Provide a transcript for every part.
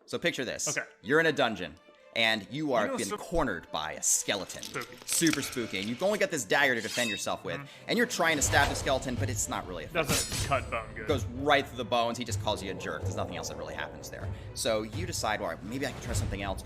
So picture this. Okay. You're in a dungeon, and you are being cornered by a skeleton. Spooky. Super spooky. And you've only got this dagger to defend yourself with, and you're trying to stab the skeleton, but it's not really effective. Doesn't cut bone good. Goes right through the bones. He just calls you a jerk. There's nothing else that really happens there. So you decide, well, maybe I can try something else.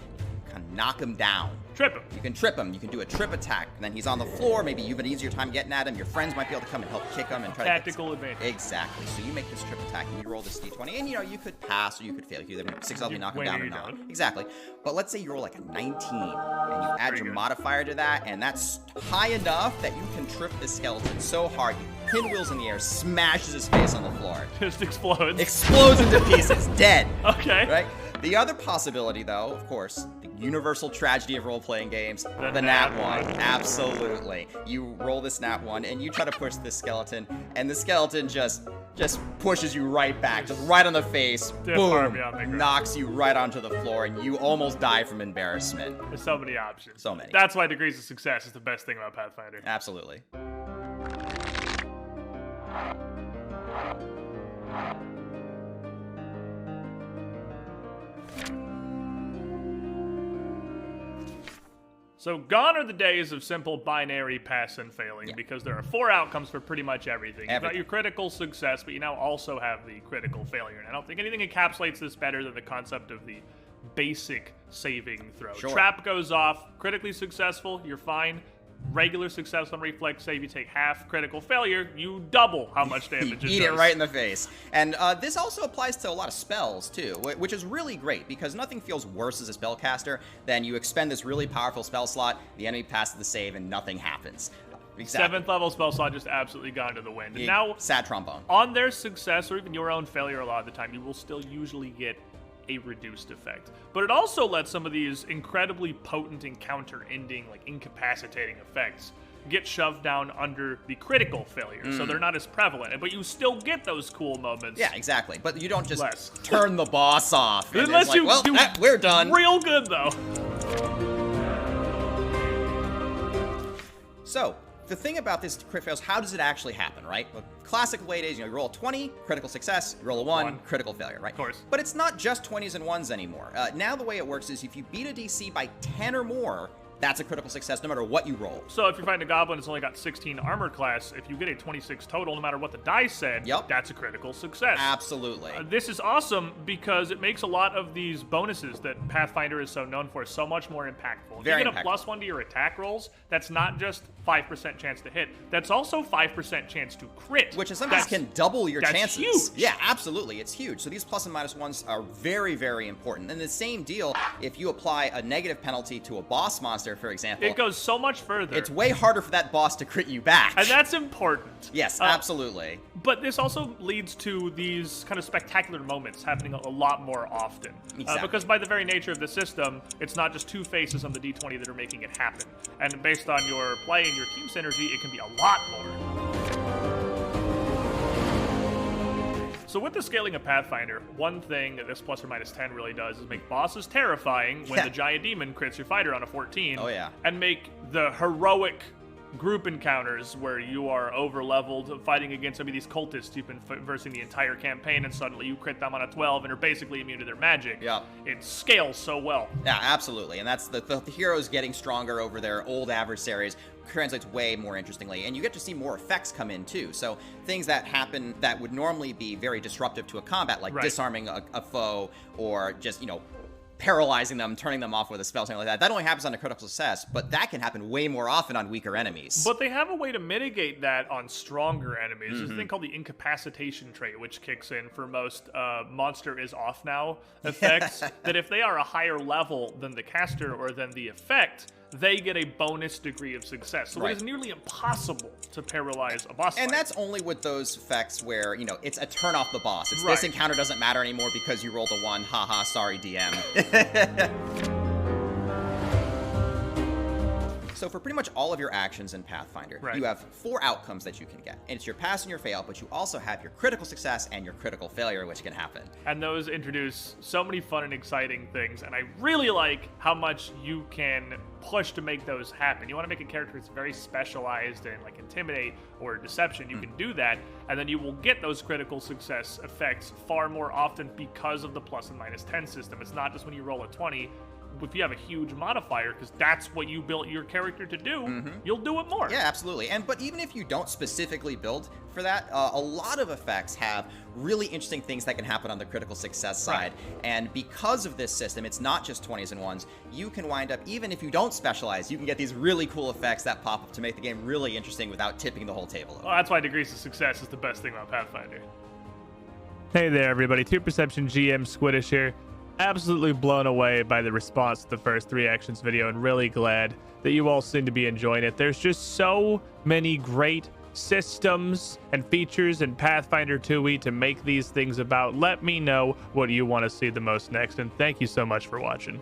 Kind of knock him down. Trip him. You can trip him. You can do a trip attack. And then he's on the floor. Maybe you have an easier time getting at him. Your friends might be able to come and help kick him and try Tactical advantage. Exactly. So you make this trip attack and you roll this d20. And, you could pass or you could fail. You could either successfully knock him down or not. Exactly. But let's say you roll like a 19 and you add your modifier to that. And that's high enough that you can trip this skeleton so hard. You pinwheels in the air, smashes his face on the floor. Just explodes. Explodes into pieces. Dead. Okay. Right? The other possibility, though, of course, the universal tragedy of role-playing games, the nat 1. Absolutely. You roll this nat 1, and you try to push this skeleton, and the skeleton just pushes you right back, just right on the face. Boom! Knocks you right onto the floor, and you almost die from embarrassment. There's so many options. So many. That's why degrees of success is the best thing about Pathfinder. Absolutely. So gone are the days of simple binary pass and failing, because there are 4 outcomes for pretty much everything. You've got your critical success, but you now also have the critical failure. And I don't think anything encapsulates this better than the concept of the basic saving throw. Sure. Trap goes off, critically successful, you're fine. Regular success on reflex save, you take half. Critical failure, you double how much damage it does. Eat it right in the face. And this also applies to a lot of spells, too, which is really great, because nothing feels worse as a spellcaster than you expend this really powerful spell slot, the enemy passes the save, and nothing happens. Exactly. 7th level spell slot just absolutely gone to the wind. And now, sad trombone. On their success, or even your own failure a lot of the time, you will still usually get a reduced effect. But it also lets some of these incredibly potent encounter-ending, like incapacitating effects get shoved down under the critical failure, so they're not as prevalent. But you still get those cool moments. Yeah, exactly. But you don't just turn the boss off. Unless like, well, we're done. Real good, though. So, the thing about this crit fails, how does it actually happen, right? Well, classic way it is, you roll a 20, critical success, you roll a 1, critical failure, right? Of course. But it's not just 20s and 1s anymore. Now the way it works is if you beat a DC by 10 or more, that's a critical success no matter what you roll. So if you're fighting a goblin that's only got 16 armor class, if you get a 26 total, no matter what the dice said, that's a critical success. Absolutely. This is awesome because it makes a lot of these bonuses that Pathfinder is so known for so much more impactful. If you get a +1 to your attack rolls, that's not just 5% chance to hit, that's also 5% chance to crit. Which in some cases can double your chances. Huge. Yeah, absolutely. It's huge. So these plus and minus ones are very, very important. And the same deal, if you apply a negative penalty to a boss monster, for example, it goes so much further. It's way harder for that boss to crit you back. And that's important. Yes, absolutely. But this also leads to these kind of spectacular moments happening a lot more often. Exactly. Because by the very nature of the system, it's not just 2 faces on the D20 that are making it happen. And based on your play and your team synergy, it can be a lot more. So with the scaling of Pathfinder, one thing that this plus or minus 10 really does is make bosses terrifying when the giant demon crits your fighter on a 14. Oh, yeah. And make the heroic group encounters where you are over-leveled fighting against some of these cultists you've been versing the entire campaign, and suddenly you crit them on a 12 and are basically immune to their magic. Yeah. It scales so well. Yeah, absolutely. And that's the heroes getting stronger over their old adversaries translates way more interestingly, and you get to see more effects come in too. So things that happen that would normally be very disruptive to a combat, like disarming a foe or just, paralyzing them, turning them off with a spell, something like that only happens on a critical success, but that can happen way more often on weaker enemies. But they have a way to mitigate that on stronger enemies. There's a thing called the incapacitation trait, which kicks in for most monster is off now effects, that if they are a higher level than the caster or than the effect, they get a bonus degree of success. So it is nearly impossible to paralyze a boss fight. And that's only with those effects where, it's a turn off the boss. It's this encounter doesn't matter anymore because you rolled a 1. Haha, sorry, DM. So for pretty much all of your actions in Pathfinder, you have 4 outcomes that you can get. And it's your pass and your fail, but you also have your critical success and your critical failure, which can happen. And those introduce so many fun and exciting things, and I really like how much you can push to make those happen. You want to make a character that's very specialized in like Intimidate or Deception, you can do that, and then you will get those critical success effects far more often because of the plus and minus 10 system. It's not just when you roll a 20. If you have a huge modifier, because that's what you built your character to do, you'll do it more. Yeah, absolutely. But even if you don't specifically build for that, a lot of effects have really interesting things that can happen on the critical success side. And because of this system, it's not just 20s and 1s. You can wind up, even if you don't specialize, you can get these really cool effects that pop up to make the game really interesting without tipping the whole table over. Well, that's why degrees of success is the best thing about Pathfinder. Hey there, everybody. 2 Perception GM Squiddish here. Absolutely blown away by the response to the first 3 actions video, and really glad that you all seem to be enjoying it. There's just so many great systems and features in Pathfinder 2e to make these things about. Let me know what you want to see the most next, and thank you so much for watching.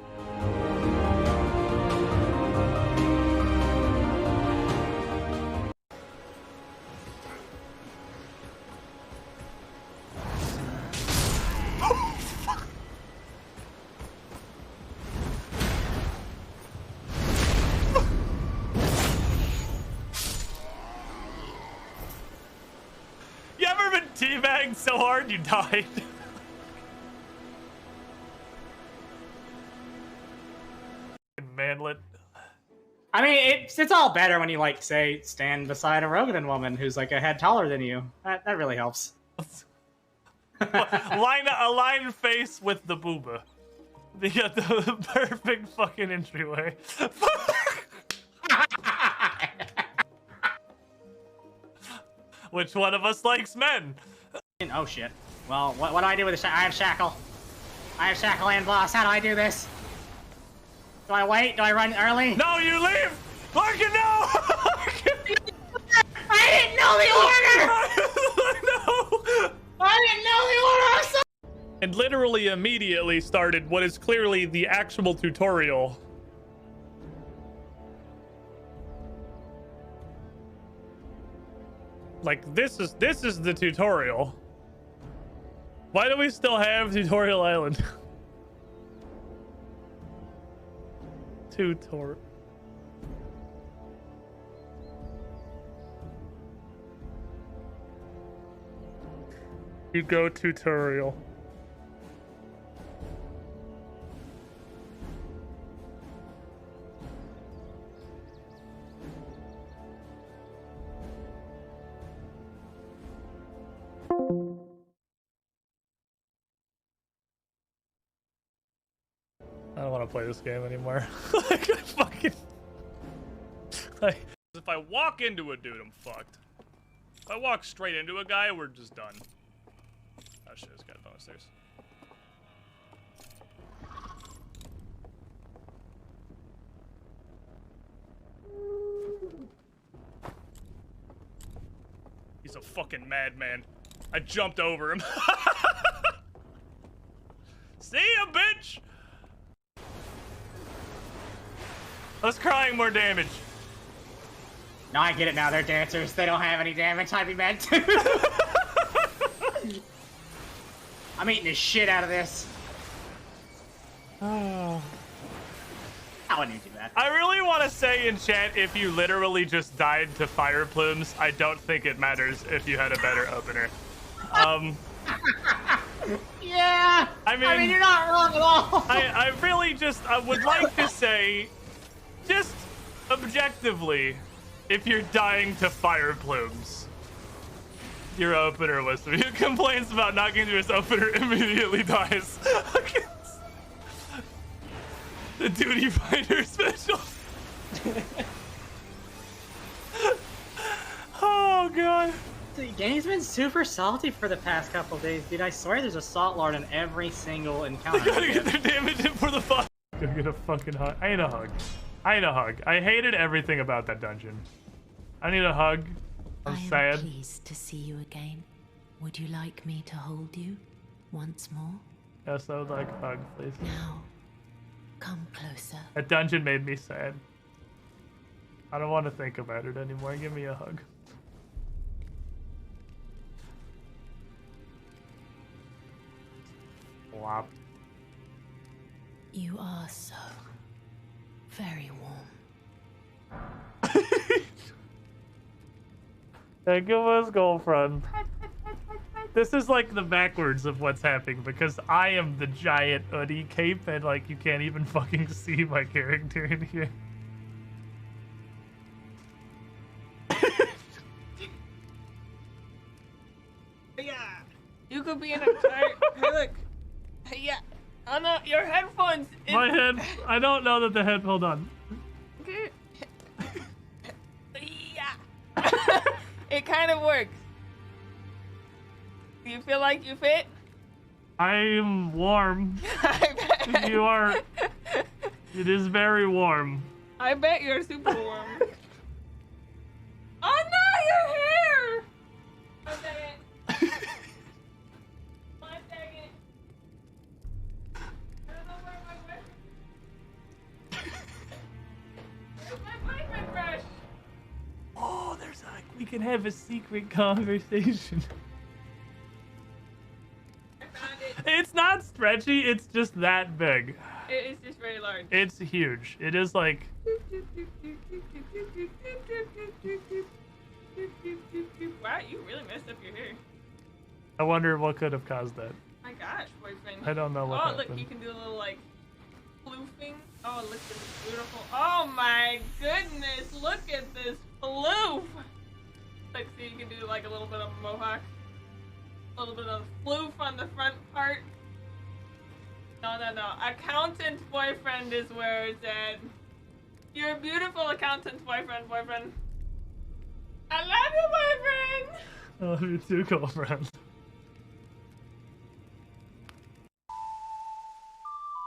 Teabagged so hard you died. Manlet. I mean, it's all better when you, like, say, stand beside a Rogan woman who's, like, a head taller than you. That really helps. Align face with the booba. They got the perfect fucking entryway. Which one of us likes men? Oh shit. Well, what do I do with the shackle? I have shackle. I have shackle and boss. How do I do this? Do I wait? Do I run early? No, you leave! Larkin, no! I didn't know the order! No! I didn't know the order! And literally immediately started what is clearly the actual tutorial. Like, this is the tutorial. Why do we still have Tutorial Island? Tutorial. You go tutorial. I don't want to play this game anymore. Like, if I walk into a dude, I'm fucked. If I walk straight into a guy, we're just done. Oh shit, it's got a bonus stairs. He's a fucking madman. I jumped over him. See ya, bitch! Us crying more damage. No, I get it now. They're dancers. They don't have any damage. I'd be mad too. I'm eating the shit out of this. Oh. I wouldn't do that. I really want to say in chat, if you literally just died to fire plumes, I don't think it matters if you had a better opener. Yeah. I mean, you're not wrong at all. I really just, I would like to say, just objectively, if you're dying to fire plumes, your opener was. Who complains about not getting to his opener immediately dies. The duty finder special. Oh god. The game's been super salty for the past couple days, dude. I swear there's a salt lord in every single encounter. They gotta get their damage in for the fuck. Go get a fucking hug. I need a hug. I need a hug. I hated everything about that dungeon. I need a hug. I'm sad. I am pleased to see you again. Would you like me to hold you once more? Yes, I would like a hug, please. Now, come closer. That dungeon made me sad. I don't want to think about it anymore. Give me a hug. Wop. You are so very warm. Thank you, his girlfriend. This is like the backwards of what's happening because I am the giant hoodie cape and like you can't even fucking see my character in here. Yeah, you could be in a tight. Hey, look. Yeah. Oh no, your headphones. My head. I don't know that the head. Hold on. Yeah. It kind of works. Do you feel like you fit? I am warm. I bet. You are. It is very warm. I bet you're super warm. Oh no, your hair! One second. One second. I don't know where my boyfriend. Where's my boyfriend brush? Oh, there's like we can have a secret conversation. I found it. It's not stretchy. It's just that big. It is just very large. It's huge. It is like. Wow, you really messed up your hair. I wonder what could have caused that. My gosh, boyfriend. I don't know what Oh, happened. look, you can do a little like floofing. Oh, look at this beautiful. Oh my goodness, look at this floof. Like, so you can do like a little bit of a mohawk, a little bit of floof on the front part. No. Accountant boyfriend is where it's at. You're a beautiful accountant boyfriend. I love you, boyfriend. I love you too, girlfriend.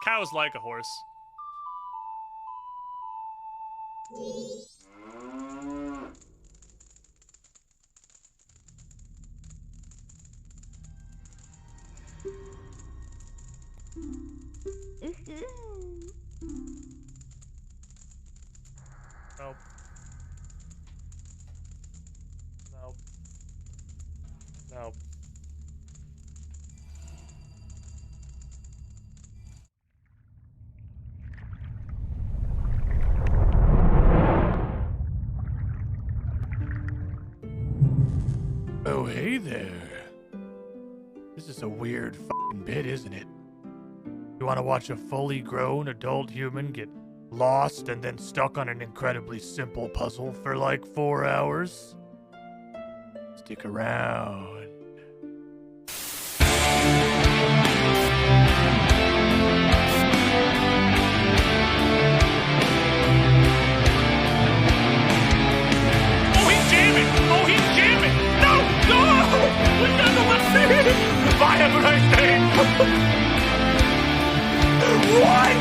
Cow's like a horse. Nope. Nope. Nope. Oh, hey there. This is a weird fucking bit, isn't it? You want to watch a fully grown adult human get lost and then stuck on an incredibly simple puzzle for like 4 hours? Stick around. Oh, he's jamming! Oh, he's jamming! No! No! We got the left. Bye, have a nice day! What?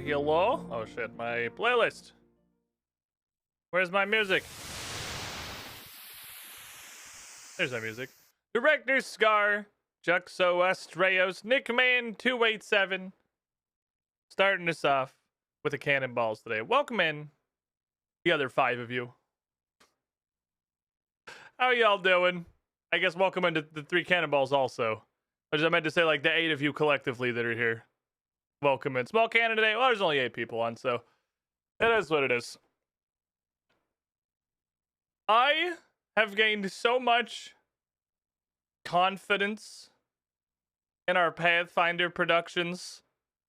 Hello. Oh shit, my playlist. Where's my music? There's my music. Director Scar, Juxo Estrellos, Nickman287. Starting us off with the cannonballs today. Welcome in, the other 5 of you. How y'all doing? I guess welcome into the 3 cannonballs also. I meant to say like the 8 of you collectively that are here. Welcome in. Small cannon today. Well, there's only 8 people on, so it is what it is. I have gained so much confidence in our Pathfinder productions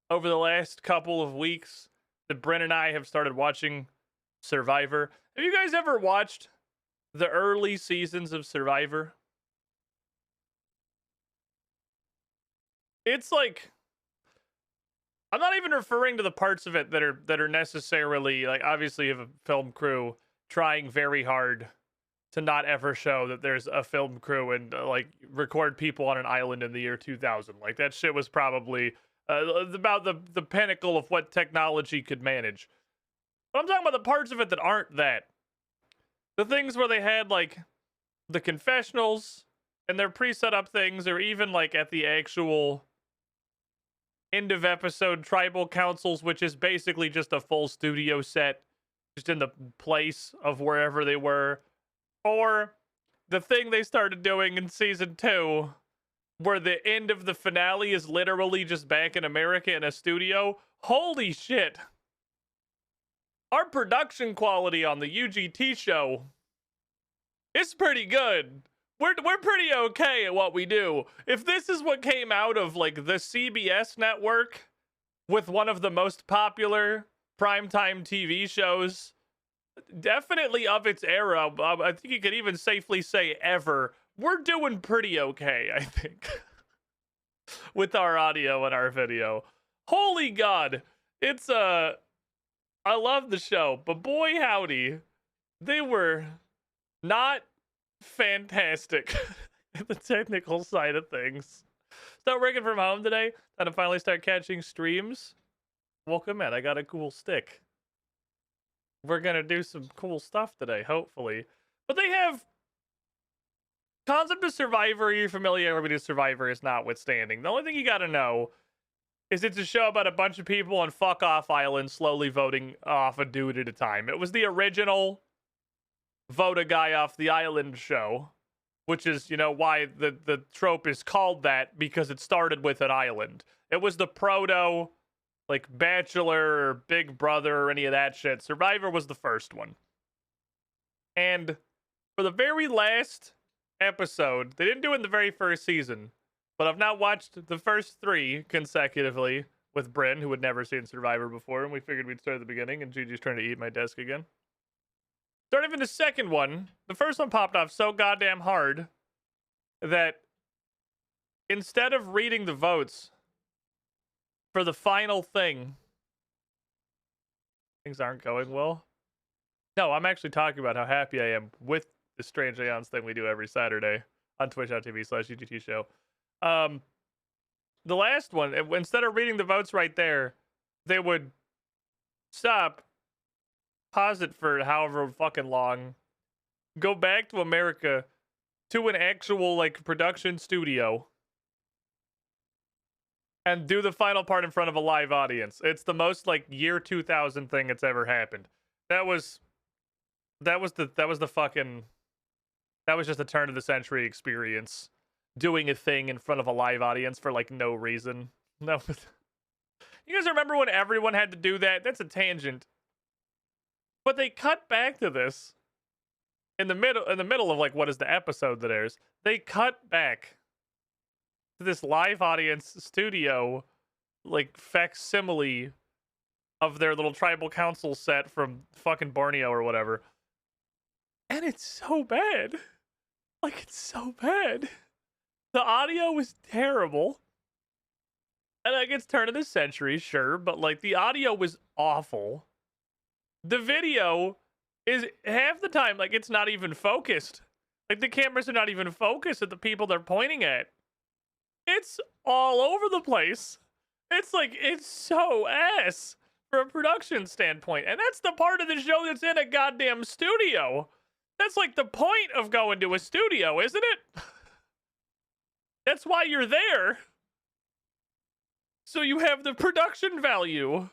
over the last couple of weeks that Bryn and I have started watching Survivor. Have you guys ever watched the early seasons of Survivor? It's like, I'm not even referring to the parts of it that are necessarily, like, obviously you have a film crew trying very hard to not ever show that there's a film crew and like record people on an island in the year 2000. Like, that shit was probably about the pinnacle of what technology could manage. But I'm talking about the parts of it that aren't that. The things where they had, like, the confessionals and their pre-set up things, or even, like, at the actual end of episode tribal councils, which is basically just a full studio set, just in the place of wherever they were. Or the thing they started doing in season 2, where the end of the finale is literally just back in America in a studio. Holy shit. Our production quality on the UGT show is pretty good. We're pretty okay at what we do. If this is what came out of, like, the CBS network with one of the most popular primetime TV shows, definitely of its era, I think you could even safely say ever, we're doing pretty okay, I think, with our audio and our video. Holy God. It's, I love the show, but boy howdy, they were not fantastic in the technical side of things. Start working from home today, and to finally start catching streams. Welcome in, I got a cool stick. We're gonna do some cool stuff today, hopefully. But they have concept of Survivor, your familiarity with Survivor is notwithstanding. The only thing you gotta know is it's a show about a bunch of people on fuck off island slowly voting off a dude at a time. It was the original vote a guy off the island show, which is, you know, why the trope is called that, because it started with an island. It was the proto, like, Bachelor or Big Brother or any of that shit. Survivor was the first one. And for the very last episode, they didn't do it in the very first season, but I've now watched the first 3 consecutively with Bryn, who had never seen Survivor before, and we figured we'd start at the beginning, and Gigi's trying to eat my desk again. Starting from the second one, the first one popped off so goddamn hard that instead of reading the votes for the final thing, things aren't going well. No, I'm actually talking about how happy I am with the Strange Aeons thing we do every Saturday on twitch.tv/UGT show. The last one, instead of reading the votes right there, they would stop, pause it for however fucking long, go back to America to an actual, like, production studio and do the final part in front of a live audience. It's the most, like, year 2000 thing that's ever happened. That was just a turn of the century experience, doing a thing in front of a live audience for, like, no reason. No. You guys remember when everyone had to do that? That's a tangent. But they cut back to this in the middle of, like, what is the episode that airs. They cut back to this live audience studio, like, facsimile of their little tribal council set from fucking Borneo or whatever. And it's so bad. Like, it's so bad. The audio was terrible. And, like, it's turn of the century, sure, but, like, the audio was awful. The video is half the time, like, it's not even focused. Like, the cameras are not even focused at the people they're pointing at. It's all over the place. It's like, it's so ass from a production standpoint. And that's the part of the show that's in a goddamn studio. That's like the point of going to a studio, isn't it? That's why you're there. So you have the production value.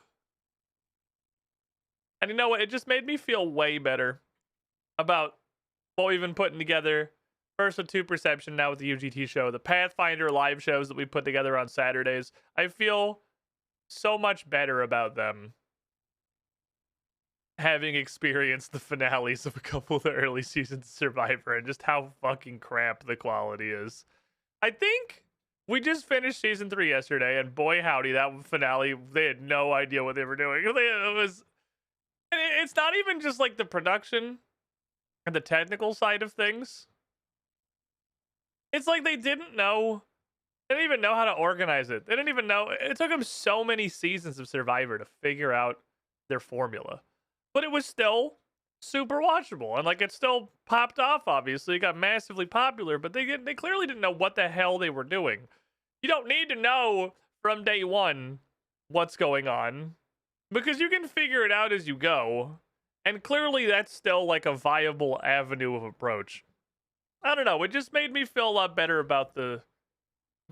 And you know what? It just made me feel way better about what we've been putting together. First with 2 Perception, now with the UGT show, the Pathfinder live shows that we put together on Saturdays. I feel so much better about them, having experienced the finales of a couple of the early seasons of Survivor and just how fucking crap the quality is. I think we just finished season 3 yesterday, and boy howdy, that finale, they had no idea what they were doing. It's not even just like the production and the technical side of things. It's like they didn't even know how to organize it. They didn't even know. It took them so many seasons of Survivor to figure out their formula. But it was still super watchable. And, like, it still popped off, obviously. It got massively popular, but they clearly didn't know what the hell they were doing. You don't need to know from day one what's going on. Because you can figure it out as you go. And clearly that's still like a viable avenue of approach. I don't know. It just made me feel a lot better about the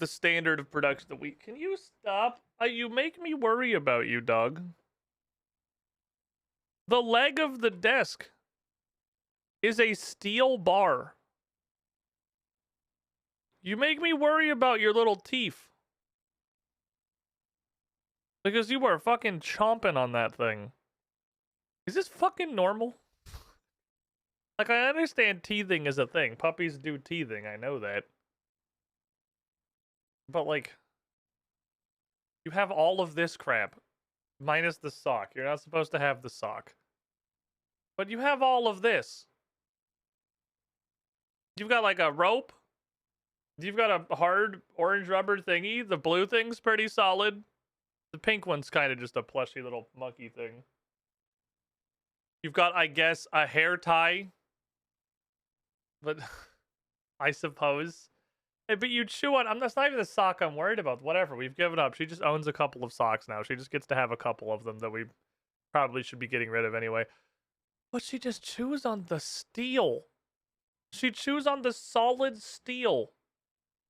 standard of production that we... Can you stop? You make me worry about you, Doug. The leg of the desk is a steel bar. You make me worry about your little teeth. Because you are fucking chomping on that thing. Is this fucking normal? Like, I understand teething is a thing. Puppies do teething, I know that. But, like, you have all of this crap. Minus the sock. You're not supposed to have the sock. But you have all of this. You've got, like, a rope. You've got a hard orange rubber thingy. The blue thing's pretty solid. The pink one's kind of just a plushy little monkey thing. You've got, I guess, a hair tie. But, I suppose. Hey, but you chew on... that's not even the sock I'm worried about. Whatever, we've given up. She just owns a couple of socks now. She just gets to have a couple of them that we probably should be getting rid of anyway. But she just chews on the steel. She chews on the solid steel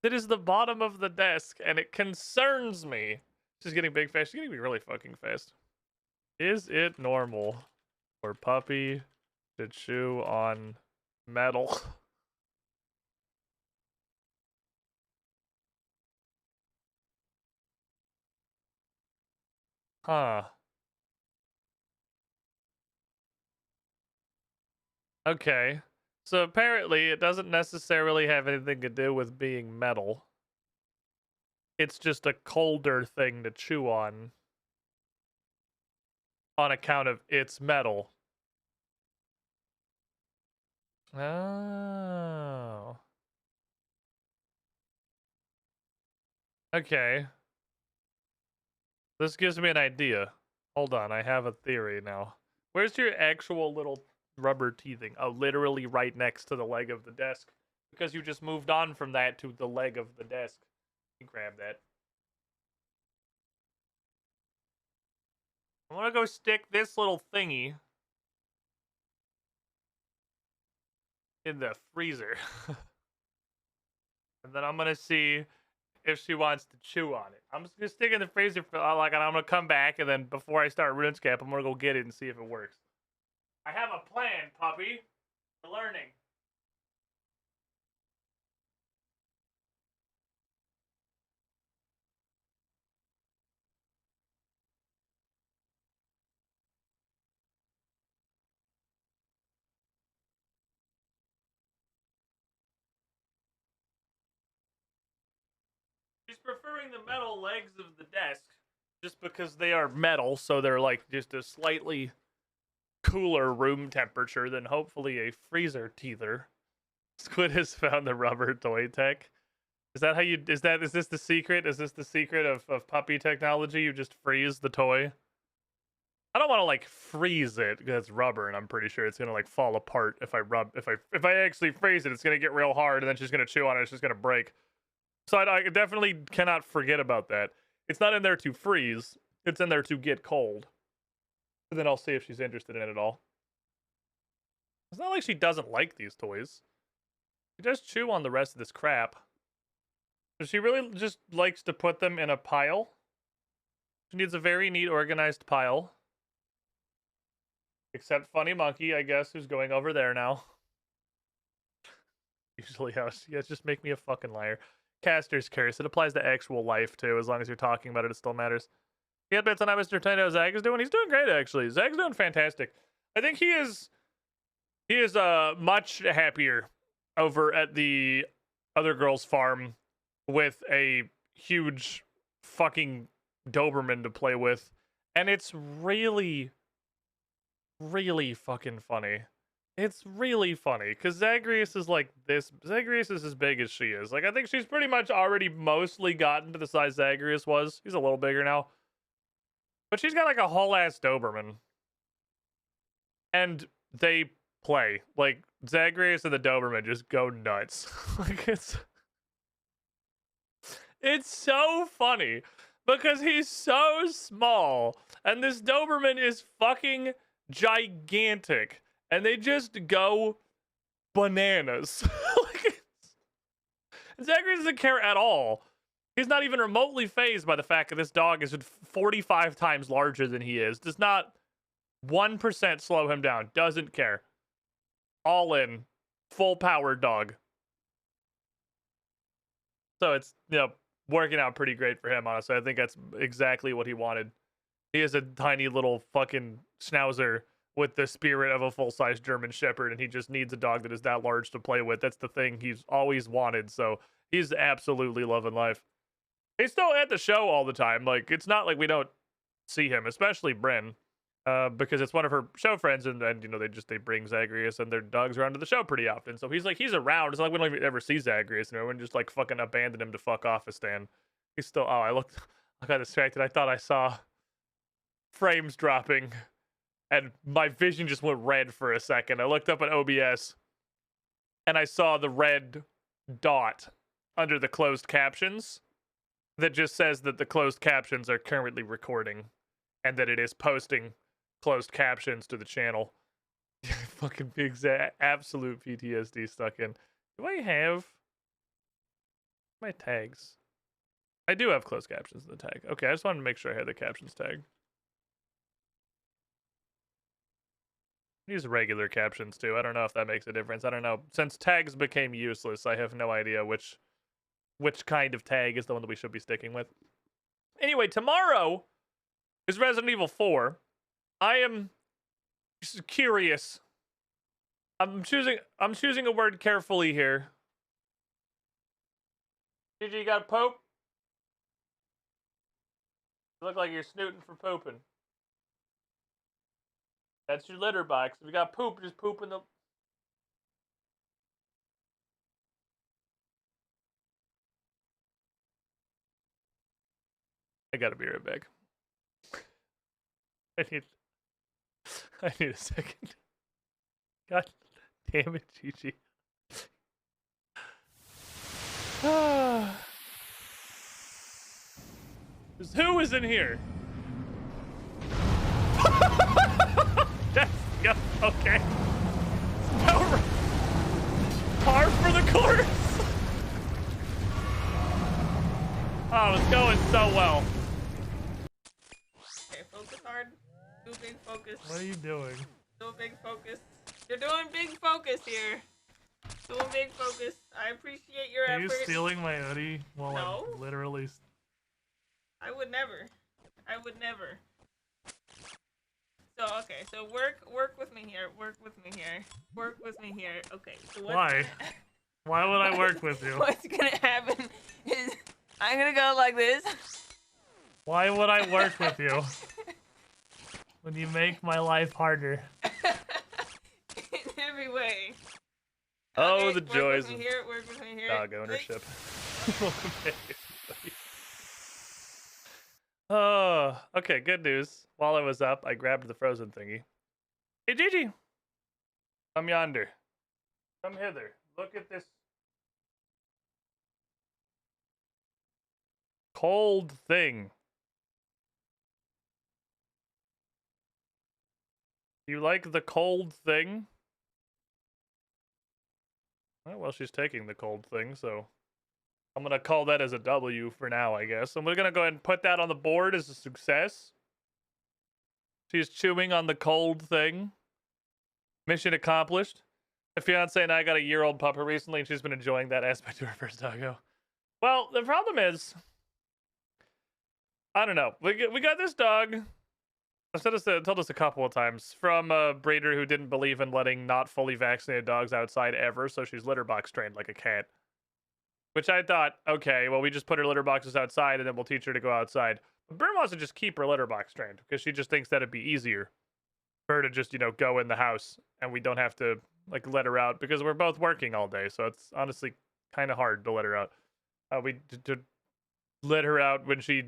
that is the bottom of the desk, and it concerns me. She's getting big fast. She's getting to be really fucking fast. Is it normal for puppy to chew on metal? Huh. Okay. So apparently it doesn't necessarily have anything to do with being metal. It's just a colder thing to chew on account of its metal. Oh. Okay. This gives me an idea. Hold on, I have a theory now. Where's your actual little rubber teething? Oh, literally right next to the leg of the desk. Because you just moved on from that to the leg of the desk. You grab that. I want to go stick this little thingy in the freezer. And then I'm going to see if she wants to chew on it. I'm just going to stick it in the freezer for, like, and I'm going to come back, and then before I start RuneScape, I'm going to go get it and see if it works. I have a plan, puppy. For learning. She's preferring the metal legs of the desk just because they are metal, so they're like just a slightly cooler room temperature than hopefully a freezer teether. Squid has found the rubber toy tech. Is that how you... Is this the secret? Is this the secret of puppy technology? You just freeze the toy? I don't want to like freeze it because it's rubber, and I'm pretty sure it's gonna like fall apart if I actually freeze it. It's gonna get real hard, and then she's gonna chew on it. It's just gonna break. So I definitely cannot forget about that. It's not in there to freeze. It's in there to get cold. And then I'll see if she's interested in it at all. It's not like she doesn't like these toys. She does chew on the rest of this crap. But she really just likes to put them in a pile. She needs a very neat, organized pile. Except Funny Monkey, I guess, who's going over there now. Usually how... Yeah, just make me a fucking liar. Caster's Curse. It applies to actual life, too. As long as you're talking about it, it still matters. He had bits on how Mr. Tendo Zag is doing. He's doing great, actually. Zag's doing fantastic. I think he is much happier over at the other girl's farm with a huge fucking Doberman to play with. And it's really, really fucking funny. It's really funny, because Zagreus is like this. Zagreus is as big as she is. Like, I think she's pretty much already mostly gotten to the size Zagreus was. He's a little bigger now. But she's got like a whole-ass Doberman. And they play. Like, Zagreus and the Doberman just go nuts. Like, it's so funny. because he's so small, and this Doberman is fucking gigantic, and they just go bananas. Like, Zachary doesn't care at all. He's not even remotely fazed by the fact that this dog is 45 times larger than he is. Does not 1% slow him down. Doesn't care. All in. Full powered dog. So it's, working out pretty great for him, honestly. I think that's exactly what he wanted. He is a tiny little fucking schnauzer with the spirit of a full-size German Shepherd, and he just needs a dog that is that large to play with. That's the thing he's always wanted, so he's absolutely loving life. He's still at the show all the time. Like, it's not like we don't see him, especially Bryn, because it's one of her show friends, and they bring Zagreus and their dogs around to the show pretty often. So he's around. It's not like we don't even ever see Zagreus, and just like fucking abandon him to fuck off a stand. He's still. Oh, I got distracted. I thought I saw frames dropping, and my vision just went red for a second. I looked up at OBS, and I saw the red dot under the closed captions that just says that the closed captions are currently recording and that it is posting closed captions to the channel. Fucking absolute PTSD stuck in. Do I have my tags? I do have closed captions in the tag. Okay, I just wanted to make sure I had the captions tag. Use regular captions too. I don't know if that makes a difference. I don't know. Since tags became useless, I have no idea which kind of tag is the one that we should be sticking with. Anyway, tomorrow is Resident Evil 4. I am curious. I'm choosing a word carefully here. Gigi, you got poop? You look like you're snooting for pooping. That's your litter box. If you got poop, just poop in the... I gotta be right back. I need a second. God damn it, Gigi. Who is in here? Yep, okay. Par for the course. Oh, it's going so well. Okay, focus hard. Do big focus. What are you doing? Do big focus. You're doing big focus here. Doing big focus. I appreciate your effort. Are you stealing my hoodie while No. I'm literally... I would never. I would never. So, okay, so work with me here. Work with me here. Work with me here. Okay, so Why? Why would I work with you? What's gonna happen is I'm gonna go like this. Why would I work with you? When you make my life harder. In every way. Oh, Okay, the joys of work with me here. dog ownership. Oh, okay, good news. While I was up, I grabbed the frozen thingy. Hey, Gigi! Come yonder. Come hither. Look at this cold thing. You like the cold thing? Oh, well, she's taking the cold thing, so I'm going to call that as a W for now, I guess. And we're going to go ahead and put that on the board as a success. She's chewing on the cold thing. Mission accomplished. My fiance and I got a year-old pupper recently, and she's been enjoying that aspect of her first doggo. Well, the problem is, I don't know. We got this dog. I've told us a couple of times, from a breeder who didn't believe in letting not fully vaccinated dogs outside ever, so she's litter box trained like a cat. Which I thought, okay, well, we just put her litter boxes outside and then we'll teach her to go outside. But Brim wants to just keep her litter box trained because she just thinks that'd be easier for her to just, go in the house and we don't have to, let her out because we're both working all day. So it's honestly kind of hard to let her out. To let her out when she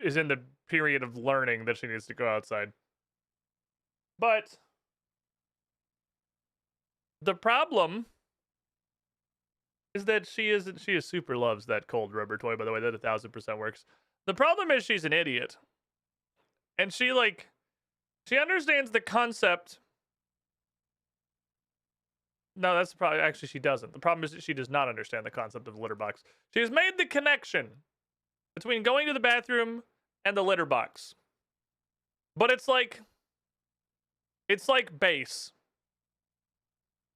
is in the period of learning that she needs to go outside. But the problem is that she super loves that cold rubber toy, by the way. That 1000% works. The problem is she's an idiot. And she understands the concept. No, that's probably, actually she doesn't. The problem is that she does not understand the concept of the litter box. She has made the connection between going to the bathroom and the litter box. But it's like base.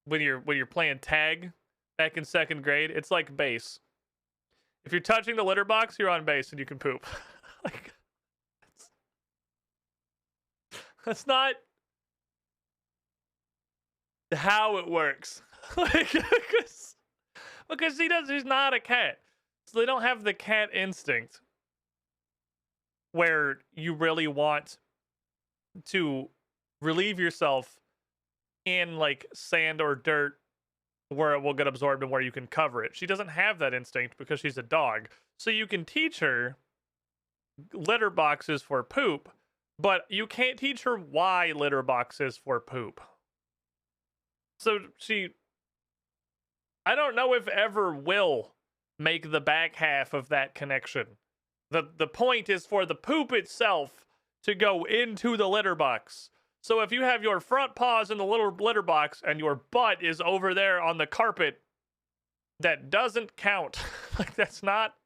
When you're playing tag back in 2nd grade, it's like base. If you're touching the litter box, you're on base and you can poop. Like, that's not how it works. Like, because she's not a cat. So they don't have the cat instinct where you really want to relieve yourself in like sand or dirt where it will get absorbed and where you can cover it. She doesn't have that instinct because she's a dog. So you can teach her litter boxes for poop, but you can't teach her why litter boxes for poop. So I don't know if ever will make the back half of that connection. The point is for the poop itself to go into the litter box. So if you have your front paws in the little litter box and your butt is over there on the carpet, that doesn't count. Like, that's not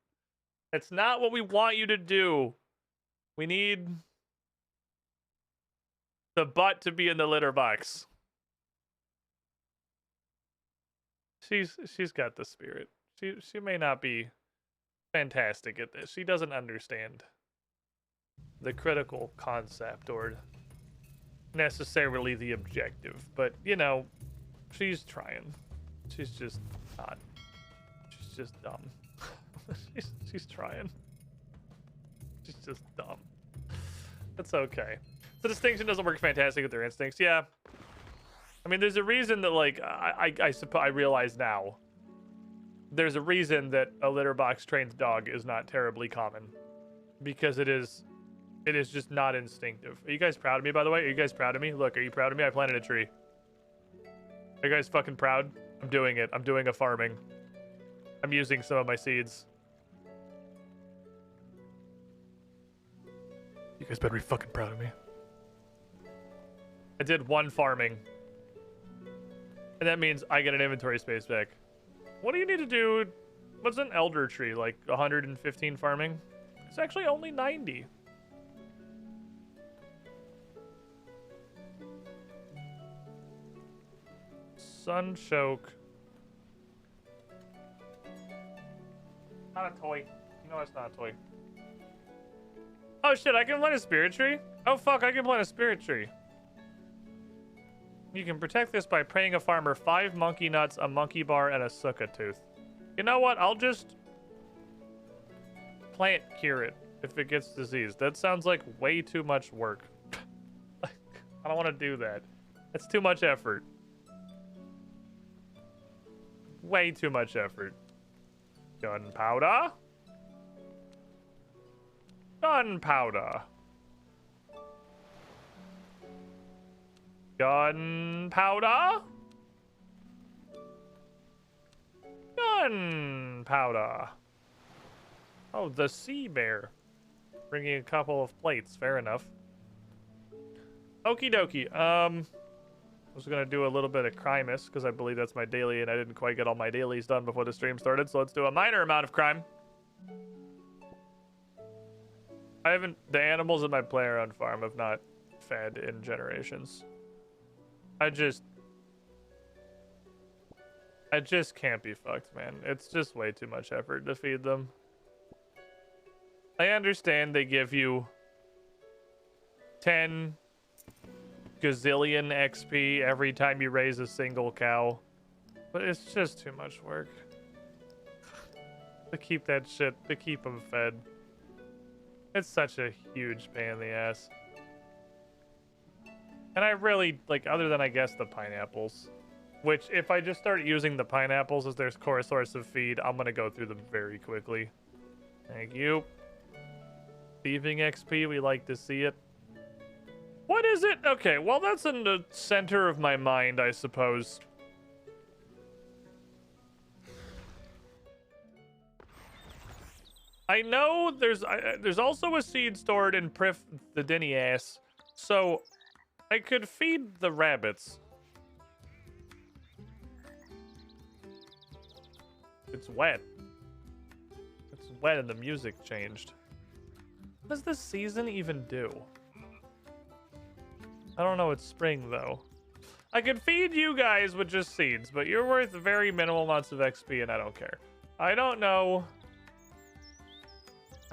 what we want you to do. We need the butt to be in the litter box. She's got the spirit. She may not be fantastic at this. She doesn't understand the critical concept or necessarily the objective, but you know, she's trying. She's just not. She's just dumb. she's trying. She's just dumb. That's okay. The distinction doesn't work fantastic with their instincts. Yeah. I mean, there's a reason that, like, I suppose I realize now. There's a reason that a litter box trained dog is not terribly common, because it is just not instinctive. Are you guys proud of me, by the way? Are you guys proud of me? Look, are you proud of me? I planted a tree. Are you guys fucking proud? I'm doing it. I'm doing a farming. I'm using some of my seeds. You guys better be fucking proud of me. I did 1 farming. And that means I get an inventory space back. What do you need to do? What's an elder tree? Like 115 farming? It's actually only 90. Sunchoke. Not a toy. You know it's not a toy. Oh shit, I can plant a spirit tree? Oh fuck, I can plant a spirit tree. You can protect this by paying a farmer 5 monkey nuts, a monkey bar, and a suka tooth. You know what? I'll just plant cure it if it gets diseased. That sounds like way too much work. I don't want to do that. That's too much effort. Way too much effort. Gunpowder? Gunpowder. Gunpowder? Gunpowder. Oh, the sea bear. Bringing a couple of plates. Fair enough. Okie dokie. I was gonna do a little bit of crimus because I believe that's my daily, and I didn't quite get all my dailies done before the stream started. So let's do a minor amount of crime. The animals in my player on farm have not fed in generations. I just can't be fucked, man. It's just way too much effort to feed them. I understand they give you 10 gazillion XP every time you raise a single cow, but it's just too much work to keep that shit, to keep them fed. It's such a huge pain in the ass. And I really, like, other than, I guess, the pineapples, which if I just start using the pineapples as their core source of feed, I'm going to go through them very quickly. Thank you. Thieving XP, we like to see it. What is it? Okay, well, that's in the center of my mind, I suppose. I know there's also a seed stored in Prif the Denny ass, so I could feed the rabbits. It's wet. It's wet and the music changed. What does this season even do? I don't know, it's spring though. I could feed you guys with just seeds, but you're worth very minimal amounts of XP and I don't care. I don't know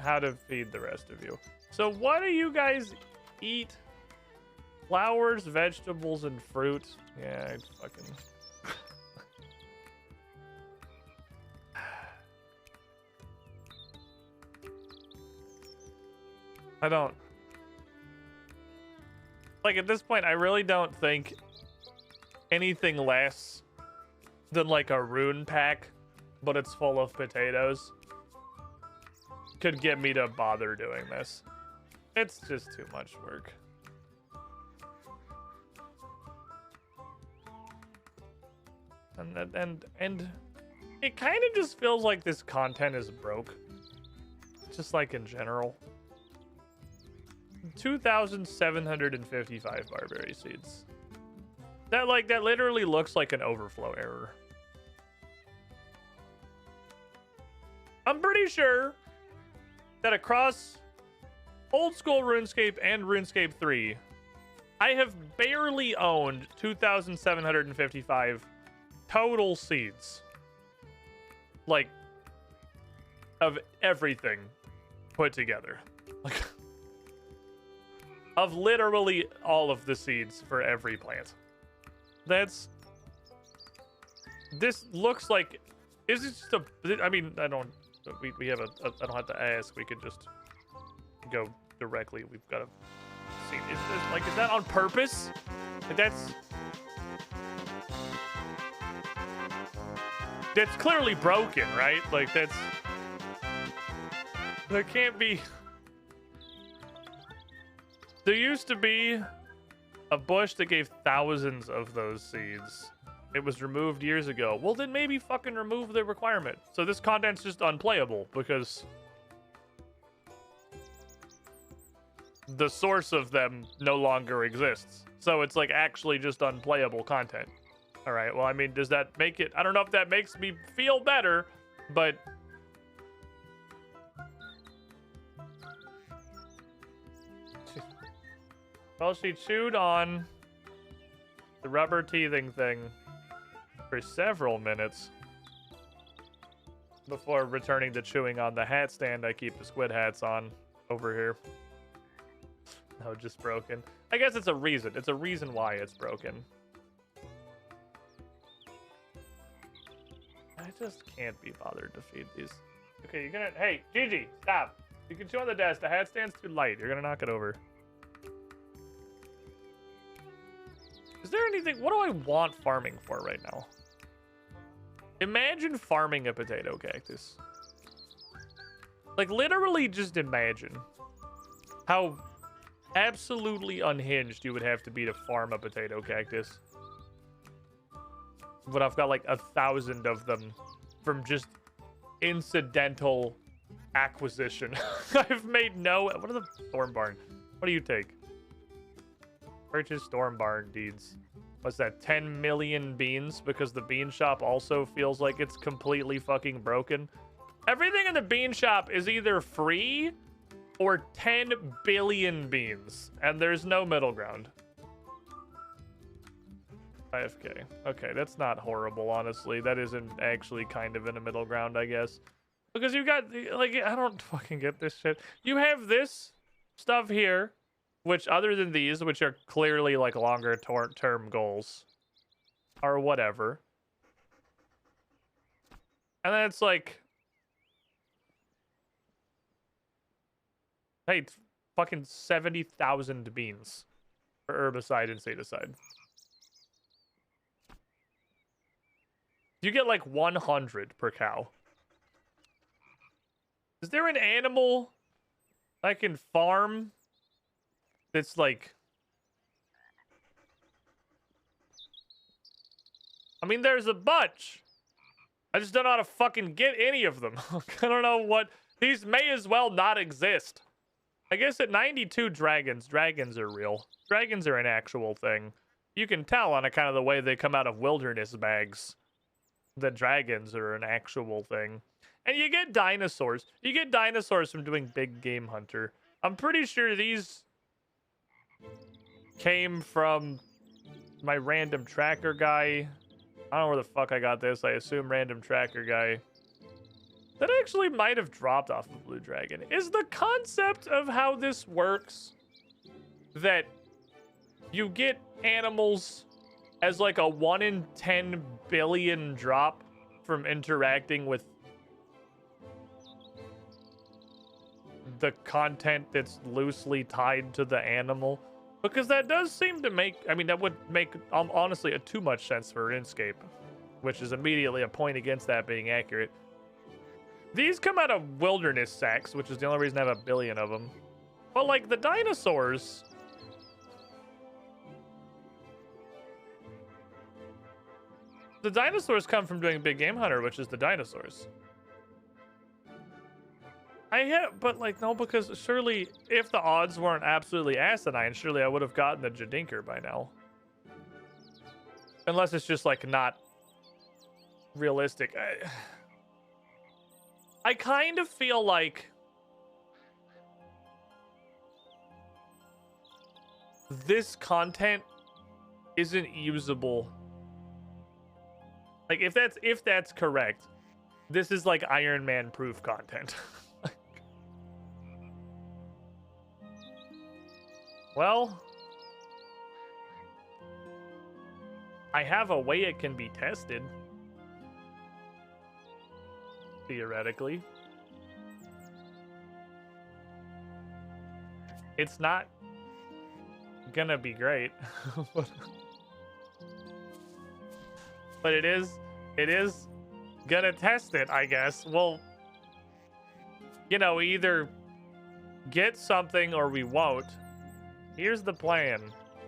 how to feed the rest of you. So what do you guys eat? Flowers, vegetables, and fruit? Yeah, I'd fucking... I don't... Like, at this point, I really don't think anything less than, like, a rune pack, but it's full of potatoes, could get me to bother doing this. It's just too much work. And it kind of just feels like this content is broke. Just like in general. 2,755 barberry seeds. That literally looks like an overflow error. I'm pretty sure that across old school RuneScape and RuneScape 3, I have barely owned 2,755 total seeds. Like, of everything put together. Like, of literally all of the seeds for every plant. This looks like, is it just a, I mean, I don't have to ask, we could just go directly. We've got to see, is that on purpose? That's clearly broken, right? Like, that can't be. There used to be a bush that gave thousands of those seeds. It was removed years ago. Well, then maybe fucking remove the requirement. So this content's just unplayable because the source of them no longer exists. So it's like actually just unplayable content. All right, well, I mean, does that make it... I don't know if that makes me feel better, but... Well, she chewed on the rubber teething thing for several minutes before returning to chewing on the hat stand I keep the squid hats on over here. No, just broken. I guess it's a reason. It's a reason why it's broken. I just can't be bothered to feed these. Okay, you're gonna... Hey, Gigi, stop. You can chew on the desk. The hat stand's too light. You're gonna knock it over. Is there anything... What do I want farming for right now? Imagine farming a potato cactus. Like, literally just imagine how absolutely unhinged you would have to be to farm a potato cactus. But I've got like 1,000 of them from just incidental acquisition. I've made no... What are the... Storm Barn. What do you take? Purchase Storm Barn deeds. What's that? 10 million beans? Because the bean shop also feels like it's completely fucking broken. Everything in the bean shop is either free or 10 billion beans. And there's no middle ground. 5k. Okay, that's not horrible, honestly. That isn't actually kind of in a middle ground, I guess. Because you got, like, I don't fucking get this shit. You have this stuff here, which other than these, which are clearly like longer term goals or whatever. And then it's like, hey, it's fucking 70,000 beans for herbicide and seedicide. You get like 100 per cow. Is there an animal I can farm that's like... I mean, there's a bunch. I just don't know how to fucking get any of them. I don't know what These may as well not exist. I guess at 92 dragons are real. Dragons are an actual thing. You can tell on account of the way they come out of wilderness bags that dragons are an actual thing. And you get dinosaurs. You get dinosaurs from doing Big Game Hunter. I'm pretty sure these came from my random tracker guy. I don't know where the fuck I got this. I assume random tracker guy. That actually might have dropped off of Blue Dragon. Is the concept of how this works that you get animals as like a 1 in 10 billion drop from interacting with the content that's loosely tied to the animal? Because that does seem to make, I mean, that would make honestly a too much sense for Runescape, which is immediately a point against that being accurate. These come out of wilderness sacks, which is the only reason I have a billion of them. But like the dinosaurs, come from doing Big Game Hunter, which is the dinosaurs. But like, no, because surely if the odds weren't absolutely asinine, surely I would have gotten the Jadinker by now. Unless it's just like not realistic. I kind of feel like this content isn't usable. Like if that's correct, this is like Iron Man proof content. Well, I have a way it can be tested. Theoretically. It's not gonna be great. But it is gonna test it, I guess. Well, you know, either get something or we won't. Here's the plan.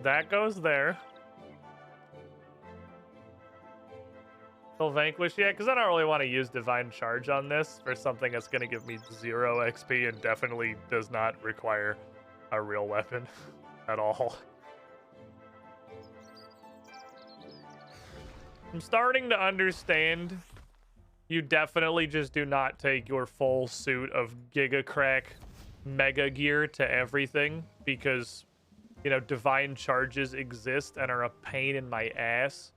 That goes there. Vanquish, yeah, because I don't really want to use Divine Charge on this for something that's going to give me 0 XP and definitely does not require a real weapon at all. I'm starting to understand you definitely just do not take your full suit of Giga Crack Mega Gear to everything because, you know, Divine Charges exist and are a pain in my ass.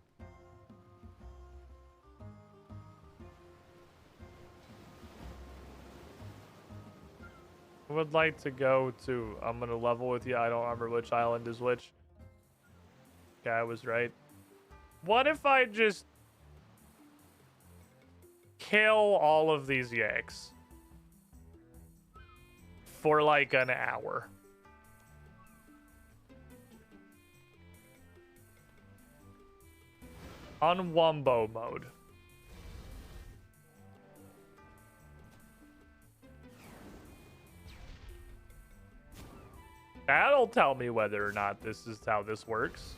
Would like to go to, I'm gonna level with you. I don't remember which island is which. Okay, I was right. What if I just kill all of these yaks for like an hour? On Wumbo mode. That'll tell me whether or not this is how this works.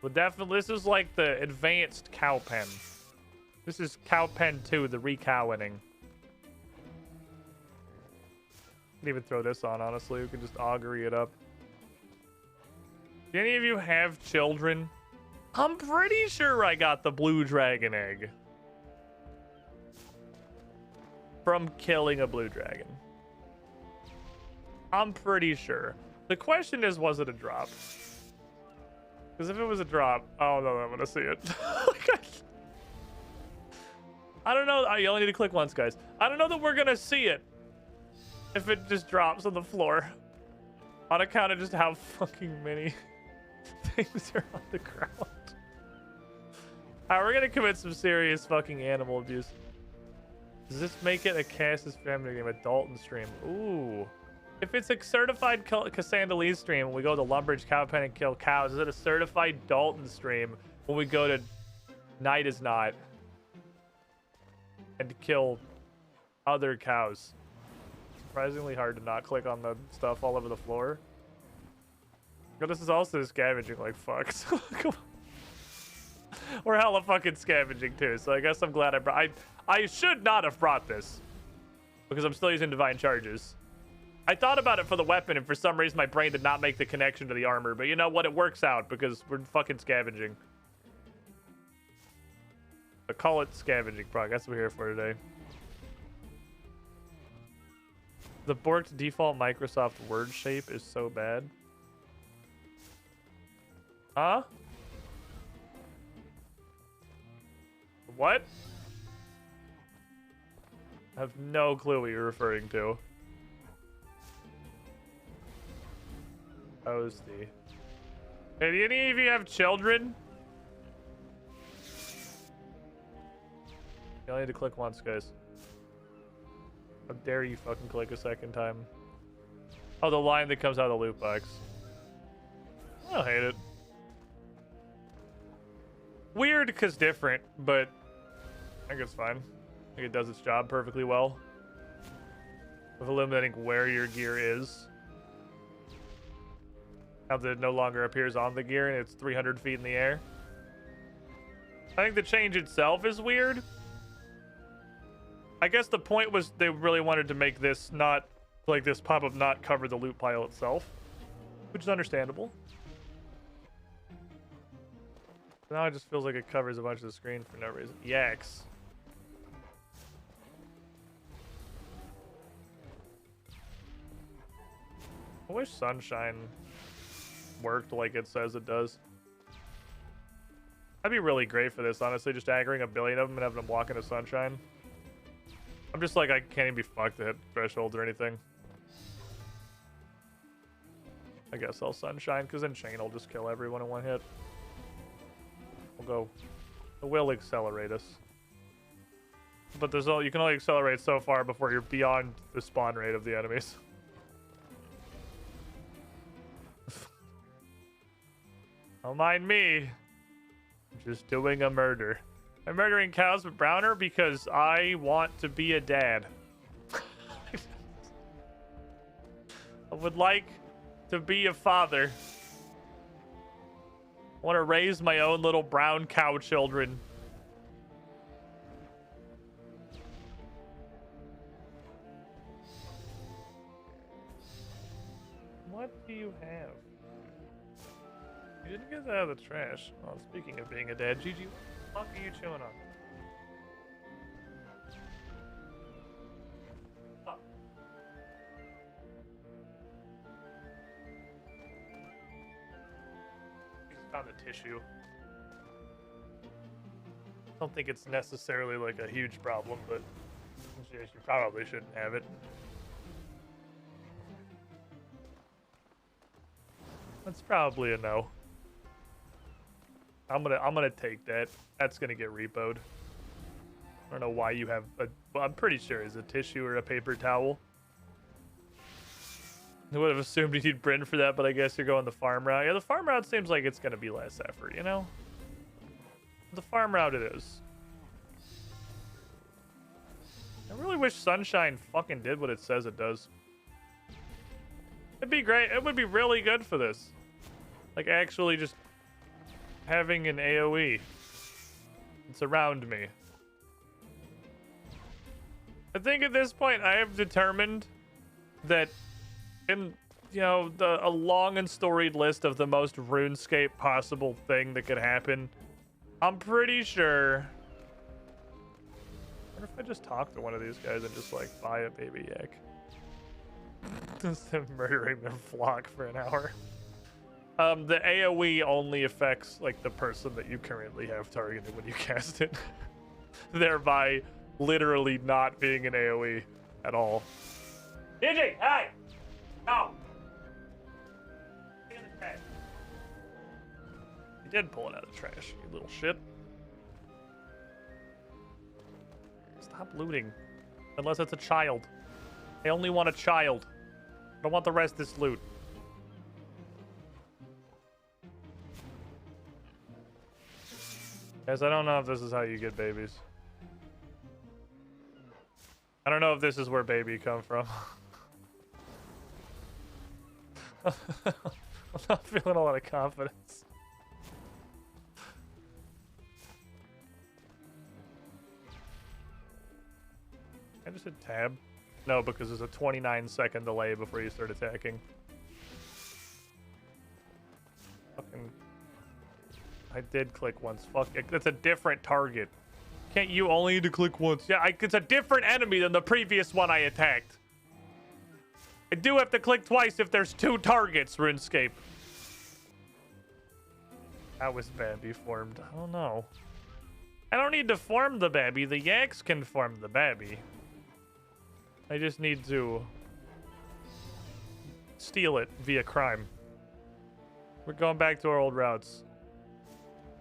But definitely, this is like the advanced cow pen. This is cow pen 2, the recowing. Can even throw this on, honestly. We can just augury it up. Do any of you have children? I'm pretty sure I got the blue dragon egg from killing a blue dragon. I'm pretty sure. The question is, was it a drop? Because if it was a drop, oh no, I'm gonna see it. I don't know. You only need to click once, guys. I don't know that we're gonna see it if it just drops on the floor. On account of just how fucking many things are on the ground. Alright, we're gonna commit some serious fucking animal abuse. Does this make it a Cass's family game? A Dalton stream? Ooh. If it's a certified Cassandalese stream when we go to Lumbridge Cow Pen and kill cows, is it a certified Dalton stream when we go to Night is Not and kill other cows? Surprisingly hard to not click on the stuff all over the floor. But this is also scavenging like fuck. So we're hella fucking scavenging too, so I guess I'm glad I should not have brought this. because I'm still using divine charges. I thought about it for the weapon, and for some reason my brain did not make the connection to the armor. But you know what? It works out because we're fucking scavenging. I call it scavenging proc. That's what we're here for today. The borked default Microsoft Word shape is so bad. Huh? What? I have no clue what you're referring to. Toasty. Hey, do any of you have children? You only need to click once, guys. How dare you fucking click a second time? Oh, the line that comes out of the loot box. I don't hate it. Weird because different, but I think it's fine. I think it does its job perfectly well. With eliminating where your gear is. Now that it no longer appears on the gear and it's 300 feet in the air. I think the change itself is weird. I guess the point was they really wanted to make this not, like this pop-up not cover the loot pile itself. Which is understandable. But now it just feels like it covers a bunch of the screen for no reason. Yaks. I wish Sunshine worked like it says it does. That'd be really great for this, honestly, just aggroing a billion of them and having them walk into Sunshine. I'm just like, I can't even be fucked to hit thresholds or anything. I guess I'll Sunshine, because then Chain will just kill everyone in one hit. We'll go. It will accelerate us. But there's you can only accelerate so far before you're beyond the spawn rate of the enemies. Don't mind me. I'm just doing a murder. I'm murdering cows with Browner because I want to be a dad. I would like to be a father. I want to raise my own little brown cow children. What do you have? You didn't get that out of the trash. Well, speaking of being a dad, Gigi, what the fuck are you chewing on? Oh. Just found a tissue. I don't think it's necessarily like a huge problem, but you probably shouldn't have it. That's probably a no. I'm gonna take that. That's gonna get repoed. I don't know why you have a. Well, I'm pretty sure it's a tissue or a paper towel. I would have assumed you'd Bryn for that, but I guess you're going the farm route. Yeah, the farm route seems like it's gonna be less effort, you know? The farm route it is. I really wish Sunshine fucking did what it says it does. It'd be great. It would be really good for this. Like, actually just having an AoE. It's around me. I think at this point I have determined that in, you know, a long and storied list of the most RuneScape possible thing that could happen, I'm pretty sure... What if I just talk to one of these guys and just, like, buy a baby yak? Instead of murdering their flock for an hour. The AoE only affects, like, the person that you currently have targeted when you cast it. Thereby, literally not being an AoE at all. Gigi, hey! No! Get in the trash. You did pull it out of the trash, you little shit. Stop looting. Unless it's a child. I only want a child. I don't want the rest of this loot. Guys, I don't know if this is how you get babies. I don't know if this is where baby come from. I'm not feeling a lot of confidence. I just hit tab. No, because there's a 29-second delay before you start attacking. Fucking... I did click once. Fuck, that's a different target. Can't you only need to click once? Yeah, it's a different enemy than the previous one I attacked. I do have to click twice if there's 2 targets, RuneScape. How was Babby formed? I don't know. I don't need to form the Babby. The Yaks can form the Babby. I just need to steal it via crime. We're going back to our old routes.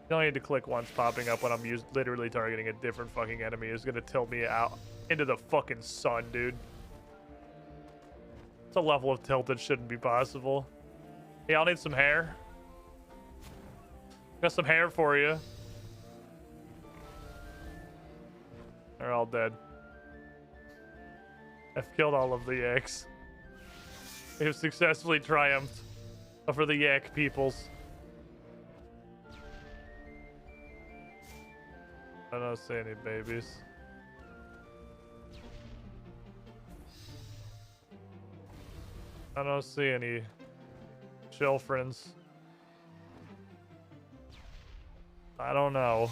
You only need to click once, popping up when I'm literally targeting a different fucking enemy is gonna tilt me out into the fucking sun, dude. It's a level of tilt that shouldn't be possible. Hey, I'll need some hair. Got some hair for you. They're all dead. I've killed all of the Yaks. We have successfully triumphed over the Yak peoples. I don't see any babies. I don't see any childrens. I don't know.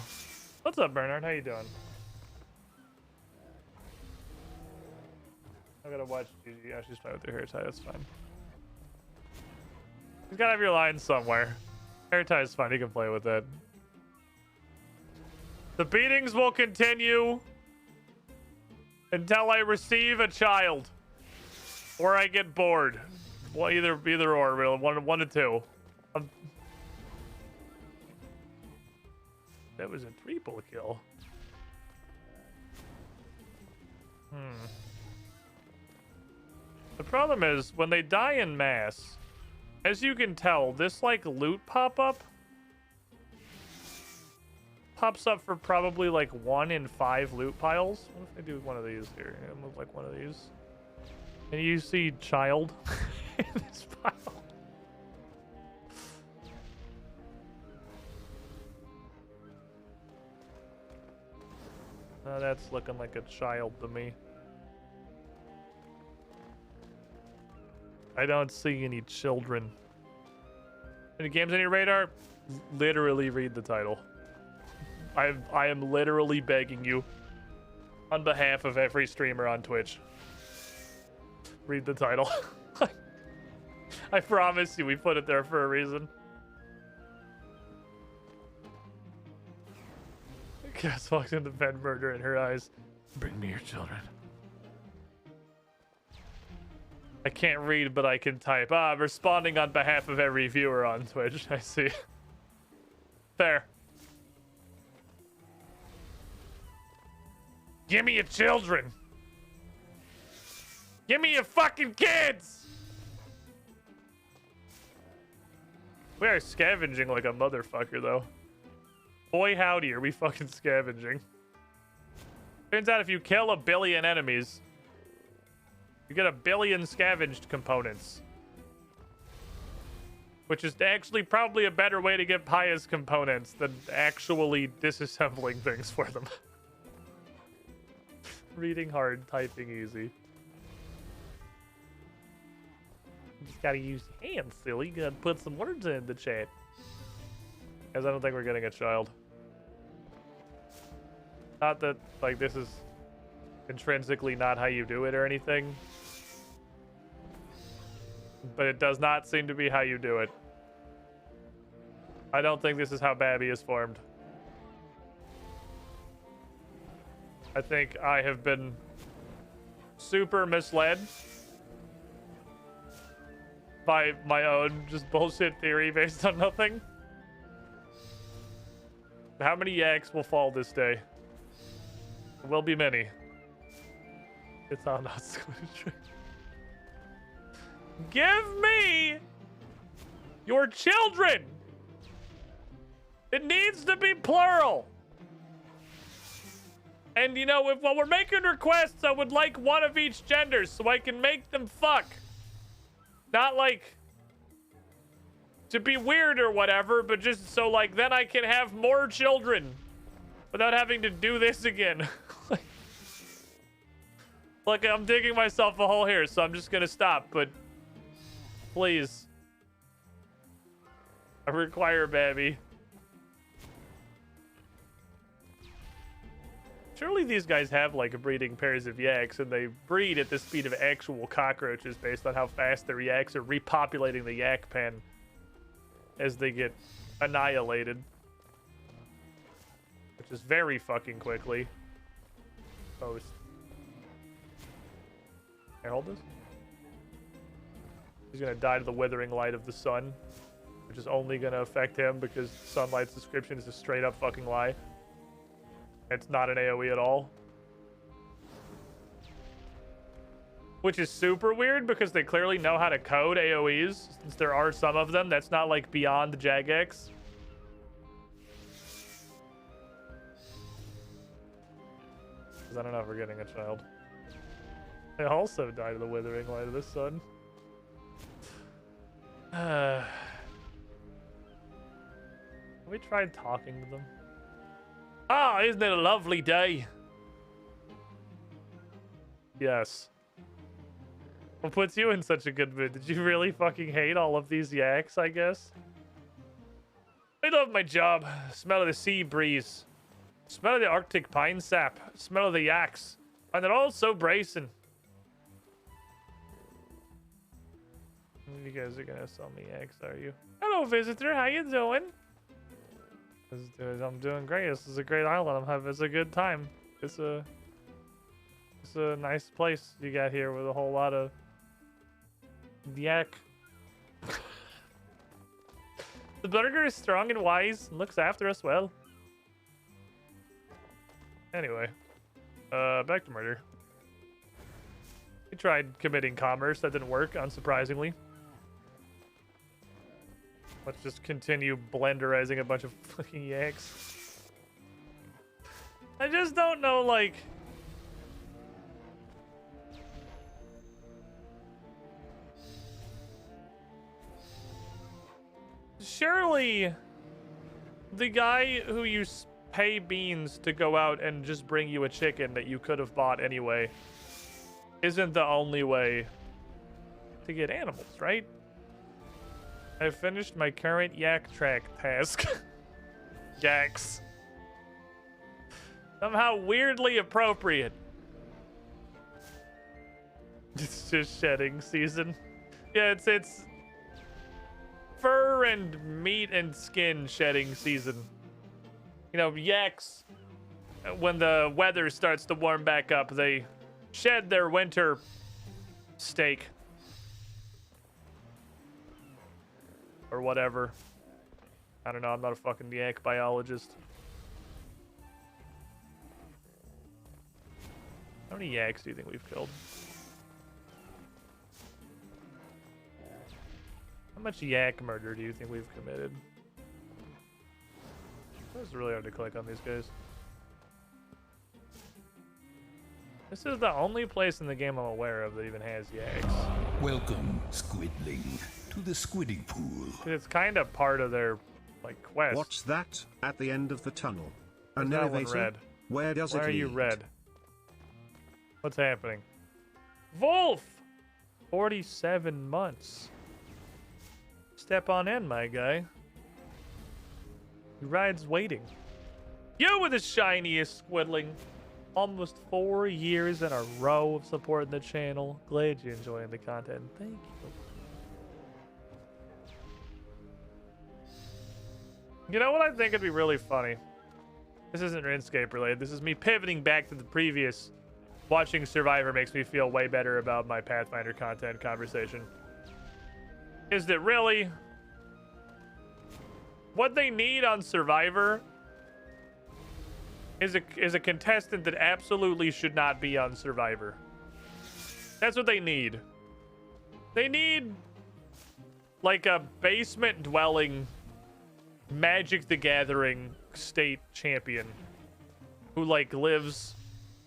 What's up, Bernard? How you doing? I gotta watch Gigi. Yeah, she's fine with her hair tie. That's fine. You gotta have your line somewhere. Hair tie is fine. You can play with it. The beatings will continue until I receive a child, or I get bored. Well, either or, really. One to two. That was a triple kill. The problem is when they die in mass, as you can tell, this like loot pop-up pops up for probably like 1 in 5 loot piles. What if I do one of these here? I'm gonna move like one of these. And you see child in this pile. Oh, that's looking like a child to me. I don't see any children. Any games on your radar? Literally read the title. I am literally begging you on behalf of every streamer on Twitch. Read the title. I promise you we put it there for a reason. Cass walks into bed, murder in her eyes. Bring me your children. I can't read, but I can type. I'm responding on behalf of every viewer on Twitch. I see. Fair. Give me your children. Give me your fucking kids. We are scavenging like a motherfucker, though. Boy, howdy, are we fucking scavenging. Turns out if you kill 1 billion enemies, you get 1 billion scavenged components. Which is actually probably a better way to get pious components than actually disassembling things for them. Reading hard, typing easy. You just gotta use your hands, silly. You gotta put some words in the chat. Because I don't think we're getting a child. Not that, like, this is intrinsically not how you do it or anything. But it does not seem to be how you do it. I don't think this is how Babby is formed. I think I have been super misled by my own just bullshit theory based on nothing. How many Yaks will fall this day? There will be many. It's all not squid. Give me your children! It needs to be plural. And you know, while we're making requests, I would like one of each gender so I can make them fuck. Not like to be weird or whatever, but just so like then I can have more children without having to do this again. Look, I'm digging myself a hole here, so I'm just gonna stop, but please. I require baby. Surely these guys have like breeding pairs of yaks, and they breed at the speed of actual cockroaches based on how fast their yaks are repopulating the yak pen as they get annihilated. Which is very fucking quickly. Post. Here, hold this. He's gonna die to the withering light of the sun, which is only gonna affect him because Sunlight's description is a straight up fucking lie. It's not an AoE at all. Which is super weird because they clearly know how to code AoEs, since there are some of them. That's not like beyond Jagex. Because I don't know if we're getting a child. They also die to the withering light of the sun. Have we tried talking to them? Ah, isn't it a lovely day? Yes. What puts you in such a good mood? Did you really fucking hate all of these yaks, I guess? I love my job. Smell of the sea breeze. Smell of the Arctic pine sap. Smell of the yaks. And they're all so bracing. You guys are gonna sell me yaks, are you? Hello, visitor. How you doing? I'm doing great. This is a great island. It's a good time. It's a nice place you got here with a whole lot of yak. The burger is strong and wise and looks after us well. Anyway, back to murder. We tried committing commerce. That didn't work, unsurprisingly. Let's just continue blenderizing a bunch of fucking yaks. I just don't know, like... Surely, the guy who you pay beans to go out and just bring you a chicken that you could have bought anyway isn't the only way to get animals, right? I finished my current yak track task. Yaks. Somehow weirdly appropriate. It's just shedding season. Yeah, it's fur and meat and skin shedding season. You know, yaks, when the weather starts to warm back up, they shed their winter steak. Or whatever. I don't know, I'm not a fucking yak biologist. How many yaks do you think we've killed? How much yak murder do you think we've committed? It's really hard to click on these guys. This is the only place in the game I'm aware of that even has yaks. Welcome, Squidling, to the Squiddy Pool. It's kind of part of their, like, quest. What's that at the end of the tunnel? Where's An that one elevator? red? Where does Why it are lead? you red? What's happening? Wolf! 47 months. Step on in, my guy. Your ride's waiting. You were the shiniest squidling. Almost 4 years in a row of supporting the channel. Glad you're enjoying the content. Thank you. You know what I think would be really funny? This isn't Runescape related. This is me pivoting back to the previous. Watching Survivor makes me feel way better about my Pathfinder content conversation. Is that really what they need on Survivor is a contestant that absolutely should not be on Survivor. That's what they need. They need like a basement dwelling Magic the Gathering state champion who like lives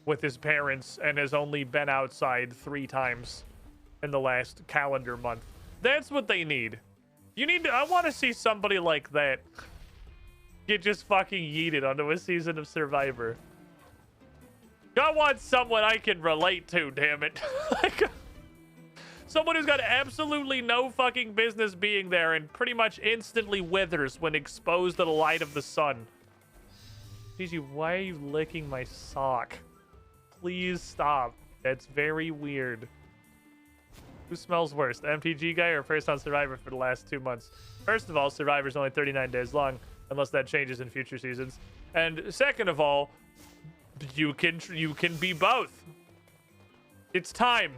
with his parents and has only been outside 3 times in the last calendar month. That's what they need. I want to see somebody like that get just fucking yeeted onto a season of Survivor. I want someone I can relate to, damn it. Like, someone who's got absolutely no fucking business being there and pretty much instantly withers when exposed to the light of the sun. Gigi, why are you licking my sock? Please stop. That's very weird. Who smells worse, the MTG guy or first on Survivor for the last 2 months? First of all, Survivor's only 39 days long, unless that changes in future seasons. And second of all, you can be both. It's time,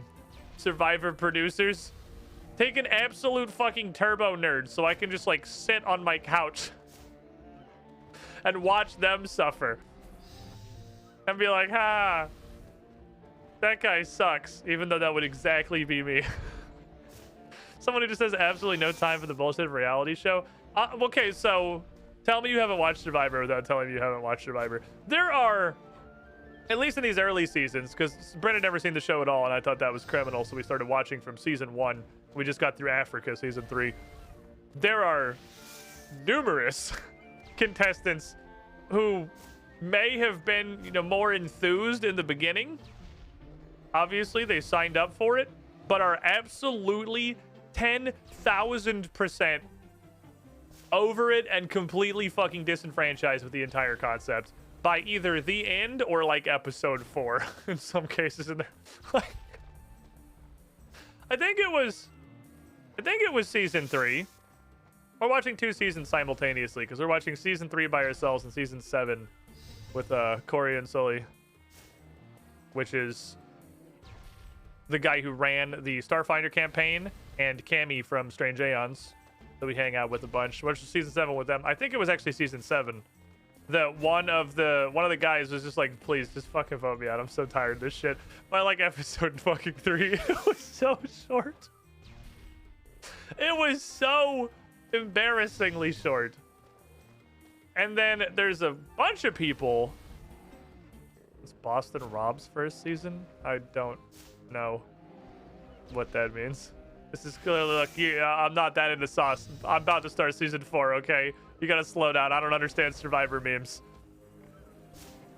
Survivor producers. Take an absolute fucking turbo nerd so I can just like sit on my couch and watch them suffer. And be like, ha, that guy sucks, even though that would exactly be me. Someone who just has absolutely no time for the bullshit reality show. Okay, so tell me you haven't watched Survivor without telling me you haven't watched Survivor. There are, at least in these early seasons, because Brent had never seen the show at all, and I thought that was criminal, so we started watching from season 1. We just got through Africa, season 3. There are numerous contestants who may have been, you know, more enthused in the beginning. Obviously, they signed up for it, but are absolutely 10,000% over it and completely fucking disenfranchised with the entire concept by either the end or like episode 4 in some cases. In there, like, I think it was season 3. We're watching 2 seasons simultaneously because we're watching season 3 by ourselves and season 7 with Corey and Sully, which is the guy who ran the Starfinder campaign and Cammy from Strange Aeons that we hang out with a bunch. Which is season 7 with them. I think it was actually season 7. That one of the guys was just like, please just fucking vote me out. I'm so tired of this shit. By like episode fucking 3, it was so short. It was so embarrassingly short. And then there's a bunch of people. It's Boston Rob's first season. I don't know what that means. This is clearly like, yeah, I'm not that into sauce. I'm about to start season 4, okay? You gotta slow down. I don't understand Survivor memes.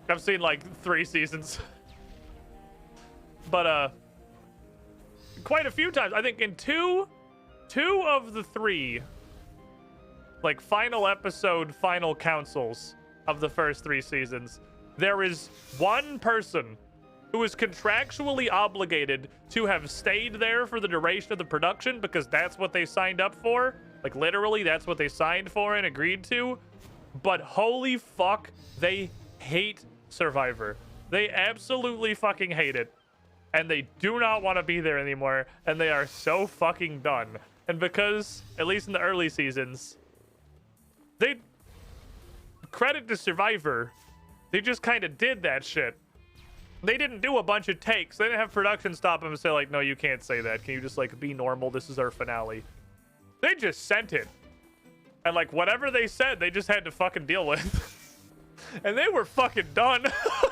I've seen like 3 seasons. But quite a few times. I think in two of the 3 like final episode, final councils of the first 3 seasons, there is one person who is contractually obligated to have stayed there for the duration of the production because that's what they signed up for. Like, literally, that's what they signed for and agreed to. But holy fuck, they hate Survivor. They absolutely fucking hate it. And they do not want to be there anymore. And they are so fucking done. And because, at least in the early seasons, they, credit to Survivor, they just kind of did that shit. They didn't do a bunch of takes. They didn't have production stop them and say, like, no, you can't say that. Can you just, like, be normal? This is our finale. They just sent it. And, like, whatever they said, they just had to fucking deal with. And they were fucking done.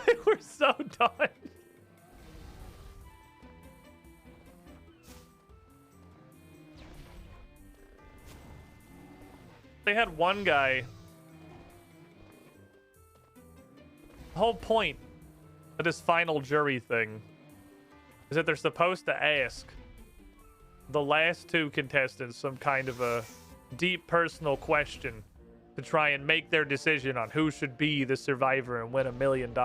They were so done. They had one guy. The whole point of this final jury thing is that they're supposed to ask the last 2 contestants some kind of a deep personal question to try and make their decision on who should be the survivor and win $1 million.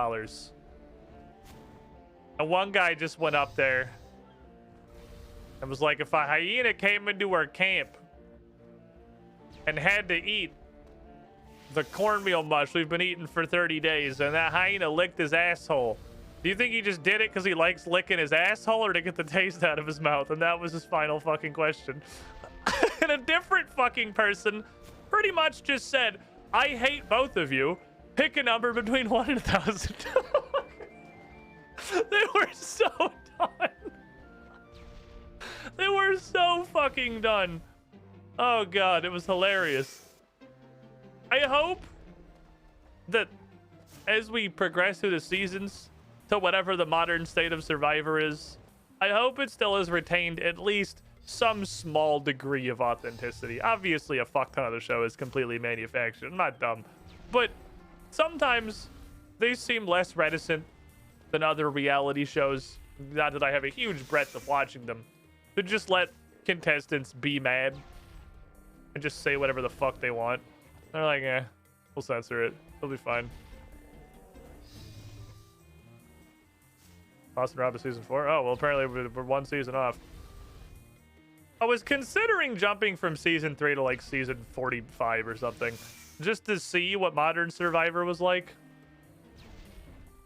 And one guy just went up there and was like, if a hyena came into our camp and had to eat the cornmeal mush we've been eating for 30 days and that hyena licked his asshole, do you think he just did it because he likes licking his asshole or to get the taste out of his mouth? And that was his final fucking question. And a different fucking person pretty much just said, I hate both of you. Pick a number between 1 and 1,000. They were so done. They were so fucking done. Oh god, it was hilarious. I hope that as we progress through the seasons to whatever the modern state of Survivor is, I hope it still has retained at least some small degree of authenticity. Obviously, a fuck ton of the show is completely manufactured. I'm not dumb. But sometimes they seem less reticent than other reality shows. Not that I have a huge breadth of watching them. To just let contestants be mad and just say whatever the fuck they want. They're like, eh, we'll censor it. It'll be fine. Boston Rob season 4? Oh, well, apparently we're one season off. I was considering jumping from season 3 to like season 45 or something, just to see what Modern Survivor was like.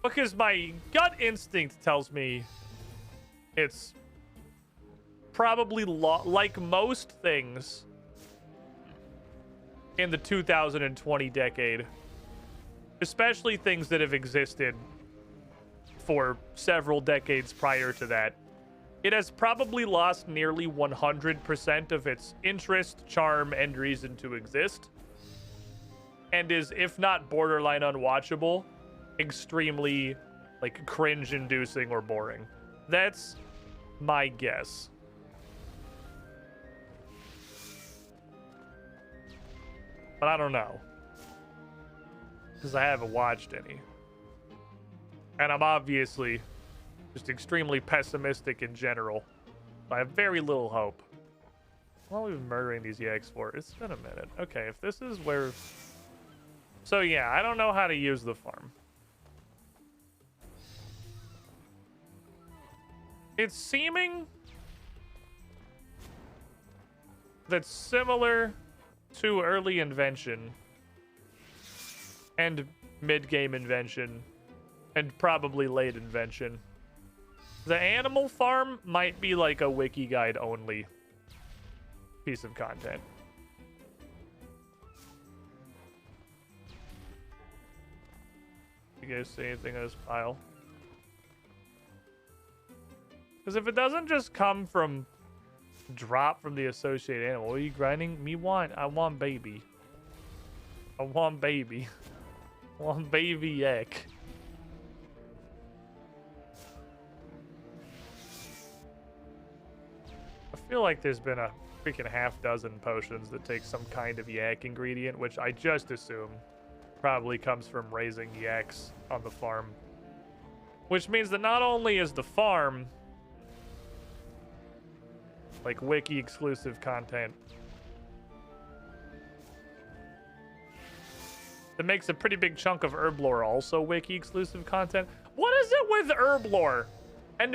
Because my gut instinct tells me it's probably like most things in the 2020 decade, especially things that have existed for several decades prior to that. It has probably lost nearly 100% of its interest, charm, and reason to exist, and is, if not borderline unwatchable, extremely like cringe-inducing or boring. That's my guess. But I don't know, because I haven't watched any. And I'm obviously just extremely pessimistic in general. I have very little hope. How long have we been murdering these yaks for? It's been a minute. Okay, if this is where... So yeah, I don't know how to use the farm. It's seeming that similar to early invention and mid-game invention and probably late invention, the animal farm might be like a wiki guide only piece of content. You guys see anything in this pile? Because if it doesn't just come from drop from the associated animal, what are you grinding? I want baby. I want baby. I want baby yak. I feel like there's been a freaking half dozen potions that take some kind of yak ingredient, which I just assume probably comes from raising yaks on the farm. Which means that not only is the farm like wiki exclusive content that makes a pretty big chunk of herb lore also wiki exclusive content. What is it with herb lore and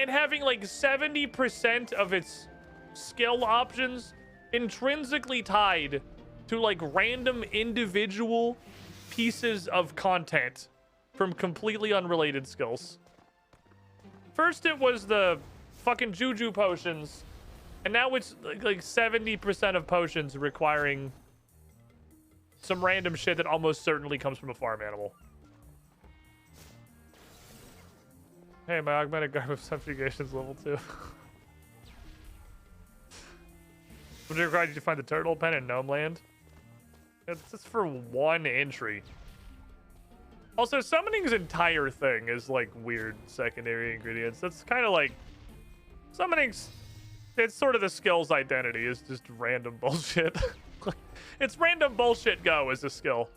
having like 70% of its skill options intrinsically tied to like random individual pieces of content from completely unrelated skills? First it was the fucking juju potions, and now it's like 70% of potions requiring some random shit that almost certainly comes from a farm animal. Hey, my augmented garb of subjugation's level 2. Would it require you to find the turtle pen in Gnome Land? It's just for one entry. Also, summoning's entire thing is like weird secondary ingredients. That's kind of like summoning's, it's sort of the skill's identity, is just random bullshit. It's random bullshit go as a skill.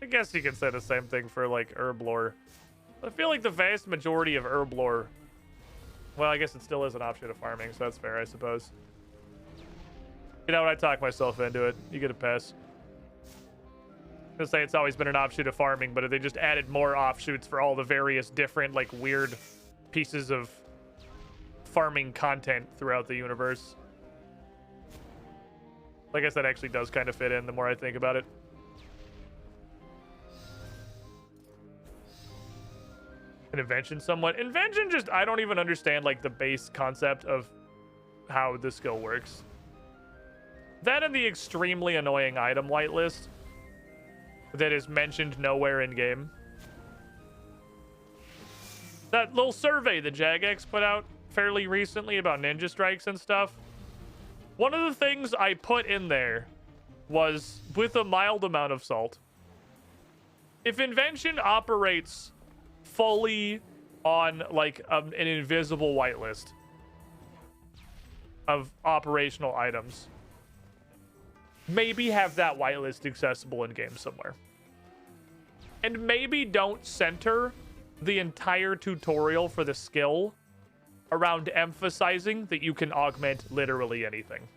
I guess you can say the same thing for like herb lore. I feel like the vast majority of herb lore, well, I guess it still is an option of farming, so that's fair, I suppose. You know what, I talk myself into it. You get a pass. I'm gonna say it's always been an offshoot of farming, but if they just added more offshoots for all the various different, like, weird pieces of farming content throughout the universe. I guess that actually does kind of fit in the more I think about it. An invention somewhat. Invention just, I don't even understand, like, the base concept of how the skill works. That and the extremely annoying item whitelist that is mentioned nowhere in game. That little survey that Jagex put out fairly recently about ninja strikes and stuff. One of the things I put in there was, with a mild amount of salt, if invention operates fully on like an invisible whitelist of operational items, maybe have that whitelist accessible in game somewhere. And maybe don't center the entire tutorial for the skill around emphasizing that you can augment literally anything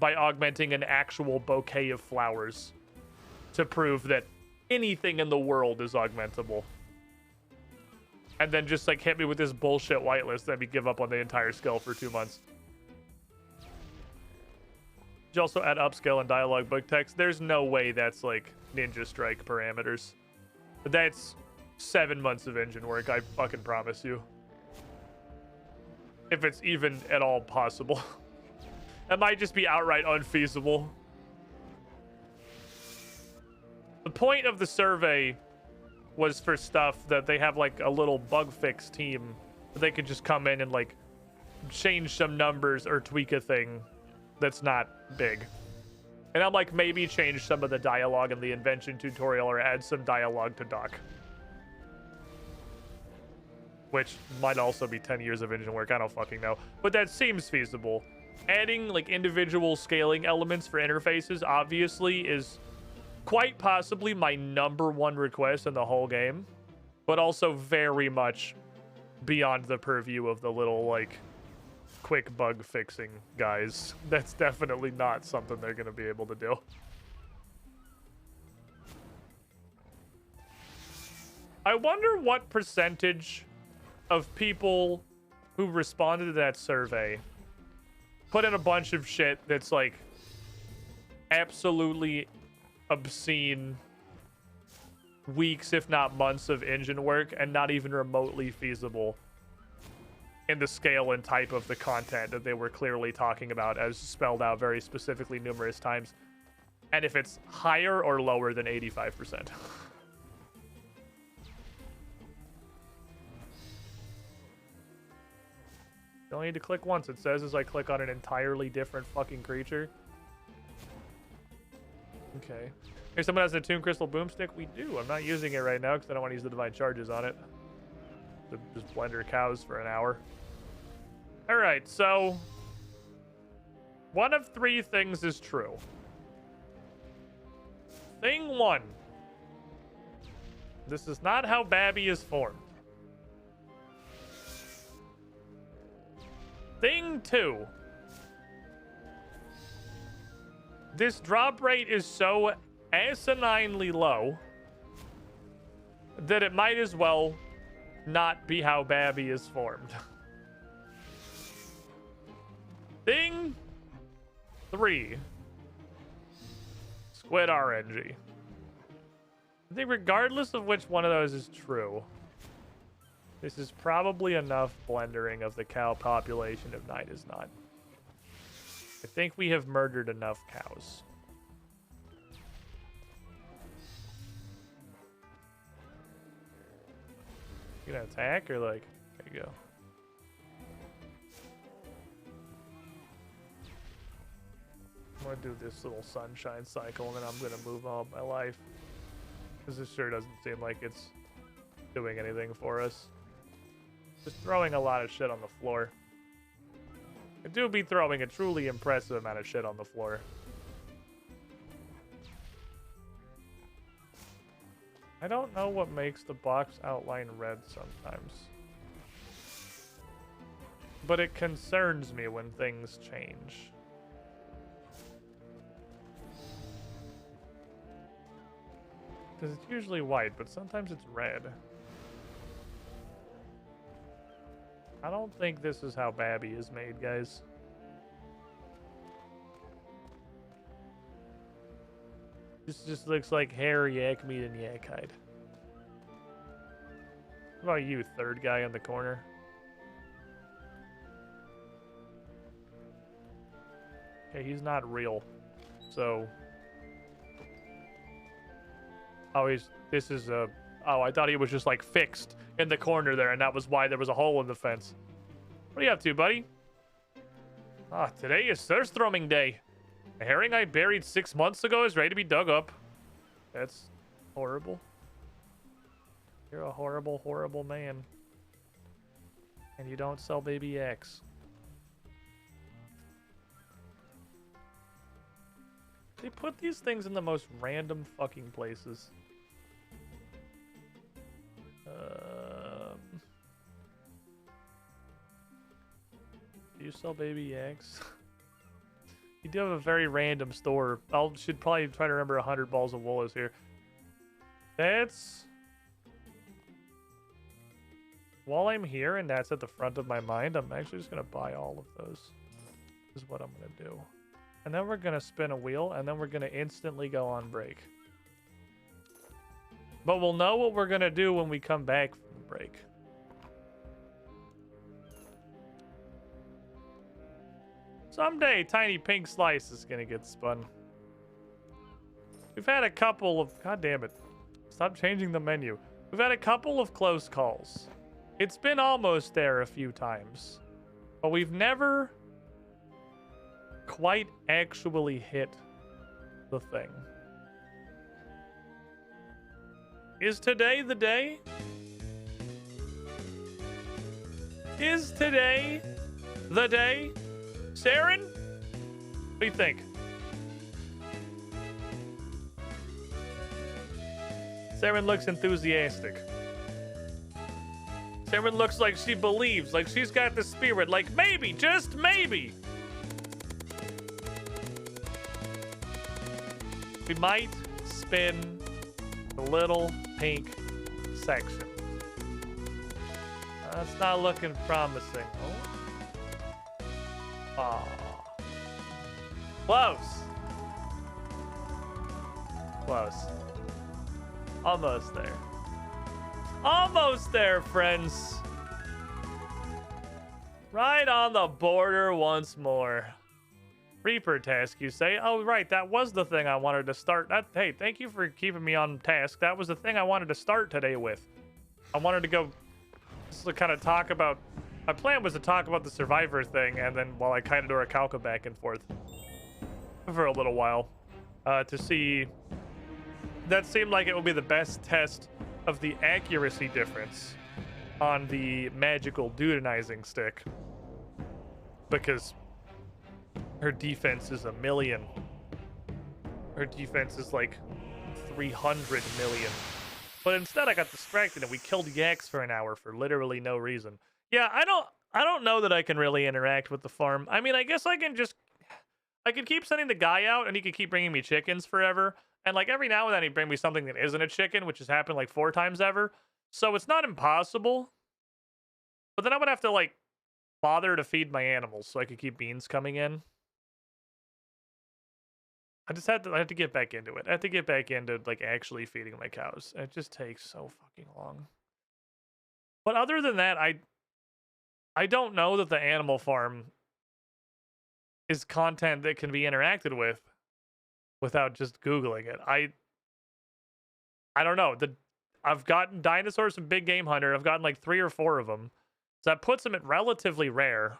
by augmenting an actual bouquet of flowers to prove that anything in the world is augmentable. And then just like hit me with this bullshit whitelist, then we give up on the entire skill for 2 months. You also add upscale and dialogue book text. There's no way that's like Ninja Strike parameters. But that's 7 months of engine work, I fucking promise you. If it's even at all possible. It might just be outright unfeasible. The point of the survey was for stuff that they have like a little bug fix team that they could just come in and like change some numbers or tweak a thing that's not big. And I'm like, maybe change some of the dialogue in the invention tutorial or add some dialogue to doc. Which might also be 10 years of engine work, I don't fucking know. But that seems feasible. Adding like individual scaling elements for interfaces obviously is quite possibly my #1 request in the whole game. But also very much beyond the purview of the little like quick bug fixing guys. That's definitely not something they're going to be able to do. I wonder what percentage of people who responded to that survey put in a bunch of shit that's like absolutely obscene weeks, if not months, of engine work and not even remotely feasible in the scale and type of the content that they were clearly talking about as spelled out very specifically numerous times. And if it's higher or lower than 85%. You only need to click once. It says as I click on an entirely different fucking creature. Okay. Here, someone has a Tomb Crystal Boomstick. We do. I'm not using it right now because I don't want to use the Divine Charges on it. To just blender cows for an hour. Alright, so one of 3 things is true. Thing 1. This is not how Babby is formed. Thing 2. This drop rate is so asininely low that it might as well not be how Babby is formed. Thing 3. Squid RNG. I think regardless of which one of those is true, this is probably enough blendering of the cow population if Night is not. I think we have murdered enough cows. You gonna attack or like, there you go. I'm gonna do this little sunshine cycle and then I'm gonna move on with my life. Because this sure doesn't seem like it's doing anything for us. Just throwing a lot of shit on the floor. I do be throwing a truly impressive amount of shit on the floor. I don't know what makes the box outline red sometimes. But it concerns me when things change. Because it's usually white, but sometimes it's red. I don't think this is how Babby is made, guys. This just looks like hair, yak meat, and yak hide. What about you, third guy in the corner? Okay, he's not real. So... Oh, this is a... Oh, I thought he was just, like, fixed in the corner there, and that was why there was a hole in the fence. What are you up to, buddy? Ah, today is thirst thrumming day. A herring I buried 6 months ago is ready to be dug up. That's horrible. You're a horrible, horrible man. And you don't sell baby X. They put these things in the most random fucking places. you sell baby yaks? You do have a very random store. Should probably try to remember 100 balls of wool is here. That's... While I'm here and that's at the front of my mind, I'm actually just going to buy all of those. Is what I'm going to do. And then we're going to spin a wheel, and then we're going to instantly go on break. But we'll know what we're going to do when we come back from the break. Someday, Tiny Pink Slice is going to get spun. We've had a couple of... God damn it. Stop changing the menu. We've had a couple of close calls. It's been almost there a few times. But we've never quite actually hit the thing. Is today the day? Is today the day? Saren? What do you think? Saren looks enthusiastic. Saren looks like she believes, like she's got the spirit, like maybe, just maybe. We might spin the little pink section. That's not looking promising. Oh. Close. Close. Almost there. Almost there, friends. Right on the border once more. Reaper task, you say? Oh, right, that was the thing I wanted to start. Hey, thank you for keeping me on task. That was the thing I wanted to start today with. I wanted to go just to kind of talk about... My plan was to talk about the Survivor thing, and then while I kind of do a Calca back and forth for a little while, to see... That seemed like it would be the best test of the accuracy difference on the magical Dudenizing stick. Because her defense is 1,000,000. Her defense is like 300 million. But instead I got distracted and we killed yaks for an hour for literally no reason. Yeah, I don't know that I can really interact with the farm. I mean, I guess I can keep sending the guy out and he can keep bringing me chickens forever. And like every now and then he'd bring me something that isn't a chicken, which has happened like 4 times ever. So it's not impossible. But then I would have to like bother to feed my animals so I could keep beans coming in. I have to get back into it. I have to get back into like actually feeding my cows. It just takes so fucking long. But other than that, I don't know that the animal farm is content that can be interacted with without just Googling it. I don't know. I've gotten dinosaurs and big game hunter. I've gotten like 3 or 4 of them. So that puts them at relatively rare.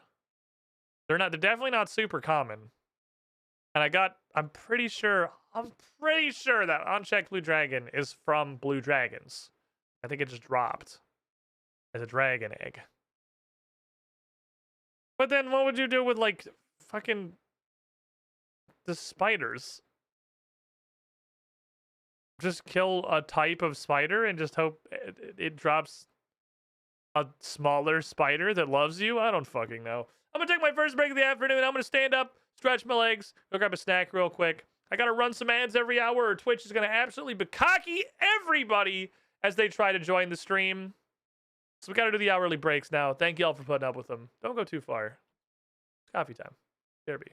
They're definitely not super common. And I'm pretty sure that Unchecked Blue Dragon is from Blue Dragons. I think it just dropped as a dragon egg. But then what would you do with like fucking the spiders? Just kill a type of spider and just hope it drops a smaller spider that loves you? I don't fucking know. I'm gonna take my first break of the afternoon. I'm gonna stand up, stretch my legs, go grab a snack real quick. I gotta run some ads every hour or Twitch is gonna absolutely bukkake everybody as they try to join the stream. So we gotta do the hourly breaks now. Thank you all for putting up with them. Don't go too far. It's coffee time. Derby.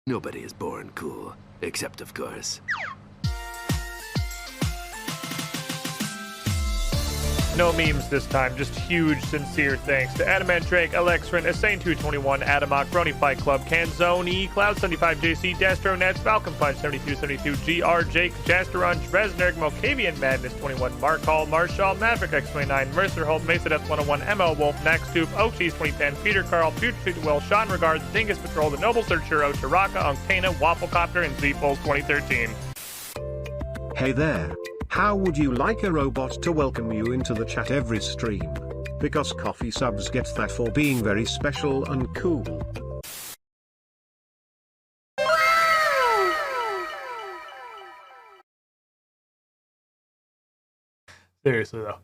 Nobody is born cool, except of course. No memes this time, just huge, sincere thanks to Adamant Drake, Alexrin, Asane221, Adamok, Brony Fight Club, Canzoni, Cloud75JC, Dastronets, Falcon Punch 7272, GR, Jake, Jasteron, Dresner, Mokavian Madness 21, Mark Hall, Marshall, Maverick X29, Mercer Holt, Mesa Death 101, ML Wolf, Max Tube, Oakcheese 2010, Peter Carl, Future Future Will, Sean Regards, Dingus Patrol, The Noble Searchero, Chiraka, Unctana, Wafflecopter, and Z-Pulse 2013. Hey there. How would you like a robot to welcome you into the chat every stream? Because coffee subs get that for being very special and cool. Seriously though.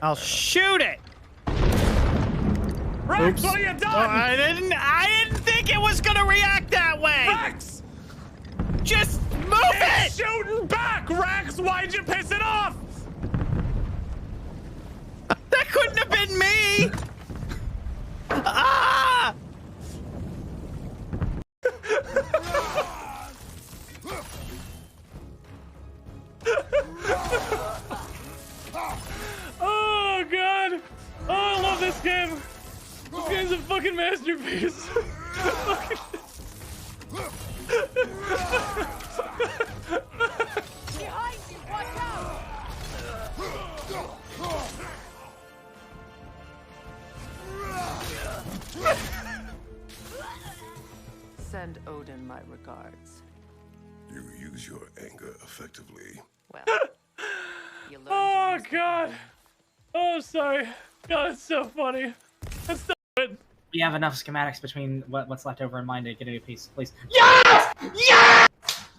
I'll shoot it. Rex, what are you doing? I didn't think it was gonna react that way. Rex! Just move It's it. shooting back, Rex! Why'd you piss it off? That couldn't have been me. Ah! Oh god! Oh, I love this game. This game's a fucking masterpiece. Behind you, watch out! Send Odin my regards. You use your anger effectively. Well, you learn Oh to use god! Oh, sorry. God, it's so funny. That's so good. We have enough schematics between what's left over in mine to get a new piece, please. Yes! Yes!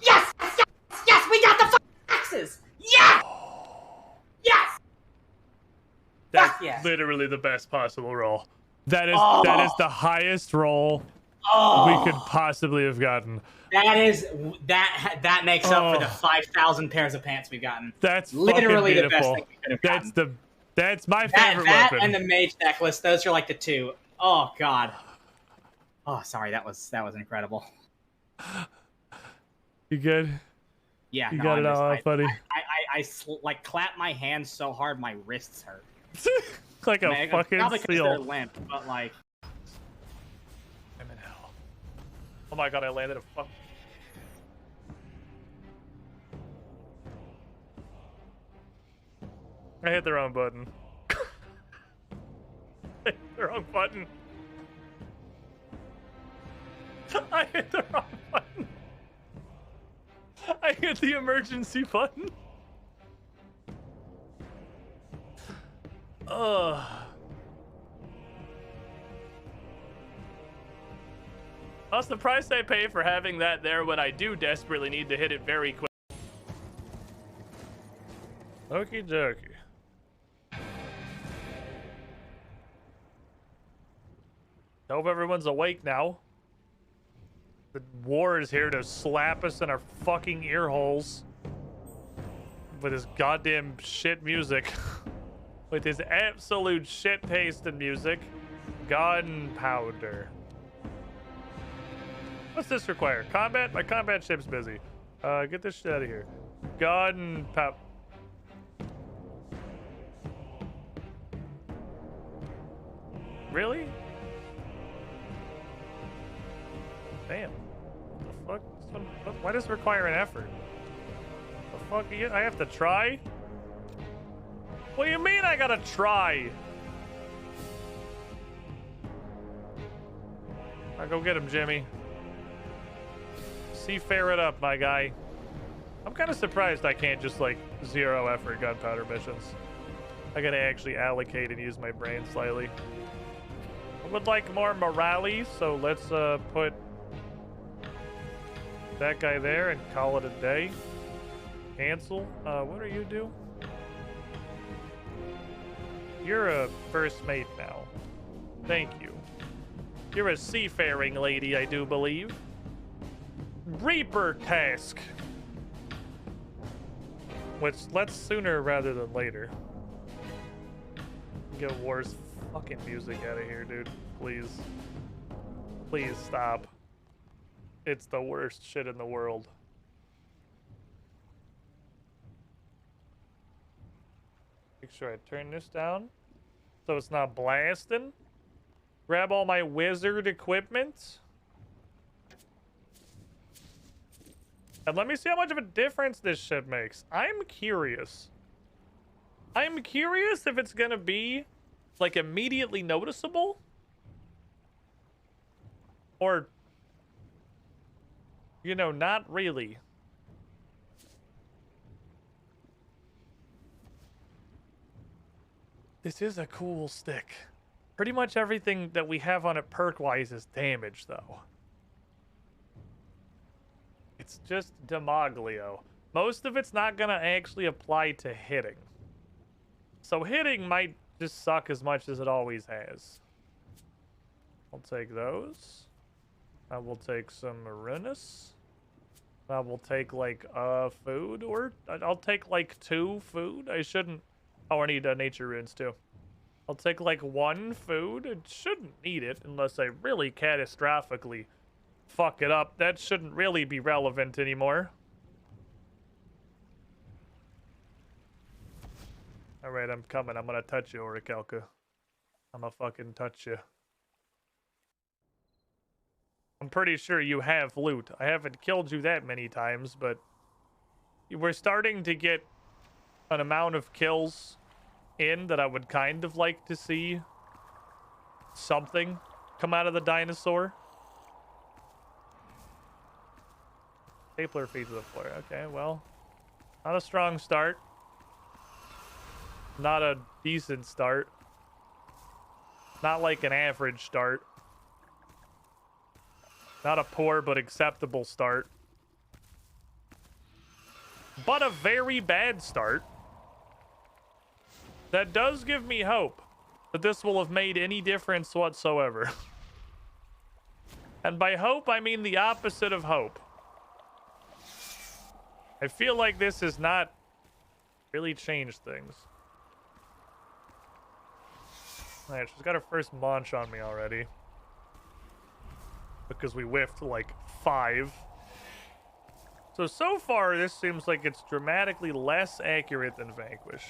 Yes! Yes! Yes! We got the fucking axes! Yes! Yes! That's Fuck yes. literally the best possible roll. That is the highest roll we could possibly have gotten. That makes up for the 5,000 pairs of pants we've gotten. That's literally fucking the best beautiful. thing we could have gotten. That's my favorite that weapon. and the mage necklace, those are like the two. Oh god. Oh, sorry, that was incredible. You good? Yeah, You no, got I'm it just- all out, buddy. I like clap my hands so hard my wrists hurt. Like a Man, fucking probably because they're seal. limp, but like. I'm in hell. Oh my god, I landed a fuck. I hit the wrong button. I hit the wrong button. I hit the wrong button. I hit the emergency button. Ugh. That's the price I pay for having that there when I do desperately need to hit it very quick. Okie dokie. Hope everyone's awake now. The war is here to slap us in our fucking ear holes with his goddamn shit music. With his absolute shit taste in music. Gunpowder. What's this require? Combat? My combat ship's busy. Get this shit out of here. Gunpowder. Really? Damn. What the fuck? Why does it require an effort? The fuck? I have to try? What do you mean I gotta try? I'll go get him, Jimmy. Seafair it up, my guy. I'm kind of surprised I can't just, like, zero effort gunpowder missions. I gotta actually allocate and use my brain slightly. I would like more morale, so let's put that guy there and call it a day. Cancel. What do you do? You're a first mate now. Thank you. You're a seafaring lady, I do believe. Reaper task. Which, let's sooner rather than later. Get War's fucking music out of here, dude. Please. Please stop. It's the worst shit in the world. Make sure I turn this down so it's not blasting. Grab all my wizard equipment. And let me see how much of a difference this shit makes. I'm curious. I'm curious if it's gonna be, like, immediately noticeable. Or, you know, not really. This is a cool stick. Pretty much everything that we have on it perk-wise is damaged, though. It's just Demoglio. Most of it's not gonna actually apply to hitting. So hitting might just suck as much as it always has. I'll take those. I will take some Marinus. I will take like food, or I'll take like 2 food. I shouldn't. Oh, I need nature runes too. I'll take like 1 food. I shouldn't need it unless I really catastrophically fuck it up. That shouldn't really be relevant anymore. All right, I'm coming. I'm gonna touch you, Orichalka. I'm gonna fucking touch you. I'm pretty sure you have loot. I haven't killed you that many times, but we're starting to get an amount of kills in that I would kind of like to see something come out of the dinosaur. Stapler feet to the floor. Okay, well, not a strong start. Not a decent start. Not like an average start. Not a poor but acceptable start. But a very bad start. That does give me hope that this will have made any difference whatsoever. And by hope, I mean the opposite of hope. I feel like this has not really changed things. Alright, she's got her first launch on me already. Because we whiffed like 5. So far, this seems like it's dramatically less accurate than Vanquish.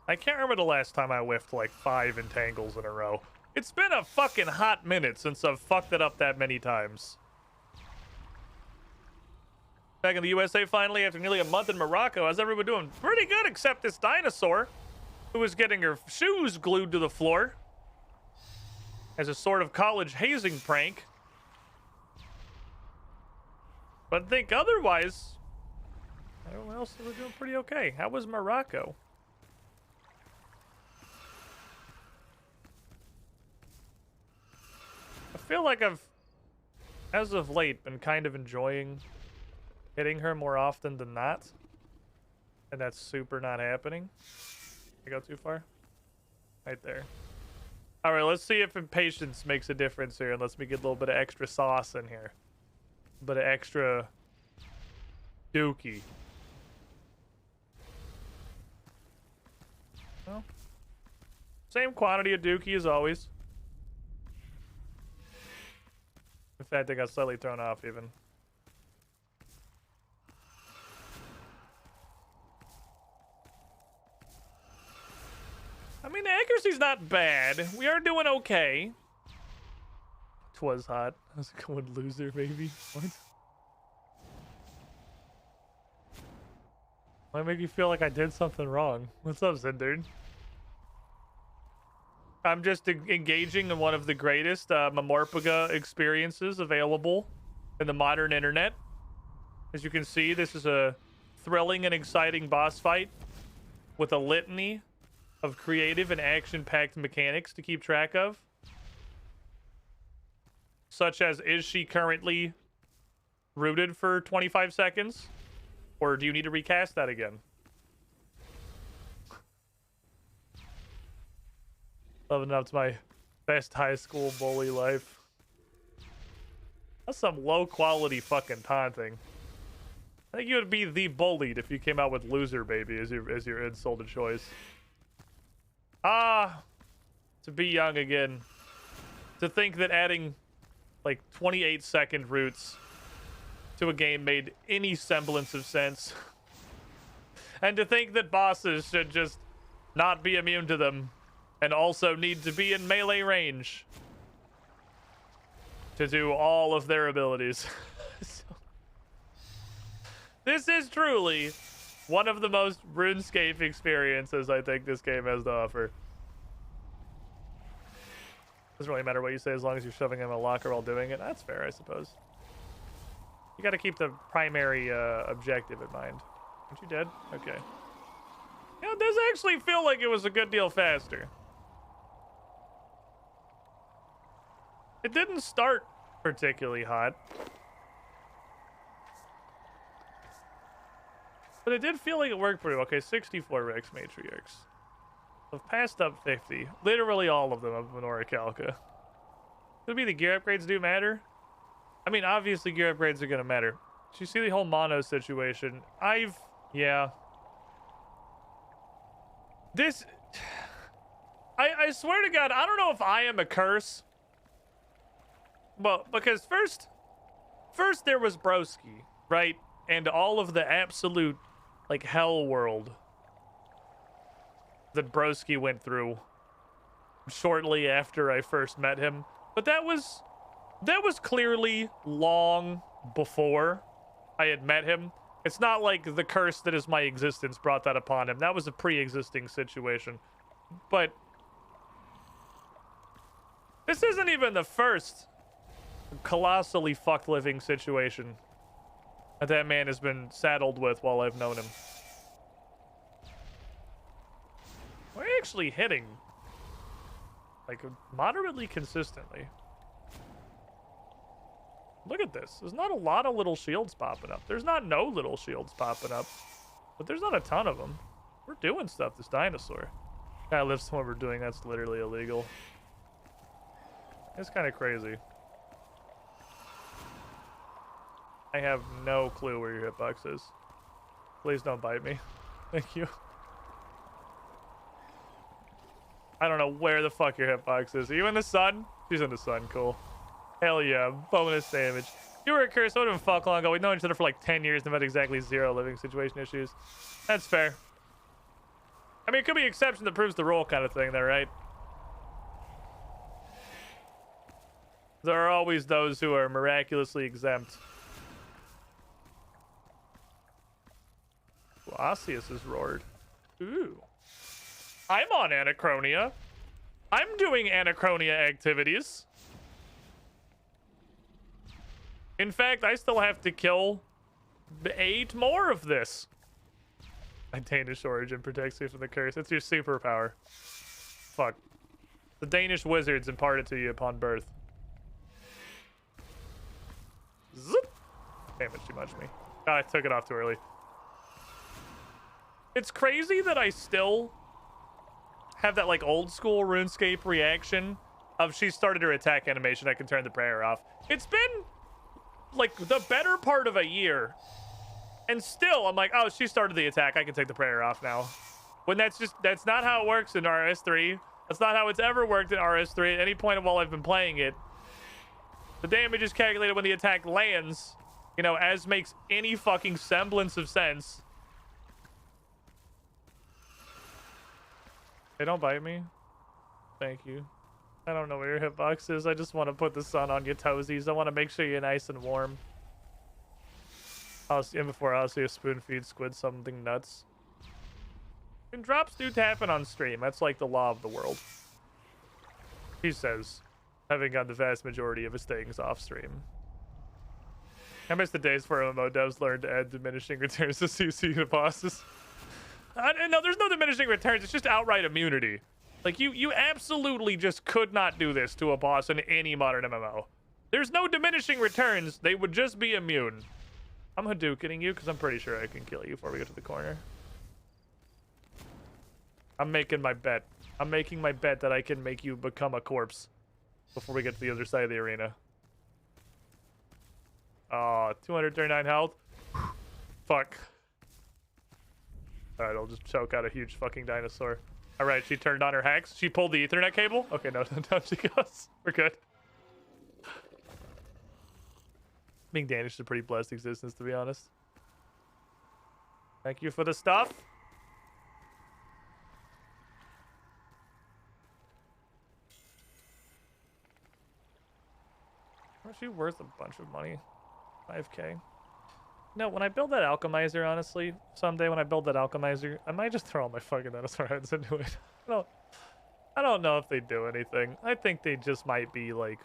I can't remember the last time I whiffed like 5 entangles in a row. It's been a fucking hot minute since I've fucked it up that many times. Back in the USA finally after nearly a month in Morocco. How's everyone doing? Pretty good, except this dinosaur who was getting her shoes glued to the floor as a sort of college hazing prank. But I think otherwise, everyone else was doing pretty okay. How was Morocco? I feel like I've, as of late, been kind of enjoying hitting her more often than not. And that's super not happening. I go too far? Right there. Alright, let's see if impatience makes a difference here. And let's me get a little bit of extra sauce in here. A bit of extra dookie. Well, same quantity of dookie as always. In fact, I got slightly thrown off even. I mean, the accuracy's not bad. We are doing okay. 'Twas hot. How's it going, loser, baby? What? Might make you feel like I did something wrong. What's up, Zinderd? I'm just engaging in one of the greatest Mamorpaga experiences available in the modern internet. As you can see, this is a thrilling and exciting boss fight with a litany of creative and action-packed mechanics to keep track of. Such as, is she currently rooted for 25 seconds? Or do you need to recast that again? Living up to my best high school bully life. That's some low-quality fucking taunting. I think you would be the bullied if you came out with loser baby as your insult of choice. To be young again. To think that adding like 28-second roots to a game made any semblance of sense. And to think that bosses should just not be immune to them and also need to be in melee range to do all of their abilities. So, this is truly one of the most RuneScape experiences I think this game has to offer. Doesn't really matter what you say as long as you're shoving him in a locker while doing it. That's fair, I suppose. You got to keep the primary objective in mind. Aren't you dead? Okay. You know, it does actually feel like it was a good deal faster. It didn't start particularly hot. But it did feel like it worked pretty well. Okay, 64 Rex Matriarchs. I've passed up 50. Literally all of them of Menorah Calca. Could be the gear upgrades do matter. I mean, obviously gear upgrades are going to matter. Did you see the whole mono situation? Yeah. This... I swear to God, I don't know if I am a curse. Well, because first there was Broski, right? And all of the absolute, like, hell world that Broski went through shortly after I first met him. But that was clearly long before I had met him. It's not like the curse that is my existence brought that upon him. That was a pre-existing situation. But this isn't even the first colossally fucked living situation that man has been saddled with while I've known him. We're actually hitting like moderately consistently. Look at this. There's not a lot of little shields popping up. There's not no little shields popping up, but there's not a ton of them. We're doing stuff, this dinosaur. Guy lifts what we're doing. That's literally illegal. It's kind of crazy. I have no clue where your hitbox is. Please don't bite me. Thank you. I don't know where the fuck your hitbox is. Are you in the sun? She's in the sun. Cool. Hell yeah. Bonus damage. You were a curse. That would have been fuck long ago. We've known each other for like 10 years and have had exactly 0 living situation issues. That's fair. I mean, it could be exception that proves the rule kind of thing there, right? There are always those who are miraculously exempt. Well, Osseous has roared. Ooh. I'm on Anachronia. I'm doing Anachronia activities. In fact, I still have to kill 8 more of this. My Danish origin protects you from the curse. It's your superpower. Fuck. The Danish wizards impart it to you upon birth. Zoop. Damn it, she munched me. God, I took it off too early. It's crazy that I still have that like old school RuneScape reaction of she started her attack animation. I can turn the prayer off. It's been like the better part of a year. And still, I'm like, oh, she started the attack. I can take the prayer off now. When that's not how it works in RS3. That's not how it's ever worked in RS3 at any point while I've been playing it. The damage is calculated when the attack lands, you know, as makes any fucking semblance of sense. Hey, don't bite me. Thank you. I don't know where your hitbox is. I just want to put the sun on your toesies. I want to make sure you're nice and warm. And before I'll see a spoon feed squid something nuts. And drops do happen on stream. That's like the law of the world. He says, having got the vast majority of his things off stream. I miss the days where MMO devs learned to add diminishing returns to CC to bosses. No, there's no diminishing returns. It's just outright immunity. Like, you absolutely just could not do this to a boss in any modern MMO. There's no diminishing returns. They would just be immune. I'm Hadoukening you because I'm pretty sure I can kill you before we get to the corner. I'm making my bet. I'm making my bet that I can make you become a corpse before we get to the other side of the arena. 239 health. Fuck. Alright, I'll just choke out a huge fucking dinosaur. Alright, she turned on her hacks. She pulled the Ethernet cable. Okay, no, down she goes. We're good. Being Danish is a pretty blessed existence, to be honest. Thank you for the stuff. Aren't you worth a bunch of money? 5k. No, when I build that alchemizer, honestly, someday when I build that alchemizer, I might just throw all my fucking dinosaur heads into it. I don't know if they do anything. I think they just might be like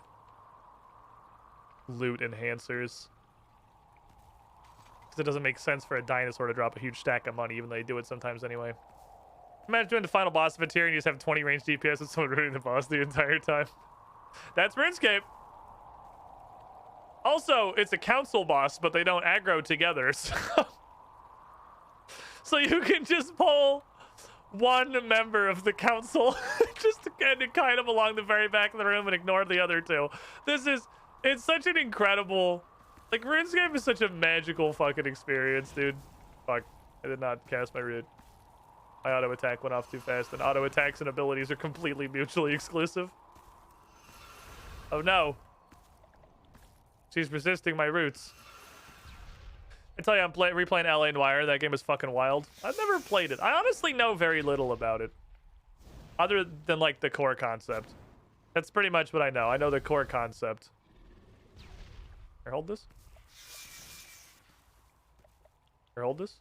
loot enhancers. Because it doesn't make sense for a dinosaur to drop a huge stack of money, even though they do it sometimes anyway. Imagine doing the final boss of a tier and you just have 20 range DPS and someone running the boss the entire time. That's RuneScape. Also, it's a council boss, but they don't aggro together, so... So you can just pull one member of the council just to kind of along the very back of the room and ignore the other two. It's such an incredible, like, RuneScape is such a magical fucking experience, dude. Fuck, I did not cast my root. My auto attack went off too fast, and auto attacks and abilities are completely mutually exclusive. Oh no. She's resisting my roots. I tell you, I'm replaying LA Noire. That game is fucking wild. I've never played it. I honestly know very little about it. Other than, like, the core concept. That's pretty much what I know. I know the core concept. Here, hold this. Here, hold this.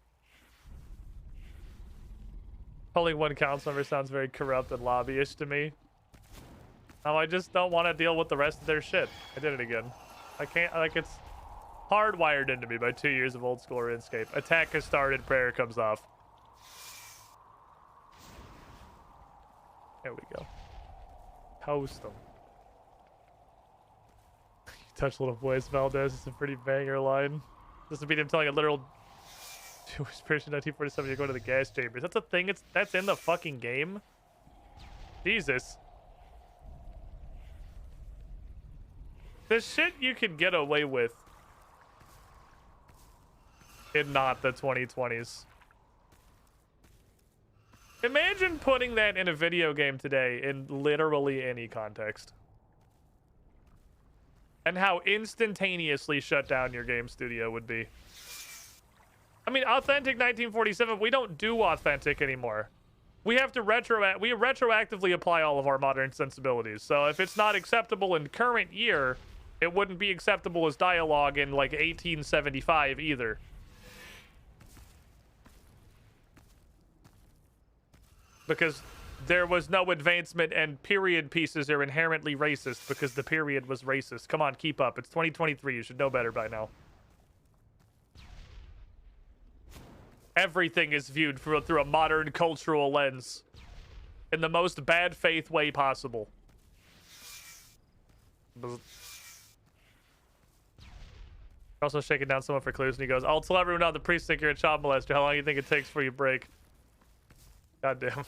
Pulling one council member sounds very corrupt and lobbyish to me. No, I just don't want to deal with the rest of their shit. I did it again. I can't, like, it's hardwired into me by 2 years of old school RuneScape. Attack has started, prayer comes off. There we go. Toast them. You touch little boys, Valdez. It's a pretty banger line. This would be them telling a literal Jewish person in 1947 you're going to the gas chambers. That's a thing. That's in the fucking game. Jesus. The shit you can get away with in not the 2020s. Imagine putting that in a video game today in literally any context. And how instantaneously shut down your game studio would be. I mean, authentic 1947, we don't do authentic anymore. We have to retroactively apply all of our modern sensibilities. So if it's not acceptable in current year, it wouldn't be acceptable as dialogue in like 1875 either. Because there was no advancement, and period pieces are inherently racist because the period was racist. Come on, keep up. It's 2023. You should know better by now. Everything is viewed through a modern cultural lens in the most bad faith way possible. Also shaking down someone for clues, and he goes, I'll tell everyone now the priests think you're a child molester. How long do you think it takes for you break? Goddamn.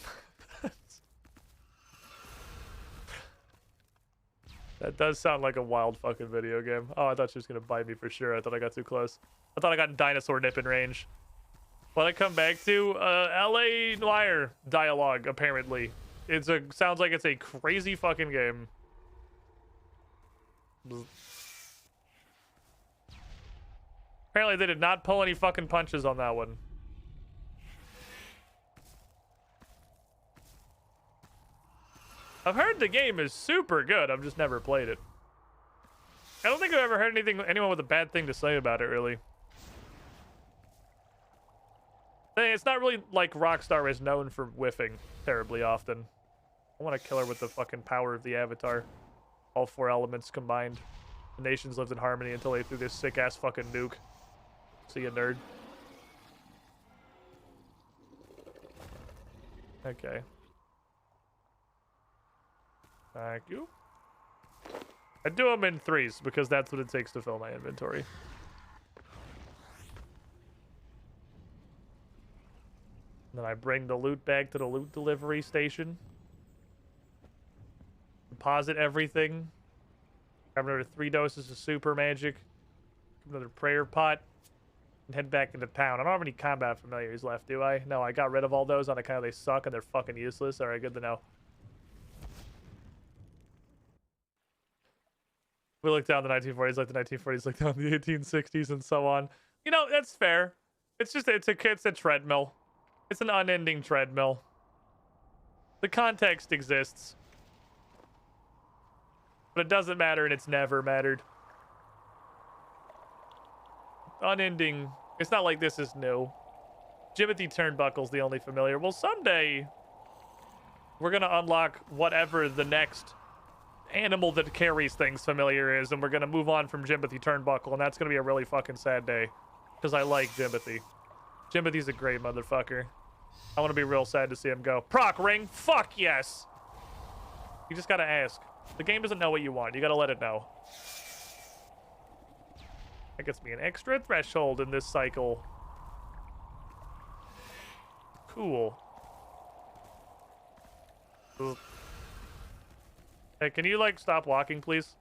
That does sound like a wild fucking video game. Oh, I thought she was gonna bite me for sure. I thought I got too close. I thought I got dinosaur nip in range. What I come back to, LA Noire dialogue, apparently. Sounds like it's a crazy fucking game. Apparently they did not pull any fucking punches on that one. I've heard the game is super good. I've just never played it. I don't think I've ever heard anyone with a bad thing to say about it, really. It's not really like Rockstar is known for whiffing terribly often. I want to kill her with the fucking power of the Avatar. All four elements combined. The nations lived in harmony until they threw this sick-ass fucking nuke. See ya, nerd. Okay. Thank you. I do them in threes because that's what it takes to fill my inventory. Then I bring the loot bag to the loot delivery station. Deposit everything. Grab another 3 doses of super magic. Another prayer pot. And head back into town. I don't have any combat familiars left, do I? No, I got rid of all those on account of they suck and they're fucking useless. Alright, good to know. We look down the 1940s like the 1940s, look down the 1860s and so on. You know, that's fair. It's just, it's a treadmill. It's an unending treadmill. The context exists. But it doesn't matter, and it's never mattered. Unending. It's not like this is new. Jimothy Turnbuckle's the only familiar. Well, someday we're going to unlock whatever the next animal that carries things familiar is, and we're going to move on from Jimothy Turnbuckle, and that's going to be a really fucking sad day. Because I like Jimothy. Jimothy's a great motherfucker. I want to be real sad to see him go. Proc ring? Fuck yes! You just gotta ask. The game doesn't know what you want. You gotta let it know. That gets me an extra threshold in this cycle. Cool. Ugh. Hey, can you, like, stop walking, please?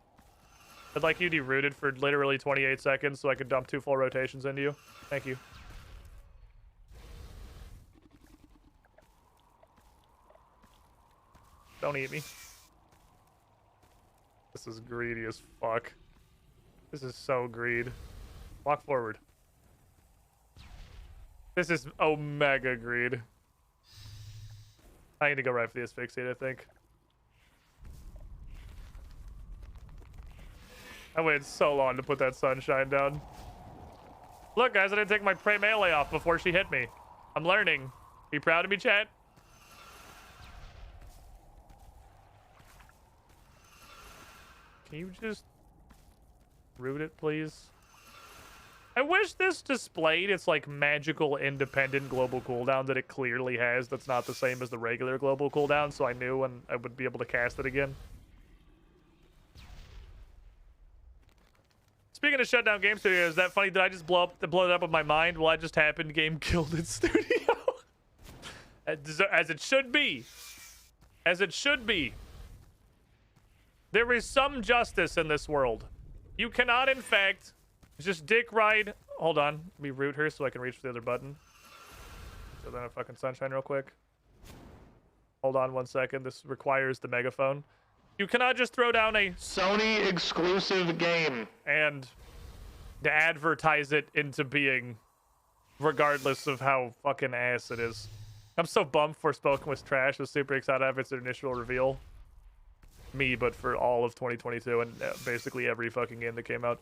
I'd like you derooted for literally 28 seconds so I could dump 2 full rotations into you. Thank you. Don't eat me. This is greedy as fuck. This is so greed. Walk forward. This is omega greed. I need to go right for the asphyxiate, I think. I waited so long to put that sunshine down. Look, guys, I didn't take my prey melee off before she hit me. I'm learning. Be proud of me, chat. Can you just root it, please? I wish this displayed its, like, magical independent global cooldown that it clearly has that's not the same as the regular global cooldown, so I knew when I would be able to cast it again. Speaking of shutdown game studios, is that funny? Did I just blow it up with my mind? Well, I just happened game killed its studio. As it should be. As it should be. There is some justice in this world. You cannot, in fact, just dick ride. Hold on. Let me root her so I can reach for the other button. So then a fucking sunshine real quick. Hold on 1 second. This requires the megaphone. You cannot just throw down a Sony exclusive game and advertise it into being, regardless of how fucking ass it is. I'm so bummed Forspoken was trash. I was super excited to have its initial reveal. Me, but for all of 2022 and basically every fucking game that came out.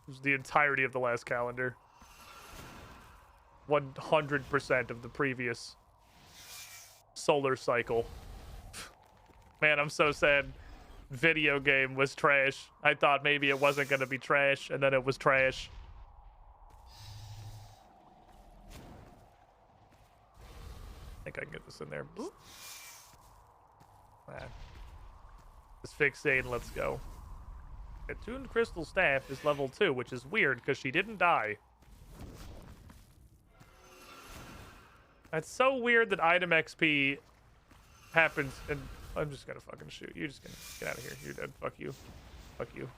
It was the entirety of the last calendar. 100% of the previous solar cycle. Man, I'm so sad. Video game was trash. I thought maybe it wasn't going to be trash, and then it was trash. I think I can get this in there. Let's fixate and let's go. Attuned Crystal Staff is level 2, which is weird because she didn't die. It's so weird that item XP happens, and I'm just gonna fucking shoot. You're just gonna get out of here. You're dead. Fuck you. Fuck you.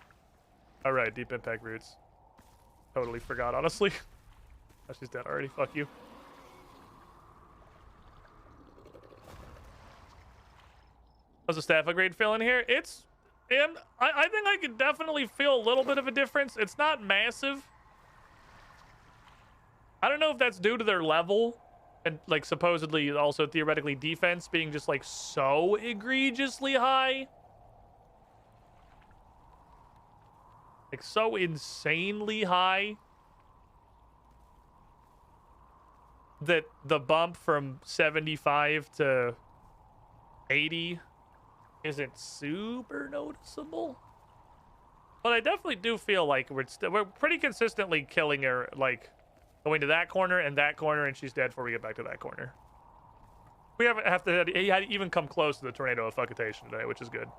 Alright, deep impact roots. Totally forgot, honestly. Oh, she's dead already. Fuck you. How's the staff upgrade feeling here? It's... I think I could definitely feel a little bit of a difference. It's not massive. I don't know if that's due to their level. And, like, supposedly, also theoretically, defense being just, like, so egregiously high. Like, so insanely high. That the bump from 75 to 80 isn't super noticeable. But I definitely do feel like we're pretty consistently killing her, like, going to that corner, and she's dead before we get back to that corner. We haven't even come close to the tornado of fuckitation today, which is good.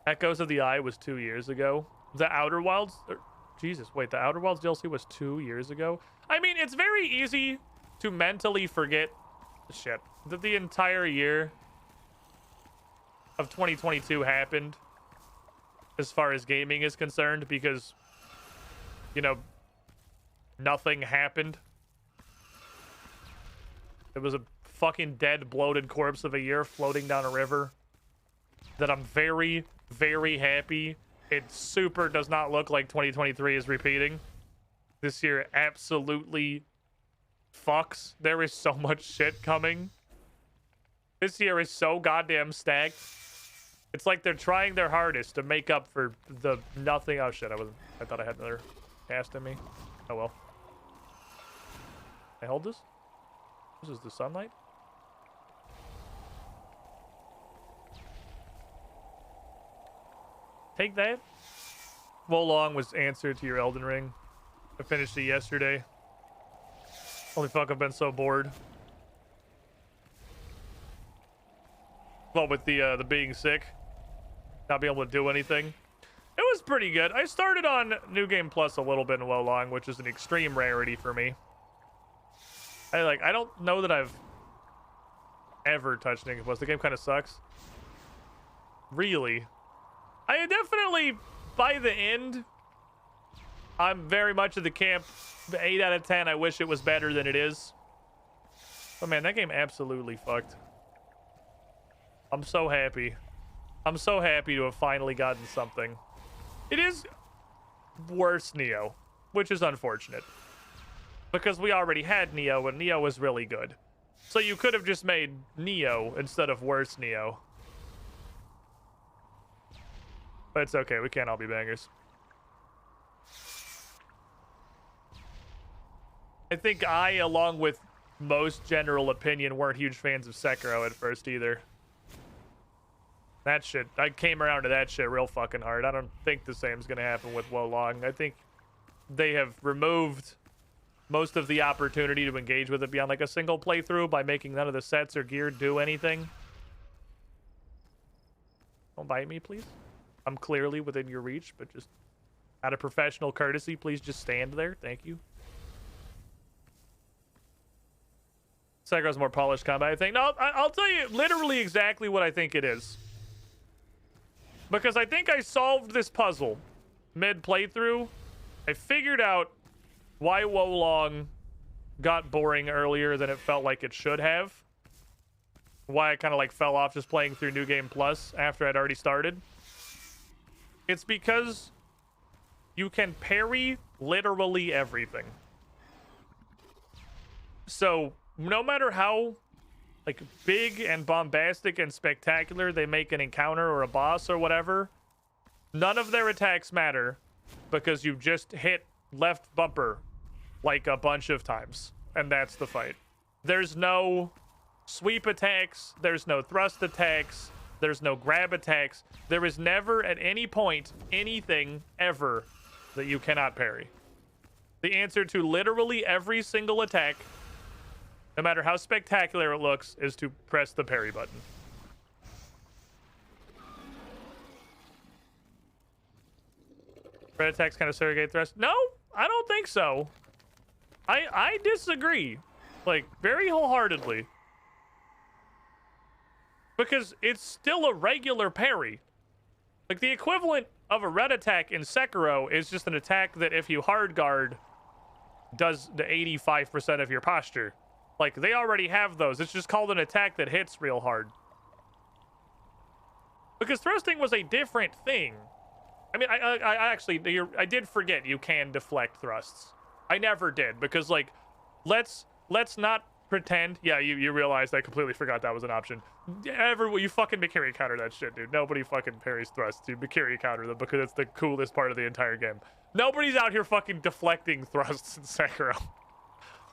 Echoes of the Eye was 2 years ago. The Outer Wilds... Jesus, wait, the Outer Wilds DLC was 2 years ago? I mean, it's very easy to mentally forget... Shit. That the entire year of 2022 happened as far as gaming is concerned, because... You know, nothing happened. It was a fucking dead, bloated corpse of a year floating down a river that I'm very, very happy it super does not look like 2023 is repeating. This year absolutely fucks. There is so much shit coming. This year is so goddamn stacked. It's like they're trying their hardest to make up for the nothing. Oh shit, I thought I had another cast in me. Oh well. Can I hold this? This is the sunlight. Take that. Wolong was answer to your Elden Ring. I finished it yesterday. Holy fuck, I've been so bored. Well, with the being sick. not be able to do anything. It was pretty good. I started on New Game Plus a little bit in Wo Long, which is an extreme rarity for me. I don't know that I've ever touched New Game Plus. The game kind of sucks. Really. I definitely, by the end, I'm very much of the camp 8 out of 10. I wish it was better than it is. But man, that game absolutely fucked. I'm so happy. I'm so happy to have finally gotten something. It is worse Neo, which is unfortunate. Because we already had Neo, and Neo was really good. So you could have just made Neo instead of worse Neo. But it's okay, we can't all be bangers. I think I, along with most general opinion, weren't huge fans of Sekiro at first either. That shit, I came around to that shit real fucking hard. I don't think the same's gonna happen with Wo Long. I think they have removed most of the opportunity to engage with it beyond like a single playthrough by making none of the sets or gear do anything. Don't bite me, please. I'm clearly within your reach, but just out of professional courtesy, please just stand there. Thank you. Sekiro's more polished combat, I think. No, I'll tell you literally exactly what I think it is. Because I think I solved this puzzle mid-playthrough. I figured out why Wo Long got boring earlier than it felt like it should have. Why I kind of like fell off just playing through New Game Plus after I'd already started. It's because you can parry literally everything. So no matter how like big and bombastic and spectacular they make an encounter or a boss or whatever, none of their attacks matter because you just hit left bumper like a bunch of times, and that's the fight. There's no sweep attacks, there's no thrust attacks, there's no grab attacks. There is never at any point anything ever that you cannot parry. The answer to literally every single attack, no matter how spectacular it looks, is to press the parry button. Red attacks kind of surrogate thrust? No, I don't think so. I disagree. Like, very wholeheartedly. Because it's still a regular parry. Like, the equivalent of a red attack in Sekiro is just an attack that if you hard guard does the 85% of your posture. Like, they already have those. It's just called an attack that hits real hard. Because thrusting was a different thing. I mean, I actually, I did forget you can deflect thrusts. I never did, because, like, let's not pretend. Yeah, you realized I completely forgot that was an option. You fucking Mikiri counter that shit, dude. Nobody fucking parries thrusts. You Mikiri counter them because it's the coolest part of the entire game. Nobody's out here fucking deflecting thrusts in Sekiro.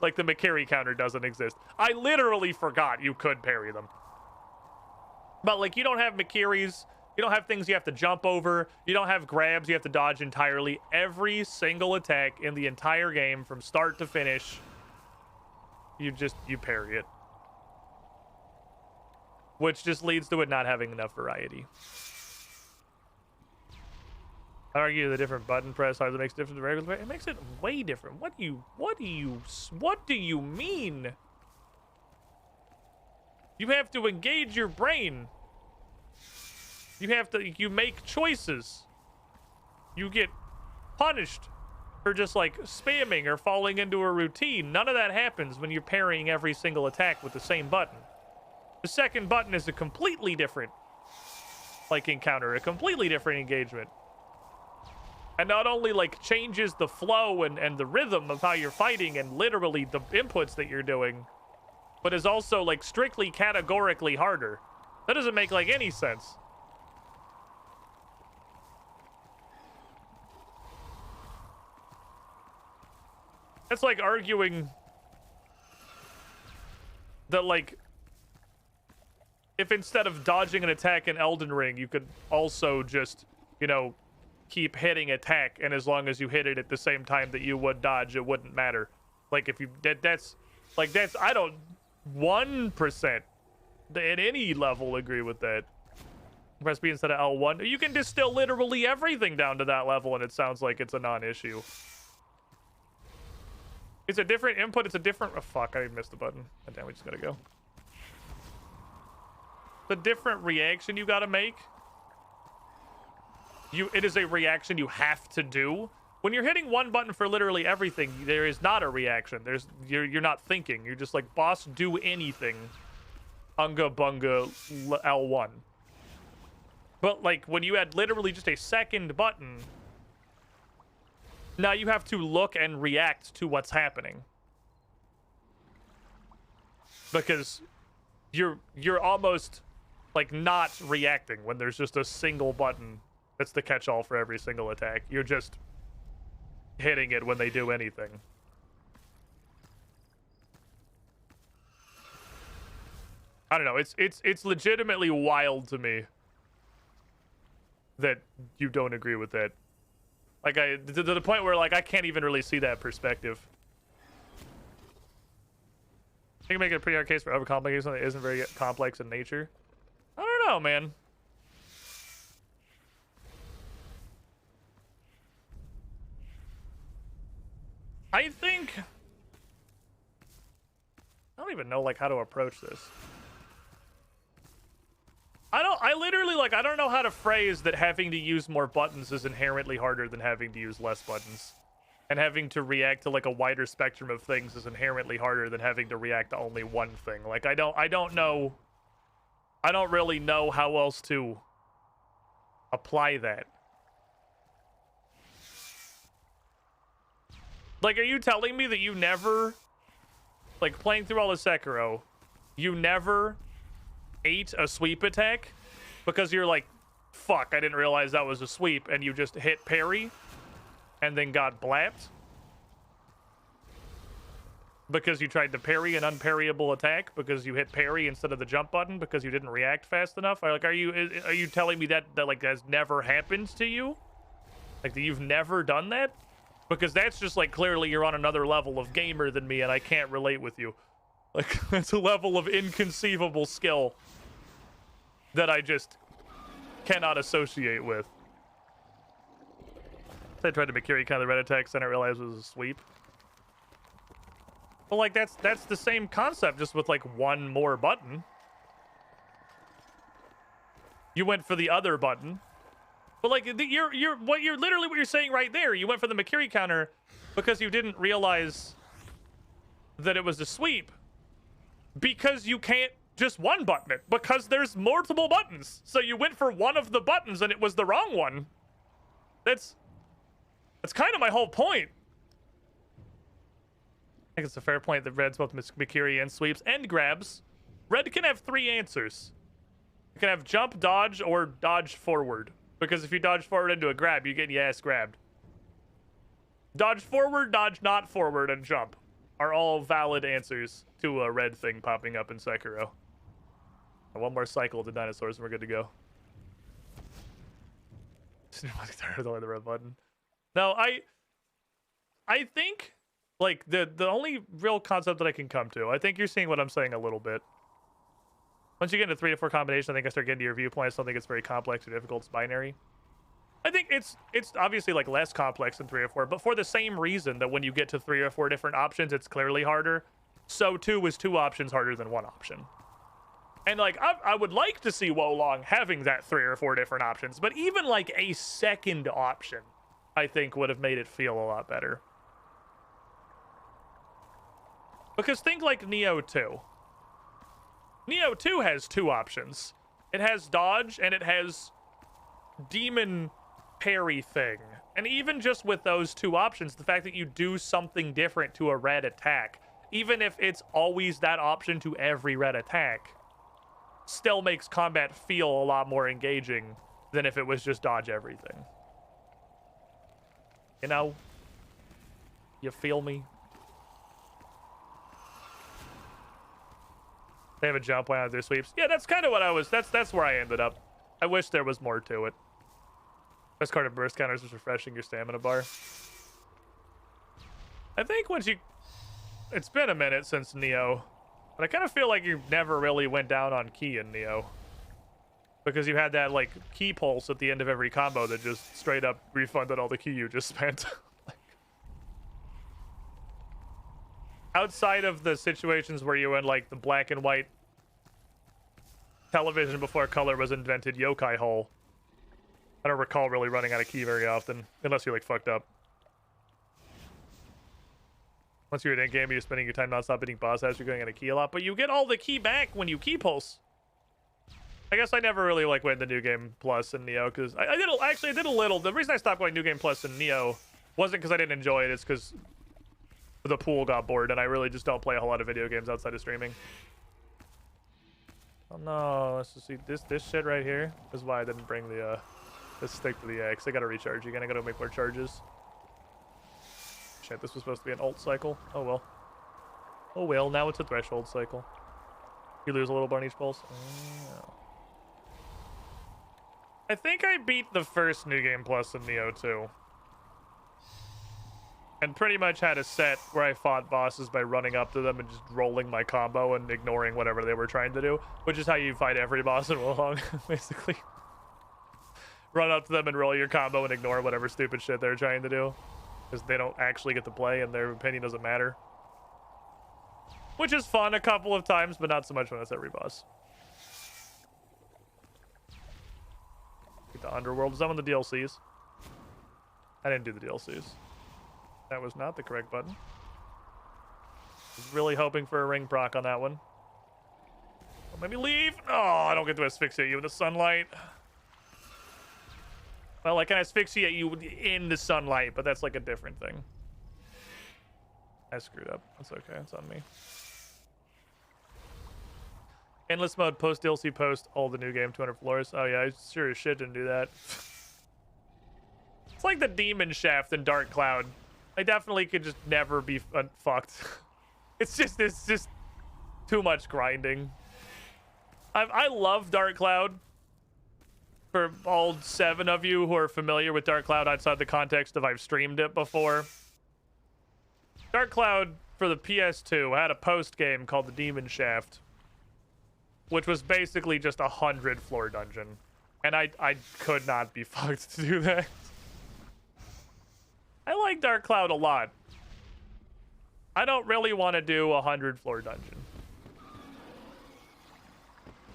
Like, the Mikiri counter doesn't exist. I literally forgot you could parry them. But, like, you don't have Mikiris. You don't have things you have to jump over. You don't have grabs you have to dodge entirely. Every single attack in the entire game from start to finish, you parry it. Which just leads to it not having enough variety. I argue the different button press hardly makes difference to regular. It makes it way different. What do you mean? You have to engage your brain. You make choices. You get punished for just like spamming or falling into a routine. None of that happens when you're parrying every single attack with the same button. The second button is a completely different like encounter, a completely different engagement. And not only like changes the flow and the rhythm of how you're fighting and literally the inputs that you're doing, but is also like strictly categorically harder. That doesn't make like any sense. That's like arguing that, like, if instead of dodging an attack in Elden Ring, you could also just, you know, keep hitting attack, and as long as you hit it at the same time that you would dodge, it wouldn't matter. Like, if you, that's, I don't 1% at any level agree with that. Press B instead of L1. You can distill literally everything down to that level, and it sounds like it's a non-issue. It's a different input. It's a different... Oh, fuck, I missed the button. Oh, damn, we just gotta go. The different reaction you gotta make. It is a reaction you have to do. When you're hitting one button for literally everything, there is not a reaction. You're not thinking. You're just like, boss, do anything. Unga bunga L1. But like when you had literally just a second button, now you have to look and react to what's happening. Because you're almost like not reacting when there's just a single button that's the catch-all for every single attack. You're just hitting it when they do anything. I don't know. It's legitimately wild to me that you don't agree with that. Like to the point where like I can't even really see that perspective. You can make a pretty hard case for overcomplicating something that isn't very complex in nature. I don't know, man. I think I don't even know like how to approach this. I literally like I don't know how to phrase that having to use more buttons is inherently harder than having to use less buttons. And having to react to like a wider spectrum of things is inherently harder than having to react to only one thing. Like I don't know. I don't really know how else to apply that. Like, are you telling me that you never, like, playing through all of Sekiro, you never ate a sweep attack because you're like, fuck, I didn't realize that was a sweep, and you just hit parry and then got blapped? Because you tried to parry an unparryable attack because you hit parry instead of the jump button because you didn't react fast enough? Or like, are you telling me that like has never happened to you? Like that you've never done that? Because that's just like clearly you're on another level of gamer than me and I can't relate with you. Like that's a level of inconceivable skill that I just cannot associate with. I tried to make Kiri kind of the red attacks and I realized it was a sweep. Well, like that's the same concept, just with like one more button. You went for the other button, but like what you're saying right there. You went for the Makiri counter because you didn't realize that it was a sweep. Because you can't just one button it because there's multiple buttons. So you went for one of the buttons and it was the wrong one. That's kind of my whole point. I think it's a fair point that Red's both Mikiri and sweeps and grabs. Red can have 3 answers. You can have jump, dodge, or dodge forward. Because if you dodge forward into a grab, you get your ass grabbed. Dodge forward, dodge not forward, and jump are all valid answers to a red thing popping up in Sekiro. And one more cycle of the dinosaurs and we're good to go. The red button. No, I think... like, the only real concept that I can come to, I think you're seeing what I'm saying a little bit. Once you get into 3 to 4 combination, I think I start getting to your viewpoint. I don't think it's very complex or difficult. It's binary. I think it's obviously, like, less complex than 3 or 4, but for the same reason that when you get to 3 or 4 different options, it's clearly harder. So, too, is 2 options harder than 1 option. And, like, I would like to see Wolong having that 3 or 4 different options, but even, like, a second option, I think, would have made it feel a lot better. Because think like Neo 2. Neo 2 has 2 options. It has dodge and it has demon parry thing. And even just with those 2 options, the fact that you do something different to a red attack, even if it's always that option to every red attack, still makes combat feel a lot more engaging than if it was just dodge everything. You know? You feel me? They have a jump when I do sweeps. Yeah, that's kind of what I was. That's where I ended up. I wish there was more to it. Best card of burst counters is refreshing your stamina bar. I think once you... it's been a minute since Neo. But I kind of feel like you never really went down on key in Neo. because you had that like key pulse at the end of every combo that just straight up refunded all the key you just spent. Outside of the situations where you were in like the black and white television before color was invented yokai hole, I don't recall really running out of key very often, unless you're like fucked up. Once you're in game, you're spending your time nonstop hitting boss heads, you're going out of key a lot, but you get all the key back when you key pulse. I guess I never really like went to New Game Plus in Neo, because I did a little. The reason I stopped going New Game Plus in Neo wasn't because I didn't enjoy it, it's because the pool got bored, and I really just don't play a whole lot of video games outside of streaming. Oh no, let's just see, this shit right here is why I didn't bring the this stick to the X. I gotta recharge again, I gotta make more charges. Shit, this was supposed to be an ult cycle. Oh well. Oh well, now it's a threshold cycle. You lose a little bar on each pulse. Oh. I think I beat the first New Game Plus in Neo too. And pretty much had a set where I fought bosses by running up to them and just rolling my combo and ignoring whatever they were trying to do, which is how you fight every boss in Wolong, basically. Run up to them and roll your combo and ignore whatever stupid shit they're trying to do, because they don't actually get to play and their opinion doesn't matter. Which is fun a couple of times, but not so much when it's every boss. The Underworld, is that one of the DLCs? I didn't do the DLCs. That was not the correct button. Was really hoping for a ring proc on that one. Don't let me leave. Oh, I don't get to asphyxiate you in the sunlight. Well, I can asphyxiate you in the sunlight, but that's like a different thing. I screwed up. That's okay. It's on me. Endless mode, post DLC, post all the new game, 200 floors. Oh yeah, I sure as shit didn't do that. It's like the demon shaft in Dark Cloud. I definitely could just never be fucked. It's just too much grinding. I love Dark Cloud. For all 7 of you who are familiar with Dark Cloud outside the context of I've streamed it before. Dark Cloud for the PS2 had a post game called the Demon Shaft, which was basically just a 100 floor dungeon. And I could not be fucked to do that. I like Dark Cloud a lot. I don't really want to do a 100 floor dungeon.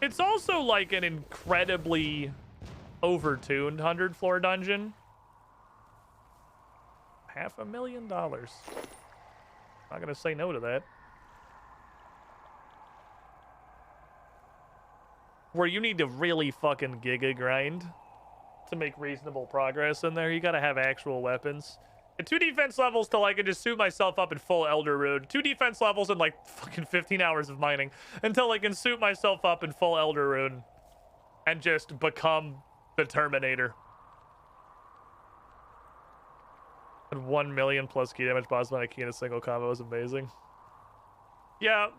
It's also like an incredibly overtuned 100 floor dungeon. $500,000. Not gonna say no to that. Where you need to really fucking giga grind to make reasonable progress in there. You gotta have actual weapons. And 2 defense levels till I can just suit myself up in full Elder Rune. 2 defense levels and like fucking 15 hours of mining until I can suit myself up in full Elder Rune and just become the Terminator. And 1 million plus key damage boss on a key in a single combo is amazing. Yeah.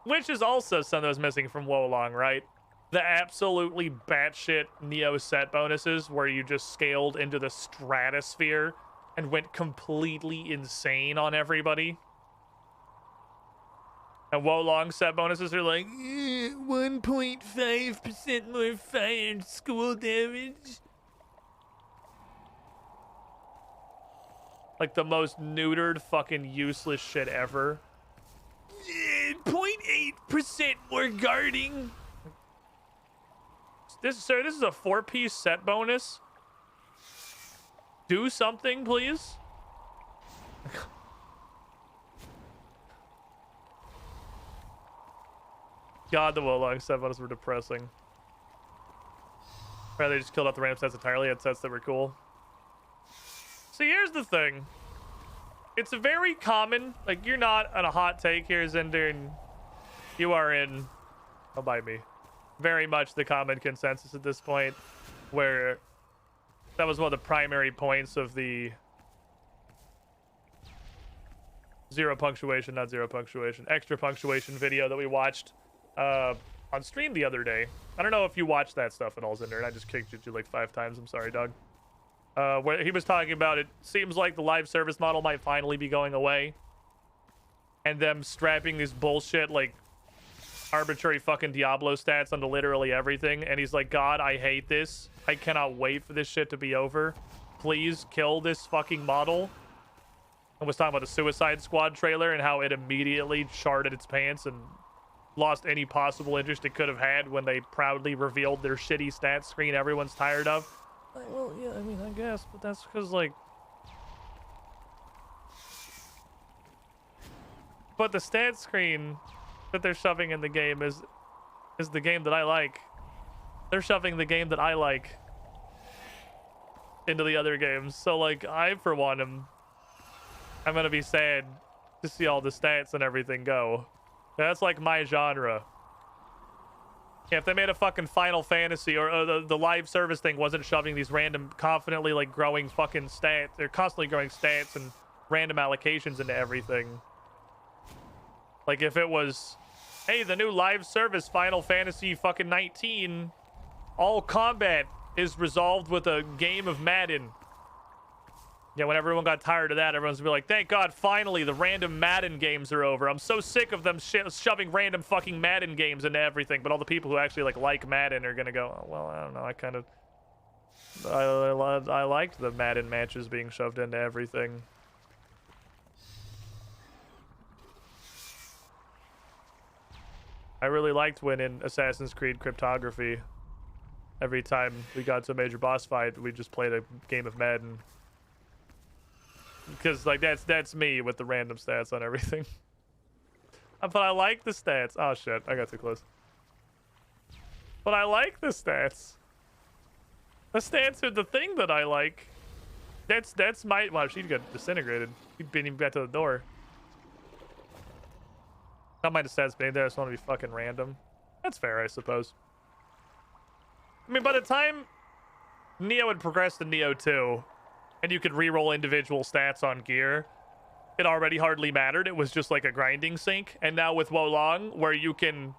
Which is also something that was missing from Wolong, right? The absolutely batshit Neo set bonuses where you just scaled into the stratosphere and went completely insane on everybody. And Wolong set bonuses are like 1.5% more fire and school damage. Like the most neutered fucking useless shit ever. 0.8% more guarding. Sir, this is a 4-piece set bonus. Do something, please. God, the Wolong set bonus were depressing. Or they just killed off the random sets entirely. Had sets that were cool. So here's the thing. It's a very common, like, you're not on a hot take here, Zinder, and you are in, don't bite me, very much the common consensus at this point, where that was one of the primary points of the extra punctuation video that we watched on stream the other day. I don't know if you watched that stuff at all, Zinder, and I just kicked you like 5 times. I'm sorry, dog. Where he was talking about it seems like the live service model might finally be going away, and them strapping this bullshit like arbitrary fucking Diablo stats onto literally everything, and he's like, God, I hate this. I cannot wait for this shit to be over. Please kill this fucking model. And was talking about the Suicide Squad trailer and how it immediately charted its pants and lost any possible interest it could have had when they proudly revealed their shitty stats screen everyone's tired of. Like, well, yeah, I mean, I guess, but that's because, like... But the stat screen that they're shoving in the game is the game that I like. They're shoving the game that I like into the other games. So, like, I, for one, I'm gonna be sad to see all the stats and everything go. That's like my genre. Yeah, if they made a fucking Final Fantasy or the live service thing wasn't shoving these random, confidently like growing fucking stats, they're constantly growing stats and random allocations into everything. Like if it was, hey, the new live service Final Fantasy fucking 19, all combat is resolved with a game of Madden. Yeah, when everyone got tired of that, everyone's gonna be like, thank God, finally, the random Madden games are over. I'm so sick of them shoving random fucking Madden games into everything. But all the people who actually, like Madden are gonna go, oh, well, I don't know, I kind of... I liked the Madden matches being shoved into everything. I really liked when in Assassin's Creed Cryptography, every time we got to a major boss fight, we just played a game of Madden. Because, like, that's me with the random stats on everything. But I like the stats. Oh, shit. I got too close. But I like the stats. The stats are the thing that I like. That's my... Wow, she got disintegrated. She beat him back to the door. Not mind the stats being there. I just want to be fucking random. That's fair, I suppose. I mean, by the time Neo had progressed to Neo 2... and you could re-roll individual stats on gear, it already hardly mattered. It was just like a grinding sink. And now with Wolong, where you can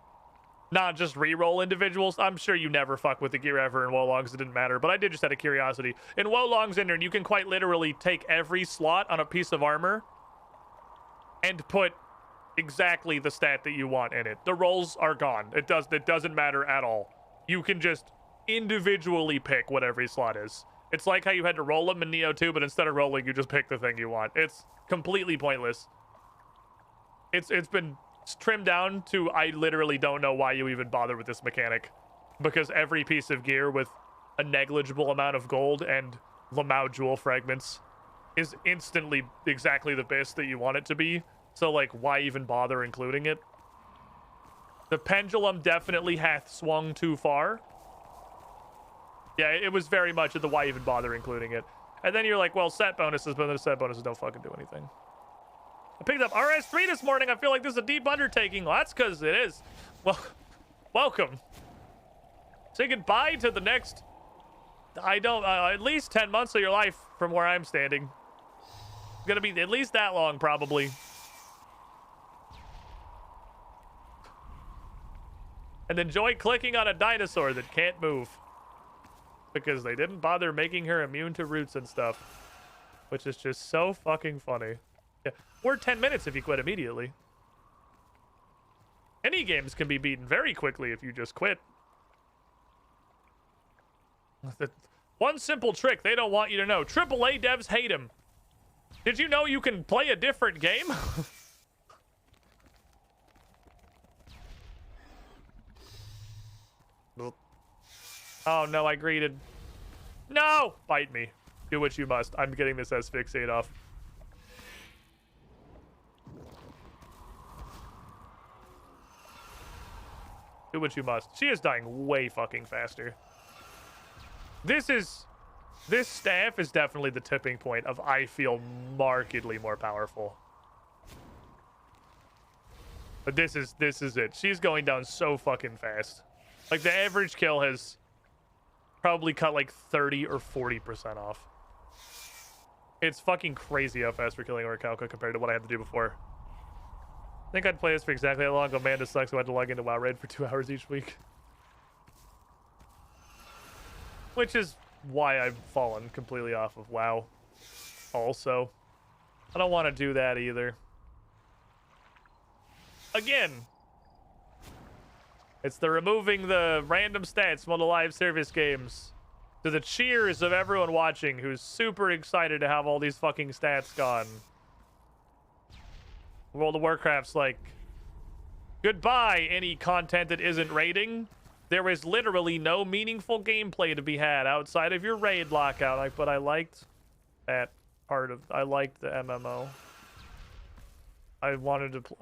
not just re-roll individuals, I'm sure you never fuck with the gear ever in Wolong because it didn't matter, but I did just out of curiosity. In Wolong's Ender, you can quite literally take every slot on a piece of armor and put exactly the stat that you want in it. The rolls are gone. It doesn't matter at all. You can just individually pick what every slot is. It's like how you had to roll them in Neo 2, but instead of rolling, you just pick the thing you want. It's completely pointless. It's been trimmed down to I literally don't know why you even bother with this mechanic. Because every piece of gear with a negligible amount of gold and Lamau jewel fragments is instantly exactly the best that you want it to be. So, like, why even bother including it? The pendulum definitely hath swung too far. Yeah, it was very much of the why even bother including it. And then you're like, well, set bonuses, but the set bonuses don't fucking do anything. I picked up RS3 this morning. I feel like this is a deep undertaking. Well, that's because it is. Well, welcome. Say goodbye to the next, at least 10 months of your life from where I'm standing. It's gonna be at least that long, probably. And enjoy clicking on a dinosaur that can't move. Because they didn't bother making her immune to roots and stuff. Which is just so fucking funny. Yeah. Or 10 minutes if you quit immediately. Any games can be beaten very quickly if you just quit. One simple trick they don't want you to know. AAA devs hate him. Did you know you can play a different game? Oh no, I greeted. No! Bite me. Do what you must. I'm getting this asphyxiate off. Do what you must. She is dying way fucking faster. This staff is definitely the tipping point of I feel markedly more powerful. But this is it. She's going down so fucking fast. Like the average kill has probably cut like 30 or 40% off. It's fucking crazy how fast we're killing Orichalca compared to what I had to do before. I think I'd play this for exactly how long Amanda sucks who had to log into WoW Raid for 2 hours each week. Which is why I've fallen completely off of WoW. Also, I don't want to do that either. Again, It's the removing the random stats from all the live service games. To the cheers of everyone watching who's super excited to have all these fucking stats gone. World of Warcraft's like, goodbye, any content that isn't raiding. There is literally no meaningful gameplay to be had outside of your raid lockout. But I liked that part of... I liked the MMO. I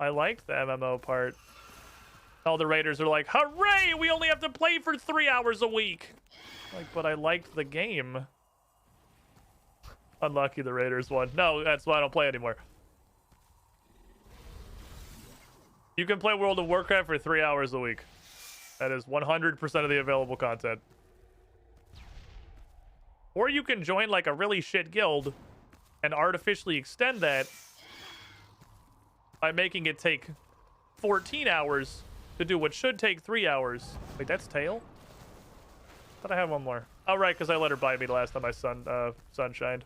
liked the MMO part. All the raiders are like, hooray! We only have to play for 3 hours a week. Like, but I liked the game. Unlucky the raiders won. No, that's why I don't play anymore. You can play World of Warcraft for 3 hours a week. That is 100% of the available content. Or you can join like a really shit guild and artificially extend that by making it take 14 hours to do what should take 3 hours. Wait, that's tail? Thought I had one more. Oh, right, because I let her bite me the last time my sun shined.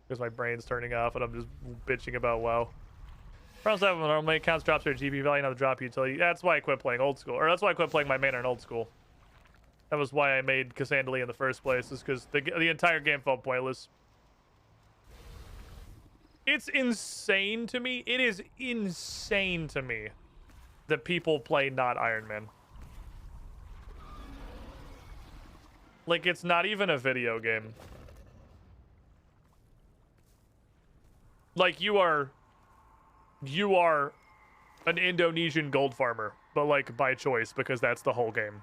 Because my brain's turning off and I'm just bitching about WoW. Problem 7, when our main accounts drops their GP value, now the drop utility. That's why I quit playing old school. Or that's why I quit playing my main in old school. That was why I made Cassandra in the first place, is because the entire game felt pointless. It's insane to me. It is insane to me that people play not Iron Man. Like, it's not even a video game. Like, you are an Indonesian gold farmer, but like by choice, because that's the whole game.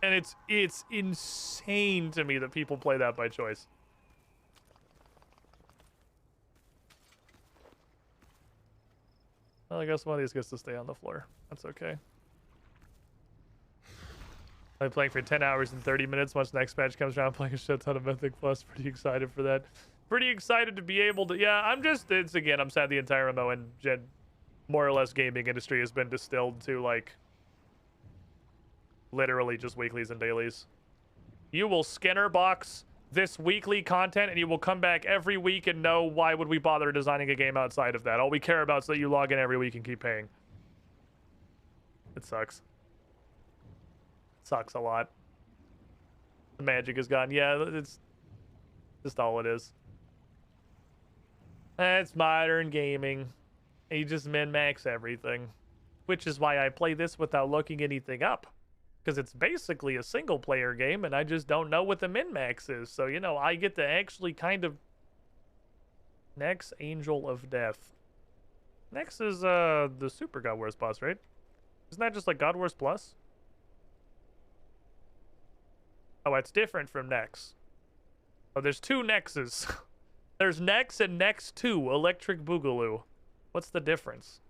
And it's insane to me that people play that by choice. Well, I guess one of these gets to stay on the floor. That's okay. I'm playing for 10 hours and 30 minutes. Once the next patch comes around, playing a shit ton of Mythic Plus. Pretty excited for that. Pretty excited to be able to... Yeah, I'm just... It's, again, I'm sad the entire MMO and more or less gaming industry has been distilled to, like... literally just weeklies and dailies. You will Skinner box this weekly content and you will come back every week and know why would we bother designing a game outside of that. All we care about is that you log in every week and keep paying. It sucks. Sucks a lot. The magic is gone. Yeah, it's just all it is. It's modern gaming. You just min-max everything. Which is why I play this without looking anything up. Because it's basically a single-player game, and I just don't know what the min-max is. So, you know, I get to actually kind of... Nex, Angel of Death. Nex is the Super God Wars boss, right? Isn't that just like God Wars Plus? Oh, it's different from Nex. Oh, there's two Nexes. There's Nex and Nex 2, Electric Boogaloo. What's the difference?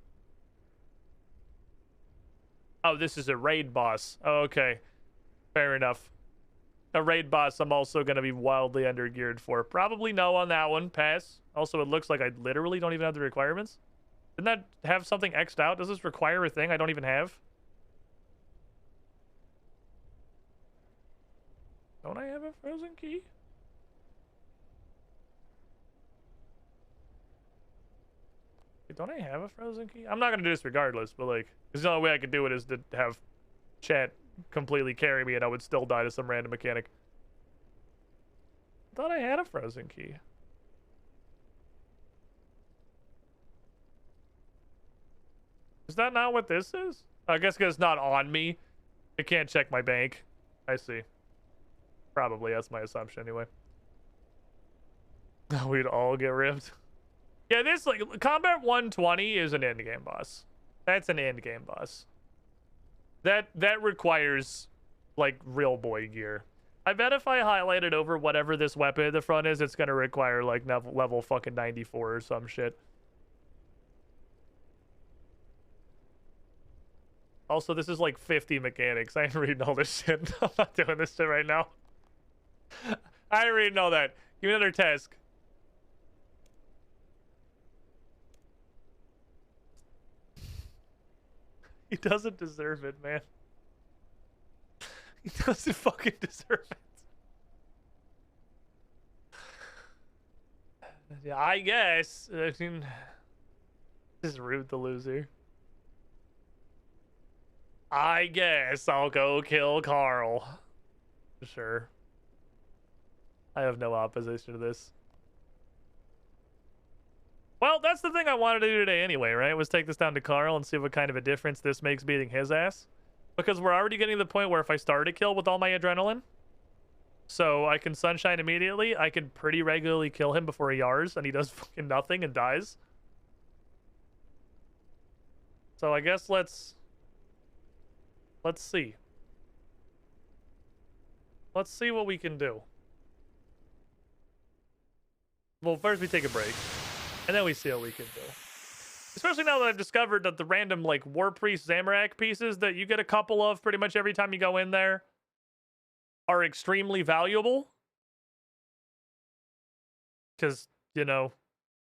Oh, this is a raid boss. Oh, okay. Fair enough. A raid boss I'm also going to be wildly undergeared for. Probably no on that one. Pass. Also, it looks like I literally don't even have the requirements. Didn't that have something X'd out? Does this require a thing I don't even have? Don't I have a frozen key? Wait, don't I have a frozen key? I'm not going to do this regardless, but like, the only way I could do it is to have chat completely carry me and I would still die to some random mechanic. I thought I had a frozen key. Is that not what this is? I guess because it's not on me. I can't check my bank. I see. Probably, that's my assumption anyway. We'd all get ripped. Yeah, this, like, Combat 120 is an endgame boss. That's an endgame boss. That requires, like, real boy gear. I bet if I highlight it over whatever this weapon at the front is, it's gonna require, like, level fucking 94 or some shit. Also, this is like 50 mechanics. I ain't reading all this shit. I'm not doing this shit right now. I ain't reading all that. Give me another task. He doesn't deserve it, man. He doesn't fucking deserve it. Yeah, I guess. I mean, just root the loser. I guess I'll go kill Carl. Sure. I have no opposition to this. Well, that's the thing I wanted to do today anyway, right? Was take this down to Carl and see what kind of a difference this makes beating his ass. Because we're already getting to the point where if I start a kill with all my adrenaline, so I can Sunshine immediately, I can pretty regularly kill him before he Yars and he does fucking nothing and dies. So I guess let's see. Let's see what we can do. Well, first we take a break, and then we see what we can do. Especially now that I've discovered that the random, like, War Priest Zamorak pieces that you get a couple of pretty much every time you go in there are extremely valuable. Because, you know,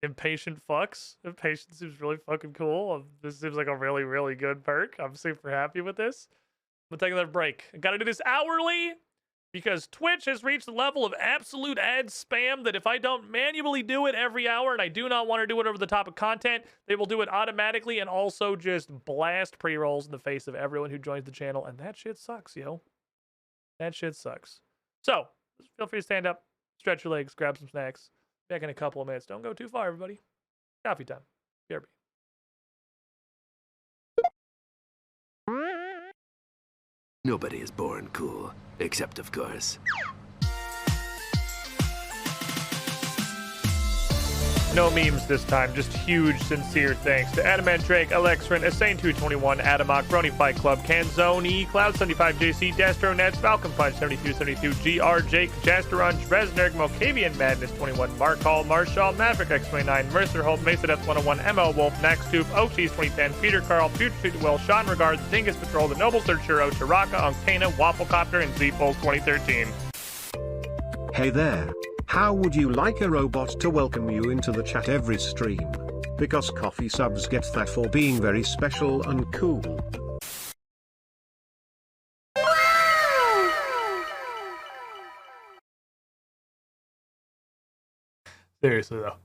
impatient fucks. Impatient seems really fucking cool. This seems like a really, really good perk. I'm super happy with this. I'm gonna take another break. I gotta do this hourly because Twitch has reached the level of absolute ad spam that if I don't manually do it every hour, and I do not want to do it over the top of content, they will do it automatically and also just blast pre-rolls in the face of everyone who joins the channel, and that shit sucks, yo. That shit sucks. So, feel free to stand up, stretch your legs, grab some snacks. Back in a couple of minutes. Don't go too far, everybody. Coffee time. BRB. Nobody is born cool, except of course. No memes this time, just huge, sincere thanks to Adamant Drake, Alexrin, Asane221, Adamoc, Brony Fight Club, Canzoni, Cloud75JC, Dastronets, Falcon Punch 7272, GR, Jake, Jasterun, Resnerg, Mokavian Madness 21, Mark Hall, Marshall, Maverick X29, Mercer Hope, Mesa Death 101, ML Wolf, Nax Tooth, Oaksies 2010, Peter Carl, Future Street Will, Sean Regards, Dingus Patrol, The Noble Searchero, Chiraka, Unctana, Wafflecopter, and Z-Fold 2013. Hey there. How would you like a robot to welcome you into the chat every stream? Because coffee subs get that for being very special and cool. Seriously, though.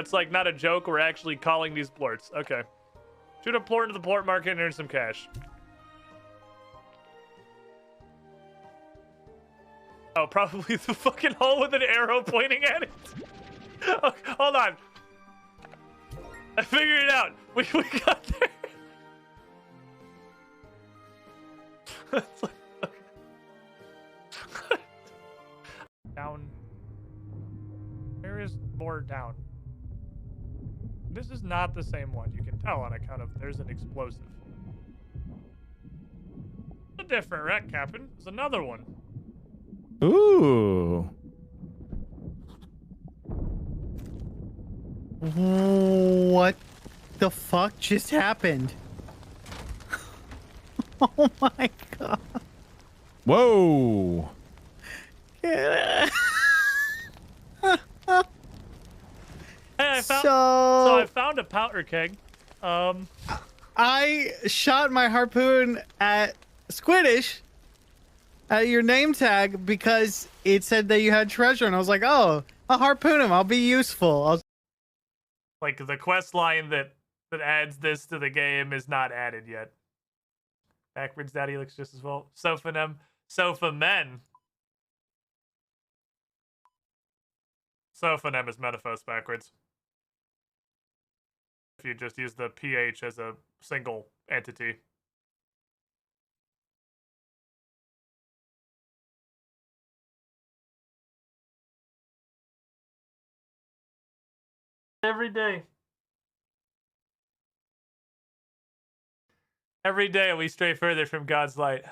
It's like not a joke. We're actually calling these plorts. Okay. Shoot a plort into the plort market and earn some cash. Oh, probably the fucking hole with an arrow pointing at it. Oh, hold on. I figured it out. We got there. It's like, okay. Down. Where is more down? This is not the same one. You can tell on account of there's an explosive. A different wreck, Captain. There's another one. Ooh. What the fuck just happened? Oh my god. Whoa. Hey, I found a powder keg. I shot my harpoon at Squidish at your name tag because it said that you had treasure, and I was like, oh, I'll harpoon him. I'll be useful. Like the quest line that adds this to the game is not added yet. Backwards Daddy looks just as well. Sofa Men. Sophanem is Metaphos backwards. If you just use the PH as a single entity. Every day. Every day we stray further from God's light.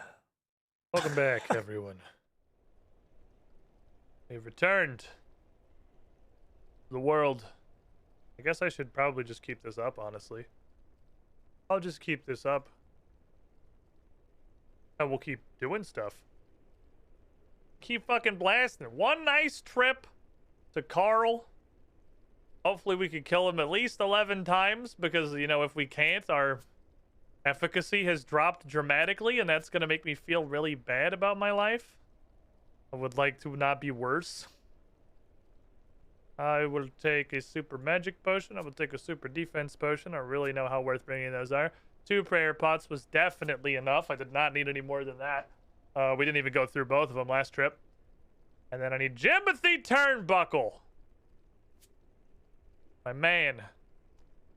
Welcome back, everyone. We've returned to the world. I guess I should probably just keep this up, honestly. I'll just keep this up. And we'll keep doing stuff. Keep fucking blasting. One nice trip to Carl. Hopefully we can kill him at least 11 times, because, you know, if we can't, our efficacy has dropped dramatically, and that's going to make me feel really bad about my life. I would like to not be worse. I will take a super magic potion. I will take a super defense potion. I really know how worth bringing those are. 2 prayer pots was definitely enough. I did not need any more than that. We didn't even go through both of them last trip. And then I need Jimothy Turnbuckle. My man.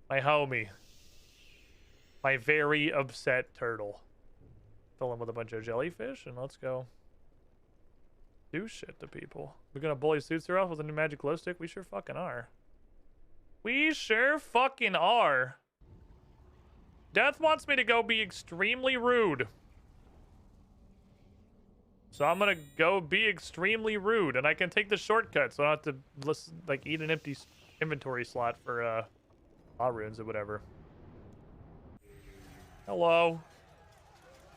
My homie. My very upset turtle. Fill him with a bunch of jellyfish, and let's go do shit to people. We're gonna bully Suitser off with a new magic glow stick? We sure fucking are. We sure fucking are. Death wants me to go be extremely rude. So I'm gonna go be extremely rude, and I can take the shortcut, so I don't have to listen, like, eat an empty inventory slot for law runes or whatever. Hello.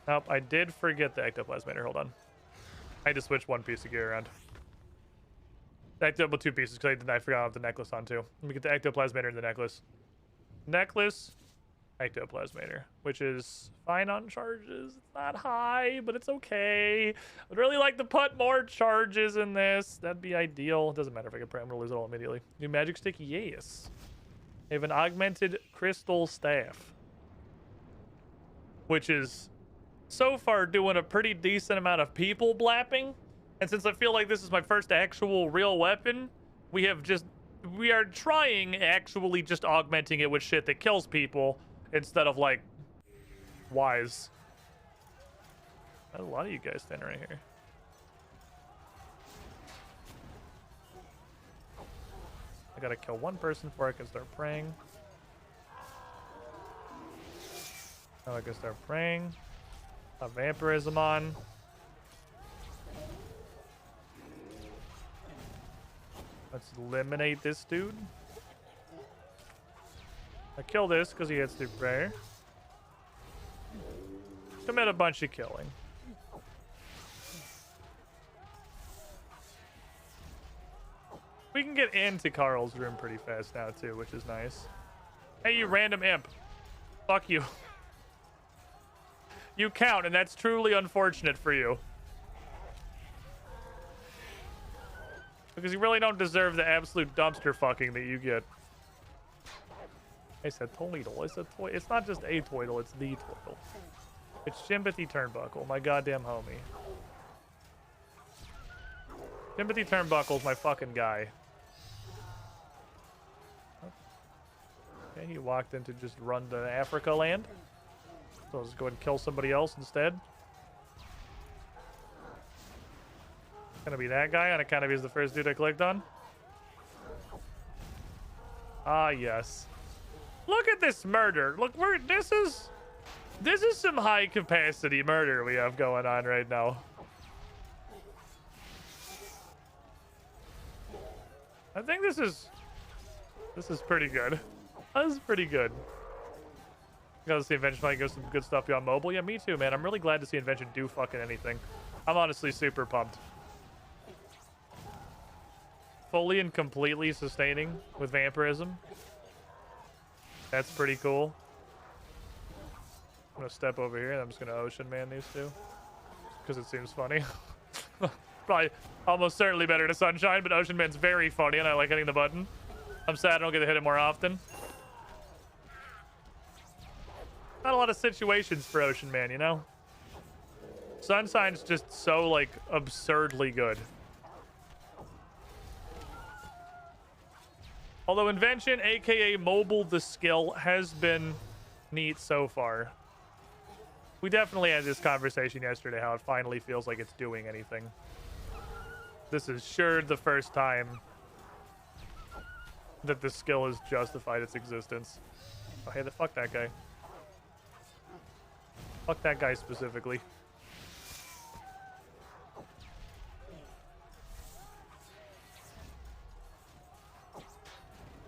Nope, I did forget the ectoplasmator. Hold on. I had to switch one piece of gear around. I acted up with 2 pieces because I forgot I have the necklace on too. Let me get the ectoplasmator and the necklace. Necklace, ectoplasmator, which is fine on charges. It's not high, but it's okay. I'd really like to put more charges in this. That'd be ideal. It doesn't matter if I get pray. I'm gonna lose it all immediately. New magic stick, yes. I have an augmented crystal staff, which is so far doing a pretty decent amount of people blapping. And since I feel like this is my first actual real weapon, we are trying actually just augmenting it with shit that kills people instead of, like, wise. There's a lot of you guys standing right here. I gotta kill one person before I can start praying. Now I can start praying. A vampirism on. Let's eliminate this dude. I kill this because he hits through prayer. Commit a bunch of killing. We can get into Carl's room pretty fast now too, which is nice. Hey, you random imp. Fuck you. You count, and that's truly unfortunate for you. Because you really don't deserve the absolute dumpster fucking that you get. I said toidle. I said toy. It's not just a toidle, it's the toidle. It's Jimothy Turnbuckle, my goddamn homie. Jimothy Turnbuckle's my fucking guy. Okay, he walked in to just run to Africa land. So I'll just go ahead and kill somebody else instead. Gonna be that guy on account of he's the first dude I clicked on. Ah, yes. Look at this murder. Look, this is some high capacity murder we have going on right now. I think this is pretty good. This is pretty good. Gotta see Invention might get some good stuff beyond mobile. Yeah, me too, man. I'm really glad to see Invention do fucking anything. I'm honestly super pumped. Fully and completely sustaining with vampirism. That's pretty cool. I'm gonna step over here and I'm just gonna Ocean Man these two. Because it seems funny. Probably almost certainly better to Sunshine, but Ocean Man's very funny and I like hitting the button. I'm sad I don't get to hit it more often. Not a lot of situations for Ocean Man, you know? Sunshine's just so, like, absurdly good. Although Invention, aka Mobile the skill, has been neat so far. We definitely had this conversation yesterday, how it finally feels like it's doing anything. This is sure the first time that the skill has justified its existence. Oh, hey, fuck that guy. Fuck that guy specifically.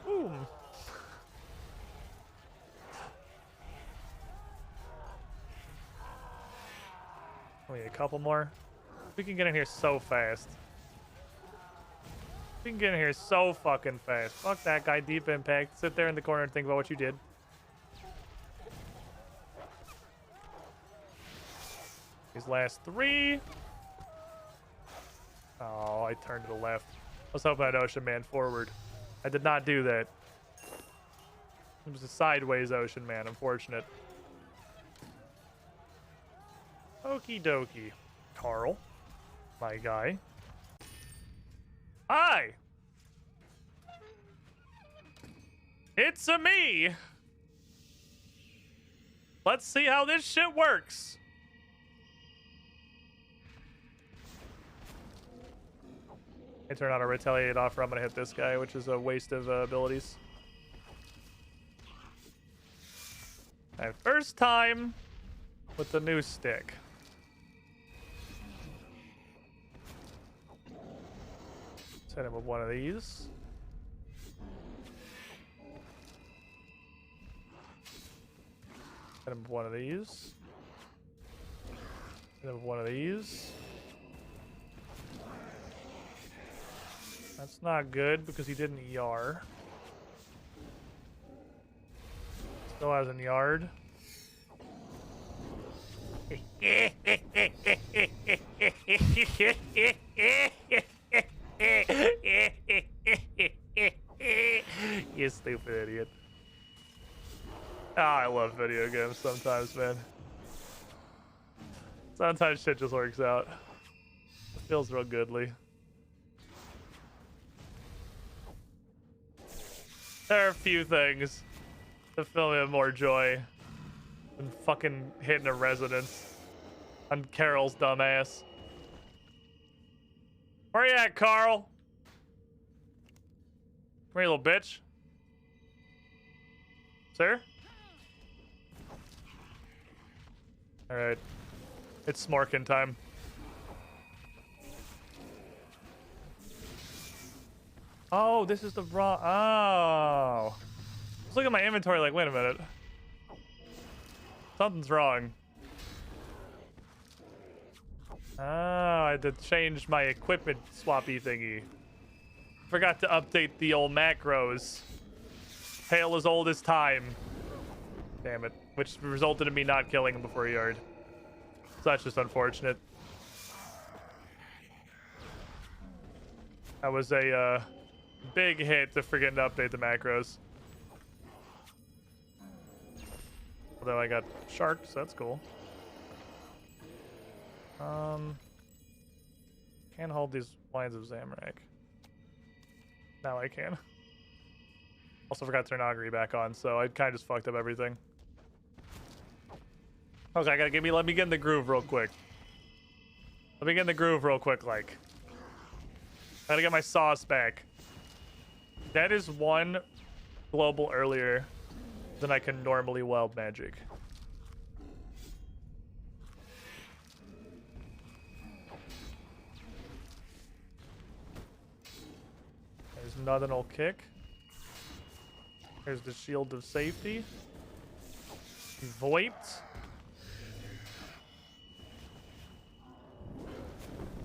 Boom. Wait, a couple more. We can get in here so fast. We can get in here so fucking fast. Fuck that guy, deep impact. Sit there in the corner and think about what you did. These last 3. Oh, I turned to the left. I was hoping I'd Ocean Man forward. I did not do that. It was a sideways Ocean Man, unfortunate. Okie dokie. Carl, my guy. Hi! It's a me! Let's see how this shit works. I turn on a retaliate offer. I'm gonna hit this guy, which is a waste of abilities. My first time with the new stick. Let's hit him with one of these. Hit him with one of these. Hit him with one of these. That's not good because he didn't yar. Still hasn't yard. You stupid idiot. Oh, I love video games sometimes, man. Sometimes shit just works out. It feels real goodly. There are a few things that fill me with more joy than fucking hitting a residence on Carol's dumb ass. Where you at, Carl? Come here, little bitch. Sir? Alright. It's smorkin' time. Oh, this is the wrong... Oh. Let's look at my inventory like, wait a minute. Something's wrong. Oh, I had to change my equipment swappy thingy. Forgot to update the old macros. Tale as old as time. Damn it. Which resulted in me not killing him before he yard. So that's just unfortunate. That was a big hit to forgetting to update the macros. Although I got sharks, that's cool. Can't hold these lines of Zamorak. Now I can. Also forgot to turn augury back on, so I kind of just fucked up everything. Okay, let me get in the groove real quick. Let me get in the groove real quick, like. I gotta get my sauce back. That is one global earlier than I can normally wild magic. There's nothing will kick. There's the shield of safety. Voiped.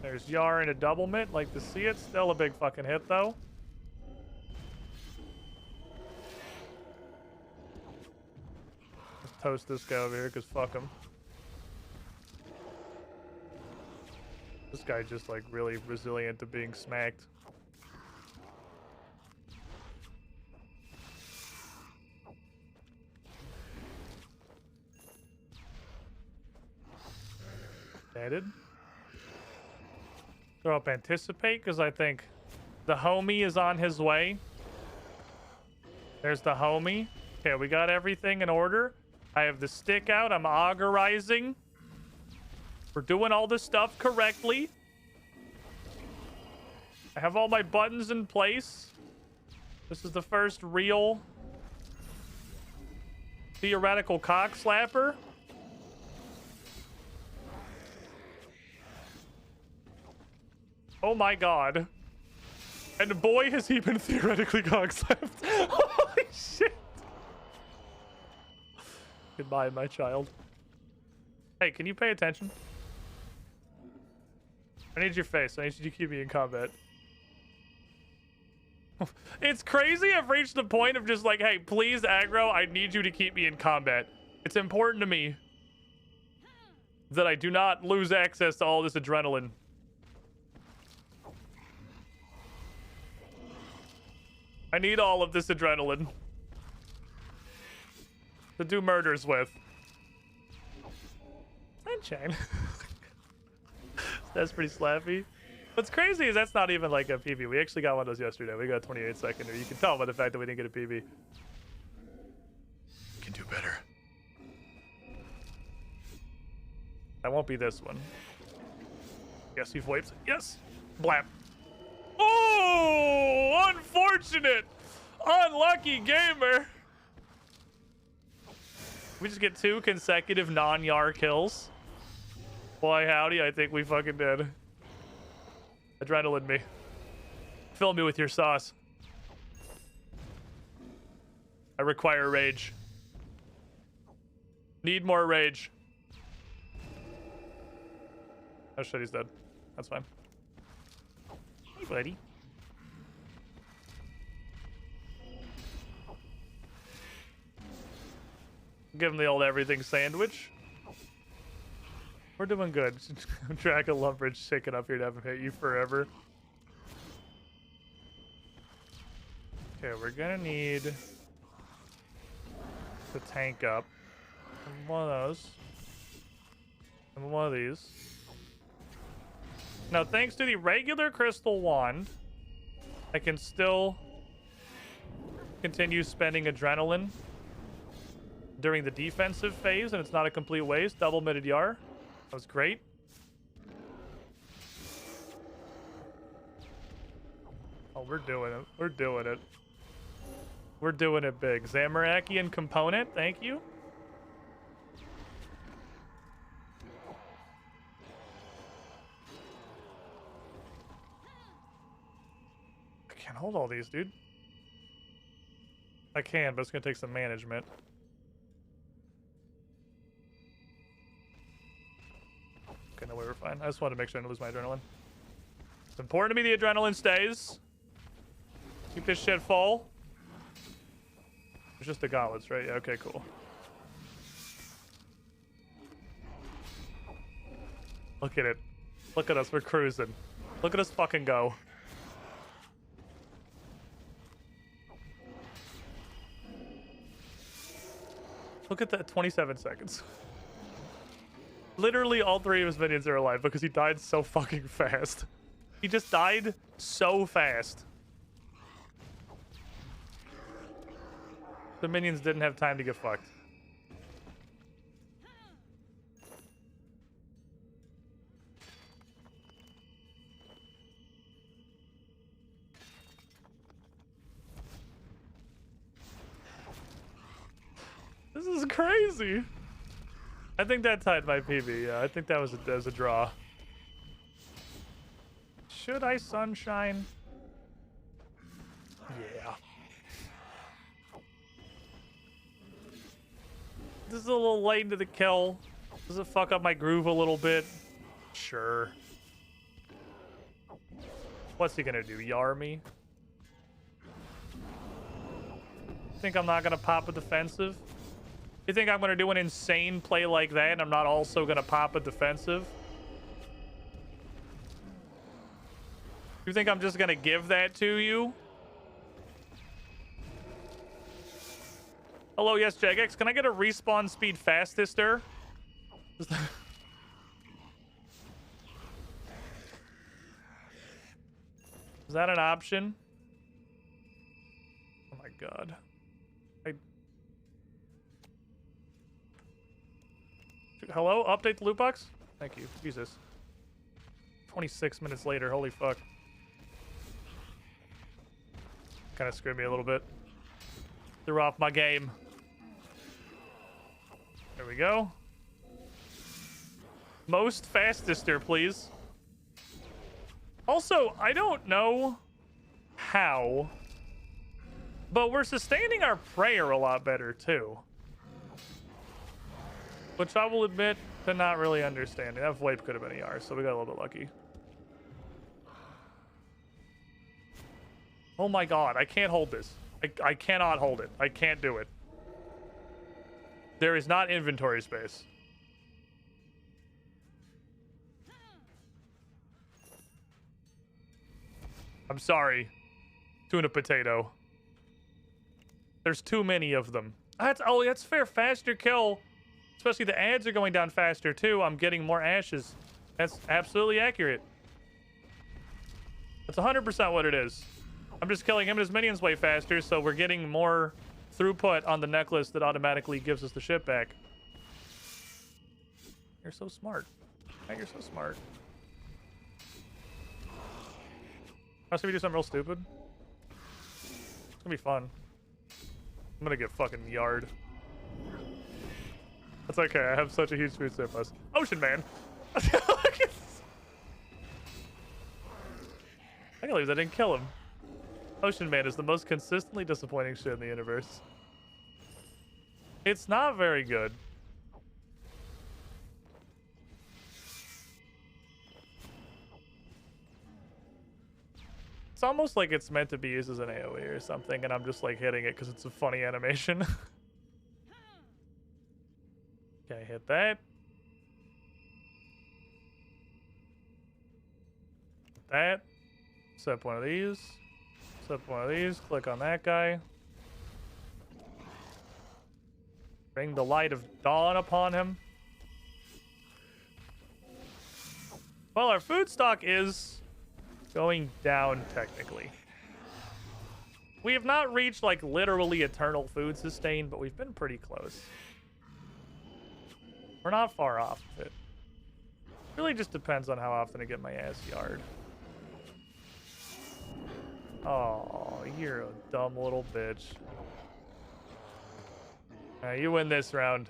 There's Yar and a double mitt, like to see it. Still a big fucking hit though. Let's toast this guy over here, cause fuck him. This guy just like really resilient to being smacked. Deaded. Throw up anticipate because I think the homie is on his way. There's the homie. Okay, we got everything in order. I have the stick out. I'm augurizing. We're doing all this stuff correctly. I have all my buttons in place. This is the first real theoretical cock slapper. Oh my god. And boy, has he been theoretically cock-slapped. Holy shit. Goodbye, my child. Hey, can you pay attention? I need your face. I need you to keep me in combat. It's crazy. I've reached the point of just like, hey, please, aggro, I need you to keep me in combat. It's important to me that I do not lose access to all this adrenaline. I need all of this adrenaline to do murders with. Sunshine. That's pretty slappy. What's crazy is that's not even like a PB. We actually got one of those yesterday. We got a 28 seconder. You can tell by the fact that we didn't get a PB. Can do better. That won't be this one. Yes, he wipes it. Yes. Blap. Oh, unfortunate. Unlucky gamer. We just get 2 consecutive non-Yar kills. Boy, howdy, I think we fucking did. Adrenaline me. Fill me with your sauce. I require rage. Need more rage. Oh shit, he's dead. That's fine. Hey, buddy. Give him the old everything sandwich. We're doing good. Dragon Lumbridge sticking up here to have hit you forever. Okay, we're gonna need to tank up. One of those. And one of these. Now, thanks to the regular crystal wand, I can still continue spending adrenaline during the defensive phase, and it's not a complete waste. Double mitted Yar. That was great. Oh, we're doing it. We're doing it. We're doing it big. Zamarakian component, thank you. I can't hold all these, dude. I can, but it's gonna take some management. Okay, no way, we're fine. I just wanted to make sure I didn't lose my adrenaline. It's important to me the adrenaline stays. Keep this shit full. It's just the gauntlets, right? Yeah, okay, cool. Look at it. Look at us, we're cruising. Look at us fucking go. Look at that, 27 seconds. Literally all 3 of his minions are alive because he died so fucking fast. He just died so fast. The minions didn't have time to get fucked. This is crazy. I think that tied my PB. Yeah, I think that was a draw. Should I sunshine? Yeah. This is a little late into the kill. Does it fuck up my groove a little bit? Sure. What's he gonna do? Yar me? Think I'm not gonna pop a defensive? You think I'm gonna do an insane play like that and I'm not also gonna pop a defensive? You think I'm just gonna give that to you? Hello, yes, Jagex. Can I get a respawn speed fastester? Is that an option? Oh my god. Hello? Update the loot box? Thank you. Jesus. 26 minutes later. Holy fuck. Kind of screwed me a little bit. Threw off my game. There we go. Most fastester, please. Also, I don't know how, but we're sustaining our prayer a lot better too. Which I will admit to not really understanding. That VoIP could have been ER, so we got a little bit lucky. Oh my god, I can't hold this. I cannot hold it. I can't do it. There is not inventory space. I'm sorry. Tuna potato. There's too many of them. That's fair. Faster kill. Especially the ads are going down faster too. I'm getting more ashes. That's absolutely accurate. That's 100% what it is. I'm just killing him and his minions way faster, so we're getting more throughput on the necklace that automatically gives us the ship back. You're so smart. Man, you're so smart. How should we do something real stupid? It's gonna be fun. I'm gonna get fucking yard. That's okay, I have such a huge food surplus. Ocean Man! I can't believe I didn't kill him. Ocean Man is the most consistently disappointing shit in the universe. It's not very good. It's almost like it's meant to be used as an AoE or something, and I'm just like hitting it because it's a funny animation. Okay, hit that. That. Set up one of these. Set up one of these. Click on that guy. Bring the light of dawn upon him. Well, our food stock is going down technically. We have not reached like literally eternal food sustain, but we've been pretty close. We're not far off of it. Really just depends on how often I get my ass yard. Oh, you're a dumb little bitch. Alright, you win this round.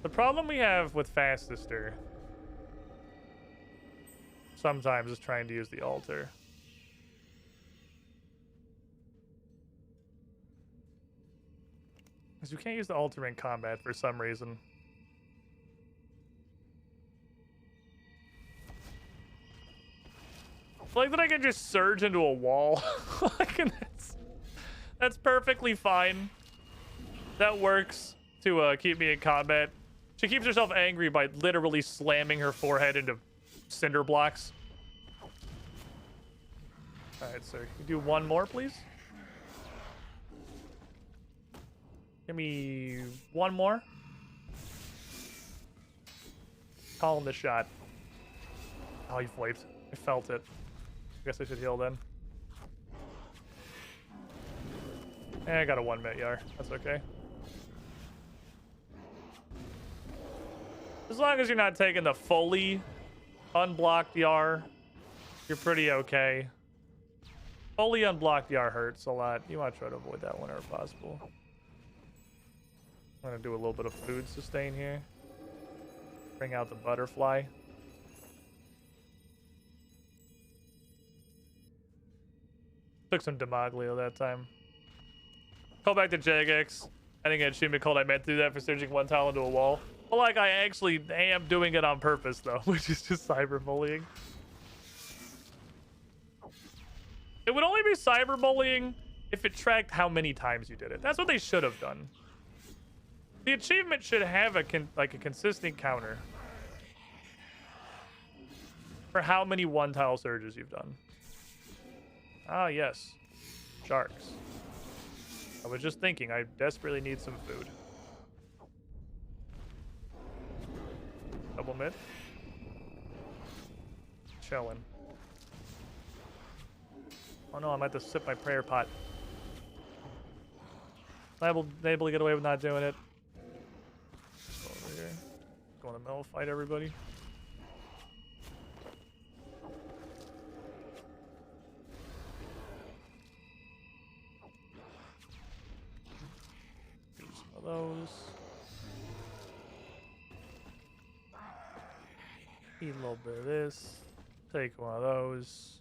The problem we have with Fastester sometimes is trying to use the altar. Because you can't use the altar in combat for some reason. Like that I can just surge into a wall. Like, that's perfectly fine. That works to keep me in combat. She keeps herself angry by literally slamming her forehead into cinder blocks. Alright, sir. Can you do one more, please? Give me one more. Calling the shot. Oh, he flaped. I felt it. I guess I should heal then. I got a 1 minute yar. That's okay. As long as you're not taking the fully unblocked yar, you're pretty okay. Fully unblocked yar hurts a lot. You want to try to avoid that whenever possible. I'm going to do a little bit of food sustain here. Bring out the butterfly. Took some Demaglio that time. Call back to Jagex. I didn't get achievement called. I meant to do that for surging one tile into a wall. But like I actually am doing it on purpose though, which is just cyberbullying. It would only be cyberbullying if it tracked how many times you did it. That's what they should have done. The achievement should have a consistent counter for how many one-tile surges you've done. Ah, yes. Sharks. I was just thinking, I desperately need some food. Double mid. Chillin'. Oh no, I'm at to sip my prayer pot. Able to get away with not doing it. Go over here. Go in the middle, fight everybody. Do some of those. Eat a little bit of this. Take one of those.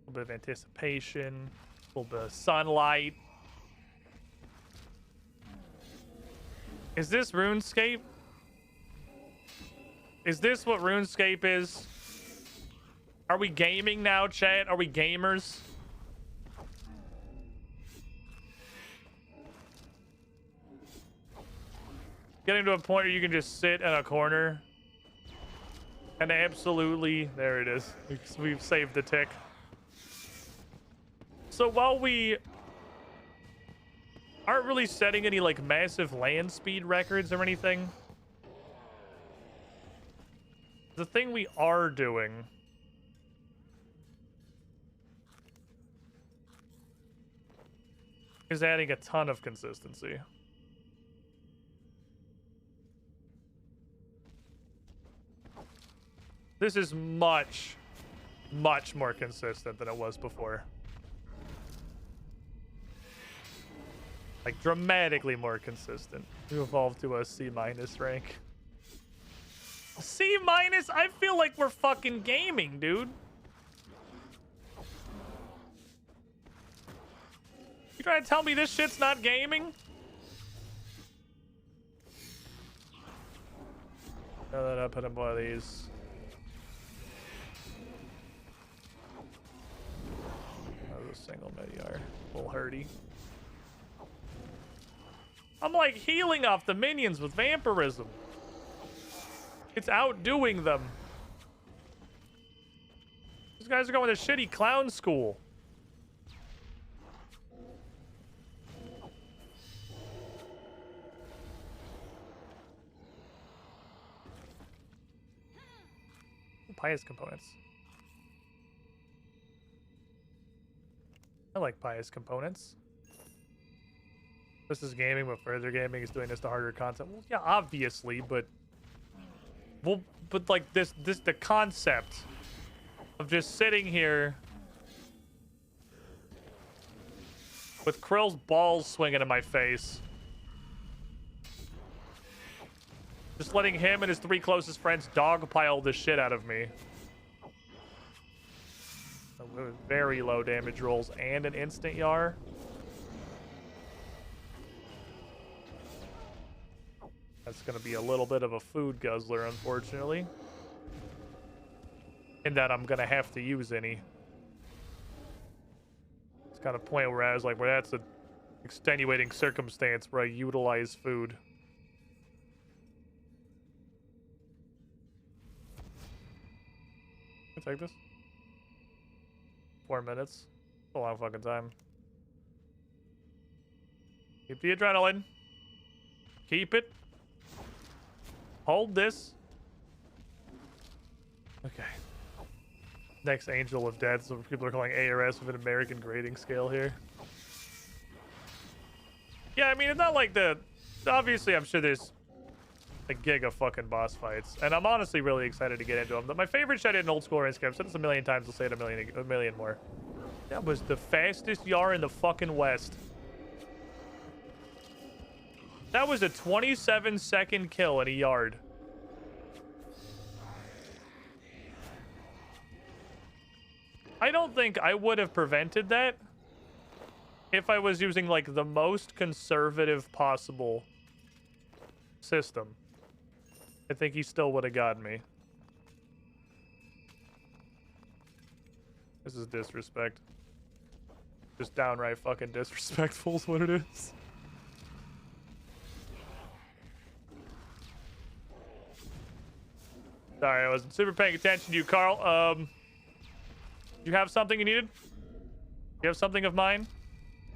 A little bit of anticipation. A little bit of sunlight. Is this RuneScape? Is this what RuneScape is? Are we gaming now, chat? Are we gamers? Getting to a point where you can just sit in a corner and absolutely, there it is. We've saved the tick. So while we aren't really setting any like massive land speed records or anything, the thing we are doing is adding a ton of consistency. This is much, much more consistent than it was before. Like, dramatically more consistent. We evolved to a C- rank. C-? I feel like we're fucking gaming, dude. You trying to tell me this shit's not gaming? Now that I put in one of these. That was a single Mediar. A little hurty. I'm like healing off the minions with vampirism. It's outdoing them. These guys are going to shitty clown school. Pious components. I like pious components. This is gaming, but further gaming is doing this to harder content. Well, yeah, obviously, but like the concept of just sitting here with Krill's balls swinging in my face, just letting him and his 3 closest friends dogpile the shit out of me. Very low damage rolls and an instant Yar. That's going to be a little bit of a food guzzler, unfortunately. In that I'm going to have to use any. It's kind of point where I was like, well, that's an extenuating circumstance where I utilize food. Can I take this? 4 minutes. That's a long fucking time. Keep the adrenaline. Keep it. Hold this. Okay. Next Angel of Death. So people are calling ARS with an American grading scale here. Yeah, I mean, it's not like the... Obviously, I'm sure there's a gig of fucking boss fights. And I'm honestly really excited to get into them. But my favorite shit in old school Runescape, I've said this a million times, I'll say it a million more. That was the fastest Yar in the fucking West. That was a 27-second kill in a yard. I don't think I would have prevented that if I was using, like, the most conservative possible system. I think he still would have gotten me. This is disrespect. Just downright fucking disrespectful is what it is. Sorry, I wasn't super paying attention to you, Carl. You have something you needed? You have something of mine?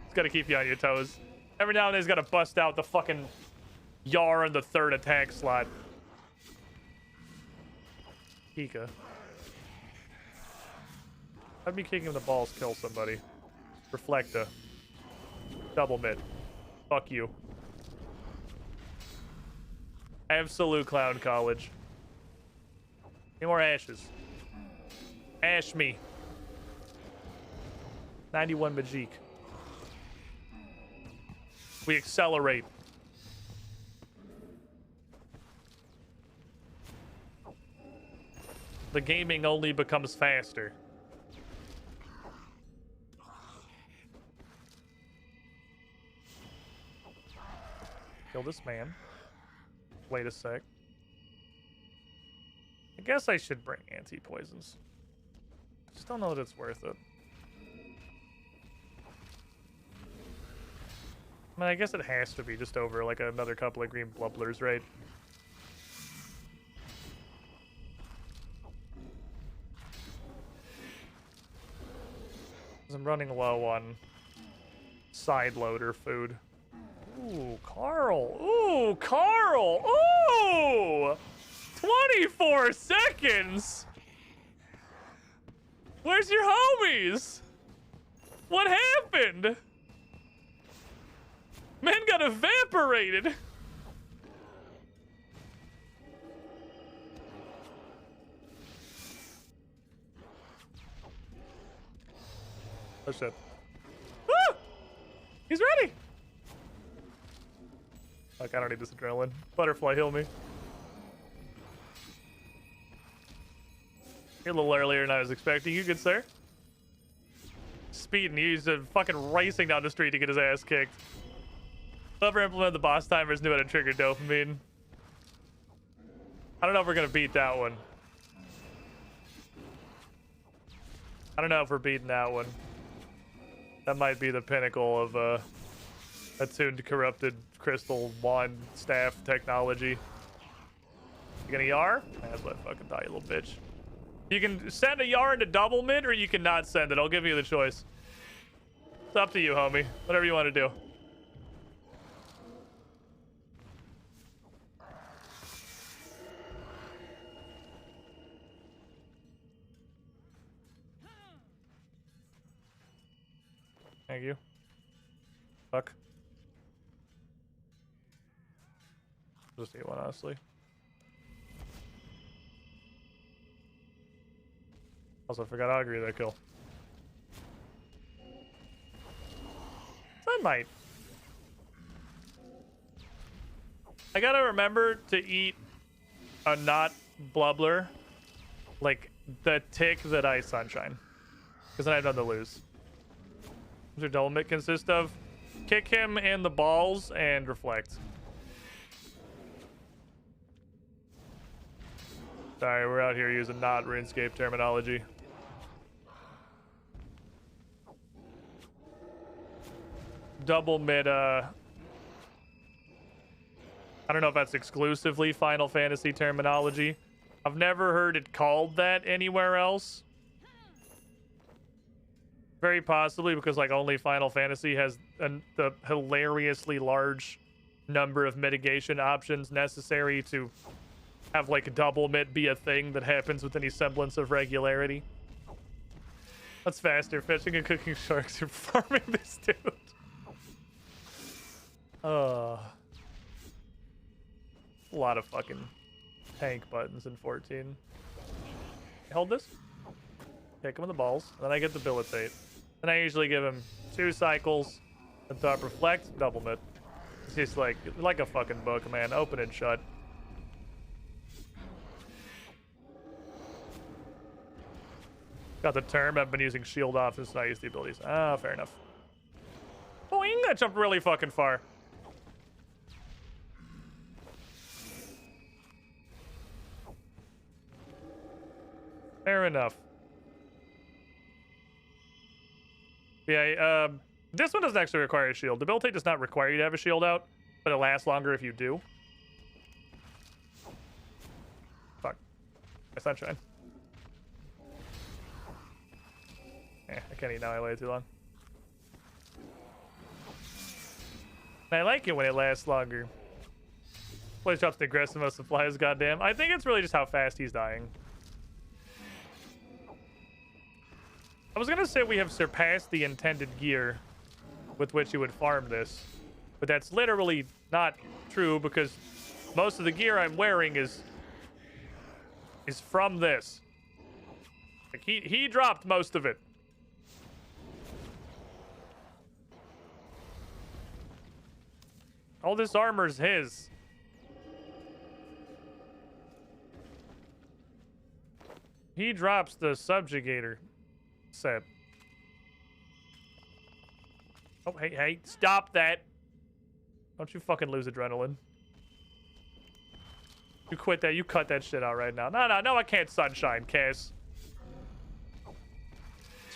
It's gotta keep you on your toes. Every now and then he's gotta bust out the fucking Yar in the 3rd attack slot. Kika. How'd me kicking the balls kill somebody? Reflecta. Double mid. Fuck you. Absolute clown college. Any more ashes? Ash me. 91 Majik. We accelerate. The gaming only becomes faster. Kill this man. Wait a sec. I guess I should bring anti-poisons. Just don't know that it's worth it. I mean, I guess it has to be just over like another couple of green blubblers, right? I'm running low on side loader food. Ooh, Carl. Ooh, Carl. Ooh! 24 seconds! Where's your homies? What happened? Man got evaporated. Oh shit. Ah! He's ready! Fuck, I don't need this adrenaline. Butterfly, heal me. You're a little earlier than I was expecting you, good sir. Speeding, he's fucking racing down the street to get his ass kicked. Whoever implemented the boss timers knew how to trigger dopamine. I don't know if we're gonna beat that one. I don't know if we're beating that one. That might be the pinnacle of attuned corrupted crystal wand staff technology. You gonna yar? That's what I fucking thought, you little bitch. You can send a yar into double mid, or you can not send it. I'll give you the choice. It's up to you, homie. Whatever you want to do. Thank you. Fuck. Just eat one, honestly. Also, forgot how to agree that kill. Sunlight. I gotta remember to eat a not blubbler, like the tick that I sunshine, because then I have nothing to lose. What's your double mitt consist of? Kick him in the balls and reflect. Sorry, we're out here using not RuneScape terminology. Double mid, I don't know if that's exclusively Final Fantasy terminology. I've never heard it called that anywhere else. Very possibly because like only Final Fantasy has the hilariously large number of mitigation options necessary to have like double mid be a thing that happens with any semblance of regularity. What's faster, fishing and cooking sharks or farming this dude? A lot of fucking tank buttons in 14. Hold this. Kick him in the balls. Then I get debilitate. Then I usually give him 2 cycles. And top reflect, double mid. It's just like a fucking book, man. Open and shut. Got the term. I've been using shield off since I used the abilities. Ah, fair enough. Boing! That jumped really fucking far. Fair enough. Yeah, this one doesn't actually require a shield. Debilitate does not require you to have a shield out, but it lasts longer if you do. Fuck. My sunshine. I can't eat now, I waited too long. And I like it when it lasts longer. Place drops the aggressive most supplies, goddamn. I think it's really just how fast he's dying. I was gonna say we have surpassed the intended gear with which you would farm this, but that's literally not true because most of the gear I'm wearing is from this. Like he dropped most of it. All this armor's his. He drops the subjugator set. Oh, hey, stop that. Don't you fucking lose adrenaline. You quit that. You cut that shit out right now. No, I can't sunshine, Cass.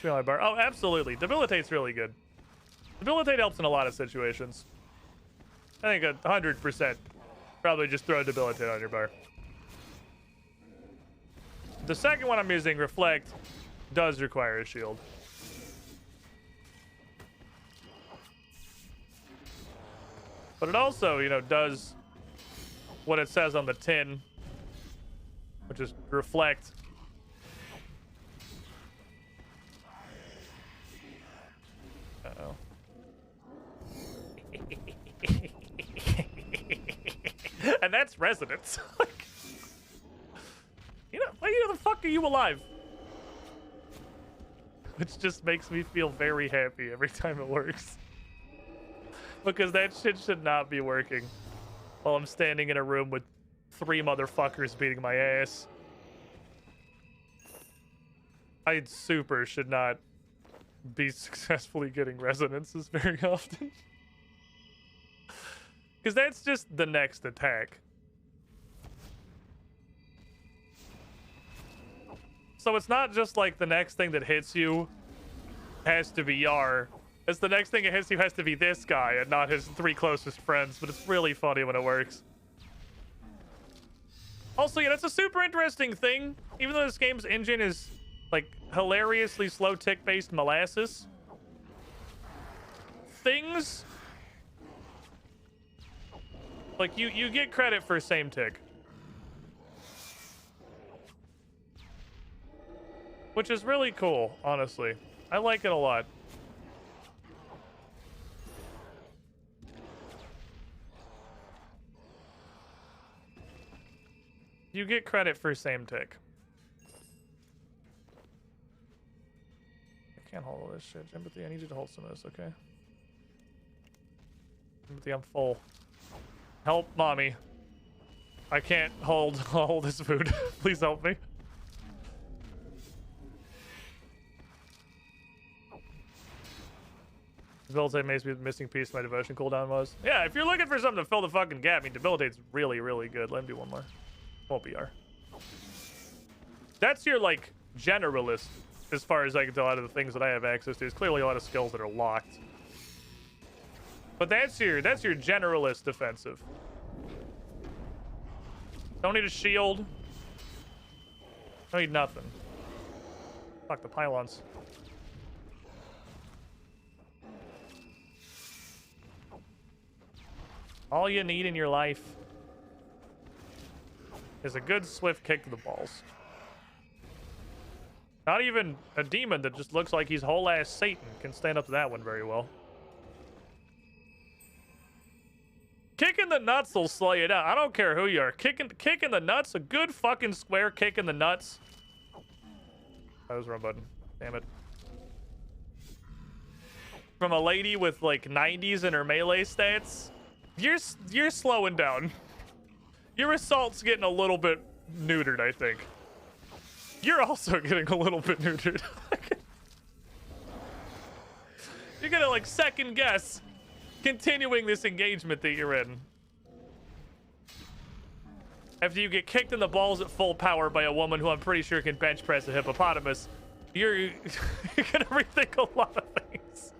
Oh, absolutely. Debilitate's really good. Debilitate helps in a lot of situations. I think 100%. Probably just throw Debilitate on your bar. The second one I'm using, Reflect, does require a shield. But it also, you know, does what it says on the tin, which is Reflect. Uh-oh. And that's Resonance. Like, you know, why the fuck are you alive? Which just makes me feel very happy every time it works. Because that shit should not be working while I'm standing in a room with 3 motherfuckers beating my ass. I super should not be successfully getting resonances very often. Because that's just the next attack. So it's not just like the next thing that hits you has to be Yar. It's the next thing that hits you has to be this guy and not his 3 closest friends. But it's really funny when it works. Also, yeah, that's a super interesting thing. Even though this game's engine is like hilariously slow tick-based molasses, things like you get credit for same tick, which is really cool. Honestly, I like it a lot. You get credit for same tick. I can't hold all this shit. Empathy, I need you to hold some of this, okay? Empathy, I'm full. Help, mommy. I can't hold all this food. Please help me. Debilitate makes me the missing piece my devotion cooldown was. Yeah, if you're looking for something to fill the fucking gap, I mean, Debilitate's really, really good. Let me do one more. Won't be R. That's your, like, generalist, as far as I can tell out of the things that I have access to. There's clearly a lot of skills that are locked. But that's your generalist defensive. Don't need a shield. Don't need nothing. Fuck the pylons. All you need in your life is a good swift kick to the balls. Not even a demon that just looks like he's whole ass Satan can stand up to that one very well. Kicking the nuts will slow you down. I don't care who you are. Kicking the nuts, a good fucking square kick in the nuts. That was the wrong button. Damn it. From a lady with like 90s in her melee stats, you're slowing down. Your assault's getting a little bit neutered, I think. You're also getting a little bit neutered. You're gonna like second guess continuing this engagement that you're in. After you get kicked in the balls at full power by a woman who I'm pretty sure can bench press a hippopotamus, you're gonna rethink a lot of things.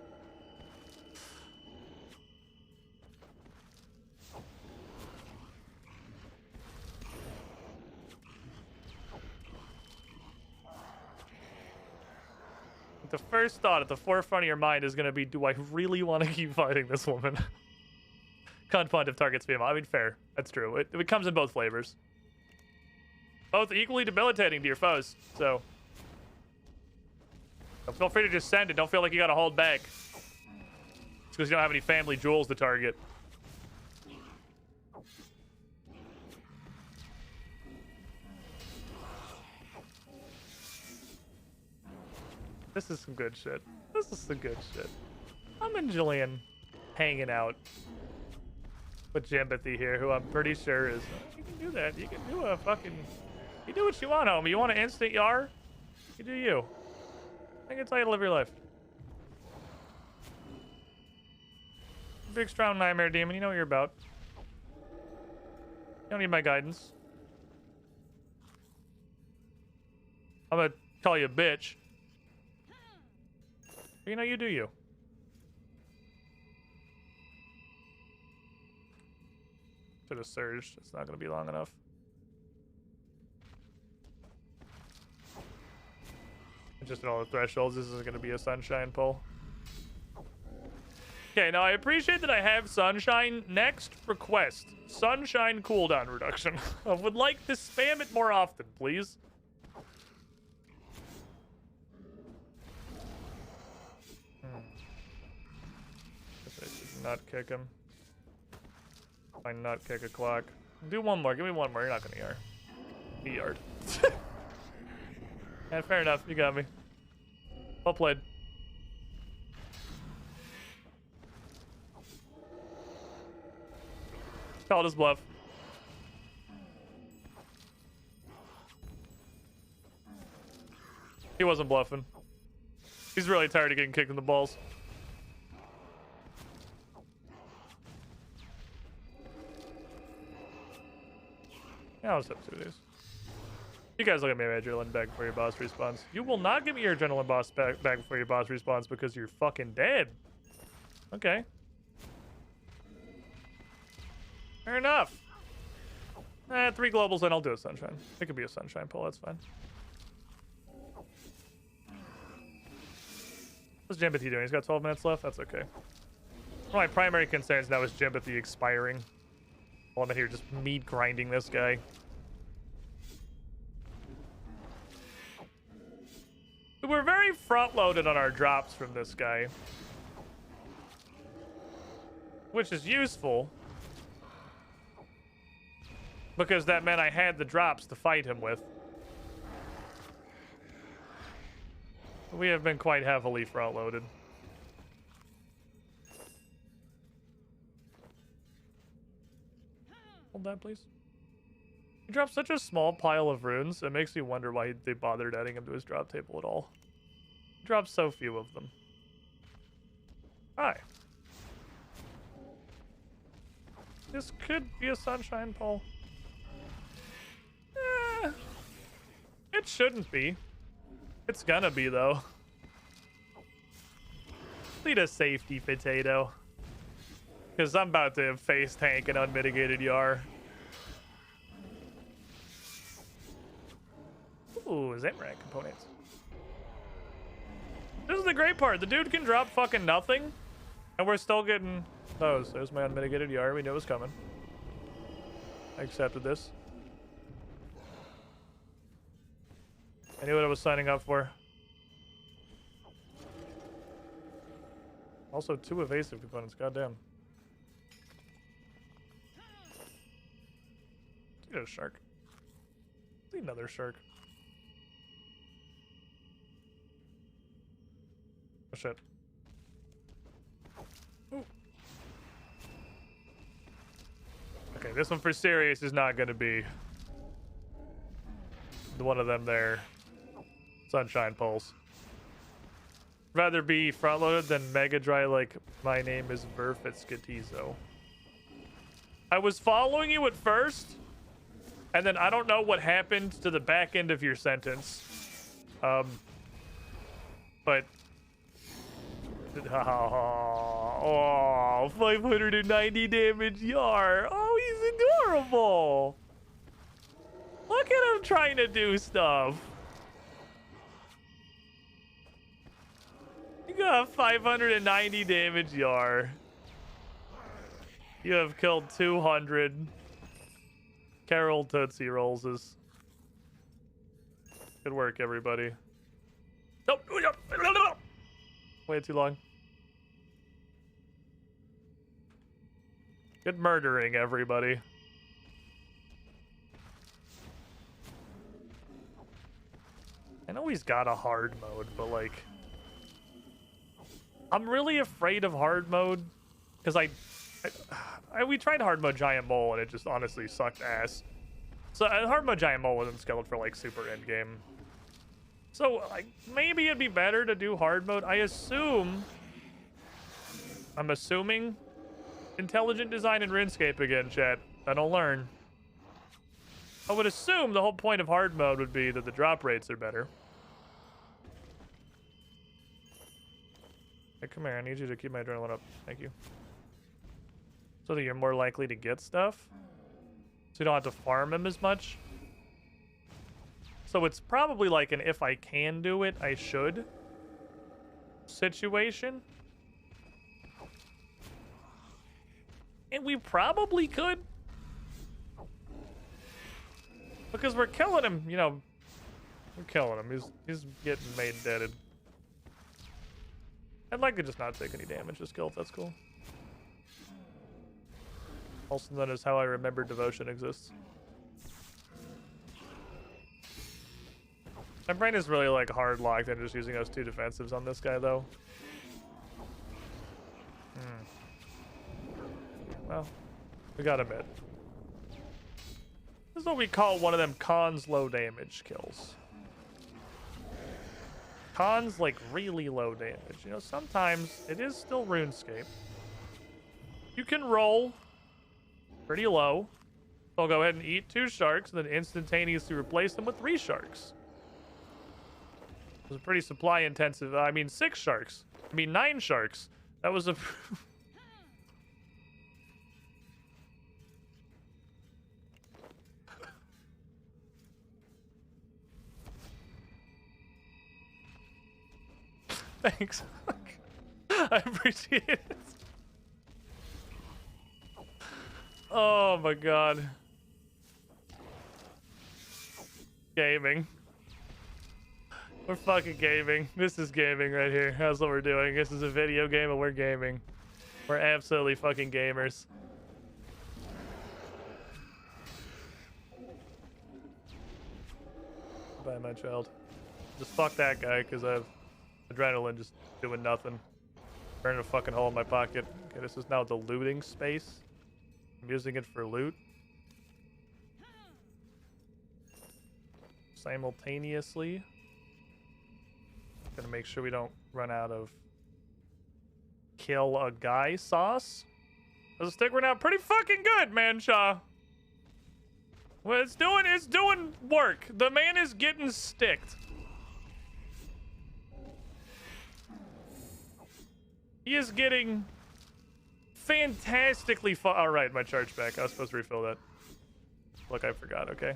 The first thought at the forefront of your mind is going to be, do I really want to keep fighting this woman? Can't punt if targets female. I mean, fair. That's true. It comes in both flavors. Both equally debilitating to your foes, so feel free to just send it. Don't feel like you got to hold back. It's because you don't have any family jewels to target. This is some good shit. This is some good shit. I'm enjoying hanging out with Jambethy here, who I'm pretty sure is... you can do that. You can do a fucking You do what you want, homie. You want to instant Yar? You do you. I think it's how you live your life. Big, strong nightmare demon. You know what you're about. You don't need my guidance. I'm gonna call you a bitch. But you know, you do you. Should have surged. It's not gonna be long enough. Just at all the thresholds, this is gonna be a sunshine pull. Okay, now I appreciate that I have sunshine. Next request: sunshine cooldown reduction. I would like to spam it more often, please. Guess I should not kick him. Why not kick a clock? Do one more. Give me one more. You're not gonna yard. Be yard. Yeah, fair enough. You got me. Well played. Called his bluff. He wasn't bluffing. He's really tired of getting kicked in the balls. Yeah, I'll just have 2 days. You guys look at me, adrenaline back before your boss respawns. You will not give me your adrenaline boss back before your boss respawns because you're fucking dead. Okay. Fair enough. 3 globals, then I'll do a sunshine. It could be a sunshine pull, that's fine. What's Jimpathy doing? He's got 12 minutes left? That's okay. One of my primary concerns now is Jimpathy expiring. While I'm in here just meat grinding this guy. We're very front-loaded on our drops from this guy. Which is useful. Because that meant I had the drops to fight him with. We have been quite heavily front-loaded. Hold that, please. He dropped such a small pile of runes, it makes me wonder why they bothered adding him to his drop table at all. He dropped so few of them. Hi. This could be a sunshine pull. It shouldn't be. It's gonna be, though. Need a safety potato. Because I'm about to face tank an unmitigated Yar. Ooh, Zamrak components. This is the great part. The dude can drop fucking nothing. And we're still getting those. There's my unmitigated Yar. We knew it was coming. I accepted this. I knew what I was signing up for. Also, 2 evasive components. Goddamn. Need a shark. Need another shark. Oh shit. Ooh. Okay, this one for Sirius is not gonna be one of them there. Sunshine pulls. Rather be front-loaded than Mega Dry like my name is Verfitskatizo. I was following you at first, and then I don't know what happened to the back end of your sentence. But... Oh, 590 damage Yar. Oh, he's adorable. Look at him trying to do stuff. You got 590 damage Yar. You have killed 200. Carol Tootsie Rolls is. Good work, everybody. Nope. Way too long. Good murdering, everybody. I know he's got a hard mode, but like... I'm really afraid of hard mode. Because we tried hard mode Giant Mole and it just honestly sucked ass. So hard mode giant mole wasn't scaled for like super end game. So like maybe it'd be better to do hard mode. I'm assuming intelligent design in RuneScape again, chat. I don't learn. I would assume the whole point of hard mode would be that the drop rates are better. Hey, come here. I need you to keep my adrenaline up. Thank you. So that you're more likely to get stuff. So you don't have to farm them as much. So it's probably like an if I can do it, I should situation. And we probably could. Because we're killing him, you know. We're killing him. He's getting made deaded. I'd like to just not take any damage to skill if that's cool. Also known as how I remember devotion exists. My brain is really like hard locked into just using those 2 defensives on this guy though. Well, we got a bit. This is what we call one of them cons low damage kills. Cons like really low damage. You know, sometimes it is still RuneScape. You can roll pretty low. So I'll go ahead and eat 2 sharks and then instantaneously replace them with 3 sharks. It was a pretty supply intensive. I mean, 6 sharks. I mean, 9 sharks. That was a... Thanks. I appreciate it. Oh my god. Gaming. We're fucking gaming. This is gaming right here. That's what we're doing. This is a video game and we're gaming. We're absolutely fucking gamers. Bye, my child. Just fuck that guy because I have adrenaline just doing nothing. Burning a fucking hole in my pocket. Okay, this is now the looting space. I'm using it for loot. Simultaneously. Gonna make sure we don't run out of kill a guy sauce. The stick we're now pretty fucking good, man, Shaw. Well, it's doing work. The man is getting sticked. He is getting fantastically all right, my charge back. I was supposed to refill that. Look, I forgot, okay?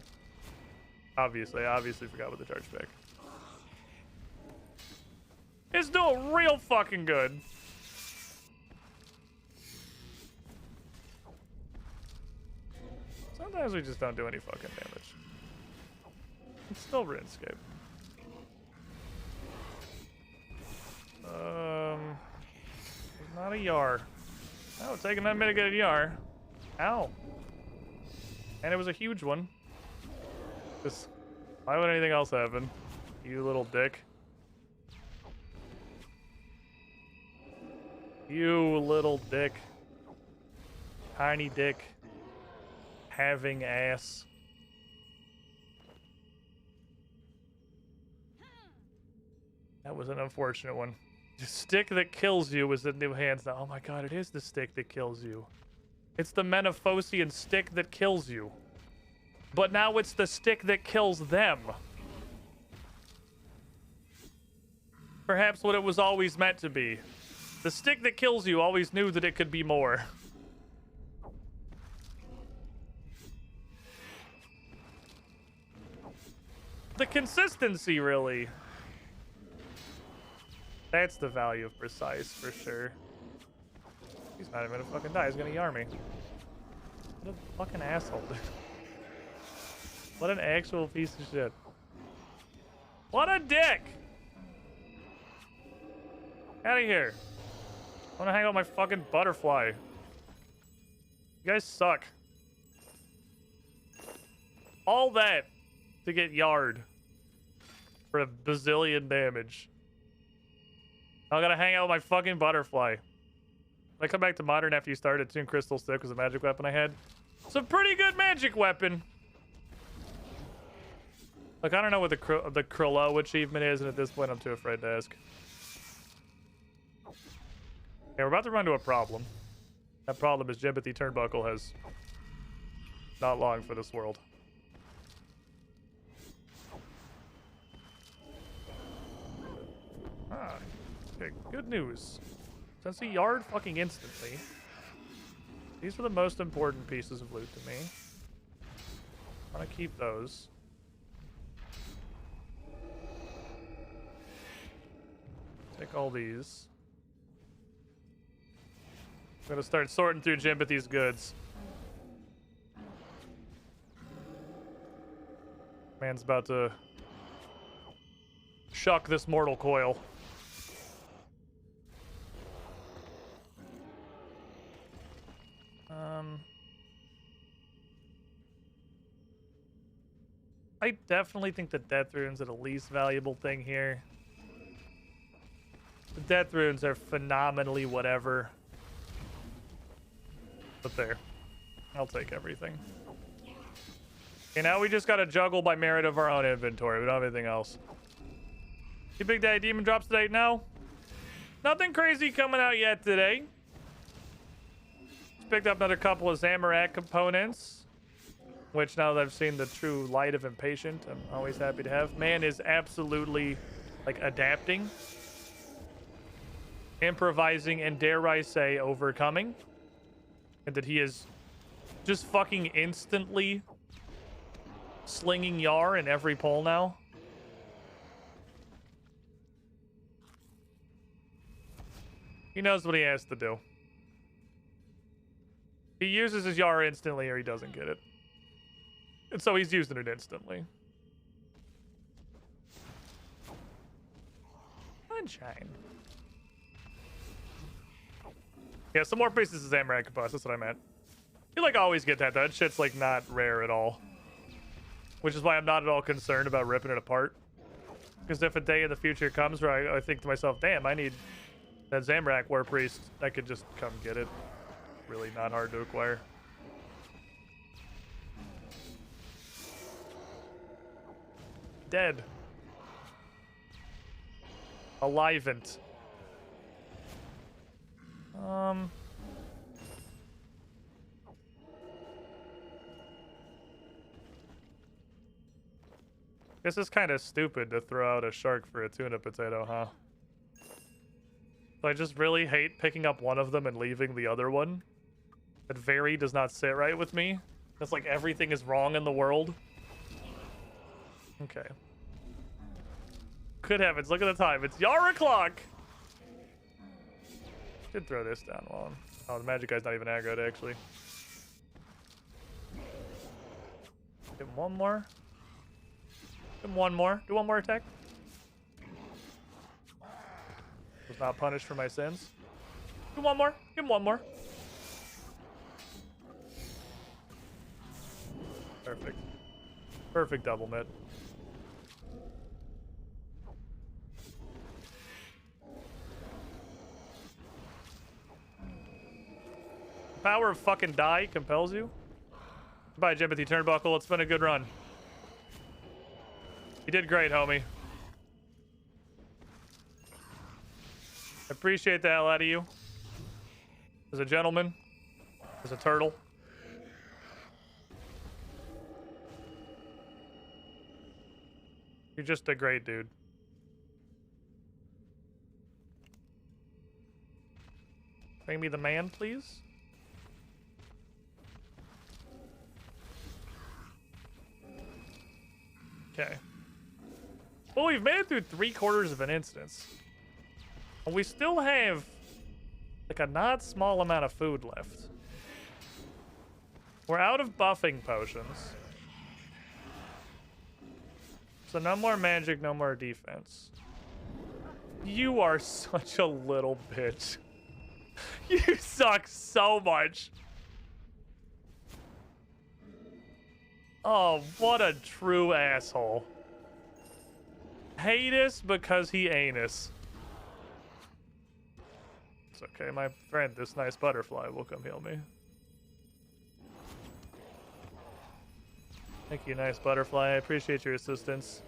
I obviously forgot with the charge back. It's doing real fucking good. Sometimes we just don't do any fucking damage. It's still RuneScape. Not a Yar. Oh, taking that mitigated Yar. Ow. And it was a huge one. Just, why would anything else happen? You little dick. You little dick. Tiny dick. Having ass. That was an unfortunate one. The stick that kills you was the new hands now. Oh my god, it is the stick that kills you. It's the Menaphosian stick that kills you. But now it's the stick that kills them. Perhaps what it was always meant to be. The stick that kills you always knew that it could be more. The consistency, really. That's the value of precise, for sure. He's not even gonna fucking die. He's gonna Yar me. What a fucking asshole, dude. What an actual piece of shit. What a dick! Out of here. I wanna hang out with my fucking butterfly. You guys suck. All that to get Yard for a bazillion damage. I gotta hang out with my fucking butterfly. When I come back to Modern after you started, Toon Crystal Stick was a magic weapon I had. It's a pretty good magic weapon. Like, I don't know what the Krullo achievement is, and at this point I'm too afraid to ask. Okay, we're about to run into a problem. That problem is Jimothy Turnbuckle has not long for this world. Ah, okay, good news. Since he yard fucking instantly, these are the most important pieces of loot to me. I want to keep those. Take all these. I'm gonna start sorting through Jimothy's goods. Man's about to shuck this mortal coil. I definitely think the Death Runes are the least valuable thing here. The Death Runes are phenomenally whatever. But there. I'll take everything. Okay, now we just gotta juggle by merit of our own inventory. We don't have anything else. See Big Daddy Demon drops today? No. Nothing crazy coming out yet today. Just picked up another couple of Zamorak components. Which, now that I've seen the true light of Impatient, I'm always happy to have. Man is absolutely, like, adapting. Improvising, and dare I say, overcoming. And that he is just fucking instantly slinging Yar in every pull now. He knows what he has to do. He uses his Yar instantly or he doesn't get it. And so he's using it instantly. Sunshine. Yeah, some more pieces of Zamorak Compost, that's what I meant. You like always get that though. That shit's like not rare at all. Which is why I'm not at all concerned about ripping it apart. Because if a day in the future comes where I think to myself, damn, I need that Zamorak War Priest, I could just come get it. Really not hard to acquire. Dead. Alivent. This is kind of stupid to throw out a shark for a tuna potato, huh? So I just really hate picking up one of them and leaving the other one. That very does not sit right with me. It's like everything is wrong in the world. Okay. Good heavens, look at the time. It's Yar o'clock! Should throw this down while oh, the magic guy's not even aggroed, actually. Give him one more. Give him one more. Do one more attack. Was not punished for my sins. Do one more. Give him one more. Perfect. Perfect double mid. The power of fucking die compels you. Goodbye, Jimothy Turnbuckle. It's been a good run. You did great, homie. I appreciate the hell out of you. As a gentleman. As a turtle. You're just a great dude. Bring me the man, please. Okay. Well, we've made it through 3/4 of an instance. And we still have, like, a not small amount of food left. We're out of buffing potions. So no more magic, no more defense. You are such a little bitch. You suck so much. Oh, what a true asshole. Heinous because he anus. It's okay, my friend, this nice butterfly will come heal me. Thank you, nice butterfly. I appreciate your assistance.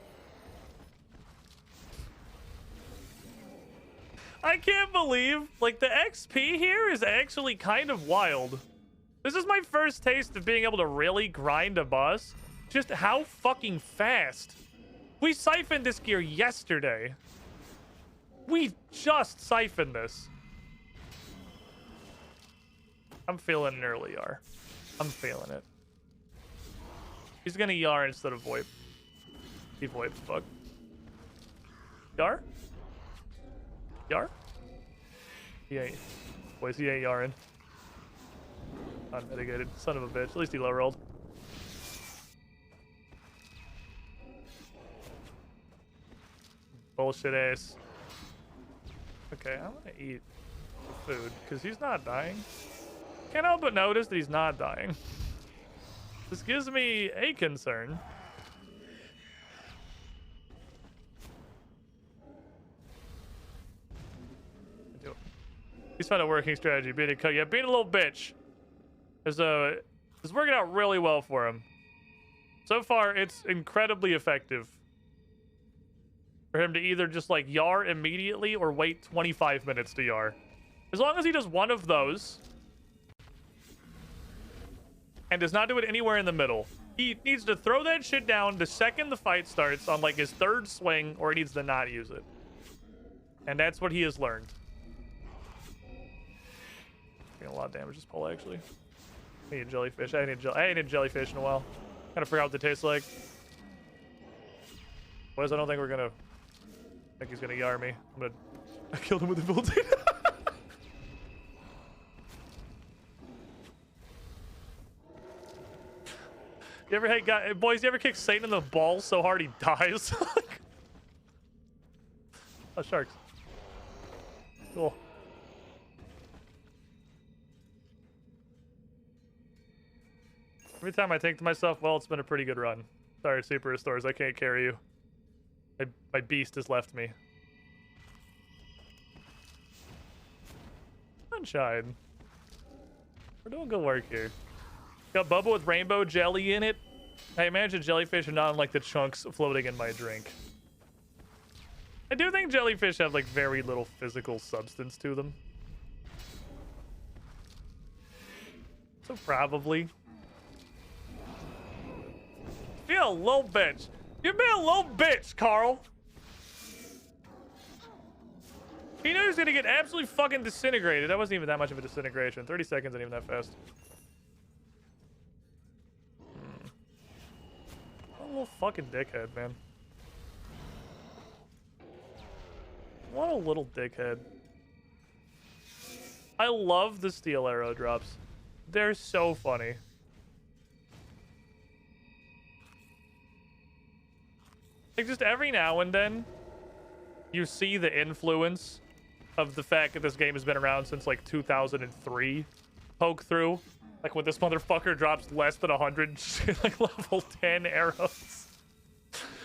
I can't believe, like, the XP here is actually kind of wild. This is my first taste of being able to really grind a boss. Just how fucking fast. We siphoned this gear yesterday. We just siphoned this. I'm feeling an early Yar. I'm feeling it. He's gonna Yar instead of VoIP. He VoIP, fuck. Yar? Yar? He ain't. Boys, he ain't Yarin. Unmitigated. Son of a bitch. At least he low rolled. Bullshit ass. Okay, I'm gonna eat the food because he's not dying. Can't help but notice that he's not dying. This gives me a concern. He's found a working strategy. Being a little bitch. It's working out really well for him. So far, it's incredibly effective for him to either just like Yar immediately or wait 25 minutes to Yar. As long as he does one of those and does not do it anywhere in the middle. He needs to throw that shit down the second the fight starts on like his third swing, or he needs to not use it. And that's what he has learned. Getting a lot of damage this pole, actually. I need a jellyfish. I ain't had jellyfish in a while. Kind of forgot what they taste like. Boys, I don't think we're gonna... I think he's gonna Yar me. I killed him with the voltage. You ever hate boys, you ever kick Satan in the balls so hard he dies? Oh, sharks. Cool. Every time I think to myself, well, it's been a pretty good run. Sorry, Super Restores, I can't carry you. My beast has left me. Sunshine. We're doing good work here. Got Bubba with rainbow jelly in it. I imagine jellyfish are not like the chunks floating in my drink. I do think jellyfish have like very little physical substance to them. So probably. You're a little bitch. You're being a little bitch, Carl. He knew he was gonna get absolutely fucking disintegrated. That wasn't even that much of a disintegration. 30 seconds ain't even that fast. What a little fucking dickhead, man. What a little dickhead. I love the steel arrow drops. They're so funny. Like, just every now and then, you see the influence of the fact that this game has been around since, like, 2003 poke through. Like, when this motherfucker drops less than 100, like, level 10 arrows.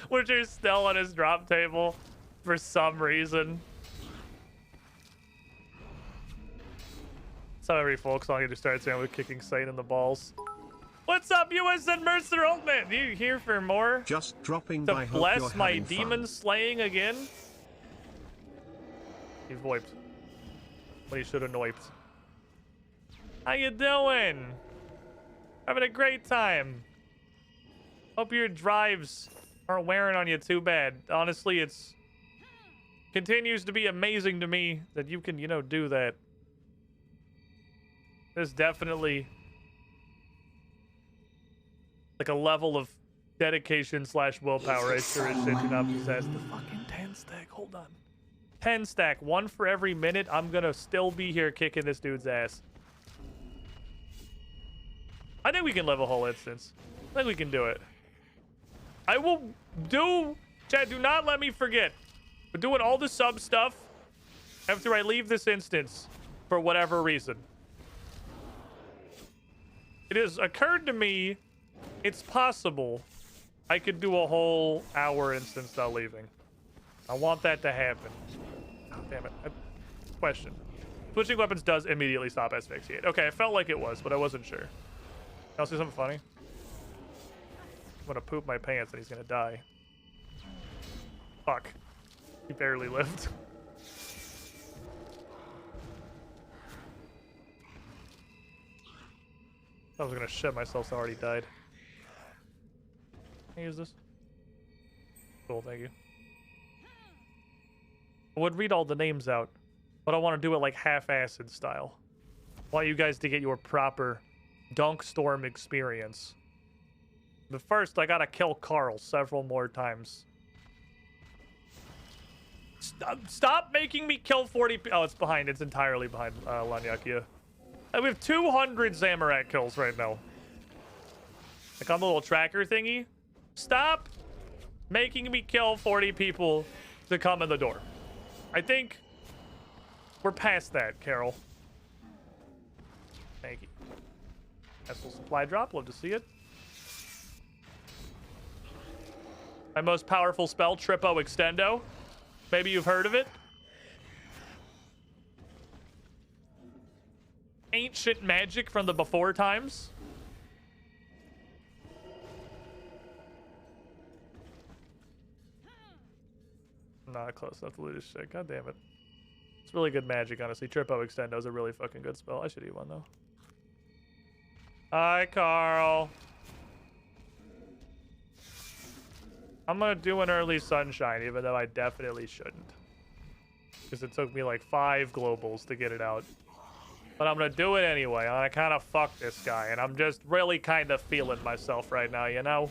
Which are still on his drop table for some reason. That's how every folk song just starts out with kicking Satan in the balls. What's up, USN Mercer Ultimate? You here for more? Just dropping to by. Bless my demon slaying again? He VoIPed. But he should have noiped. How you doing? Having a great time. Hope your drives aren't wearing on you too bad. Honestly, it's continues to be amazing to me that you can, you know, do that. There's definitely like a level of dedication / willpower I sure as shit do not possess. The fucking 10 stack, hold on. 10 stack, 1 for every minute. I'm gonna still be here kicking this dude's ass. I think we can live a whole instance. I think we can do it. I will do... Chad, do not let me forget. We're doing all the sub stuff after I leave this instance for whatever reason. It has occurred to me it's possible I could do a whole hour instance without leaving. I want that to happen. Oh, damn it. Question. Switching weapons does immediately stop asphyxiate. Okay, I felt like it was, but I wasn't sure. I'll see something funny. I'm gonna poop my pants and he's gonna die. Fuck. He barely lived. I was gonna shit myself, so I already died. Can I use this? Cool, thank you. I would read all the names out, but I want to do it like half-acid style. I want you guys to get your proper Dunk Storm experience. But first, I gotta kill Carl several more times. Stop making me kill 40 Oh, it's behind. It's entirely behind Lanyakia. We have 200 Zamorak kills right now. Like on the little tracker thingy. Stop making me kill 40 people to come in the door. I think we're past that, Carol. Thank you. Vessel supply drop. Love to see it. My most powerful spell, Trippo Extendo. Maybe you've heard of it. Ancient magic from the before times. Not close enough to loot this shit. God damn it. It's really good magic, honestly. Trippo Extendo is a really fucking good spell. I should eat one, though. Hi, Carl. I'm gonna do an early sunshine, even though I definitely shouldn't. Because it took me like 5 globals to get it out. But I'm gonna do it anyway. I kind of fuck this guy, and I'm just really kind of feeling myself right now, you know?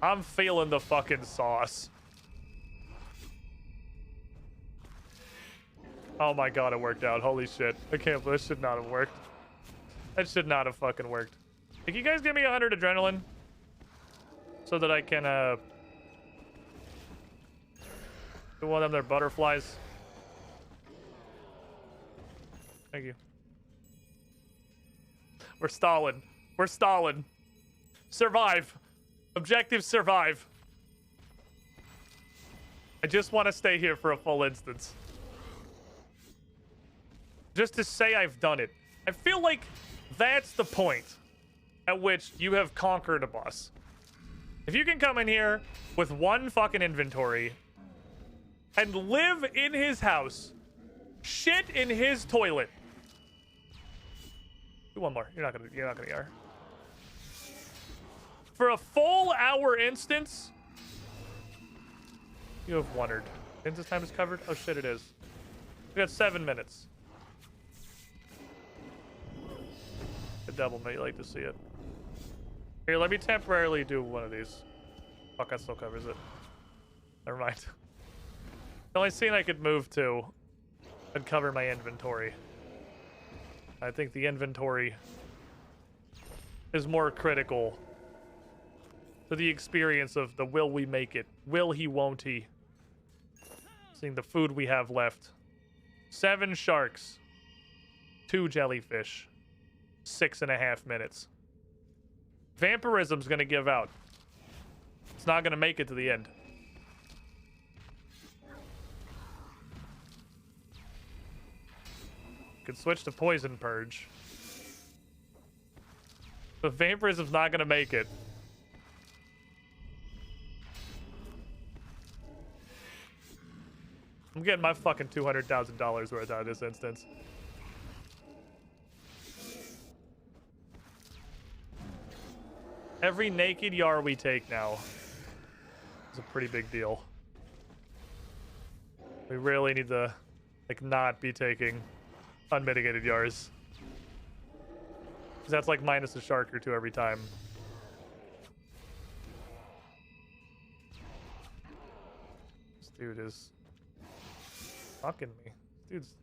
I'm feeling the fucking sauce. Oh my god, it worked out. Holy shit. I can't believe it should not have worked. That should not have fucking worked. Can you guys give me 100 adrenaline? So that I can, do one of them their butterflies. Thank you. We're stalling. We're stalling. Survive. Objective survive. I just want to stay here for a full instance. Just to say I've done it. I feel like that's the point at which you have conquered a boss. If you can come in here with 1 fucking inventory and live in his house, shit in his toilet. Do one more. You're not gonna ER. For a full hour instance, you have wondered. Instance time is covered? Oh shit, it is. We got 7 minutes. A double, mate. You like to see it. Here, let me temporarily do one of these. Fuck, that still covers it. Never mind. The only scene I could move to would cover my inventory. I think the inventory is more critical to the experience of the will we make it? Will he, won't he? Seeing the food we have left. 7 sharks. 2 jellyfish. 6.5 minutes. Vampirism's gonna give out. It's not gonna make it to the end. Could switch to Poison Purge. But Vampirism's not gonna make it. I'm getting my fucking $200,000 worth out of this instance. Every naked Yar we take now is a pretty big deal. We really need to, like, not be taking unmitigated Yars. Because that's like minus a shark or 2 every time. This dude is fucking me. This dude's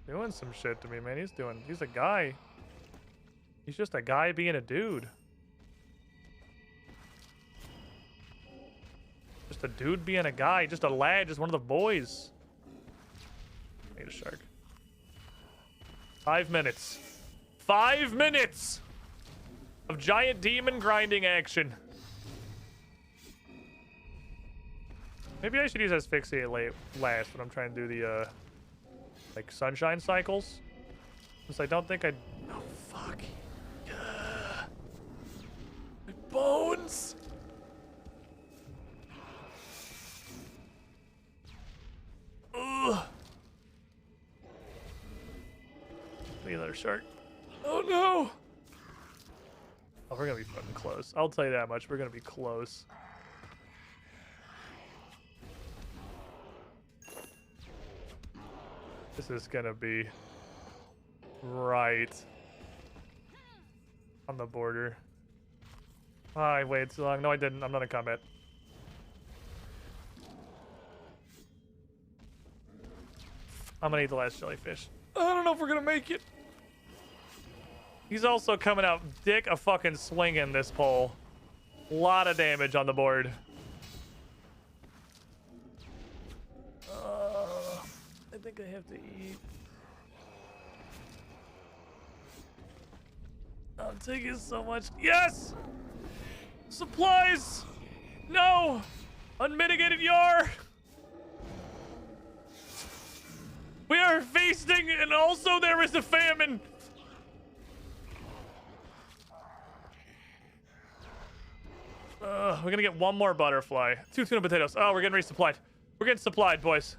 doing some shit to me, man. He's a guy. He's just a guy being a dude. Just a dude being a guy. Just a lad. Just one of the boys. I need a shark. 5 minutes. 5 minutes of giant demon grinding action. Maybe I should use Asphyxiate last when I'm trying to do the, like, sunshine cycles. Since I don't think I... Oh, fuck. My bones. Ugh. Need another shark. Oh no. Oh, we're gonna be fucking close. I'll tell you that much. We're gonna be close. This is gonna be right on the border. Oh, I waited too long. No, I didn't. I'm not in combat. I'm gonna eat the last jellyfish. I don't know if we're gonna make it. He's also coming out dick a fucking swinging this pole. A lot of damage on the board. I think I have to eat. I'm taking so much. Yes! Supplies! No! Unmitigated yar! We are feasting, and also there is a famine! We're gonna get one more butterfly. 2 tuna potatoes. Oh, we're getting resupplied. We're getting supplied, boys.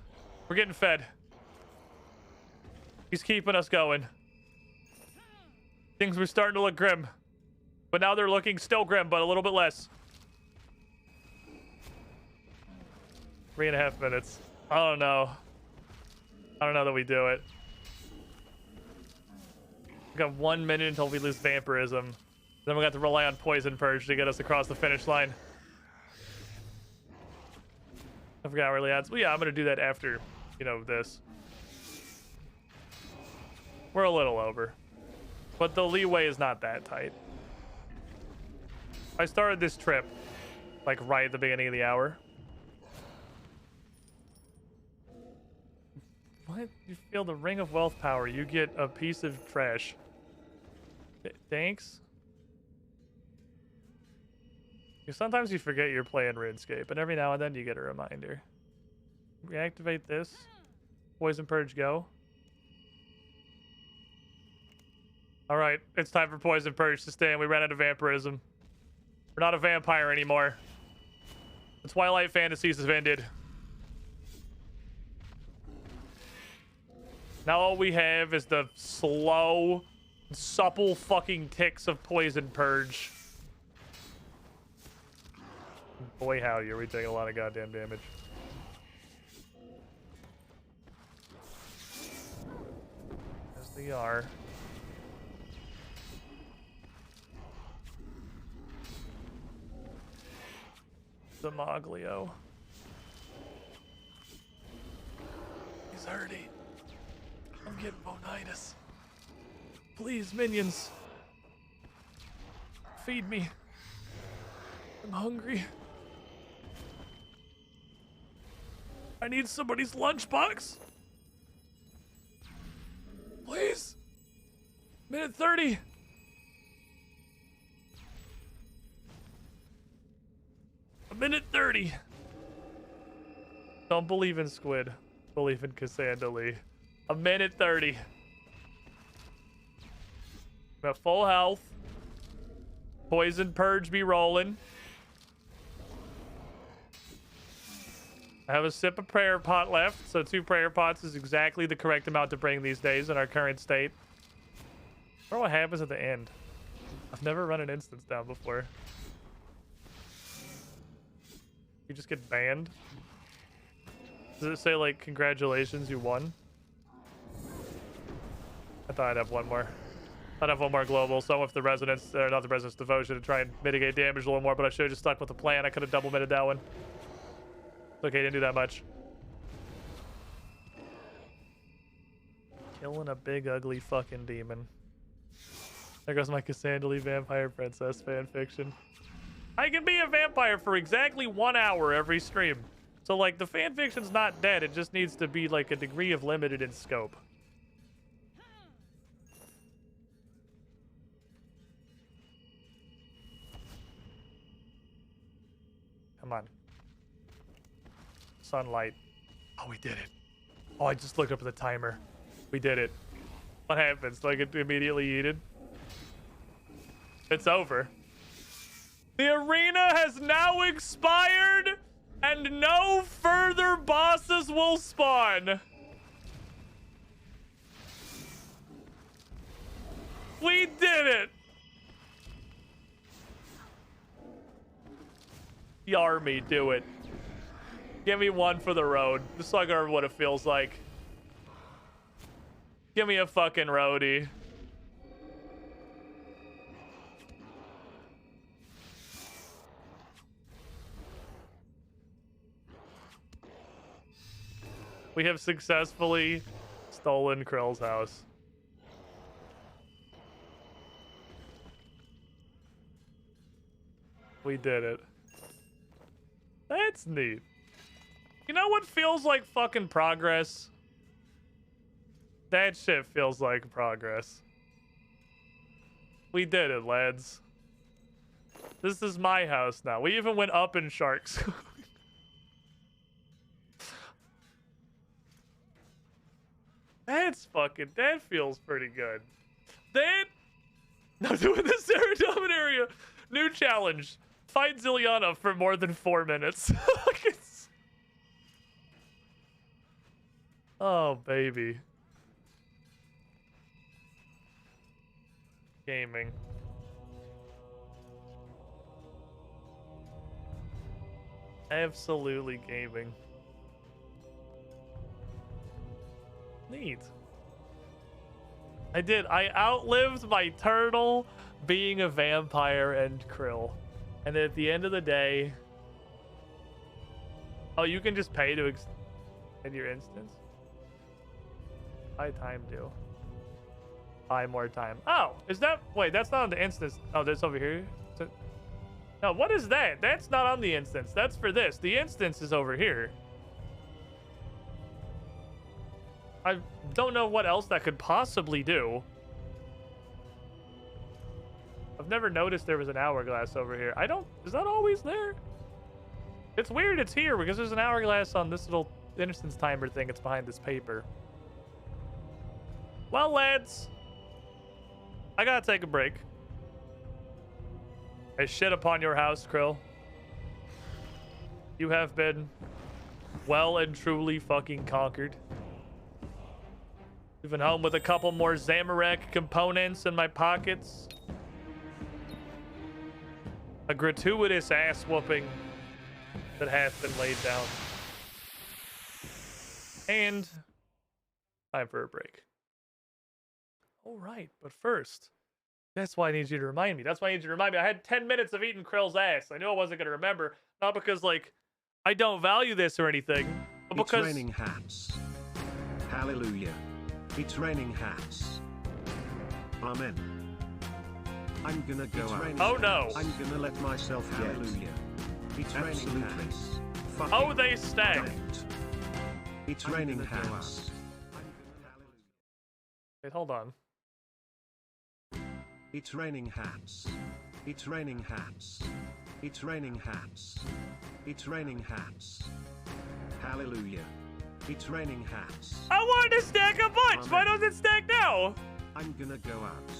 We're getting fed. He's keeping us going. Things were starting to look grim. But now they're looking still grim, but a little bit less. 3.5 minutes. I don't know. I don't know that we do it. We got 1 minute until we lose vampirism. Then we got to rely on Poison Purge to get us across the finish line. I forgot early odds. Well, yeah, I'm going to do that after, you know, this. We're a little over. But the leeway is not that tight. I started this trip, like, right at the beginning of the hour. What? You feel the ring of wealth power. You get a piece of trash. Thanks. Sometimes you forget you're playing RuneScape, and every now and then you get a reminder. Reactivate this. Poison Purge, go. Alright, it's time for Poison Purge to stand. We ran out of vampirism. We're not a vampire anymore. The Twilight fantasies have ended. Now all we have is the slow, supple fucking ticks of Poison Purge. Boy, howdy, are we taking a lot of goddamn damage. As they are. Zamaglio. He's hurting. I'm getting bonitis. Please, minions. Feed me. I'm hungry. I need somebody's lunchbox. Please. Minute 30. A minute 30. Don't believe in Squid. Believe in Cassandra Lee. A minute 30. I'm at full health. Poison Purge be rolling. I have a sip of prayer pot left, so 2 prayer pots is exactly the correct amount to bring these days in our current state. I wonder what happens at the end. I've never run an instance down before. You just get banned? Does it say, like, congratulations, you won? I thought I'd have one more. I'd have one more global, so with the Resonance, or not the Resonance Devotion, to try and mitigate damage a little more, but I should have just stuck with the plan. I could have double mitted that one. Okay, didn't do that much. Killing a big, ugly fucking demon. There goes my Cassandra Lee Vampire Princess fanfiction. I can be a vampire for exactly 1 hour every stream. So, like, the fanfiction's not dead. It just needs to be, like, a degree of limited in scope. Come on. Sunlight. Oh, we did it. Oh, I just looked up at the timer. We did it. What happens? Do I get immediately yeeted? It's over. The arena has now expired, and no further bosses will spawn. We did it. The army, do it. Give me one for the road. Just so I remember what it feels like. Give me a fucking roadie. We have successfully stolen Krill's house. We did it. That's neat. You know what feels like fucking progress? That shit feels like progress. We did it, lads. This is my house now. We even went up in sharks. That feels pretty good. I'm doing the Serotonin area. New challenge. Fight Zilliana for more than 4 minutes. Oh, baby. Gaming. Absolutely gaming. Neat. I did. I outlived my turtle being a vampire and Krill. And at the end of the day... Oh, you can just pay to extend your instance? Buy time do. Buy more time. Oh, is that... Wait, that's not on the instance. Oh, that's over here? No, what is that? That's not on the instance. That's for this. The instance is over here. I don't know what else that could possibly do. I've never noticed there was an hourglass over here. Is that always there? It's weird it's here because there's an hourglass on this little instance timer thing. It's behind this paper. Well, lads, I gotta take a break. I shit upon your house, Krill. You have been well and truly fucking conquered. Even home with a couple more Zamorak components in my pockets. A gratuitous ass whooping that hath been laid down. And time for a break. All right, but first, that's why I need you to remind me. That's why I need you to remind me. I had 10 minutes of eating Krill's ass. I knew I wasn't going to remember. Not because, like, I don't value this or anything, but because... It's raining hats. Hallelujah. It's raining hats. Amen. I'm gonna go out. Oh no. I'm gonna let myself get. Hallelujah. It's raining hats. Oh, they stack. It's raining hats. Wait, hold on. It's raining hats. It's raining hats. It's raining hats. It's raining hats. Hallelujah. It's raining hats. I wanted to stack a bunch. Why doesn't it stack now? I'm gonna go out.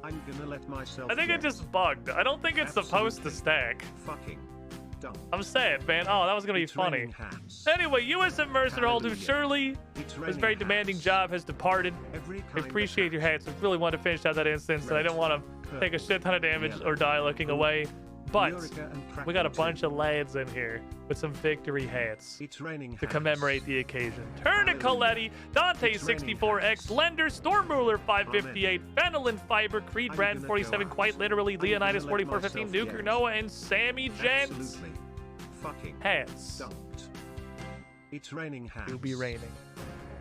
I'm gonna let myself I think it just bugged. I don't think it's supposed to stack. Fucking dumb. I'm sad, man. Oh, that was gonna be funny. Anyway, USM Mercenary Hold, who surely was a very demanding job, has departed. I appreciate your hats. I really wanted to finish out that instance, and I didn't want to take a shit ton of damage or die looking away. But we got a bunch of lads in here with some victory hats to commemorate the occasion. Turner Coletti, Dante64X, Lender, Stormruler 558, Fenelon Fiber, Creed Brand 47, quite literally, Leonidas 4415, Nuker Noah, and Sammy Jens. Hats. It's raining hats. It'll be raining.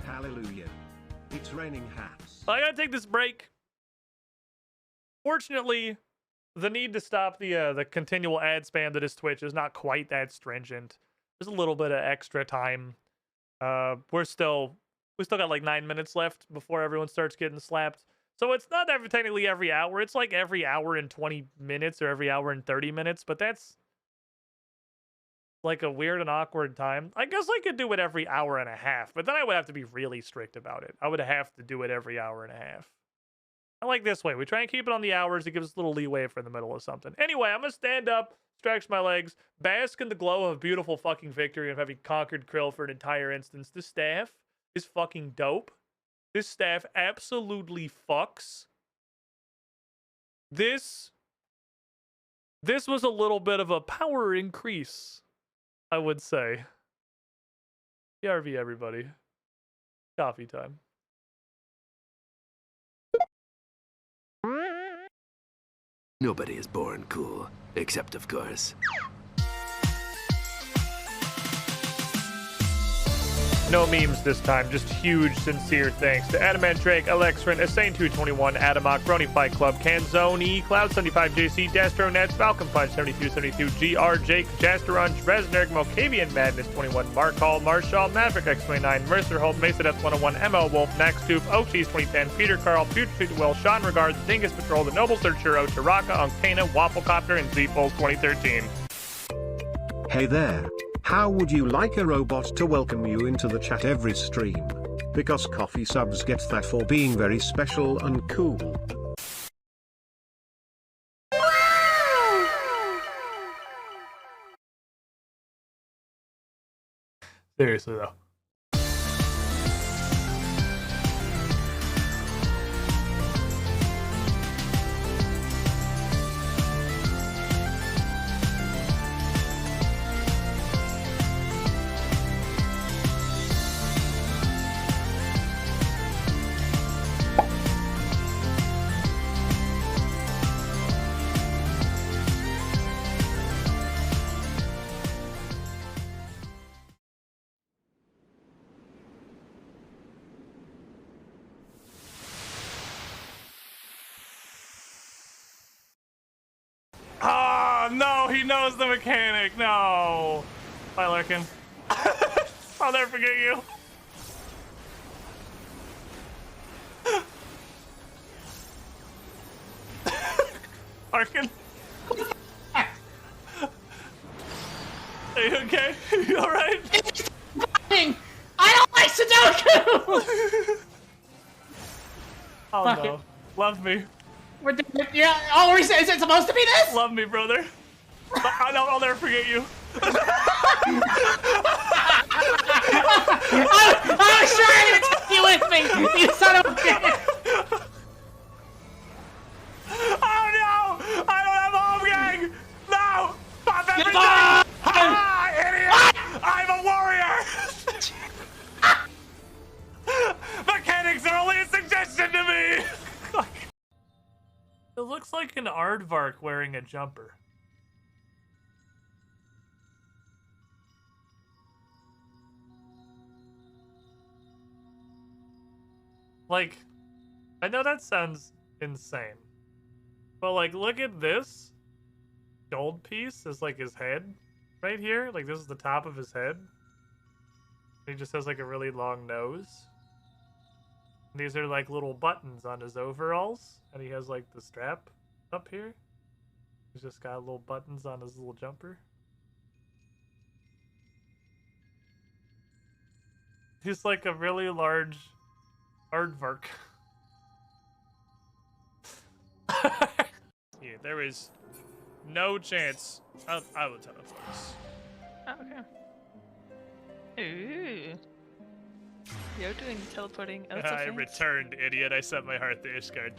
Hallelujah. It's raining hats. I gotta take this break. Fortunately, the need to stop the continual ad spam that is Twitch is not quite that stringent. There's a little bit of extra time. We still got like 9 minutes left before everyone starts getting slapped. So it's not technically every hour. It's like every hour and 20 minutes or every hour and 30 minutes. But that's like a weird and awkward time. I guess I could do it every hour and a half. But then I would have to be really strict about it. I would have to do it every hour and a half. I like this way. We try and keep it on the hours. It gives us a little leeway for in the middle of something. Anyway, I'm going to stand up, stretch my legs, bask in the glow of beautiful fucking victory of having conquered Krill for an entire instance. This staff is fucking dope. This staff absolutely fucks. This was a little bit of a power increase, I would say. PRV, everybody. Coffee time. Nobody is born cool, except of course. No memes this time, just huge, sincere thanks to Adamant Drake, Alexrin, Asane221, Adamok, Brony Fight Club, Canzoni, Cloud75JC, Dastronets, Falcon Punch 7272, GR, Jake, Jasterunch, Resnerg, Mokavian Madness 21, Mark Hall, Marshall, Maverick X29, Mercer Holt, Mesa Death 101, ML Wolf, Naxtoof, Oakcheese 2010, Peter Carl, Future Will, Sean Regards, Dingus Patrol, The Noble Searchero, Taraka, Unctana, Wafflecopter, and Z-Pulse 2013. Hey there. How would you like a robot to welcome you into the chat every stream? Because coffee subs get that for being very special and cool. Seriously though. Ah, no, he knows the mechanic. No. Bye, Larkin. I'll never forget you. Larkin. Are you okay? You alright? I don't like Sudoku! Oh Fuck no. it. Love me. We're doing, yeah. Oh, is it supposed to be this? Love me, brother. I'll never forget you. I was trying to take you with me, you son of a bitch! Oh no! I don't have a home gang! No! Pop everything! Goodbye! Ah, idiot! I'm a warrior! Mechanics are only a suggestion to me! It looks like an aardvark wearing a jumper. Like, I know that sounds insane, but like, look at this gold piece is like his head right here. Like, this is the top of his head. He just has like a really long nose. And these are like little buttons on his overalls, and he has like the strap up here. He's just got little buttons on his little jumper. He's like a really large aardvark. Yeah, there is no chance I will teleport us. Oh, okay. Ooh. You're doing teleporting. Oh, I returned, idiot. I set my heart to Ishgard.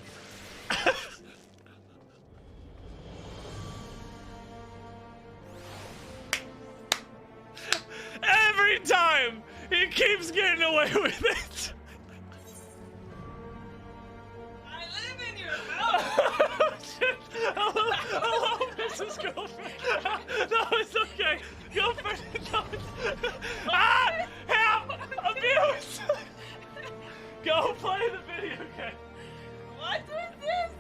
Every time! He keeps getting away with it! I live in your house! Oh, shit. Hello, Mrs. Girlfriend. No, it's okay. Girlfriend, no. Ah! Help! Abuse! Go play the video game. What is this?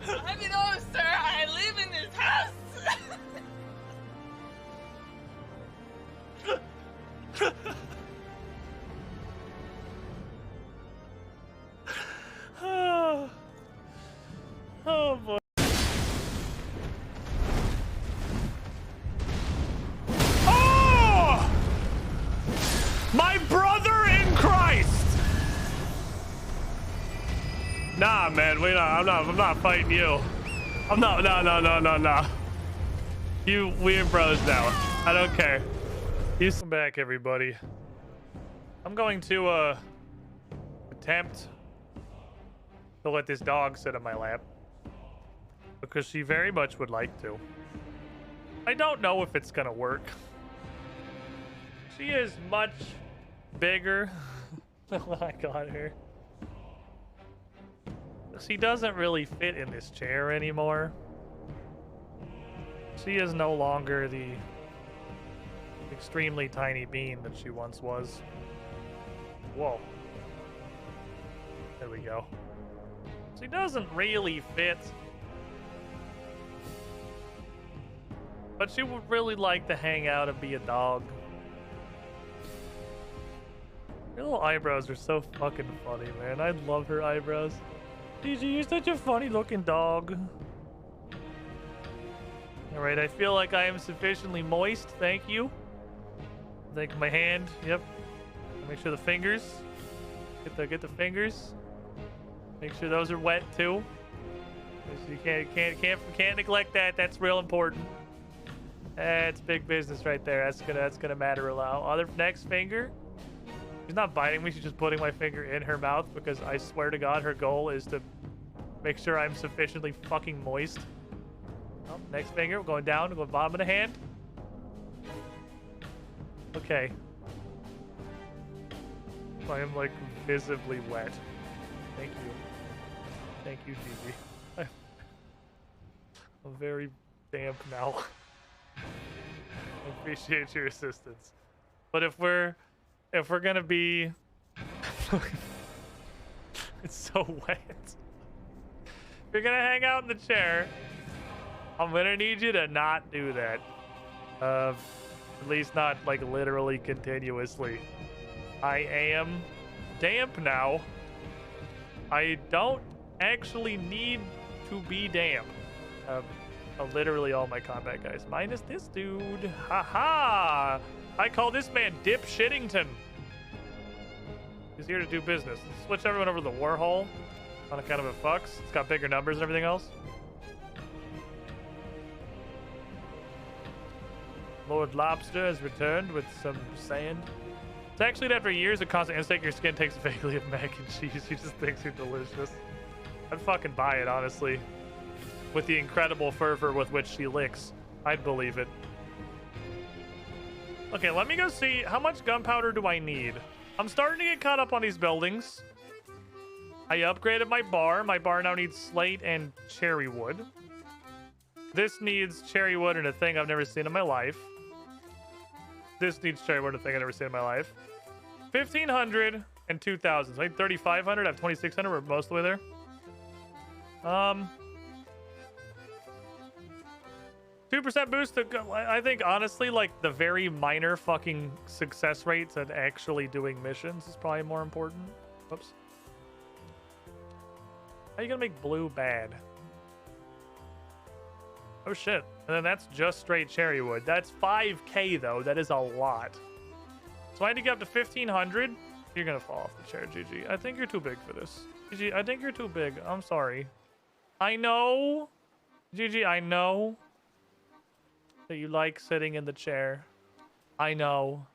I mean, oh, sir, I live in this house! Oh boy. Oh! Nah, man, I'm not fighting you. No. We're bros now. I don't care. You come back, everybody. I'm going to attempt to let this dog sit on my lap because she very much would like to. I don't know if it's gonna work. She is much bigger than when I got her. She doesn't really fit in this chair anymore. She is no longer the extremely tiny bean that she once was. Whoa. There we go. She doesn't really fit. But she would really like to hang out and be a dog. Her little eyebrows are so fucking funny, man. I love her eyebrows. Gigi, you're such a funny looking dog. Alright, I feel like I am sufficiently moist. Thank you. Take my hand. Yep. Make sure the fingers. Get the fingers. Make sure those are wet too. You can't neglect that. That's real important. That's big business right there. That's gonna matter a lot. Next finger. She's not biting me. She's just putting my finger in her mouth because I swear to God, her goal is to make sure I'm sufficiently fucking moist. Oh, next finger. We're going down. Going bottom of the hand. Okay. I am like visibly wet. Thank you. Thank you, Gigi. I'm very damp now. I appreciate your assistance. But if we're gonna be it's so wet. If you're gonna hang out in the chair, I'm gonna need you to not do that. At least not like literally continuously. I am damp now. I don't actually need to be damp. Literally all my combat guys, minus this dude. Haha! I call this man Dip Shittington. He's here to do business. Let's switch everyone over to the Warhol on account of it fucks. It's got bigger numbers and everything else. Lord Lobster has returned with some sand. It's actually that after years of constant instinct, your skin takes vaguely of mac and cheese. He just thinks you're delicious. I'd fucking buy it, honestly. With the incredible fervor with which she licks, I'd believe it. Okay, let me go see how much gunpowder do I need. I'm starting to get caught up on these buildings. I upgraded my bar. My bar now needs slate and cherry wood. This needs cherry wood and a thing I've never seen in my life. This needs cherry wood and a thing I've never seen in my life. 1,500 and 2,000. So I need 3,500. I have 2,600. We're most of the way there. 2% boost to, I think honestly, like the very minor fucking success rates at actually doing missions is probably more important. Whoops. How are you gonna make blue bad? Oh shit. And then that's just straight cherry wood. That's 5k though. That is a lot. So I need to get up to 1,500. You're gonna fall off the chair, GG. I think you're too big for this. GG, I think you're too big. I'm sorry. I know. GG, I know that you like sitting in the chair. I know.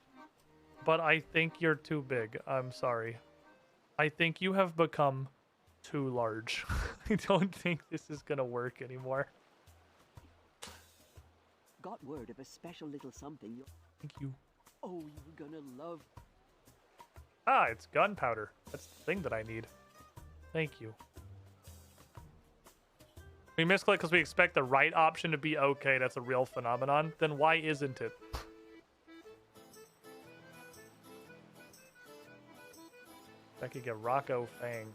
But I think you're too big. I'm sorry. I think you have become too large. I don't think this is gonna work anymore. Got word of a special little something. Thank you. Oh, you're gonna love. Ah, it's gunpowder. That's the thing that I need. Thank you. We misclick because we expect the right option to be okay. That's a real phenomenon. Then why isn't it? I could get Rocco Fang.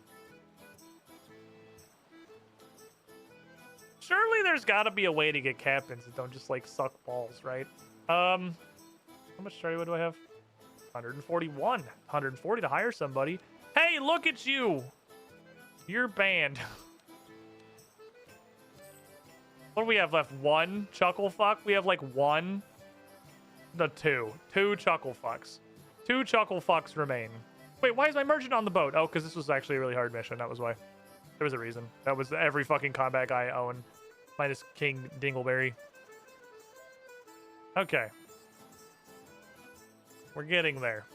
Surely there's got to be a way to get captains that don't just like suck balls, right? How much cherry wood do I have? 141. 140 to hire somebody. Hey, look at you! You're banned. What do we have left? One chuckle fuck? We have like one? No, two. Two chuckle fucks. Two chuckle fucks remain. Wait, why is my merchant on the boat? Oh, because this was actually a really hard mission. That was why. There was a reason. That was every fucking combat guy I own. Minus King Dingleberry. Okay. We're getting there.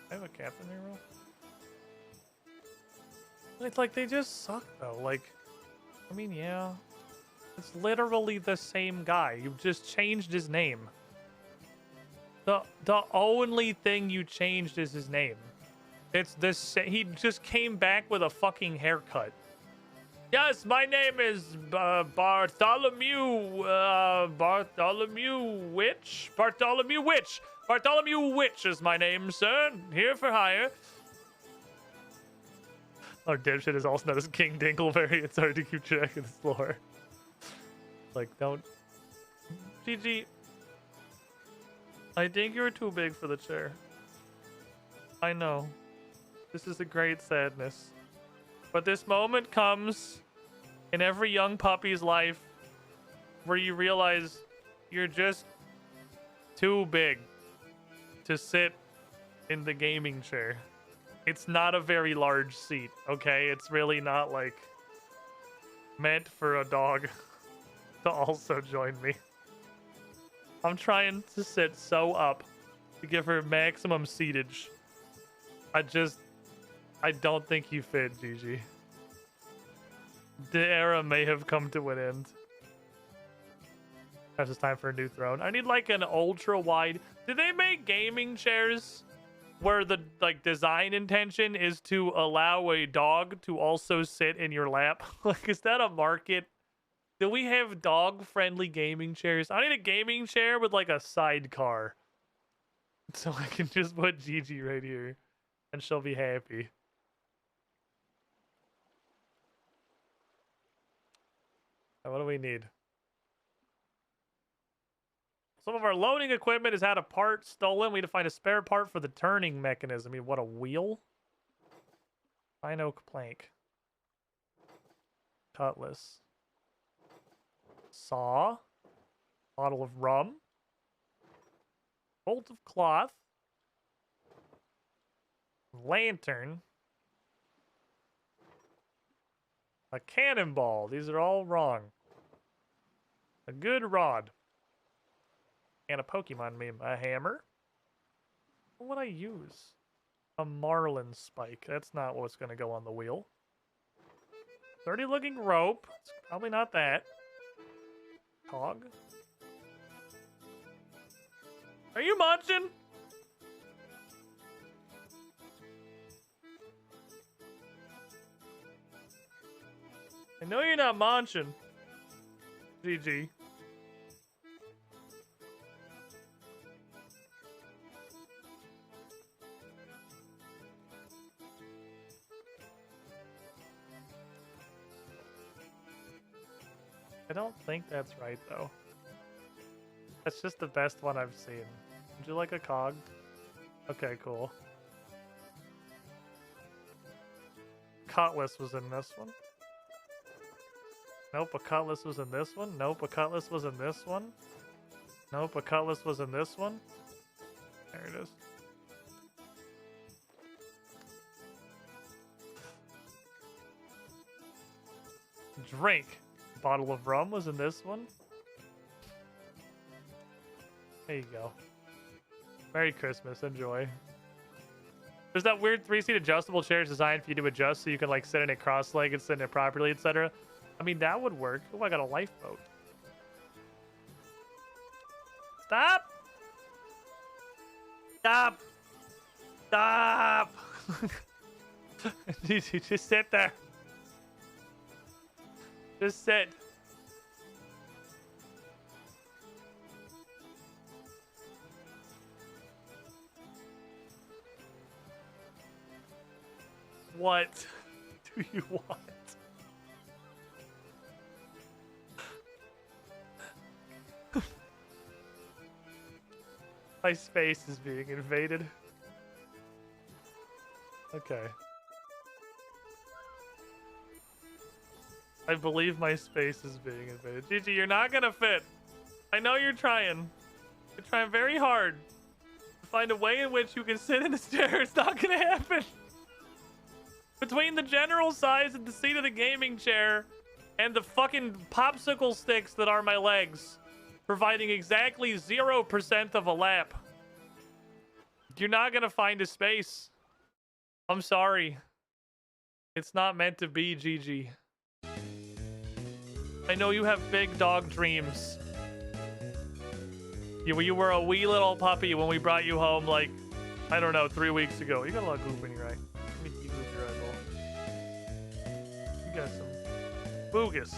I have a captain here, bro. It's like they just suck though. Like, I mean, yeah. It's literally the same guy. You've just changed his name. The only thing you changed is his name. It's this. He just came back with a fucking haircut. Yes, my name is Bartholomew. Bartholomew Witch. Bartholomew Witch. Bartholomew Witch is my name, sir. Here for hire. Our dipshit is also known as King Dingleberry. It's hard to keep track of this lore. Like, don't. GG. I think you're too big for the chair. I know. This is a great sadness. But this moment comes in every young puppy's life where you realize you're just too big to sit in the gaming chair. It's not a very large seat, okay? It's really not, like, meant for a dog to also join me. I'm trying to sit so up to give her maximum seatage. I don't think you fit, Gigi. The era may have come to an end. Perhaps it's time for a new throne. I need like an ultra wide. Did they make gaming chairs where the like design intention is to allow a dog to also sit in your lap? Like, is that a market? Do we have dog-friendly gaming chairs? I need a gaming chair with like a sidecar, so I can just put Gigi right here, and she'll be happy. What do we need? Some of our loading equipment has had a part stolen. We need to find a spare part for the turning mechanism. I mean, what, a wheel? Fine oak plank. Cutlass. Saw. Bottle of rum. Bolt of cloth. Lantern. A cannonball. These are all wrong. A good rod. And a Pokemon meme. A hammer. What would I use? A marlin spike. That's not what's going to go on the wheel. Dirty looking rope. It's probably not that. Cog. Are you munching? I know you're not munching. GG. I don't think that's right, though. That's just the best one I've seen. Would you like a cog? Okay, cool. Cutlass was in this one. Nope, a cutlass was in this one. Nope, a cutlass was in this one. Nope, a cutlass was in this one. There it is. Drink. Bottle of rum was in this one. There you go. Merry Christmas. Enjoy. There's that weird 3-seat adjustable chair designed for you to adjust so you can like sit in it cross-legged, sit in it properly, etc. I mean, that would work. Oh, I got a lifeboat. Stop! Stop! Stop! Just sit there. Just sit. What do you want? My space is being invaded. Okay. I believe my space is being invaded. Gigi, you're not gonna fit. I know you're trying. You're trying very hard to find a way in which you can sit in a chair. It's not gonna happen. Between the general size of the seat of the gaming chair and the fucking popsicle sticks that are my legs, providing exactly 0% of a lap, you're not gonna find a space. I'm sorry. It's not meant to be, Gigi. I know you have big dog dreams. You were a wee little puppy when we brought you home, like, I don't know, 3 weeks ago. You got a lot of goop in your eye. Let me goop your eyeball. You got some boogus.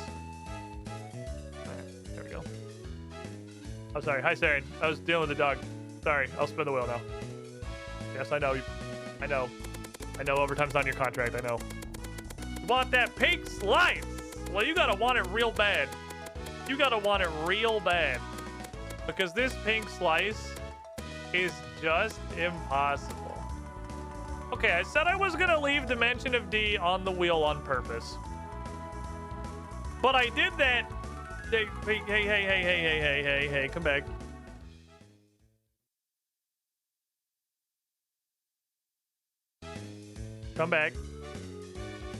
Right, there we go. I'm sorry. Hi, Saren. I was dealing with the dog. Sorry. I'll spin the wheel now. Yes, I know. I know. I know overtime's on your contract. I know. You want that pink slice? Well, you gotta want it real bad. You gotta want it real bad. Because this pink slice is just impossible. Okay, I said I was gonna leave Dimension of D on the wheel on purpose. But I did that. Hey, come back. Come back.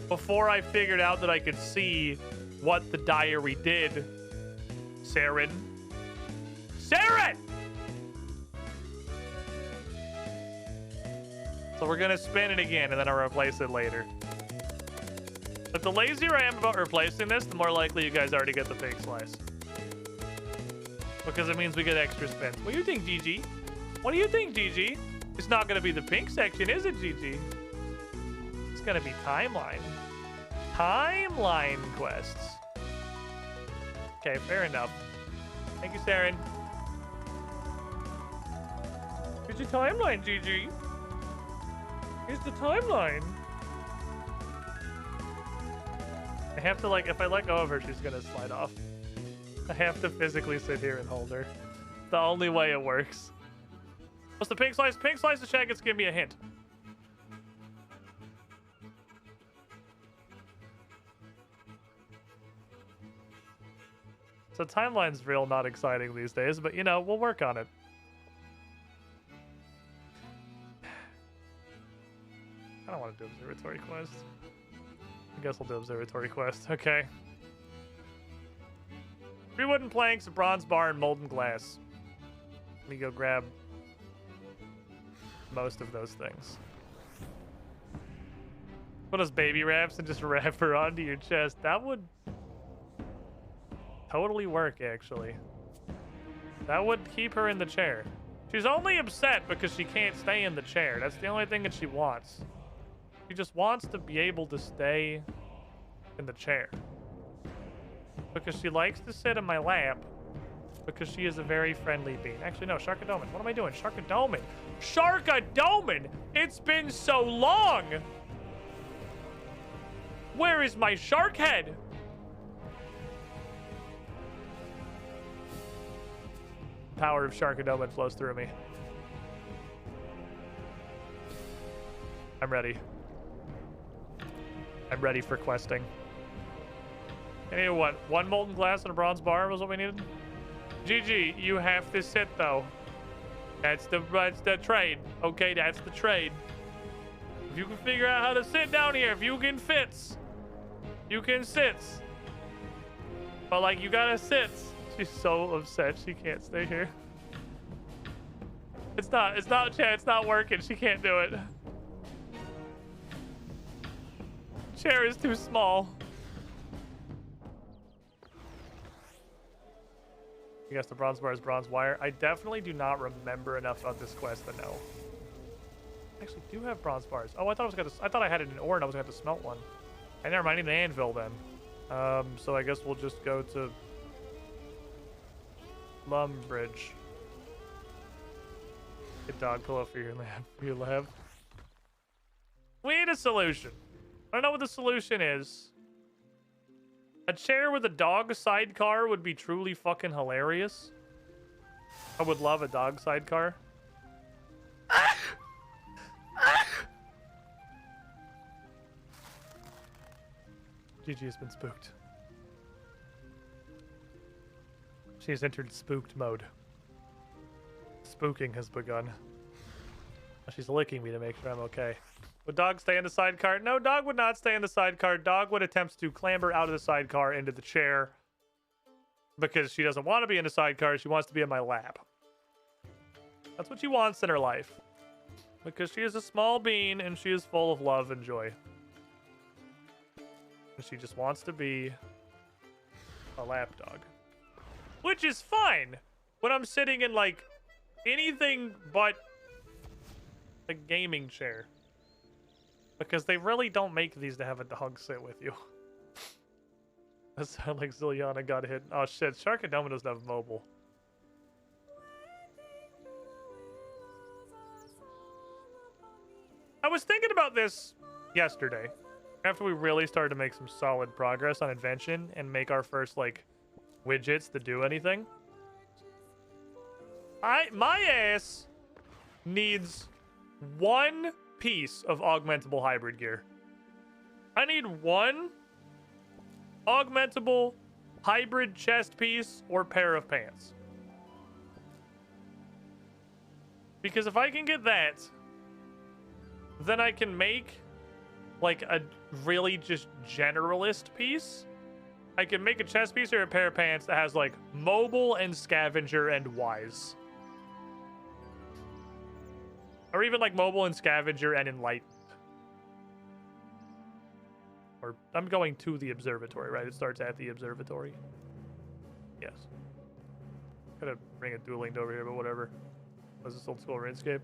Before I figured out that I could see what the diary did. Saren. Saren! So we're gonna spin it again and then I'll replace it later. But the lazier I am about replacing this, the more likely you guys already get the pink slice. Because it means we get extra spins. What do you think, Gigi? What do you think, Gigi? It's not gonna be the pink section, is it, Gigi? It's gonna be timeline. Timeline quests. Okay, fair enough. Thank you, Saren. Here's your timeline, Gigi. Here's the timeline. I have to, like, if I let go of her, she's gonna slide off. I have to physically sit here and hold her. The only way it works. What's the pink slice? Pink slice of Shaggets, give me a hint. So timeline's real not exciting these days, but you know, we'll work on it. I don't want to do observatory quest. I guess I'll do observatory quest. Okay. 3 wooden planks, a bronze bar, and molten glass. Let me go grab most of those things. Put us baby wraps and just wrap her onto your chest. That would totally work, actually. That would keep her in the chair. She's only upset because she can't stay in the chair. That's the only thing that she wants. She just wants to be able to stay in the chair. Because she likes to sit in my lap. Because she is a very friendly being. Actually, no, Sharkadomin. What am I doing? Sharkadomin! Sharkadomin! It's been so long! Where is my shark head? Power of Sharkadomin flows through me. I'm ready. I'm ready for questing. Anyway, what? 1 molten glass and a bronze bar was what we needed? GG, you have to sit though. That's the trade. Okay, that's the trade. If you can figure out how to sit down here, if you can fits, you can sit. But like, you gotta sit. She's so upset she can't stay here. It's not chat, it's not working. She can't do it. Chair is too small. You guess the bronze bar is bronze wire. I definitely do not remember enough about this quest to know. I actually do have bronze bars. Oh, I thought I had it in ore and I was gonna have to smelt one. I never mind, I need an anvil then. So I guess we'll just go to Lumbridge. Get dog pillow for your lab. We need a solution. I don't know what the solution is. A chair with a dog sidecar would be truly fucking hilarious. I would love a dog sidecar. Gigi has been spooked. She has entered spooked mode. Spooking has begun. She's licking me to make sure I'm okay. Would dog stay in the sidecar? No, dog would not stay in the sidecar. Dog would attempt to clamber out of the sidecar into the chair because she doesn't want to be in the sidecar. She wants to be in my lap. That's what she wants in her life. Because she is a small bean and she is full of love and joy. And she just wants to be a lap dog. Which is fine when I'm sitting in, like, anything but a gaming chair. Because they really don't make these to have a dog sit with you. That sounds like Ziliana got hit. Oh shit, Sharkadoma doesn't have mobile. I was thinking about this yesterday. After we really started to make some solid progress on invention and make our first, like, widgets that do anything. My ass needs one piece of augmentable hybrid gear. I need one augmentable hybrid chest piece or pair of pants. Because if I can get that, then I can make like a really just generalist piece. I can make a chest piece or a pair of pants that has like mobile and scavenger and wise. Or even like mobile and scavenger and enlightened. Or I'm going to the observatory, right? It starts at the observatory. Yes. Gotta bring a dual linked over here, but whatever. Was this old school Runescape?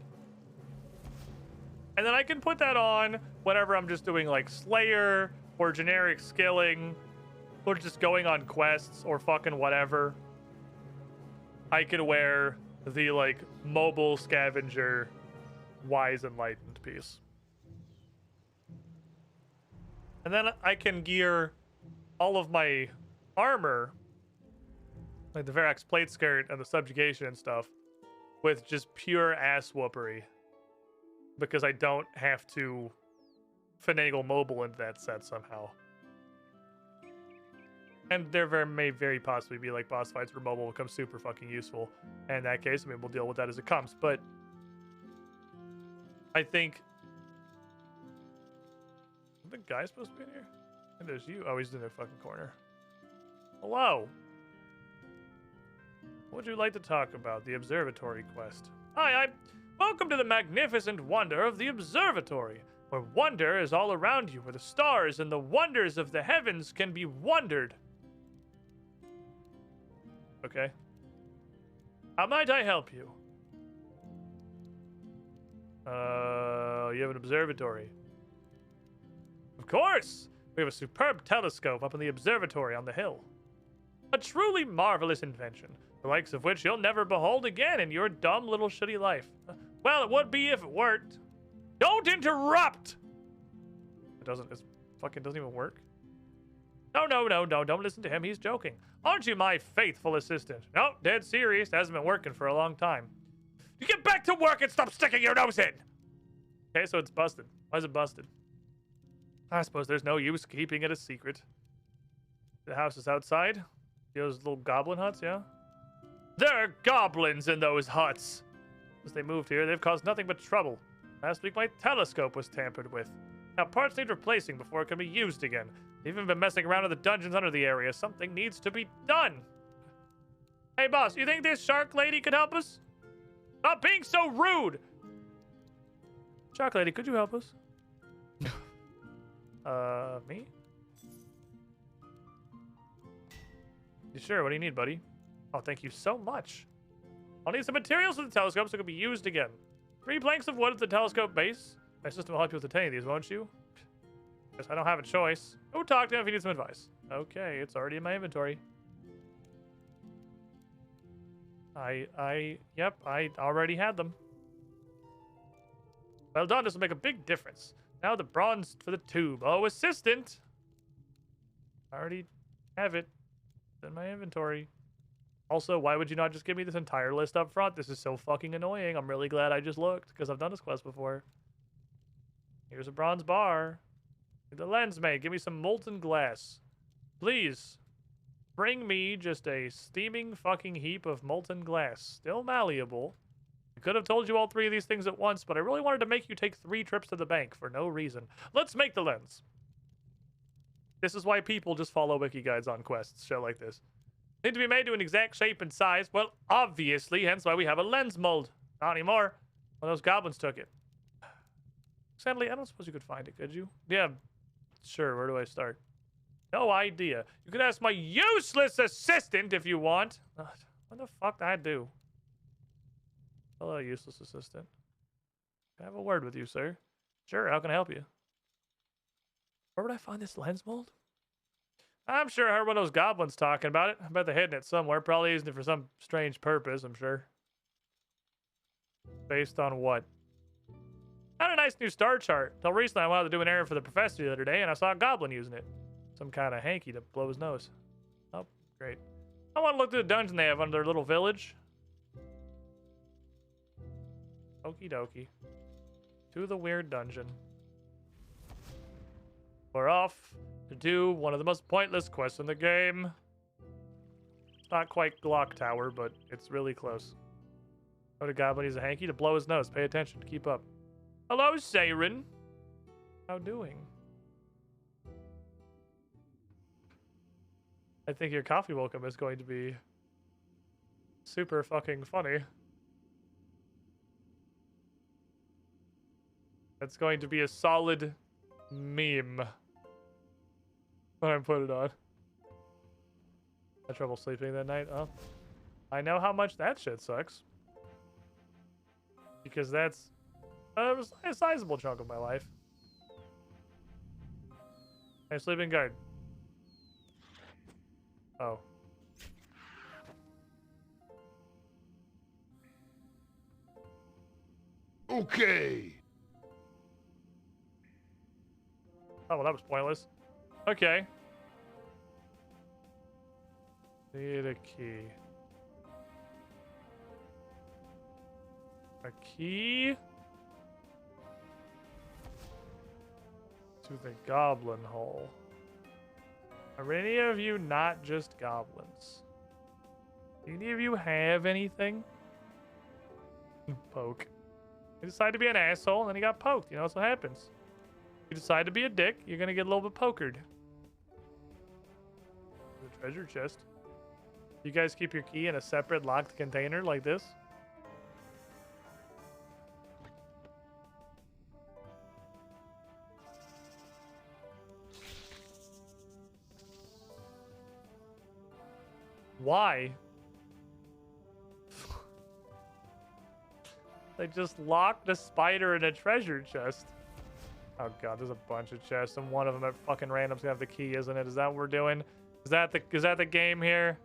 And then I can put that on whenever I'm just doing like Slayer or generic skilling or just going on quests or fucking whatever. I could wear the like mobile scavenger wise enlightened piece. And then I can gear all of my armor, like the Verax plate skirt and the subjugation and stuff, with just pure ass whoopery. Because I don't have to finagle mobile into that set somehow. And there may very possibly be like boss fights where mobile becomes super fucking useful. And in that case, I mean, we'll deal with that as it comes. But I think the guy's supposed to be in here? And there's you. Oh, he's in the fucking corner. Hello. What would you like to talk about? The observatory quest. Hi, welcome to the magnificent wonder of the observatory, where wonder is all around you, where the stars and the wonders of the heavens can be wondered. Okay. How might I help you? You have an observatory. Of course! We have a superb telescope up in the observatory on the hill. A truly marvelous invention, the likes of which you'll never behold again in your dumb little shitty life. Well, it would be if it worked. Don't interrupt! It fucking doesn't even work. No, don't listen to him, he's joking. Aren't you my faithful assistant? No, dead serious, hasn't been working for a long time. You get back to work and stop sticking your nose in! Okay, so it's busted. Why is it busted? I suppose there's no use keeping it a secret. The house is outside. Those little goblin huts, yeah? There are goblins in those huts! Since they moved here, they've caused nothing but trouble. Last week, my telescope was tampered with. Now, parts need replacing before it can be used again. They've even been messing around in the dungeons under the area. Something needs to be done. Hey, boss, you think this shark lady could help us? Stop being so rude! Shark lady, could you help us? Me? You sure? What do you need, buddy? Oh, thank you so much. I'll need some materials for the telescope so it can be used again. 3 planks of wood at the telescope base. My system will help you with obtaining these, won't you? Guess I don't have a choice. Go talk to him if you need some advice. Okay, it's already in my inventory. Yep, I already had them. Well done, this will make a big difference. Now the bronze for the tube. Oh, assistant! I already have it. It's in my inventory. Also, why would you not just give me this entire list up front? This is so fucking annoying. I'm really glad I just looked, because I've done this quest before. Here's a bronze bar. The lens mate, give me some molten glass. Please. Bring me just a steaming fucking heap of molten glass. Still malleable. could have told you all 3 of these things at once, but I really wanted to make you take 3 trips to the bank for no reason. Let's make the lens. This is why people just follow wiki guides on quests, shit like this. Need to be made to an exact shape and size. Well, obviously, hence why we have a lens mold. Not anymore. Well, those goblins took it. Sadly, I don't suppose you could find it, could you? Yeah, sure. Where do I start? No idea. You could ask my useless assistant if you want. What the fuck did I do? Hello, useless assistant. Can I have a word with you, sir? Sure, how can I help you? Where would I find this lens mold? I'm sure I heard one of those goblins talking about it. I bet they're hiding it somewhere. Probably using it for some strange purpose, I'm sure. Based on what? I had a nice new star chart. Till recently, I wanted to do an errand for the professor the other day, and I saw a goblin using it. Some kind of hanky to blow his nose. Oh, great. I want to look through the dungeon they have under their little village. Okie dokie. To the weird dungeon. We're off to do one of the most pointless quests in the game. It's not quite Glock Tower, but it's really close. Oh, the goblin needs a hanky to blow his nose. Pay attention. Keep up. Hello, Siren. How doing? I think your coffee welcome is going to be super fucking funny. That's going to be a solid meme when I put it on. Had trouble sleeping that night. Oh, I know how much that shit sucks. Because that's a sizable chunk of my life. Hey, sleeping guard. Oh. Okay. Oh, well, that was pointless. Okay. Need a key. A key to the goblin hole. Are any of you not just goblins? Do any of you have anything? Poke. You decide to be an asshole, and then you got poked. You know, that's what happens. You decide to be a dick, you're gonna get a little bit pokered. The treasure chest. You guys keep your key in a separate locked container like this? Why? They just locked a spider in a treasure chest. Oh god, there's a bunch of chests, and one of them at fucking random's gonna have the key, isn't it? Is that what we're doing? Is that the game here?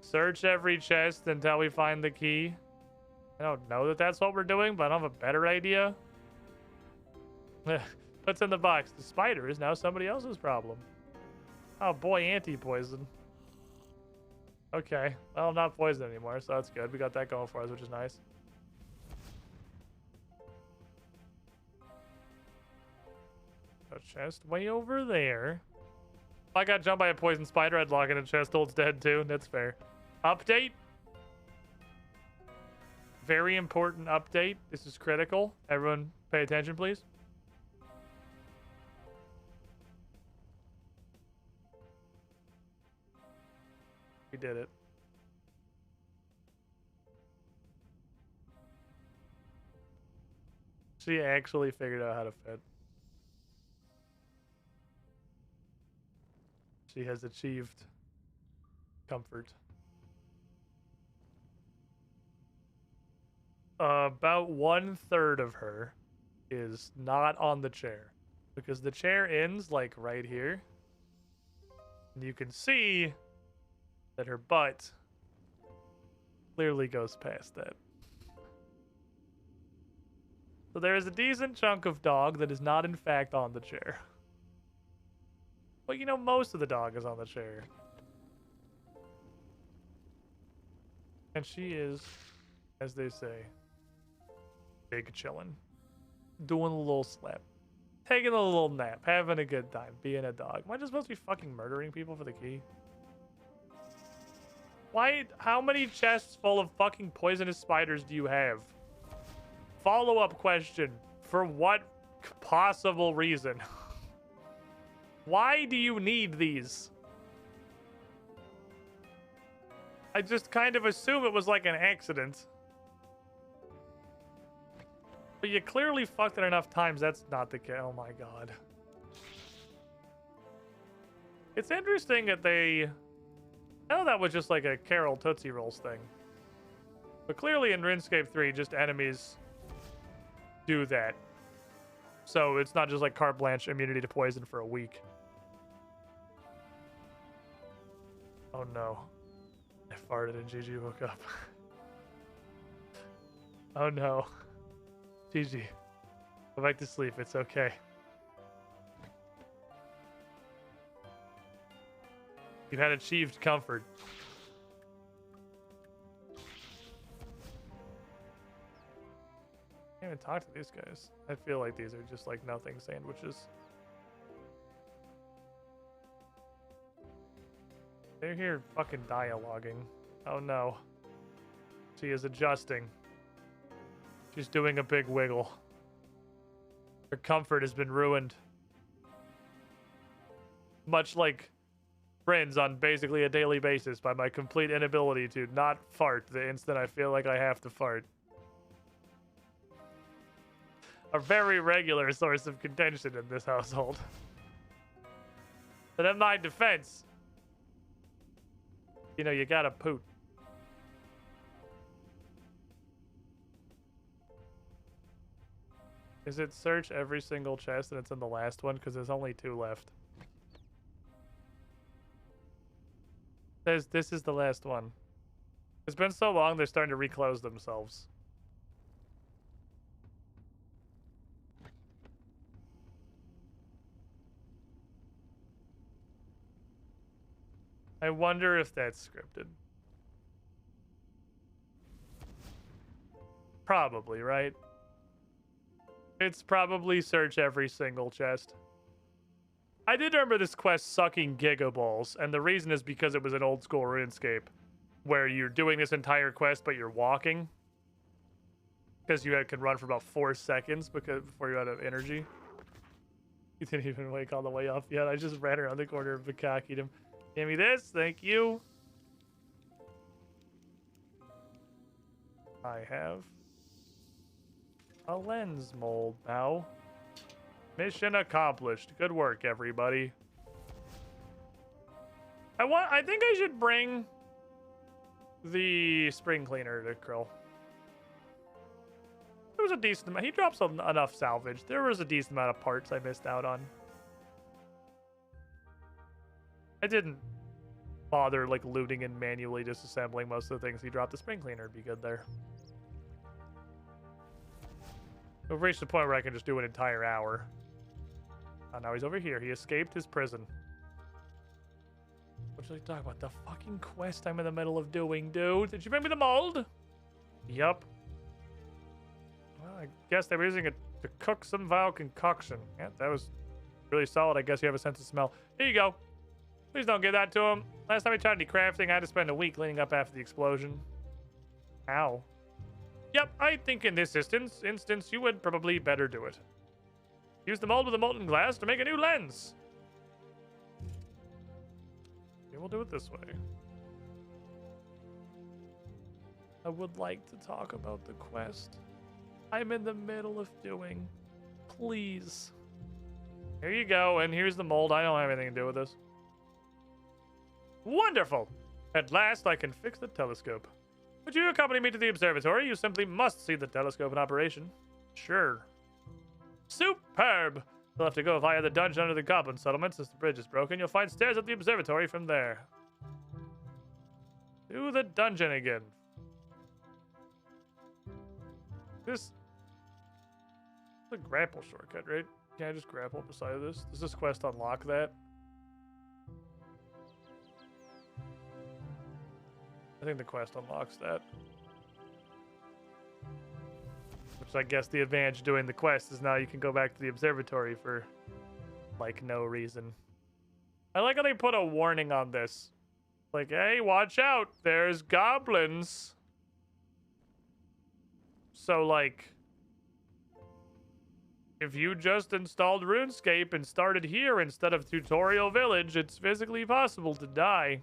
Search every chest until we find the key. I don't know that that's what we're doing, but I don't have a better idea. What's in the box? The spider is now somebody else's problem. Oh boy, anti-poison. Okay, well, I'm not poisoned anymore, so that's good. We got that going for us, which is nice. A chest way over there. If I got jumped by a poison spider, I'd lock in a chest till it's dead too. That's fair. Update. Very important update. This is critical. Everyone pay attention, please. We did it. She actually figured out how to fit. She has achieved comfort. About 1/3 of her is not on the chair because the chair ends like right here. And you can see that her butt clearly goes past that. So there is a decent chunk of dog that is not in fact on the chair. But you know, most of the dog is on the chair. And she is, as they say, big chillin'. Doing a little slap. Taking a little nap. Having a good time. Being a dog. Am I just supposed to be fucking murdering people for the key? Why? How many chests full of fucking poisonous spiders do you have? Follow-up question. For what possible reason? Why do you need these? I just kind of assume it was like an accident. But you clearly fucked it enough times. That's not the case. Oh my god. It's interesting that they... I know that was just like a Carol Tootsie Rolls thing. But clearly in RuneScape 3, just enemies do that. So it's not just like carte blanche immunity to poison for a week. Oh no. I farted and Gigi woke up. Oh no. Gigi, go back to sleep. It's okay. You had achieved comfort. I can't even talk to these guys. I feel like these are just like nothing sandwiches. They're here fucking dialoguing. Oh no. She is adjusting. She's doing a big wiggle. Her comfort has been ruined. Much like Friends on basically a daily basis by my complete inability to not fart the instant I feel like I have to fart. A very regular source of contention in this household. But in my defense, you know, you gotta poot. Is it search every single chest and it's in the last one? Because there's only 2 left. This is the last one. It's been so long, they're starting to reclose themselves. I wonder if that's scripted. Probably, right? It's probably search every single chest. I did remember this quest sucking gigaballs, and the reason is because it was an old school RuneScape, where you're doing this entire quest, but you're walking. Because you can run for about 4 seconds before you're out of energy. You didn't even wake all the way up yet. I just ran around the corner of Bukkake him. Give me this, thank you. I have a lens mold now. Mission accomplished. Good work, everybody. I think I should bring the spring cleaner to Krill. There was a decent amount. He drops enough salvage. There was a decent amount of parts I missed out on. I didn't bother like looting and manually disassembling most of the things he dropped. The spring cleaner would be good there. We've reached the point where I can just do an entire hour. Oh, now he's over here. He escaped his prison. What should I talk about? The fucking quest I'm in the middle of doing, dude. Did you bring me the mold? Yup. Well, I guess they were using it to cook some vile concoction. Yeah, that was really solid. I guess you have a sense of smell. Here you go. Please don't give that to him. Last time we tried any crafting, I had to spend a week cleaning up after the explosion. Ow. Yep, I think in this instance, you would probably better do it. Use the mold with the molten glass to make a new lens. Okay, we'll do it this way. I would like to talk about the quest I'm in the middle of doing. Please. Here you go, and here's the mold. I don't have anything to do with this. Wonderful! At last, I can fix the telescope. Would you accompany me to the observatory? You simply must see the telescope in operation. Sure. Superb! You'll have to go via the dungeon under the goblin settlement. Since the bridge is broken, you'll find stairs at the observatory from there. To the dungeon again. This is a grapple shortcut, right? Can I just grapple beside this? Does this quest unlock that? I think the quest unlocks that. Which I guess the advantage of doing the quest is now you can go back to the observatory for, like, no reason. I like how they put a warning on this. Like, hey, watch out. There's goblins. So, like, if you just installed RuneScape and started here instead of Tutorial Village, it's physically possible to die.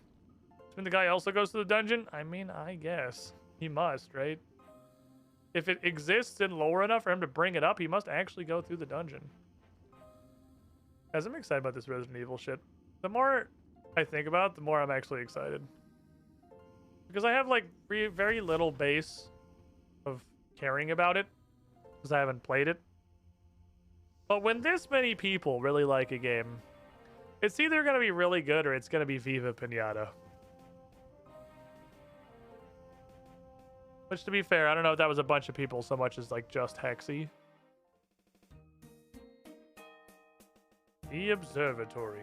When the guy also goes to the dungeon? I mean, I guess. He must, right? If it exists in lore enough for him to bring it up, he must actually go through the dungeon. Guys, I'm excited about this Resident Evil shit. The more I think about it, the more I'm actually excited. Because I have, like, very little base of caring about it. Because I haven't played it. But when this many people really like a game, it's either going to be really good or it's going to be Viva Pinata. Which, to be fair, I don't know if that was a bunch of people so much as, like, just Hexy. The Observatory.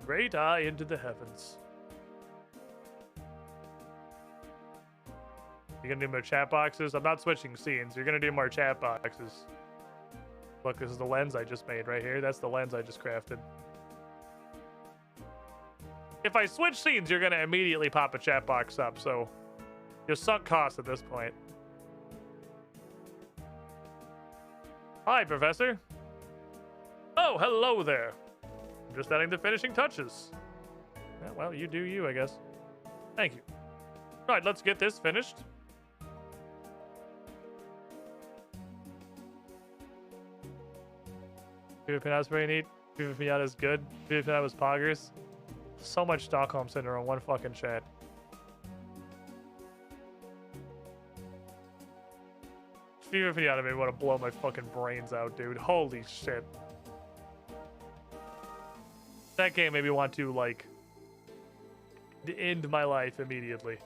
Great eye into the heavens. You gonna do more chat boxes? I'm not switching scenes. You're gonna do more chat boxes. Look, this is the lens I just made right here. That's the lens I just crafted. If I switch scenes, you're gonna immediately pop a chat box up, so you're sunk cost at this point. Hi, Professor. Oh, hello there. I'm just adding the finishing touches. Yeah, well, you do you, I guess. Thank you. All right, let's get this finished. Viva Pinata's very neat. Viva Pinata's good. Viva Pinata was poggers. So much Stockholm Syndrome in one fucking chat. Viva Pinata made me want to blow my fucking brains out, dude. Holy shit. That game made me want to, like, end my life immediately.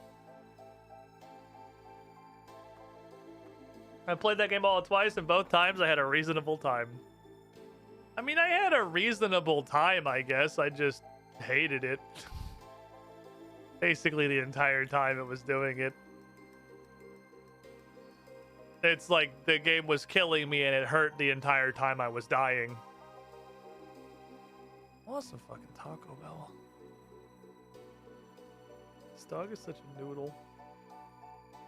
I played that game all twice, and both times I had a reasonable time. I mean, I had a reasonable time, I guess. I just hated it. Basically the entire time it was doing it. It's like the game was killing me and it hurt the entire time I was dying. I want some fucking Taco Bell. This dog is such a noodle.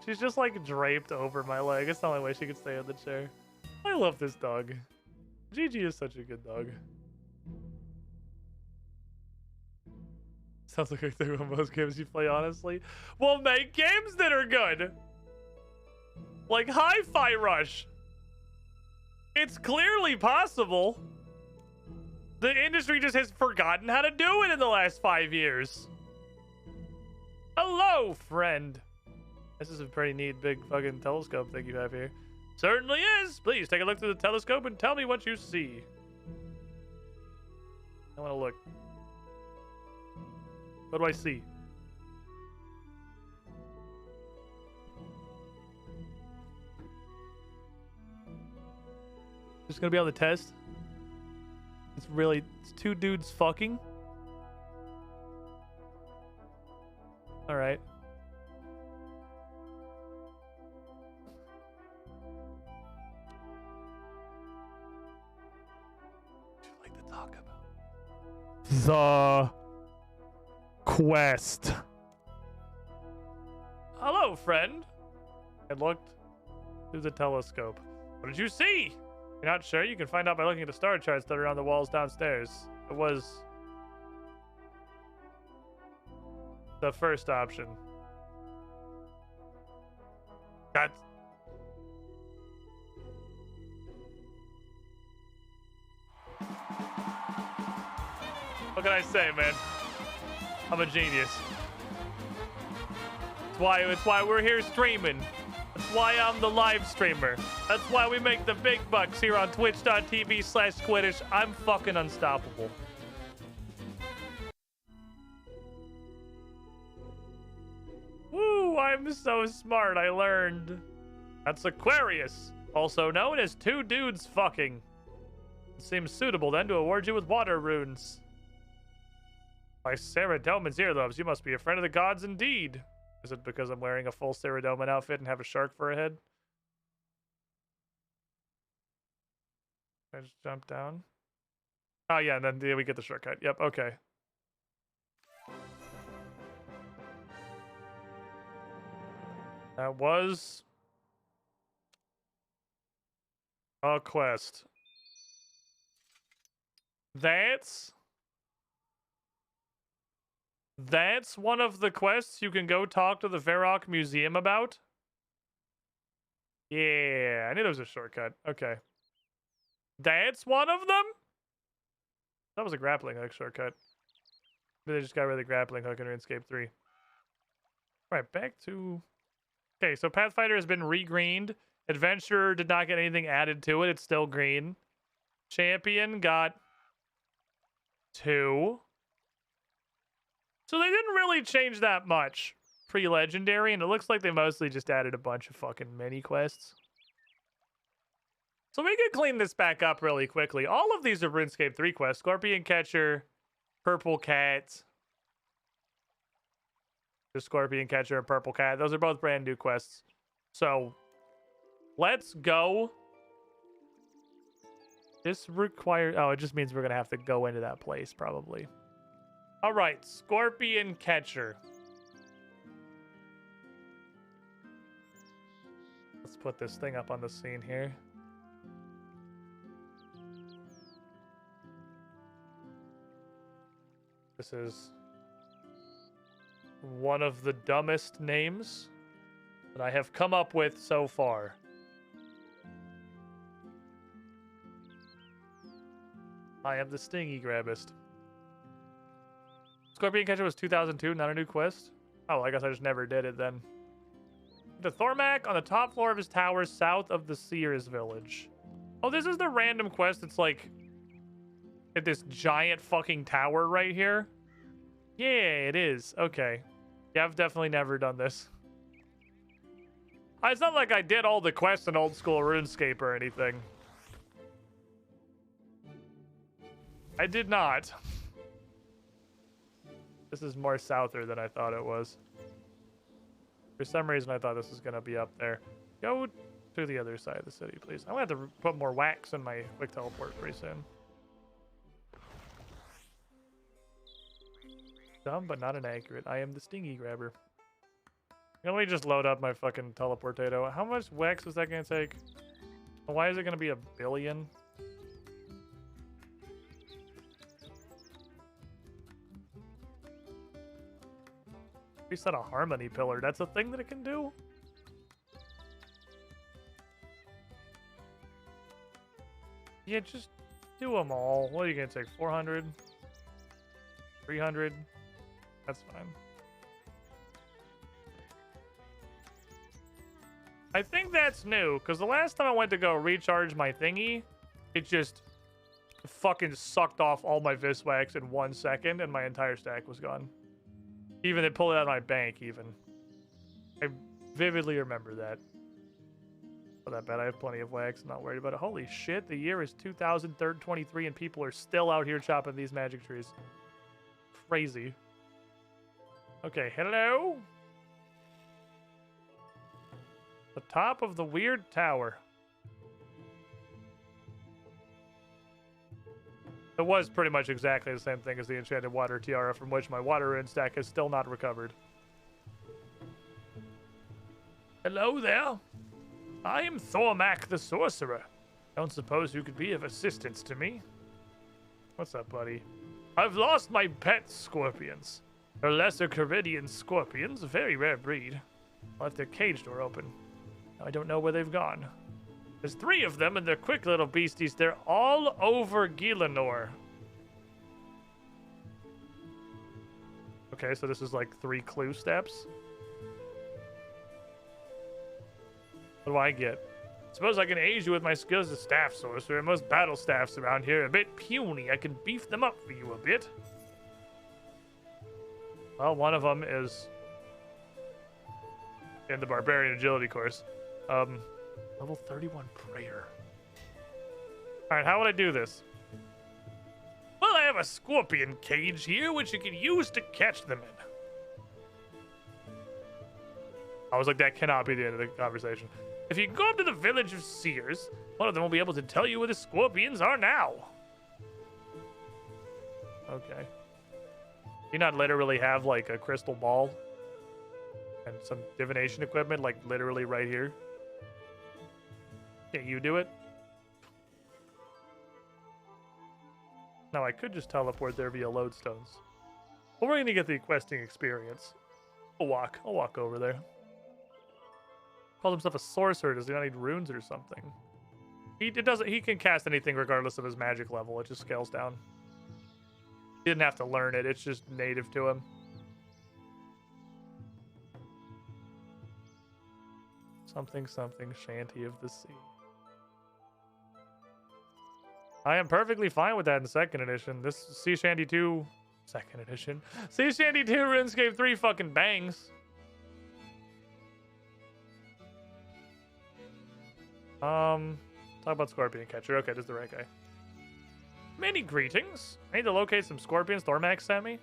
She's just like draped over my leg. It's the only way she could stay in the chair. I love this dog. Gigi is such a good dog. Sounds like I think about most games you play, honestly. Well, make games that are good. Like Hi-Fi Rush. It's clearly possible. The industry just has forgotten how to do it in the last 5 years. Hello, friend. This is a pretty neat big fucking telescope thing you have here. Certainly is. Please take a look through the telescope and tell me what you see. I want to look. What do I see? Just gonna be on the test. It's two dudes fucking. All right. What would you like to talk about? The quest. Hello, friend. I looked through the telescope. What did you see? You're not sure? You can find out by looking at the star charts that are on the walls downstairs. It was the first option. That's... What can I say, man? I'm a genius. It's why we're here streaming. That's why I'm the live streamer. That's why we make the big bucks here on twitch.tv/Squiddish. I'm fucking unstoppable. Woo, I'm so smart, I learned. That's Aquarius, also known as two dudes fucking. It seems suitable then to award you with water runes. By Sarah Doman's earlobes, you must be a friend of the gods indeed. Is it because I'm wearing a full Sarah Doman outfit and have a shark for a head? I just jump down. Oh yeah, and then we get the shortcut. Yep, okay. That was a quest. That's one of the quests you can go talk to the Varrock Museum about. Yeah, I knew there was a shortcut. Okay. That's one of them? That was a grappling hook shortcut. Maybe they just got rid of the grappling hook in RuneScape 3. Alright, back to... Okay, so Pathfinder has been re-greened. Adventurer did not get anything added to it. It's still green. Champion got 2. So they didn't really change that much pre-legendary, and it looks like they mostly just added a bunch of fucking mini quests. So we can clean this back up really quickly. All of these are RuneScape 3 quests. Scorpion Catcher, Purple Cat. The Scorpion Catcher and Purple Cat. Those are both brand new quests. So let's go. This requires... Oh, it just means we're going to have to go into that place, probably. All right, Scorpion Catcher. Let's put this thing up on the scene here. This is one of the dumbest names that I have come up with so far. I am the Stingy Grabbist. Scorpion Catcher was 2002, not a new quest. Oh, I guess I just never did it then. The Thormac on the top floor of his tower south of the Seers village. Oh, this is the random quest. It's like at this giant fucking tower right here. Yeah, it is. Okay. Yeah, I've definitely never done this. It's not like I did all the quests in old school RuneScape or anything. I did not. This is more souther than I thought it was. For some reason, I thought this was going to be up there. Go to the other side of the city, please. I'm going to have to put more wax in my quick teleport pretty soon. Dumb, but not inaccurate. I am the Stingy Grabber. Let me just load up my fucking teleportato. How much wax is that going to take? Why is it going to be 1 billion? Reset a harmony pillar. That's a thing that it can do? Yeah, just do them all. What are you going to take? 400? 300? That's fine. I think that's new, because the last time I went to go recharge my thingy, it just fucking sucked off all my Viswax in 1 second, and my entire stack was gone. Even they pulled it out of my bank, even. I vividly remember that. Not that bad. I have plenty of wax. I'm not worried about it. Holy shit, the year is 2023 and people are still out here chopping these magic trees. Crazy. Okay, hello? The top of the weird tower. It was pretty much exactly the same thing as the Enchanted Water Tiara, from which my water rune stack has still not recovered. Hello there. I am Thormac the Sorcerer. Don't suppose you could be of assistance to me? What's up, buddy? I've lost my pet scorpions. They're lesser Caridian scorpions, a very rare breed. I left their cage door open. Now I don't know where they've gone. There's 3 of them, and they're quick little beasties. They're all over Gielinor. Okay, so this is like 3 clue steps. What do I get? Suppose I can aid you with my skills as staff sorcerer. Most battle staffs around here are a bit puny. I can beef them up for you a bit. Well, one of them is in the Barbarian Agility course. Level 31 Prayer. Alright, how would I do this? Well, I have a scorpion cage here, which you can use to catch them in. I was like, that cannot be the end of the conversation. If you go up to the village of Seers, one of them will be able to tell you where the scorpions are now. Okay. Do you not literally have, like, a crystal ball? And some divination equipment, like literally right here. Can't you do it? Now I could just teleport there via lodestones. But we're gonna get the questing experience. I'll walk over there. Calls himself a sorcerer. Does he not need runes or something? He can cast anything regardless of his magic level. It just scales down. He didn't have to learn it. It's just native to him. Something, shanty of the sea. I am perfectly fine with that in second edition. This Sea Shanty 2, second edition. Sea Shanty 2 RuneScape 3 fucking bangs. Talk about Scorpion Catcher. Okay, this is the right guy. Many greetings. I need to locate some scorpions Thormax sent me.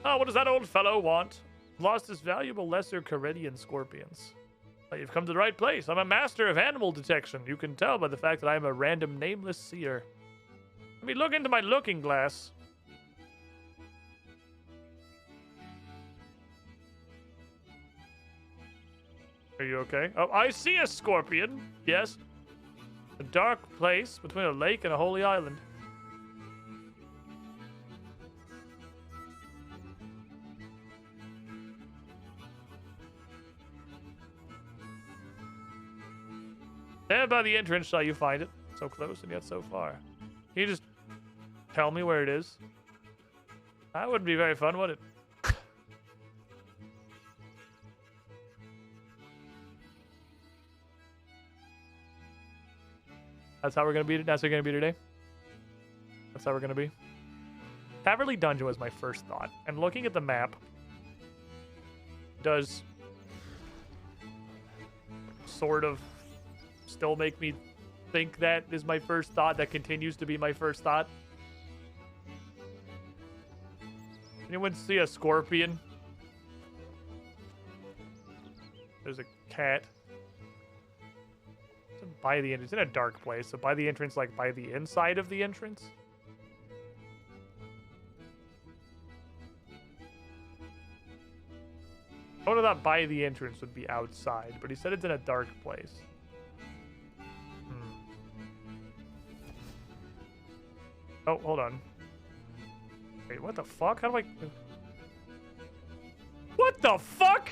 Oh, what does that old fellow want? Lost his valuable lesser Caridian scorpions. Well, you've come to the right place. I'm a master of animal detection. You can tell by the fact that I am a random nameless seer. Let me look into my looking glass. Are you okay? Oh, I see a scorpion. Yes. A dark place between a lake and a holy island. There by the entrance shall you find it. So close and yet so far. Can you just tell me where it is? That wouldn't be very fun, would it? That's how we're gonna beat it. That's how we're gonna be today. That's how we're gonna be. Taverley Dungeon was my first thought, and looking at the map does sort of still make me think that is my first thought. That continues to be my first thought. Anyone see a scorpion? There's a cat. By the entrance, in a dark place. So by the entrance, like by the inside of the entrance. I would have thought by the entrance would be outside, but he said it's in a dark place. Oh, hold on. Wait, what the fuck? How do I... What the fuck?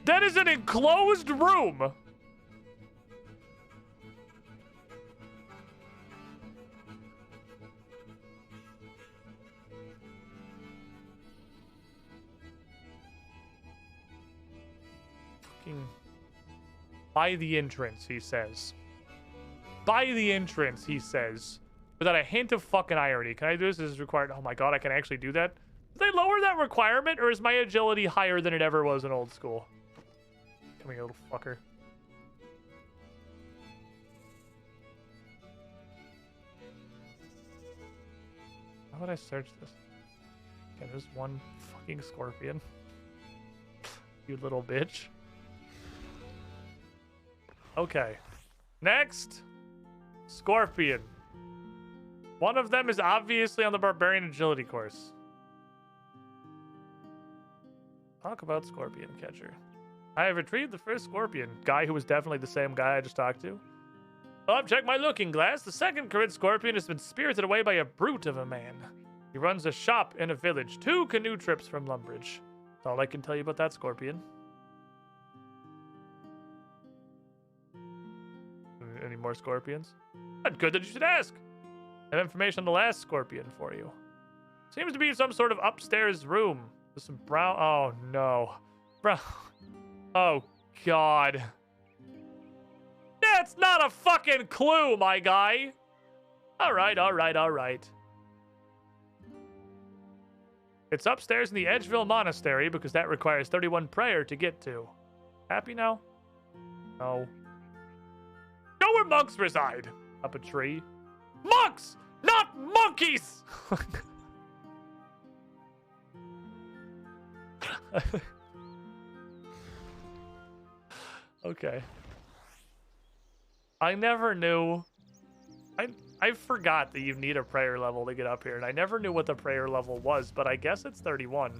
That is an enclosed room. Fucking by the entrance, he says. By the entrance, he says. Without a hint of fucking irony. Can I do this? This is required. Oh my god, I can actually do that? Did they lower that requirement, or is my agility higher than it ever was in old school? Come here, little fucker. How would I search this? Okay, there's one fucking scorpion. You little bitch. Okay. Next. Scorpion. One of them is obviously on the Barbarian Agility course. Talk about Scorpion Catcher. I have retrieved the first scorpion. Guy who was definitely the same guy I just talked to. Oh, check my looking glass. The second Corid scorpion has been spirited away by a brute of a man. He runs a shop in a village. 2 canoe trips from Lumbridge. That's all I can tell you about that scorpion. Any more scorpions? That's good that you should ask. I have information on the last scorpion for you. Seems to be some sort of upstairs room. With some brown... Oh, no. Brown... Oh, God. That's not a fucking clue, my guy. All right. It's upstairs in the Edgeville Monastery because that requires 31 prayer to get to. Happy now? No. Know where monks reside. Up a tree. Monks! Not monkeys! Okay. I never knew I forgot that you need a prayer level to get up here, and I never knew what the prayer level was, but I guess it's 31.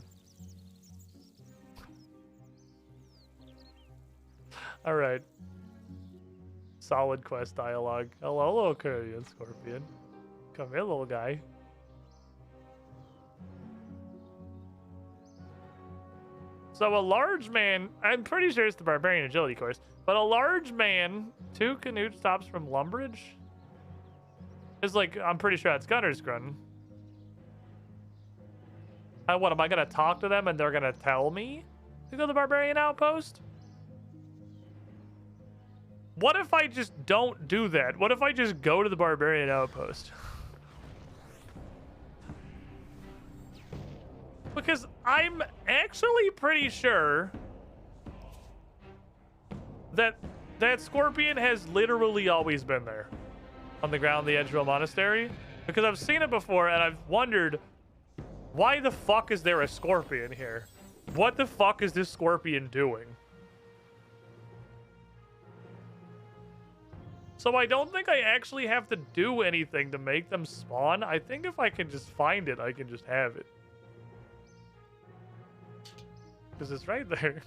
All right. Solid quest dialogue. Hello, little Korean scorpion. Come here, little guy. So a large man, I'm pretty sure it's the barbarian agility course, but a large man, 2 Canute stops from Lumbridge? Is like, I'm pretty sure that's Gunner's Grun. What, am I gonna talk to them and they're gonna tell me to go to the barbarian outpost? What if I just don't do that? What if I just go to the barbarian outpost? Because I'm actually pretty sure that that scorpion has literally always been there on the ground of the Edgeville Monastery. Because I've seen it before and I've wondered, why the fuck is there a scorpion here? What the fuck is this scorpion doing? So I don't think I actually have to do anything to make them spawn. I think if I can just find it, I can just have it. Because it's right there.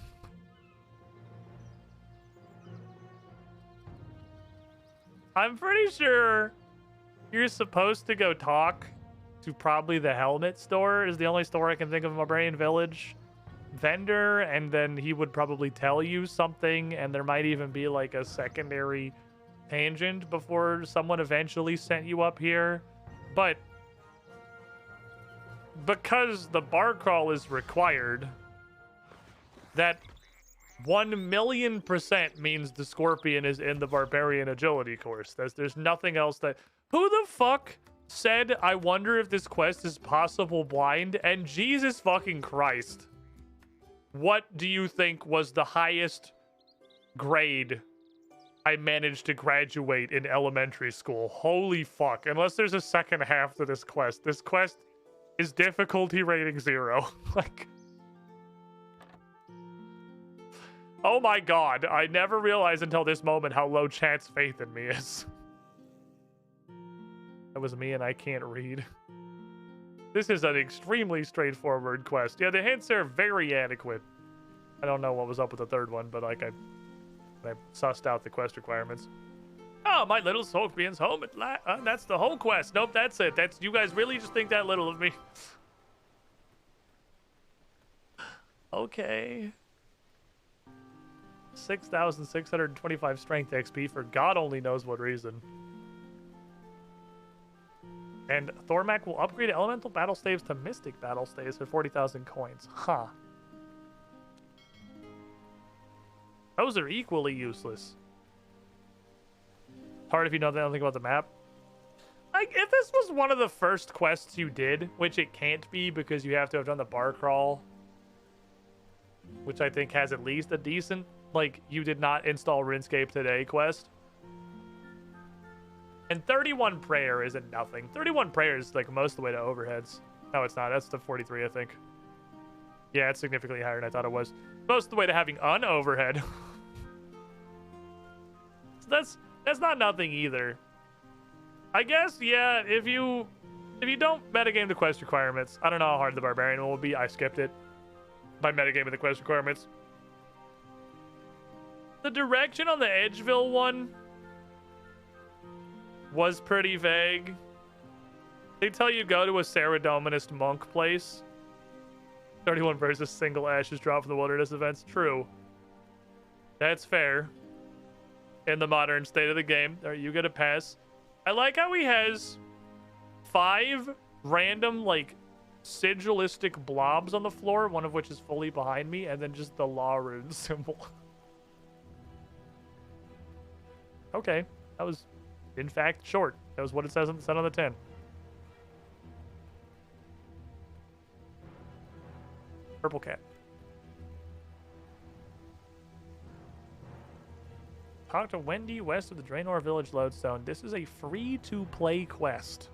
I'm pretty sure you're supposed to go talk to probably the helmet store is the only store I can think of in Barbarian Village vendor, and then he would probably tell you something, and there might even be like a secondary tangent before someone eventually sent you up here. But because the bar crawl is required, that 1,000,000% means the scorpion is in the barbarian agility course. There's nothing else that... Who the fuck said, I wonder if this quest is possible blind? And Jesus fucking Christ, what do you think was the highest grade I managed to graduate in elementary school? Holy fuck. Unless there's a second half to this quest. This quest is difficulty rating 0. Like... Oh my god, I never realized until this moment how low chance faith in me is. That was me and I can't read. This is an extremely straightforward quest. Yeah, the hints are very adequate. I don't know what was up with the third one, but like I sussed out the quest requirements. Oh, my little scorpion's home at last. That's the whole quest. Nope, that's it. That's, you guys really just think that little of me. Okay. 6,625 strength XP for God only knows what reason. And Thormac will upgrade elemental battle staves to mystic battle staves for 40,000 coins. Huh. Those are equally useless. Hard if you know anything about the map. Like, if this was one of the first quests you did, which it can't be because you have to have done the bar crawl, which I think has at least a decent, like, you did not install RuneScape today quest. And 31 prayer isn't nothing. 31 prayer is like most of the way to overheads. No, it's not. That's the 43, I think. Yeah, it's significantly higher than I thought it was. Most of the way to having an overhead. So that's not nothing either. I guess, yeah, if you don't metagame the quest requirements, I don't know how hard the barbarian will be. I skipped it by metagaming the quest requirements. The direction on the Edgeville one was pretty vague. They tell you go to a Saradominist monk place. 31 versus single ashes drop from the wilderness events. True. That's fair. In the modern state of the game. All right, you get a pass. I like how he has 5 random, like, sigilistic blobs on the floor, one of which is fully behind me, and then just the law rune symbol. Okay. That was, in fact, short. That was what it says on the 10. Purple cat. Talk to Wendy west of the Draenor Village lodestone. This is a free-to-play quest.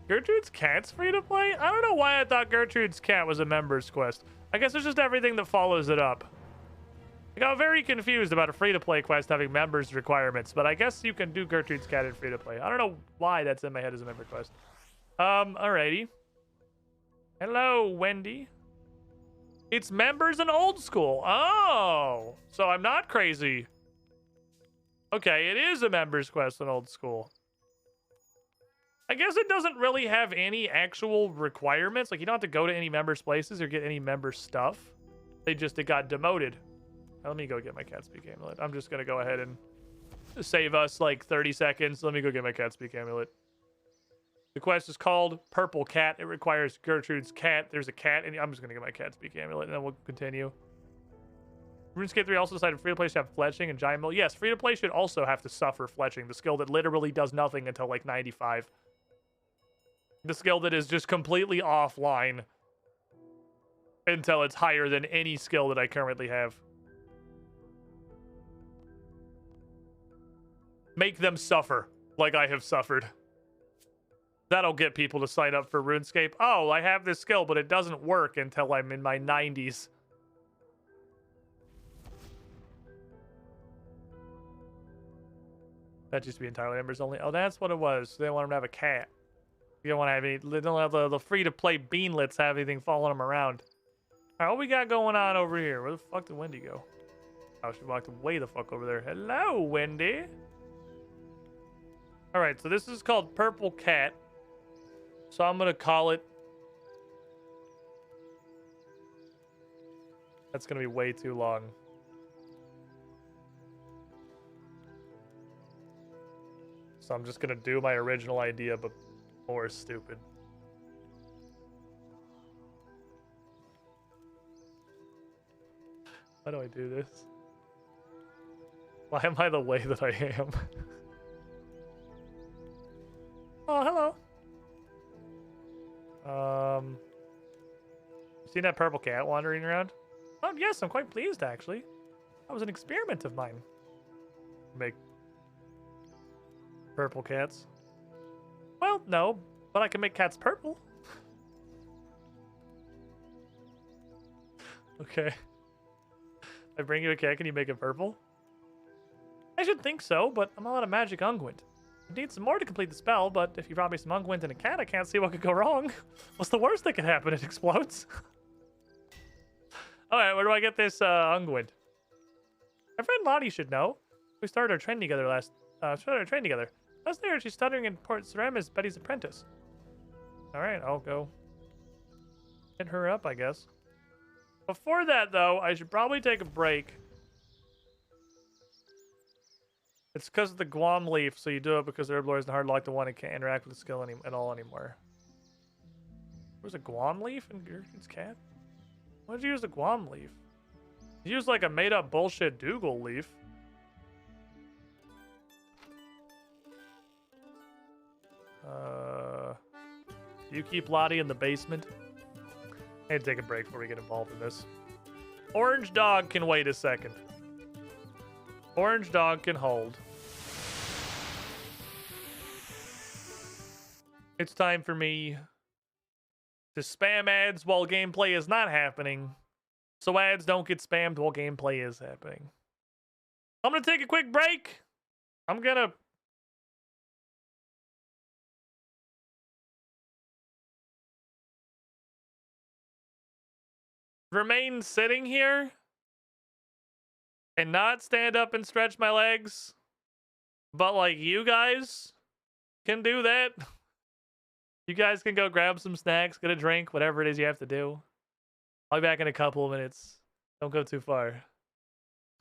Gertrude's cat's free to play? I don't know why I thought Gertrude's cat was a member's quest. I guess it's just everything that follows it up. I got very confused about a free-to-play quest having members requirements, but I guess you can do Gertrude's Cat in free-to-play. I don't know why that's in my head as a member quest. Alrighty. Hello, Wendy. It's members and old school. Oh, so I'm not crazy. Okay, it is a members quest in old school. I guess it doesn't really have any actual requirements. Like, you don't have to go to any members' places or get any member stuff. It got demoted. Let me go get my cat speak amulet. I'm just gonna go ahead and save us like 30 seconds. Let me go get my cat speak amulet. The quest is called Purple Cat. It requires Gertrude's cat. There's a cat, and I'm just gonna get my cat speak amulet, and then we'll continue. RuneScape 3 also decided free-to-play should have fletching and giant mill. Yes, free-to-play should also have to suffer fletching, the skill that literally does nothing until like 95. The skill that is just completely offline until it's higher than any skill that I currently have. Make them suffer like I have suffered. That'll get people to sign up for RuneScape. Oh, I have this skill, but it doesn't work until I'm in my 90s. That used to be entirely members only. Oh, that's what it was. They want them to have a cat. You don't want to have any. They don't have the free-to-play beanlets have anything following them around. All right, what we got going on over here? Where the fuck did Wendy go? Oh, she walked way the fuck over there. Hello, Wendy. All right, so this is called Purple Cat. So I'm going to call it... That's going to be way too long. So I'm just going to do my original idea, but more stupid. Why do I do this? Why am I the way that I am? Oh, hello. Seen that purple cat wandering around? Oh, yes, I'm quite pleased, actually. That was an experiment of mine. Make purple cats. Well, no, but I can make cats purple. Okay. I bring you a cat, can you make it purple? I should think so, but I'm out of magic unguent. I need some more to complete the spell, but if you brought me some unguent and a cat, I can't see what could go wrong. What's the worst that could happen? It explodes. Alright, where do I get this unguent? My friend Lottie should know. We started our training together last year, she's studying in Port Sarim as Betty's apprentice. Alright, I'll go hit her up, I guess. Before that, though, I should probably take a break. It's because of the Guam leaf, so you do it because the Herblore isn't hard locked to one and can't interact with the skill at all anymore. There's a Guam leaf in Gertrude's cat? Why did you use the Guam leaf? You use like a made-up bullshit Dougal leaf. You keep Lottie in the basement. I had to take a break before we get involved in this. Orange Dog can wait a second. Orange Dog can hold. It's time for me to spam ads while gameplay is not happening, so ads don't get spammed while gameplay is happening. I'm gonna take a quick break. I'm gonna remain sitting here and not stand up and stretch my legs, but like you guys can do that. You guys can go grab some snacks, get a drink, whatever it is you have to do. I'll be back in a couple of minutes. Don't go too far.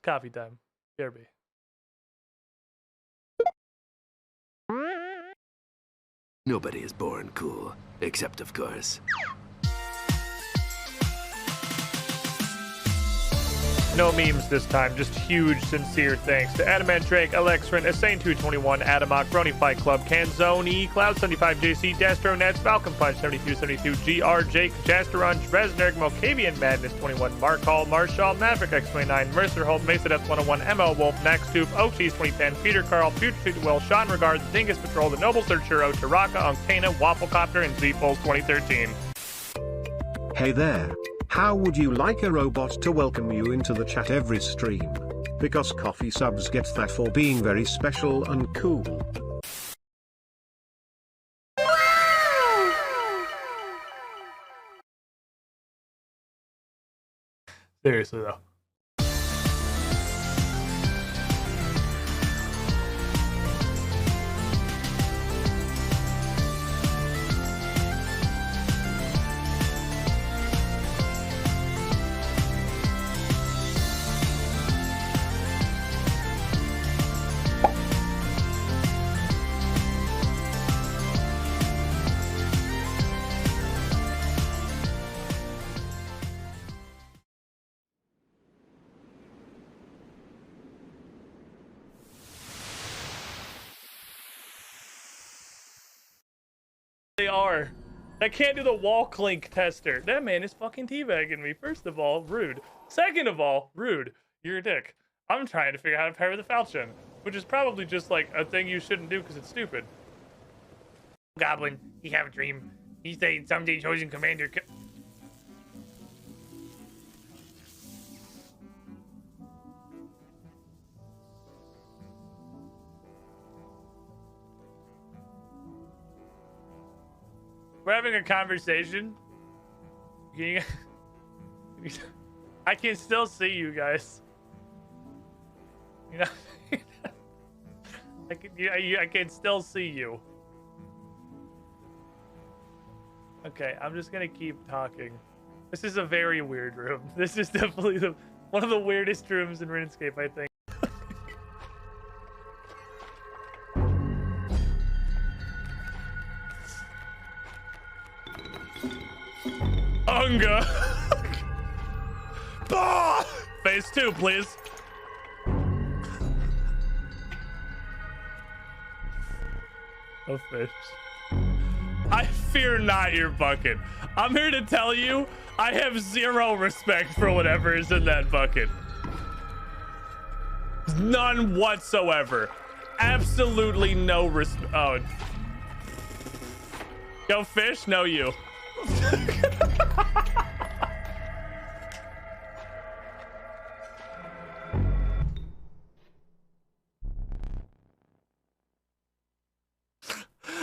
Coffee time. BRB. Nobody is born cool, except of course. No memes this time, just huge, sincere thanks to Adamant Drake, Alexrin, Asane221, Adamoc, Brony Fight Club, Canzoni, Cloud75JC, Destro Nets, Falcon Punch 7272, GR, Jake, Jasterun, Resnerg, Mokavian Madness 21, Mark Hall, Marshall, Maverick X29, Mercer Holt, Mesa Death 101, ML Wolf, Nax Tube, Oak Cheese 2010, Peter Carl, Future Suit Will, Sean Regard, Dingus Patrol, The Noble Searchero, Taraka, Unctana, Wafflecopter, and Z-Pulse 2013. Hey there. how would you like a robot to welcome you into the chat every stream? Because coffee subs get that for being very special and cool. Seriously though. They are. I can't do the wall clink tester. That man is fucking teabagging me. First of all, rude. Second of all, rude. You're a dick. I'm trying to figure out how to pair with the Falchion, which is probably just like a thing you shouldn't do because it's stupid. Goblin, he have a dream. He said someday chosen commander. We're having a conversation. I can still see you guys. You know, I can still see you. Okay, I'm just gonna keep talking. This is a very weird room. This is definitely one of the weirdest rooms in RuneScape, I think. Unga. Phase 2, please. Oh, fish. I fear not your bucket. I'm here to tell you, I have zero respect for whatever is in that bucket. None whatsoever. Absolutely no respect. Oh. Go fish? No, you.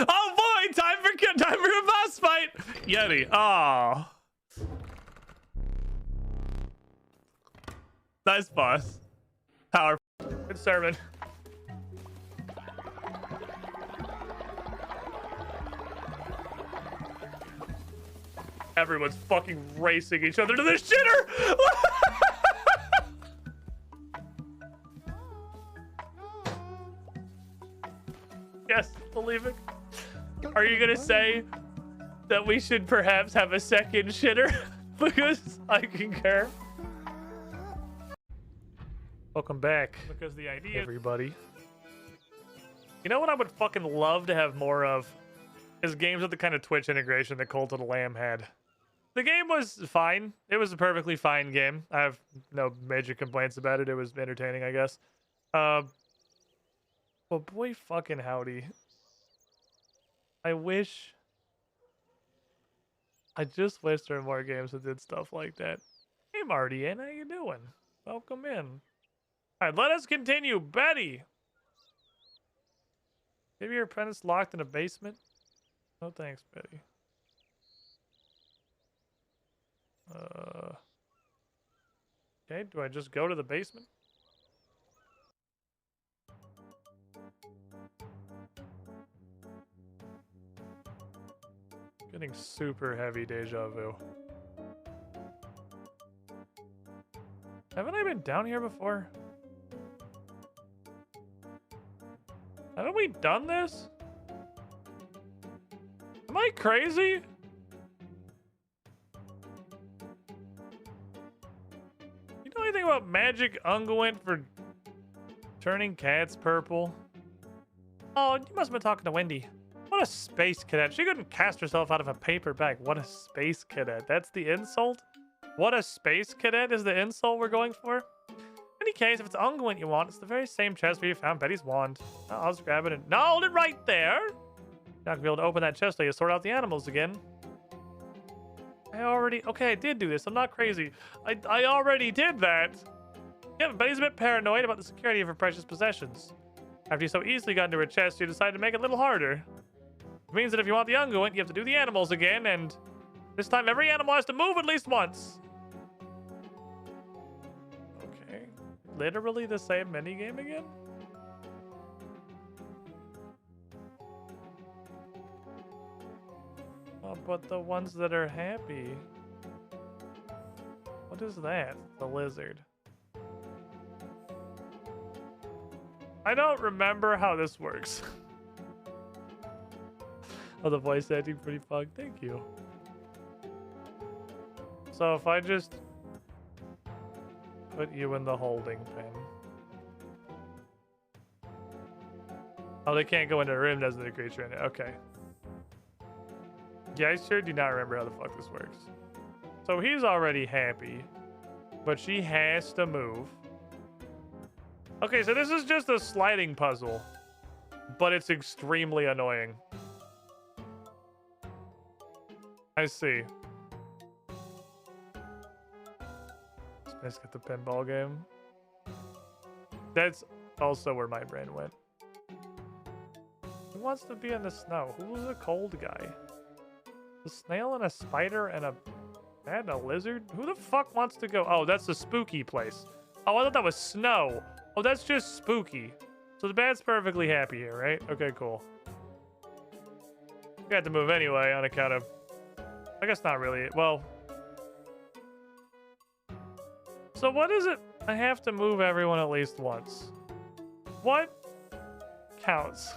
Oh boy, time for a boss fight. Yeti. Oh. Nice boss. Powerful. Good sermon. Everyone's fucking racing each other to the shitter. Yes, believe it. Are you gonna say that we should perhaps have a second shitter? Because I concur. Welcome back. Because the idea, everybody. You know what I would fucking love to have more of? Is games with the kind of Twitch integration that Cult of the Lamb had. The game was fine. It was a perfectly fine game. I have no major complaints about it. It was entertaining, I guess. But boy fucking howdy. I just wish there were more games that did stuff like that. Hey Marty, how you doing? Welcome in. Alright, let us continue. Betty! Maybe your apprentice locked in a basement? No thanks, Betty. Okay, do I just go to the basement? Getting super heavy deja vu. Haven't I been down here before? Haven't we done this? Am I crazy? You know anything about magic unguent for turning cats purple? Oh, you must have been talking to Wendy. What a space cadet. She couldn't cast herself out of a paper bag. What a space cadet. That's the insult? What a space cadet is the insult we're going for? In any case, if it's unguent you want, it's the very same chest where you found Betty's wand. I'll just grab it and... No, hold it right there! You're not gonna be able to open that chest till you sort out the animals again. Okay, I did do this. I'm not crazy. I already did that. Yeah, but he's a bit paranoid about the security of her precious possessions. After you so easily got into her chest, you decided to make it a little harder. It means that if you want the unguent, you have to do the animals again, and this time every animal has to move at least once. Okay. Literally the same minigame again? Oh, but the ones that are happy. What is that? The lizard. I don't remember how this works. Oh, the voice acting pretty fun. Thank you. So if I just put you in the holding pen. Oh, they can't go into a room, doesn't the creature in it? Okay. Yeah, I sure do not remember how the fuck this works. So he's already happy, but she has to move. Okay, so this is just a sliding puzzle, but it's extremely annoying. I see. Let's get the pinball game. That's also where my brain went. Who wants to be in the snow? Who's a cold guy? A snail and a spider and a lizard? Who the fuck wants to go? Oh, that's the spooky place. Oh, I thought that was snow. Oh, that's just spooky. So the bat's perfectly happy here, right? Okay, cool. We have to move anyway on account of... I guess not really. Well... So what is it? I have to move everyone at least once. What counts?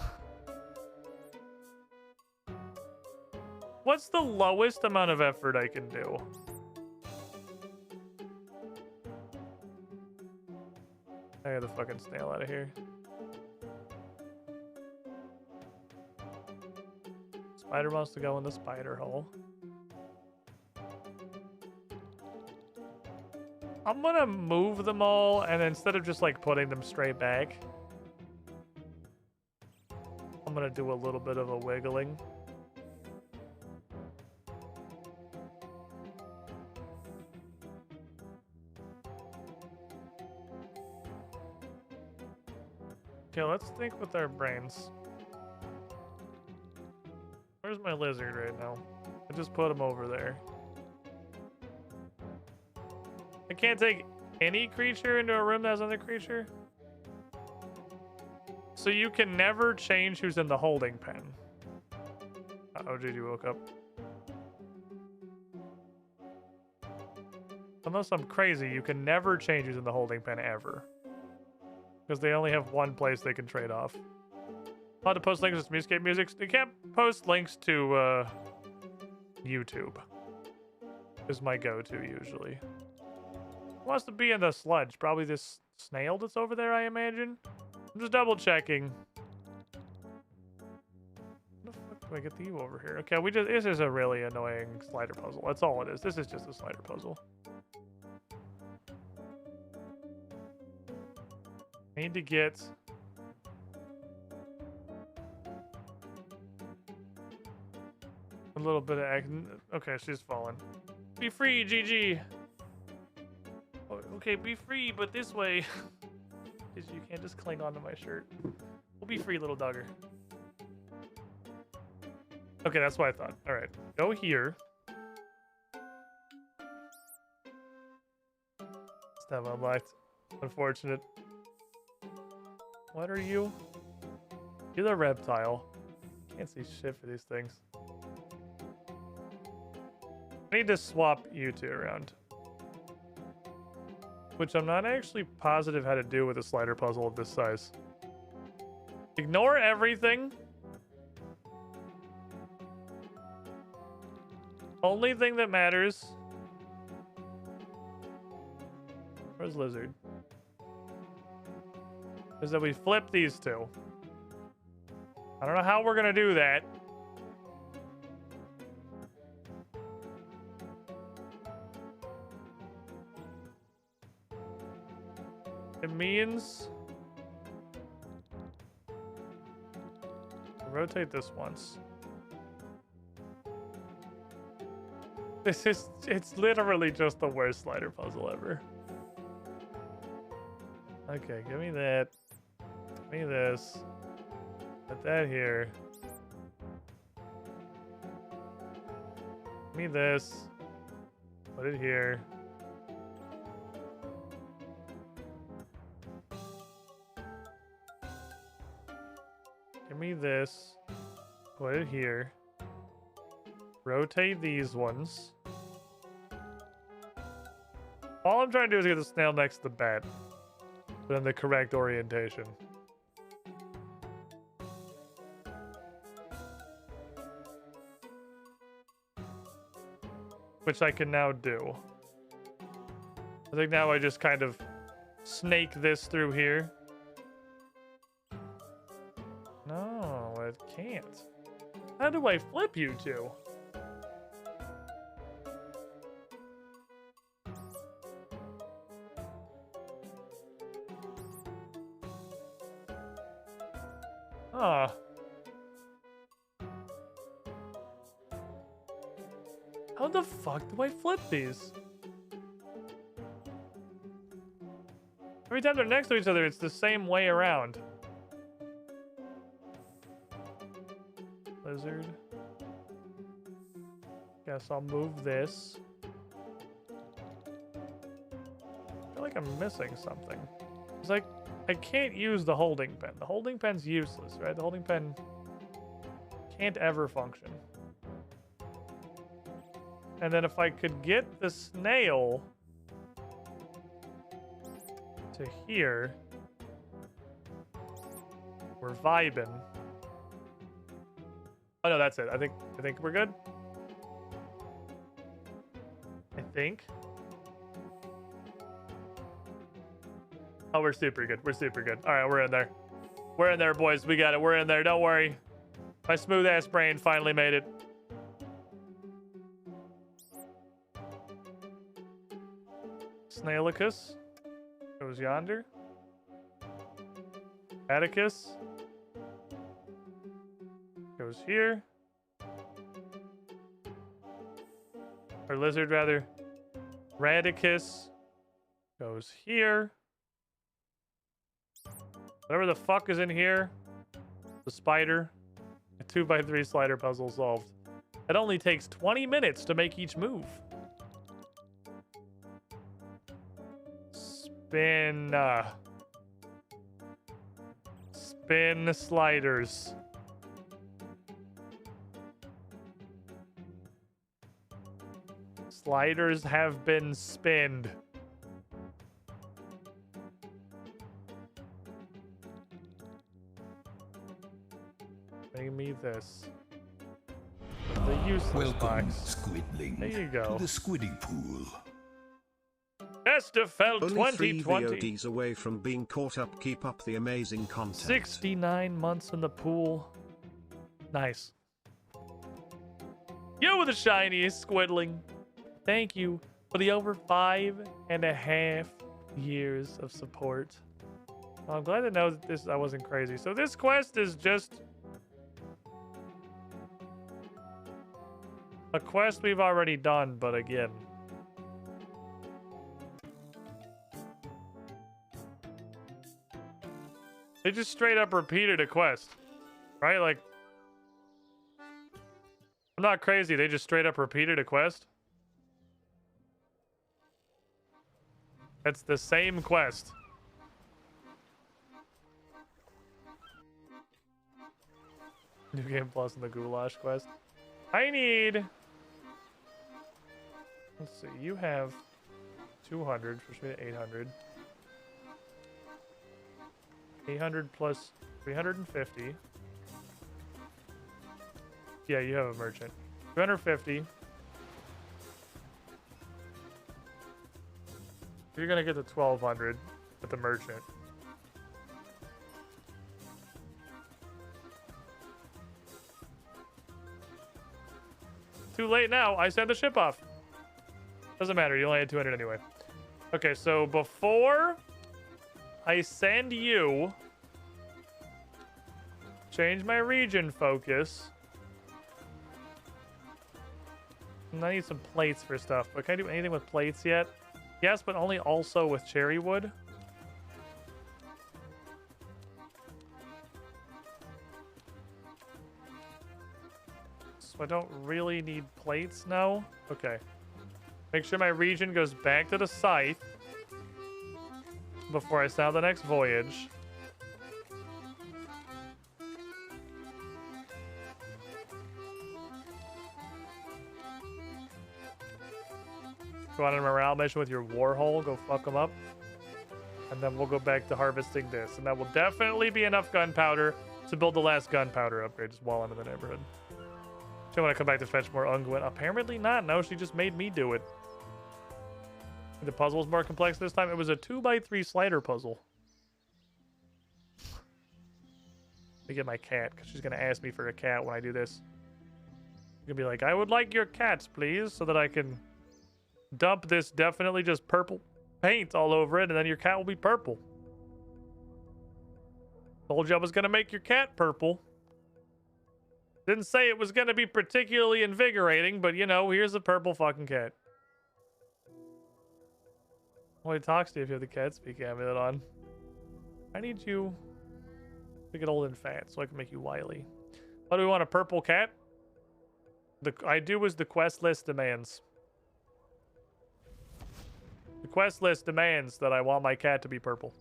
What's the lowest amount of effort I can do? I got the fucking snail out of here. Spider wants to go in the spider hole. I'm gonna move them all, and instead of just like putting them straight back, I'm gonna do a little bit of a wiggling. Okay, let's think with our brains. Where's my lizard right now? I just put him over there. I can't take any creature into a room that has another creature? So you can never change who's in the holding pen. Uh-oh, JD woke up. Unless I'm crazy, you can never change who's in the holding pen ever. Because they only have one place they can trade off. Allowed to post links to Runescape music. They can't post links to YouTube. Is my go-to usually. Who wants to be in the sludge? Probably this snail that's over there, I imagine. I'm just double checking. How the fuck do I get you over here? Okay, this is a really annoying slider puzzle. That's all it is. This is just a slider puzzle. I need to get... a little bit of... Okay, she's fallen. Be free, GG! Oh, okay, be free, but this way. Because you can't just cling onto my shirt. We'll be free, little dogger. Okay, that's what I thought. Alright, go here. Step unlocked. Unfortunate. What are you? You're the reptile. Can't see shit for these things. I need to swap you two around. Which I'm not actually positive how to do with a slider puzzle of this size. Ignore everything. Only thing that matters. Where's Lizard? Is that we flip these two. I don't know how we're gonna do that. It means rotate this once. It's literally just the worst slider puzzle ever. Okay, give me that. Give me this. Put that here. Give me this. Put it here. Give me this. Put it here. Rotate these ones. All I'm trying to do is get the snail next to the bat. But in the correct orientation. Which I can now do. I think now I just kind of snake this through here. No, it can't. How do I flip you two? Ah. How the fuck do I flip these? Every time they're next to each other, it's the same way around. Lizard. Guess I'll move this. I feel like I'm missing something. It's like, I can't use the holding pen. The holding pen's useless, right? The holding pen can't ever function. And then if I could get the snail to here, we're vibing. Oh no, that's it. I think we're good. I think. Oh, we're super good. We're super good. All right, we're in there. We're in there, boys. We got it. We're in there. Don't worry. My smooth ass brain finally made it. Snailicus goes yonder. Atticus goes here. Or lizard, rather. Radicus goes here. Whatever the fuck is in here. The spider. A 2x3 slider puzzle solved. It only takes 20 minutes to make each move. Spin. Spin sliders. Sliders have been spinned. Bring me this. The useless Welcome, box. Squidling. There you go. To the Squidding Pool. Best of Fell Only 3 2020. VODs away from being caught up. Keep up the amazing content. 69 months in the pool. Nice. You were the shiniest, Squidling. Thank you for the over 5.5 years of support. Well, I'm glad to know that I wasn't crazy. So this quest is just a quest we've already done, but again. They just straight up repeated a quest, right? Like, I'm not crazy. They just straight up repeated a quest. It's the same quest. New Game Plus and the Goulash quest. I need... Let's see. You have 200, which means 800. 800 plus 350. Yeah, you have a merchant. 250. You're gonna get the 1200 with the merchant. Too late now. I sent the ship off. Doesn't matter. You only had 200 anyway. Okay, so before I send you, change my region focus. I need some plates for stuff. But can I do anything with plates yet? Yes, but only also with cherry wood. So I don't really need plates now. Okay. Make sure my region goes back to the scythe before I start the next voyage. Go on a morale mission with your warhole. Go fuck them up. And then we'll go back to harvesting this. And that will definitely be enough gunpowder to build the last gunpowder upgrade just while I'm in the neighborhood. She want to come back to fetch more unguent. Apparently not. No, she just made me do it. The puzzle was more complex this time. It was a 2x3 slider puzzle. Let me get my cat, because she's going to ask me for a cat when I do this. She's going to be like, I would like your cats, please, so that I can dump this definitely just purple paint all over it, and then your cat will be purple. Told you I was going to make your cat purple. Didn't say it was going to be particularly invigorating, but, you know, here's a purple fucking cat. Well, he talks to you if you have the cat speak amulet on. I need you to get old and fat so I can make you wily. What do we want, a purple cat? I do as the quest list demands. The quest list demands that I want my cat to be purple.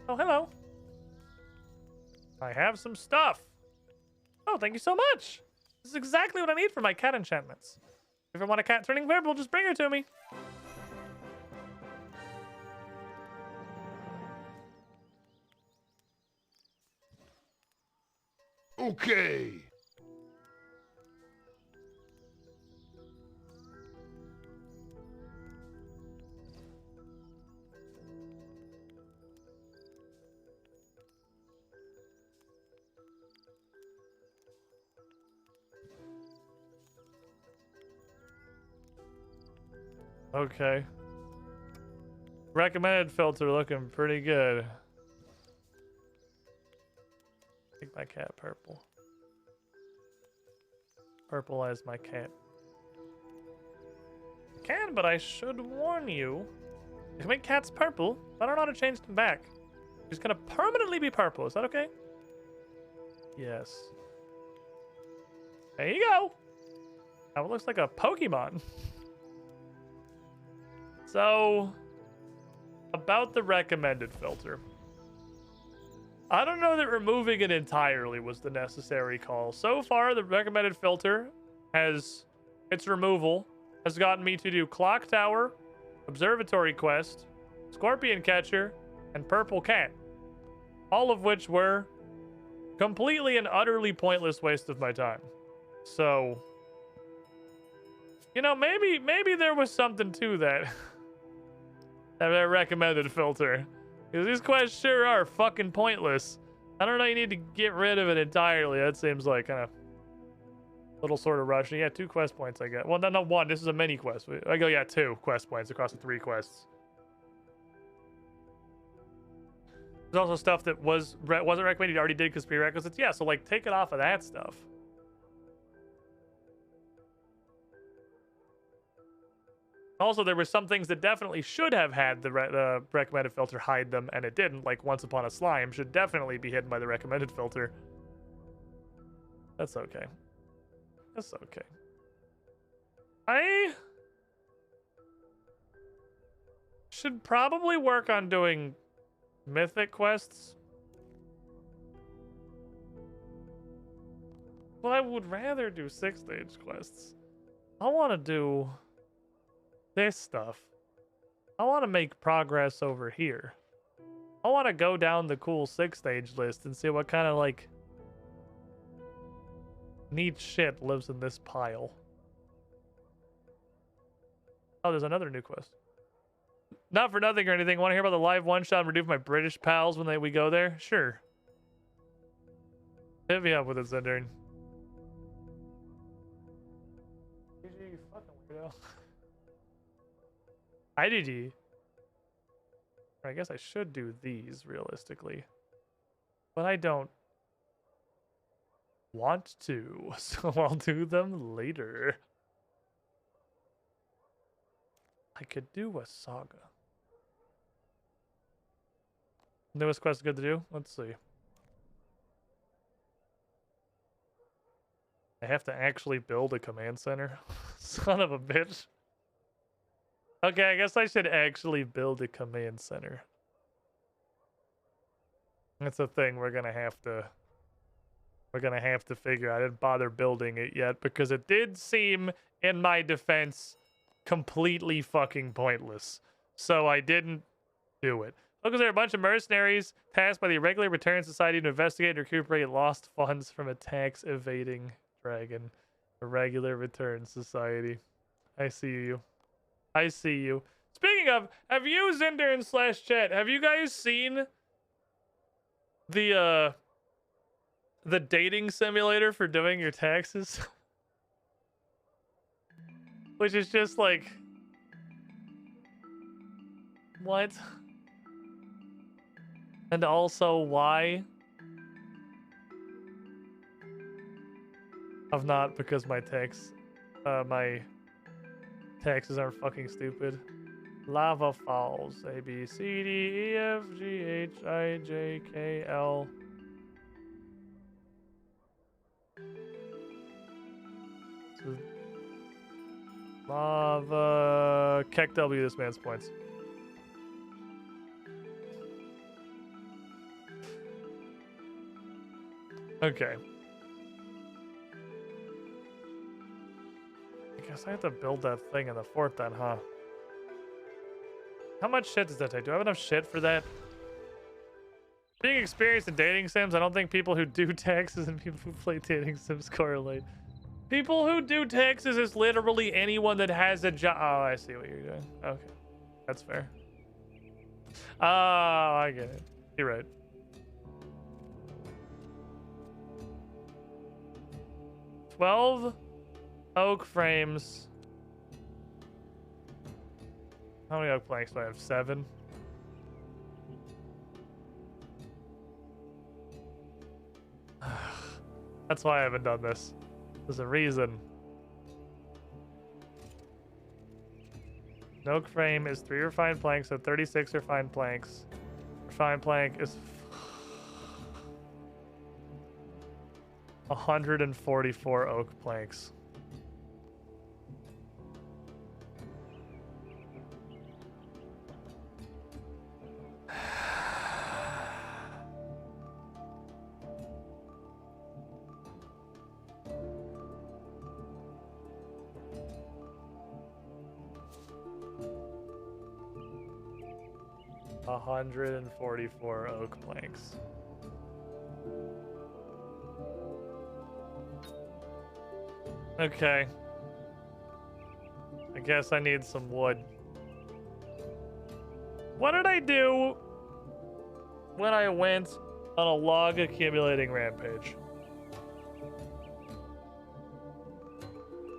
Oh, hello. I have some stuff. Oh, thank you so much. This is exactly what I need for my cat enchantments. If I want a cat turning purple, just bring her to me. Okay. Okay. Recommended filter looking pretty good. Make my cat purple. Purpleize my cat. I can, but I should warn you. You can make cats purple, but I don't know how to change them back. She's gonna permanently be purple. Is that okay? Yes. There you go. Now it looks like a Pokemon. So, about the recommended filter. I don't know that removing it entirely was the necessary call. So far, the recommended filter its removal has gotten me to do Clock Tower, Observatory Quest, Scorpion Catcher, and Purple Cat. All of which were completely and utterly pointless waste of my time. So, you know, maybe there was something to that. That recommended filter. Because these quests sure are fucking pointless. I don't know, you need to get rid of it entirely. That seems like kind of a little sort of rushing. Yeah, 2 quest points I get. Well, no, 1. This is a mini quest. I go, yeah, 2 quest points across the 3 quests. There's also stuff that wasn't recommended. You already did because prerequisites. Yeah, so like take it off of that stuff. Also, there were some things that definitely should have had the recommended filter hide them, and it didn't. Like Once Upon a Slime should definitely be hidden by the recommended filter. That's okay. That's okay. I should probably work on doing mythic quests. But I would rather do 6-stage quests. I want to do this stuff. I want to make progress over here. I want to go down the cool 6-stage list and see what kind of like neat shit lives in this pile. Oh, there's another new quest. Not for nothing or anything. Want to hear about the live one-shot and redo for my British pals when we go there? Sure. Hit me up with it, Zendern. You fucking weirdo. IDG. I guess I should do these realistically. But I don't want to, so I'll do them later. I could do a saga. Newest quest good to do? Let's see. I have to actually build a command center. Son of a bitch. Okay, I guess I should actually build a command center. That's a thing we're gonna have to figure out. I didn't bother building it yet because it did seem, in my defense, completely fucking pointless. So I didn't do it. Because there are a bunch of mercenaries tasked by the Irregular Return Society to investigate and recuperate lost funds from a tax evading dragon. Irregular Return Society. I see you. I see you. Speaking of, have you, Zinder and /chat, have you guys seen the dating simulator for doing your taxes? Which is just like, what? And also, why? I've not, because my taxes are fucking stupid. Lava Falls. A, B, C, D, E, F, G, H, I, J, K, L. Lava. Keck W this man's points. Okay. I guess I have to build that thing in the fort then, huh? How much shit does that take? Do I have enough shit for that? Being experienced in dating sims, I don't think people who do taxes and people who play dating sims correlate. People who do taxes is literally anyone that has a job. Oh, I see what you're doing. Okay. That's fair. Oh, I get it. You're right. $12 oak frames. How many oak planks do I have? 7? That's why I haven't done this. There's a reason. An oak frame is 3 refined planks, so 36 refined planks. Refined plank is 144 oak planks. $144 oak planks. Okay. I guess I need some wood. What did I do when I went on a log accumulating rampage?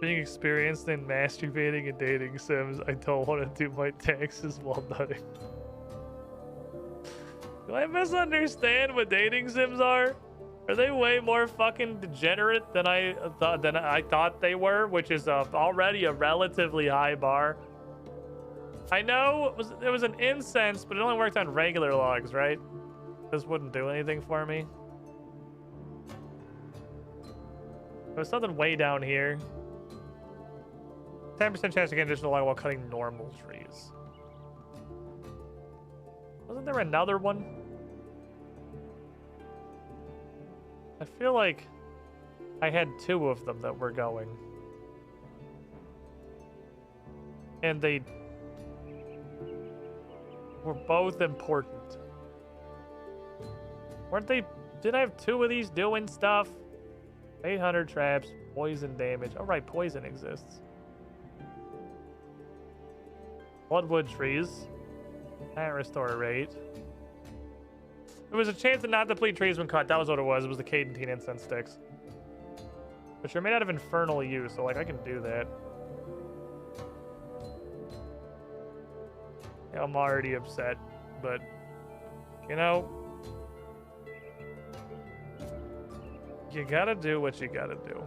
Being experienced in masturbating and dating sims, I don't want to do my taxes while nutting. Do I misunderstand what dating sims are? Are they way more fucking degenerate than I thought they were, which is already a relatively high bar? I know it was an incense, but it only worked on regular logs, right? This wouldn't do anything for me. There's something way down here. 10% chance to get additional log while cutting normal trees. Wasn't there another one? I feel like I had 2 of them that were going. And they were both important. Weren't they? Did I have 2 of these doing stuff? 800 traps, poison damage. Oh, right, poison exists. Bloodwood trees. Plant restore rate. There was a chance to not deplete trees when cut. That was what it was. It was the Cadentine incense sticks. Which are made out of infernal use, so like I can do that. Yeah, I'm already upset, but you know, You gotta do what you gotta do.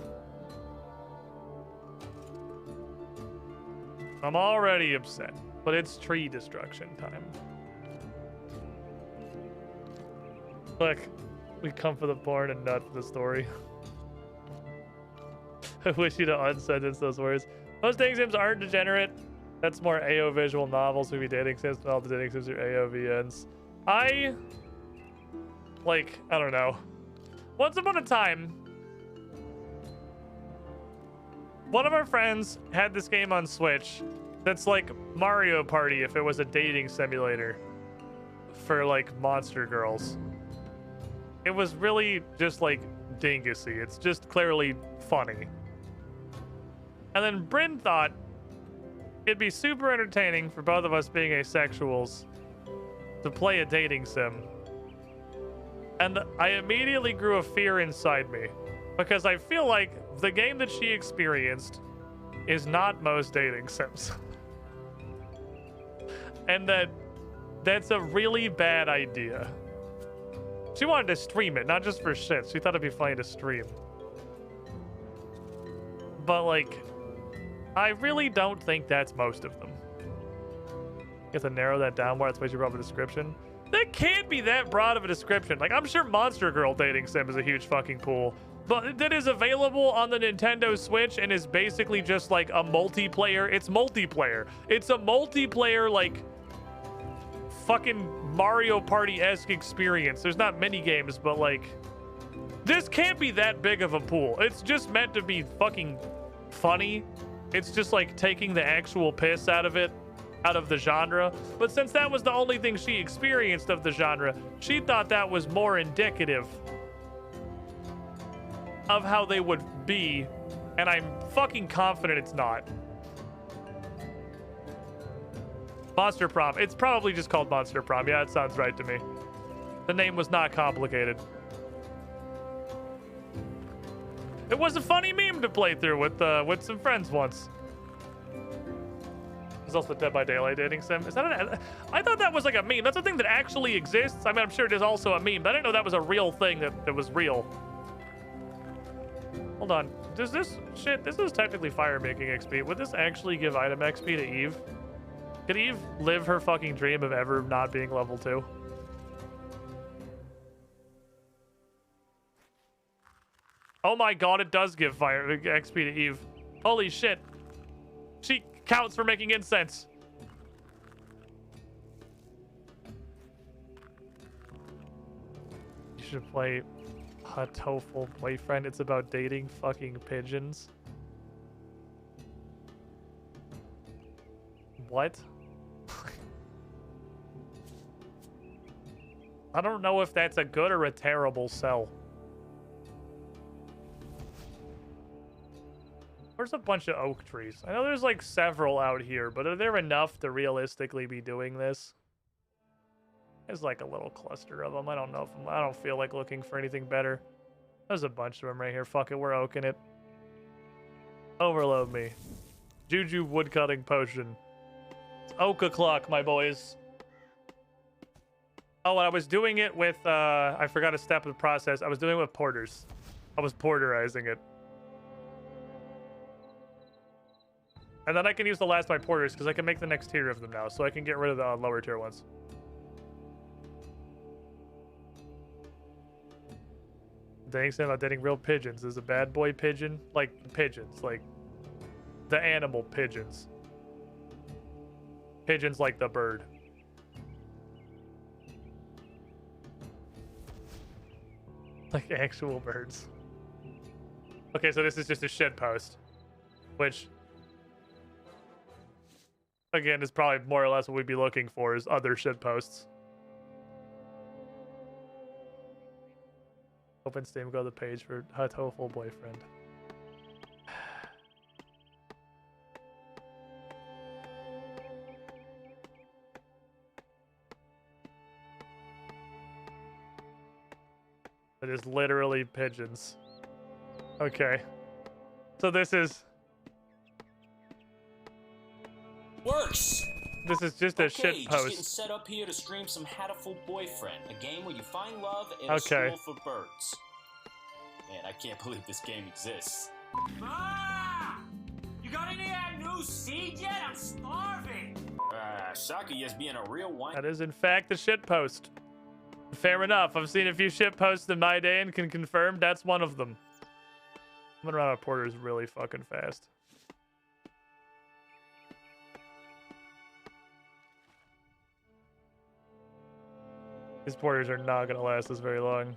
I'm already upset, but it's tree destruction time. Look, we come for the porn and not for the story. I wish you to unsentence those words. Most dating sims aren't degenerate. That's more AO visual novels, movie dating sims, and all the dating sims are AOVNs. I don't know. Once upon a time, one of our friends had this game on Switch that's like Mario Party if it was a dating simulator for like monster girls. It was really just like dingusy. It's just clearly funny. And then Bryn thought it'd be super entertaining for both of us being asexuals to play a dating sim. And I immediately grew a fear inside me because I feel like the game that she experienced is not most dating sims. And that's a really bad idea. She wanted to stream it, not just for shit. She thought it'd be funny to stream. But like, I really don't think that's most of them. You have to narrow that down more. That's way too broad of a description. That can't be that broad of a description. Like, I'm sure Monster Girl Dating Sim is a huge fucking pool, but that is available on the Nintendo Switch and is basically just like a multiplayer. It's multiplayer. It's a multiplayer, like, fucking Mario Party-esque experience. There's not many games, but like, this can't be that big of a pool. It's just meant to be fucking funny. It's just like taking the actual piss out of it, out of the genre. But since that was the only thing she experienced of the genre, she thought that was more indicative of how they would be, and I'm fucking confident it's not. Monster Prom. It's probably just called Monster Prom. Yeah, it sounds right to me. The name was not complicated. It was a funny meme to play through with some friends once. There's also Dead by Daylight dating sim. Is that I thought that was like a meme. That's a thing that actually exists. I mean, I'm sure it is also a meme, but I didn't know that was a real thing that was real. Hold on. Does this shit... This is technically fire making XP. Would this actually give item XP to Eve? Could Eve live her fucking dream of ever not being level 2? Oh my god, it does give fire XP to Eve. Holy shit. She counts for making incense. You should play Hatoful Boyfriend. It's about dating fucking pigeons. What? I don't know if that's a good or a terrible sell. There's a bunch of oak trees. I know there's like several out here, but are there enough to realistically be doing this? There's like a little cluster of them. I don't know if I don't feel like looking for anything better. There's a bunch of them right here. Fuck it, we're oaking it. Overload me. Juju woodcutting potion. It's oak o'clock, my boys. Oh, and I was doing it with, I forgot a step of the process. I was doing it with porters. I was porterizing it. And then I can use the last of my porters because I can make the next tier of them now. So I can get rid of the lower tier ones. Dating sim about dating real pigeons. There's a bad boy pigeon. Like pigeons. Like the animal pigeons. Pigeons like the bird. Like actual birds. Okay, so this is just a shit post. Which... again, is probably more or less what we'd be looking for is other shit posts. Open Steam, go to the page for Hatoful Boyfriend. It is literally pigeons. Okay. So this is... works. This is just a shit Just post. getting set up here to stream some Hatoful Boyfriend, a game where you find love in a school for birds. Man, I can't believe this game exists. Ah! You got any of that new seed yet? I'm starving! Saki is being a real one. That is, in fact, the shitpost. Fair enough. I've seen a few shitposts in my day and can confirm that's one of them. I'm gonna run out of porters really fucking fast. These porters are not gonna last us very long.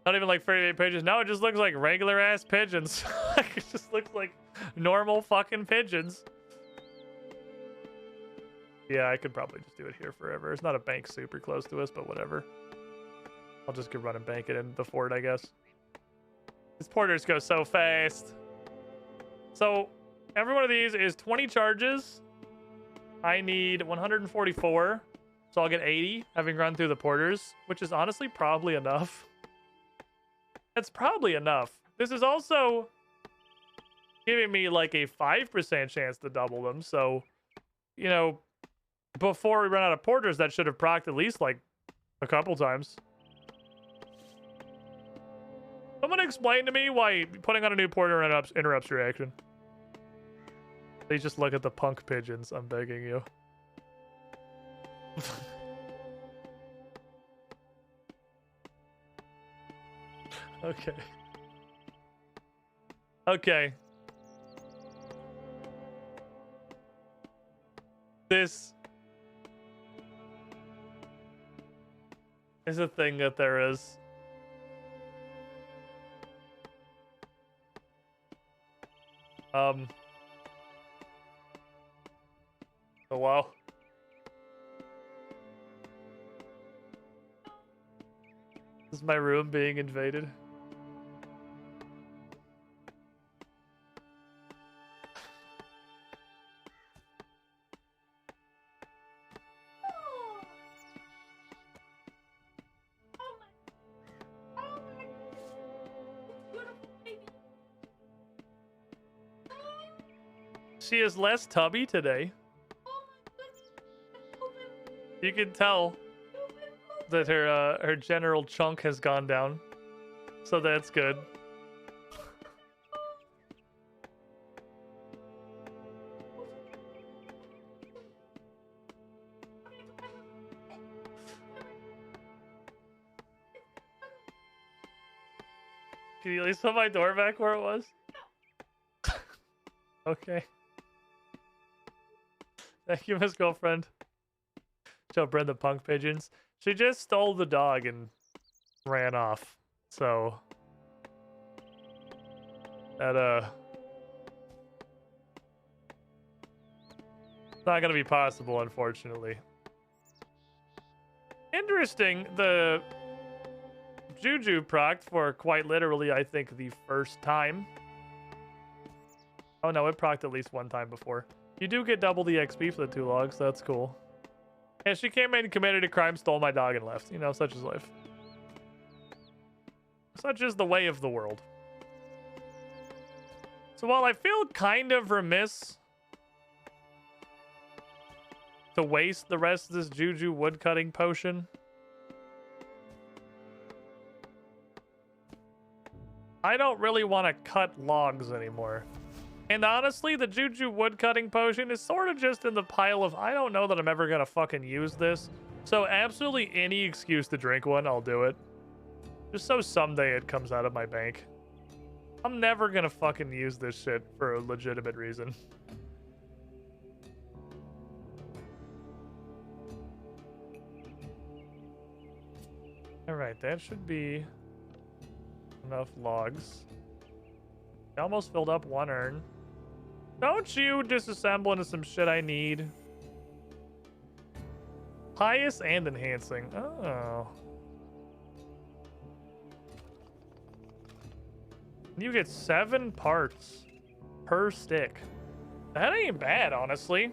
Not even like 38 pages. No, it just looks like regular ass pigeons. It just looks like normal fucking pigeons. Yeah, I could probably just do it here forever. It's not a bank super close to us, but whatever. I'll just go run and bank it in the fort, I guess. These porters go so fast. So every one of these is 20 charges. I need 144. So I'll get 80 having run through the porters, which is honestly probably enough. That's probably enough. This is also giving me like a 5% chance to double them. So, you know, before we run out of porters, that should have procced at least like a couple times. Someone explain to me why putting on a new porter interrupts your action. Please just look at the punk pigeons. I'm begging you. Okay. Okay. This is a thing that there is. Oh, wow. Is my room being invaded? She is less tubby today. You can tell that her general chunk has gone down, so that's good. Can you at least put my door back where it was? Okay. Thank you, Miss Girlfriend. Show Brenda punk pigeons. She just stole the dog and ran off. So that it's not gonna be possible, unfortunately. Interesting, the Juju procced for quite literally, I think, the first time. Oh no, it procced at least one time before. You do get double the XP for the 2 logs, so that's cool. And she came in, committed a crime, stole my dog, and left. You know, such is life. Such is the way of the world. So while I feel kind of remiss to waste the rest of this Juju woodcutting potion, I don't really want to cut logs anymore. And honestly, the Juju woodcutting potion is sort of just in the pile of, I don't know that I'm ever going to fucking use this. So absolutely any excuse to drink one, I'll do it. Just so someday it comes out of my bank. I'm never going to fucking use this shit for a legitimate reason. Alright, that should be enough logs. I almost filled up 1 urn. Don't you disassemble into some shit I need? Pious and enhancing. Oh. You get 7 parts per stick. That ain't bad, honestly.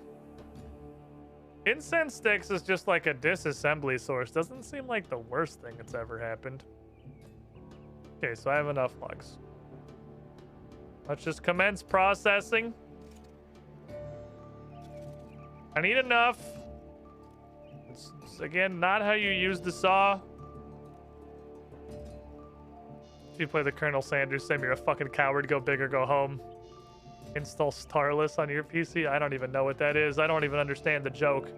Incense sticks is just like a disassembly source. Doesn't seem like the worst thing that's ever happened. Okay, so I have enough logs. Let's just commence processing. I need enough. It's again, not how you use the saw. You play the Colonel Sanders sim, you're a fucking coward, go big or go home. Install Starless on your PC? I don't even know what that is. I don't even understand the joke.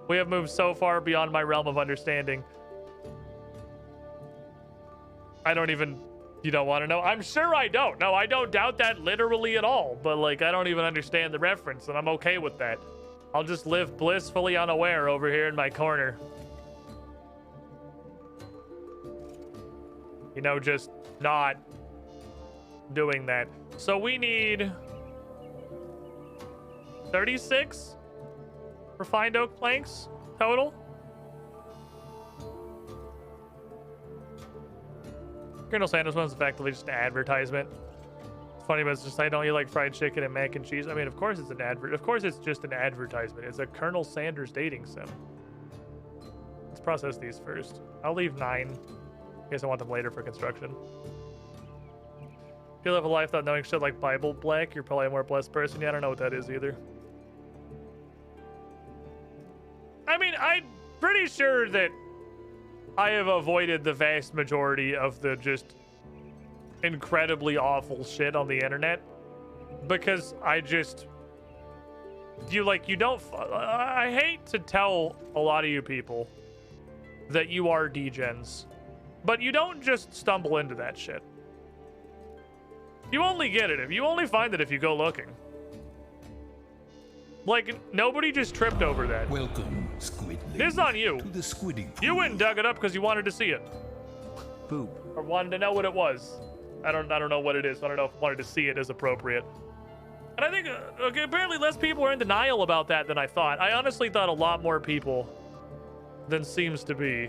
We have moved so far beyond my realm of understanding. I don't even... You don't want to know? I'm sure I don't. No, I don't doubt that literally at all. But, like, I don't even understand the reference, and I'm okay with that. I'll just live blissfully unaware over here in my corner. You know, just not doing that. So we need 36 refined oak planks total. Colonel Sanders one's effectively just an advertisement. It's funny, but it's just, I don't you like fried chicken and mac and cheese? I mean, of course it's an advert. Of course it's just an advertisement. It's a Colonel Sanders dating sim. Let's process these first. I'll leave 9 in case I want them later for construction. If you live a life without knowing shit like Bible Black, you're probably a more blessed person. Yeah, I don't know what that is either. I mean, I'm pretty sure that I have avoided the vast majority of the just incredibly awful shit on the internet because I just you don't I hate to tell a lot of you people that you are degens, but you don't just stumble into that shit. You only get it if you only find it if you go looking. Like, nobody just tripped over that. Welcome, Squidling. This is on you. To the Squidding Pool. You went and dug it up because you wanted to see it. Poop. Or wanted to know what it was. I don't know what it is. I don't know if wanted to see it is appropriate. And I think, okay, apparently less people are in denial about that than I thought. I honestly thought a lot more people than seems to be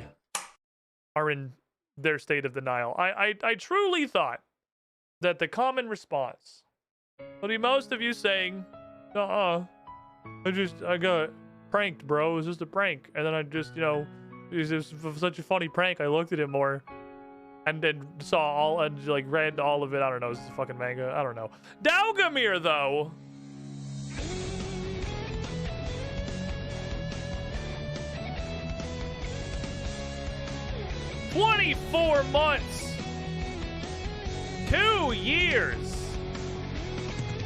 are in their state of denial. I truly thought that the common response would be most of you saying, I got pranked, bro. It was just a prank. And then I just, it was just such a funny prank. I looked at it more and then saw all and like read all of it. I don't know. This is a fucking manga. I don't know. Daugomir, though. "24 months. 2 years.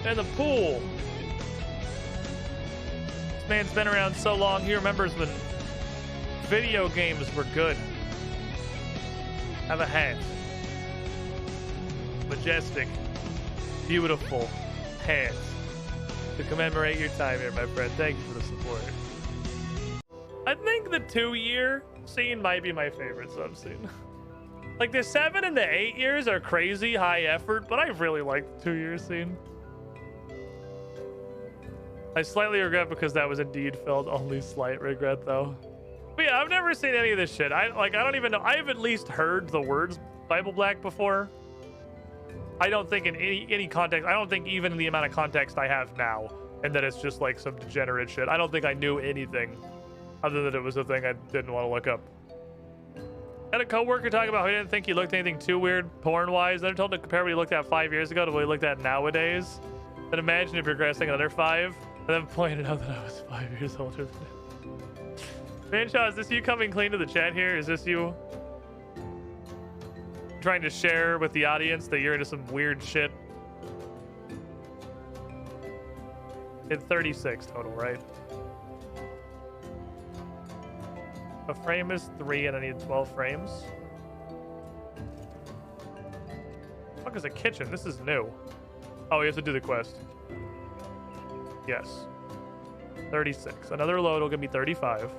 In the pool. This man's been around so long, he remembers when video games were good. Have a hat. Majestic, beautiful hat to commemorate your time here, my friend. Thank you for the support. I think the 2-year scene might be my favorite sub-scene. Like, the 7 and the 8 years are crazy high effort, but I really like the 2-year scene. I slightly regret because that was indeed felt only slight regret, though. But yeah, I've never seen any of this shit. I don't even know. I've at least heard the words Bible Black before. I don't think in any context, I don't think even in the amount of context I have now, and that it's just like some degenerate shit. I don't think I knew anything other than it was a thing I didn't want to look up. I had a coworker talk about how he didn't think he looked anything too weird porn-wise. Then I told him to compare what he looked at 5 years ago to what he looked at nowadays. Then imagine if you're progressing another 5, and then pointed out that I was 5 years older than him. Fanshaw, is this you coming clean to the chat here? Is this you trying to share with the audience that you're into some weird shit? It's 36 total, right? A frame is 3 and I need 12 frames. The fuck is a kitchen? This is new. Oh, we have to do the quest. Yes. 36. Another load will give me 35.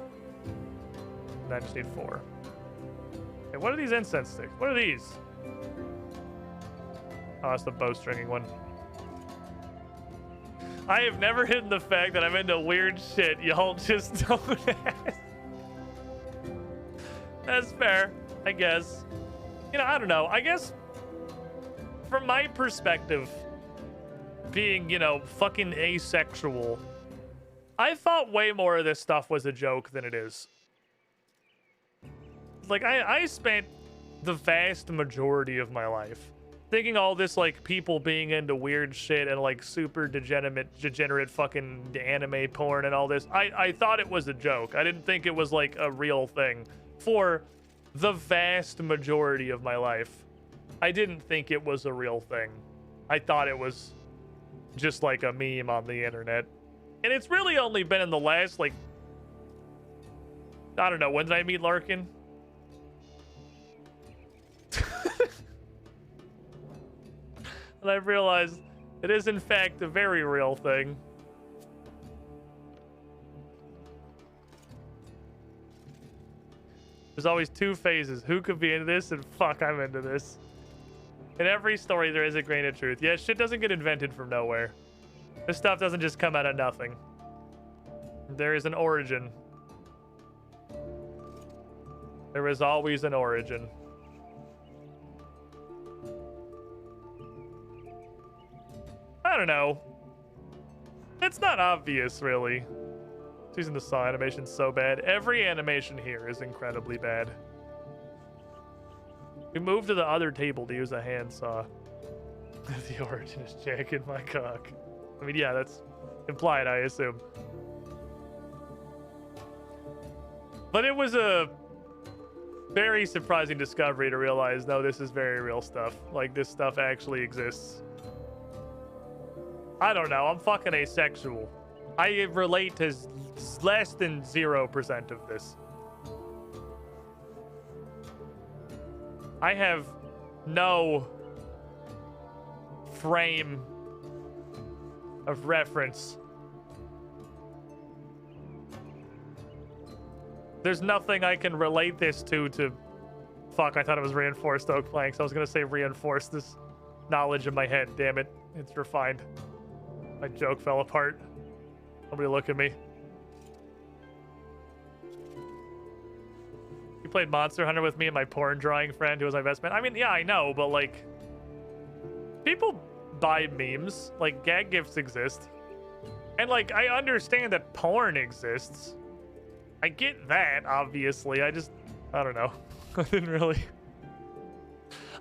And I just need 4. Okay, what are these incense sticks? What are these? Oh, that's the bowstringing one. I have never hidden the fact that I'm into weird shit. Y'all just don't ask. That's fair, I guess. I don't know. I guess from my perspective, being, fucking asexual, I thought way more of this stuff was a joke than it is. Like, I spent the vast majority of my life thinking all this, like, people being into weird shit and, like, super degenerate fucking anime porn and all this. I thought it was a joke. I didn't think it was, like, a real thing for the vast majority of my life. I didn't think it was a real thing. I thought it was just like a meme on the internet. And it's really only been in the last, like, I don't know, when did I meet Larkin? And I've realized it is in fact a very real thing. There's always two phases. Who could be into this? And fuck, I'm into this. In every story, there is a grain of truth. Yeah, shit doesn't get invented from nowhere. This stuff doesn't just come out of nothing. There is an origin. There is always an origin. I don't know. It's not obvious, really. Using the saw animation so bad. Every animation here is incredibly bad. We moved to the other table to use a handsaw. The origin is jacking my cock. I mean, yeah, that's implied, I assume. But it was a very surprising discovery to realize, no, this is very real stuff. Like, this stuff actually exists. I don't know. I'm fucking asexual. I relate to less than 0% of this. I have no frame of reference. There's nothing I can relate this to. Fuck, I thought it was reinforced oak planks. I was gonna say reinforce this knowledge in my head. Damn it. It's refined. My joke fell apart. Nobody look at me. You played Monster Hunter with me and my porn drawing friend who was my best man. I mean, yeah, I know, but like, people buy memes. Like, gag gifts exist. And like, I understand that porn exists. I get that, obviously. I don't know. I didn't really.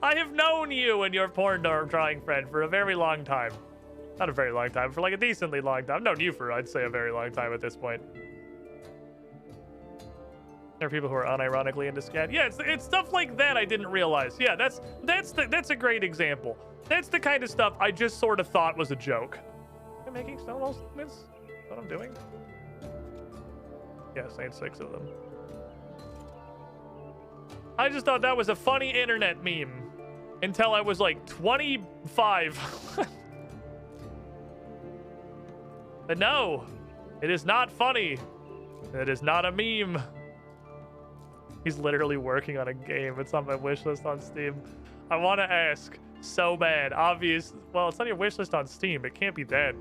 I have known you and your porn drawing friend for a very long time. Not a very long time, for like a decently long time. I've known you for, I'd say, a very long time at this point. There are people who are unironically into scat. Yeah, it's stuff like that I didn't realize. Yeah, that's a great example. That's the kind of stuff I just sort of thought was a joke. Am I making snowballs? That's what I'm doing. Yes, I had 6 of them. I just thought that was a funny internet meme until I was like 25. But no, it is not funny. It is not a meme. He's literally working on a game. It's on my wish list on Steam. I want to ask so bad. Obvious. Well, it's on your wish list on Steam. It can't be that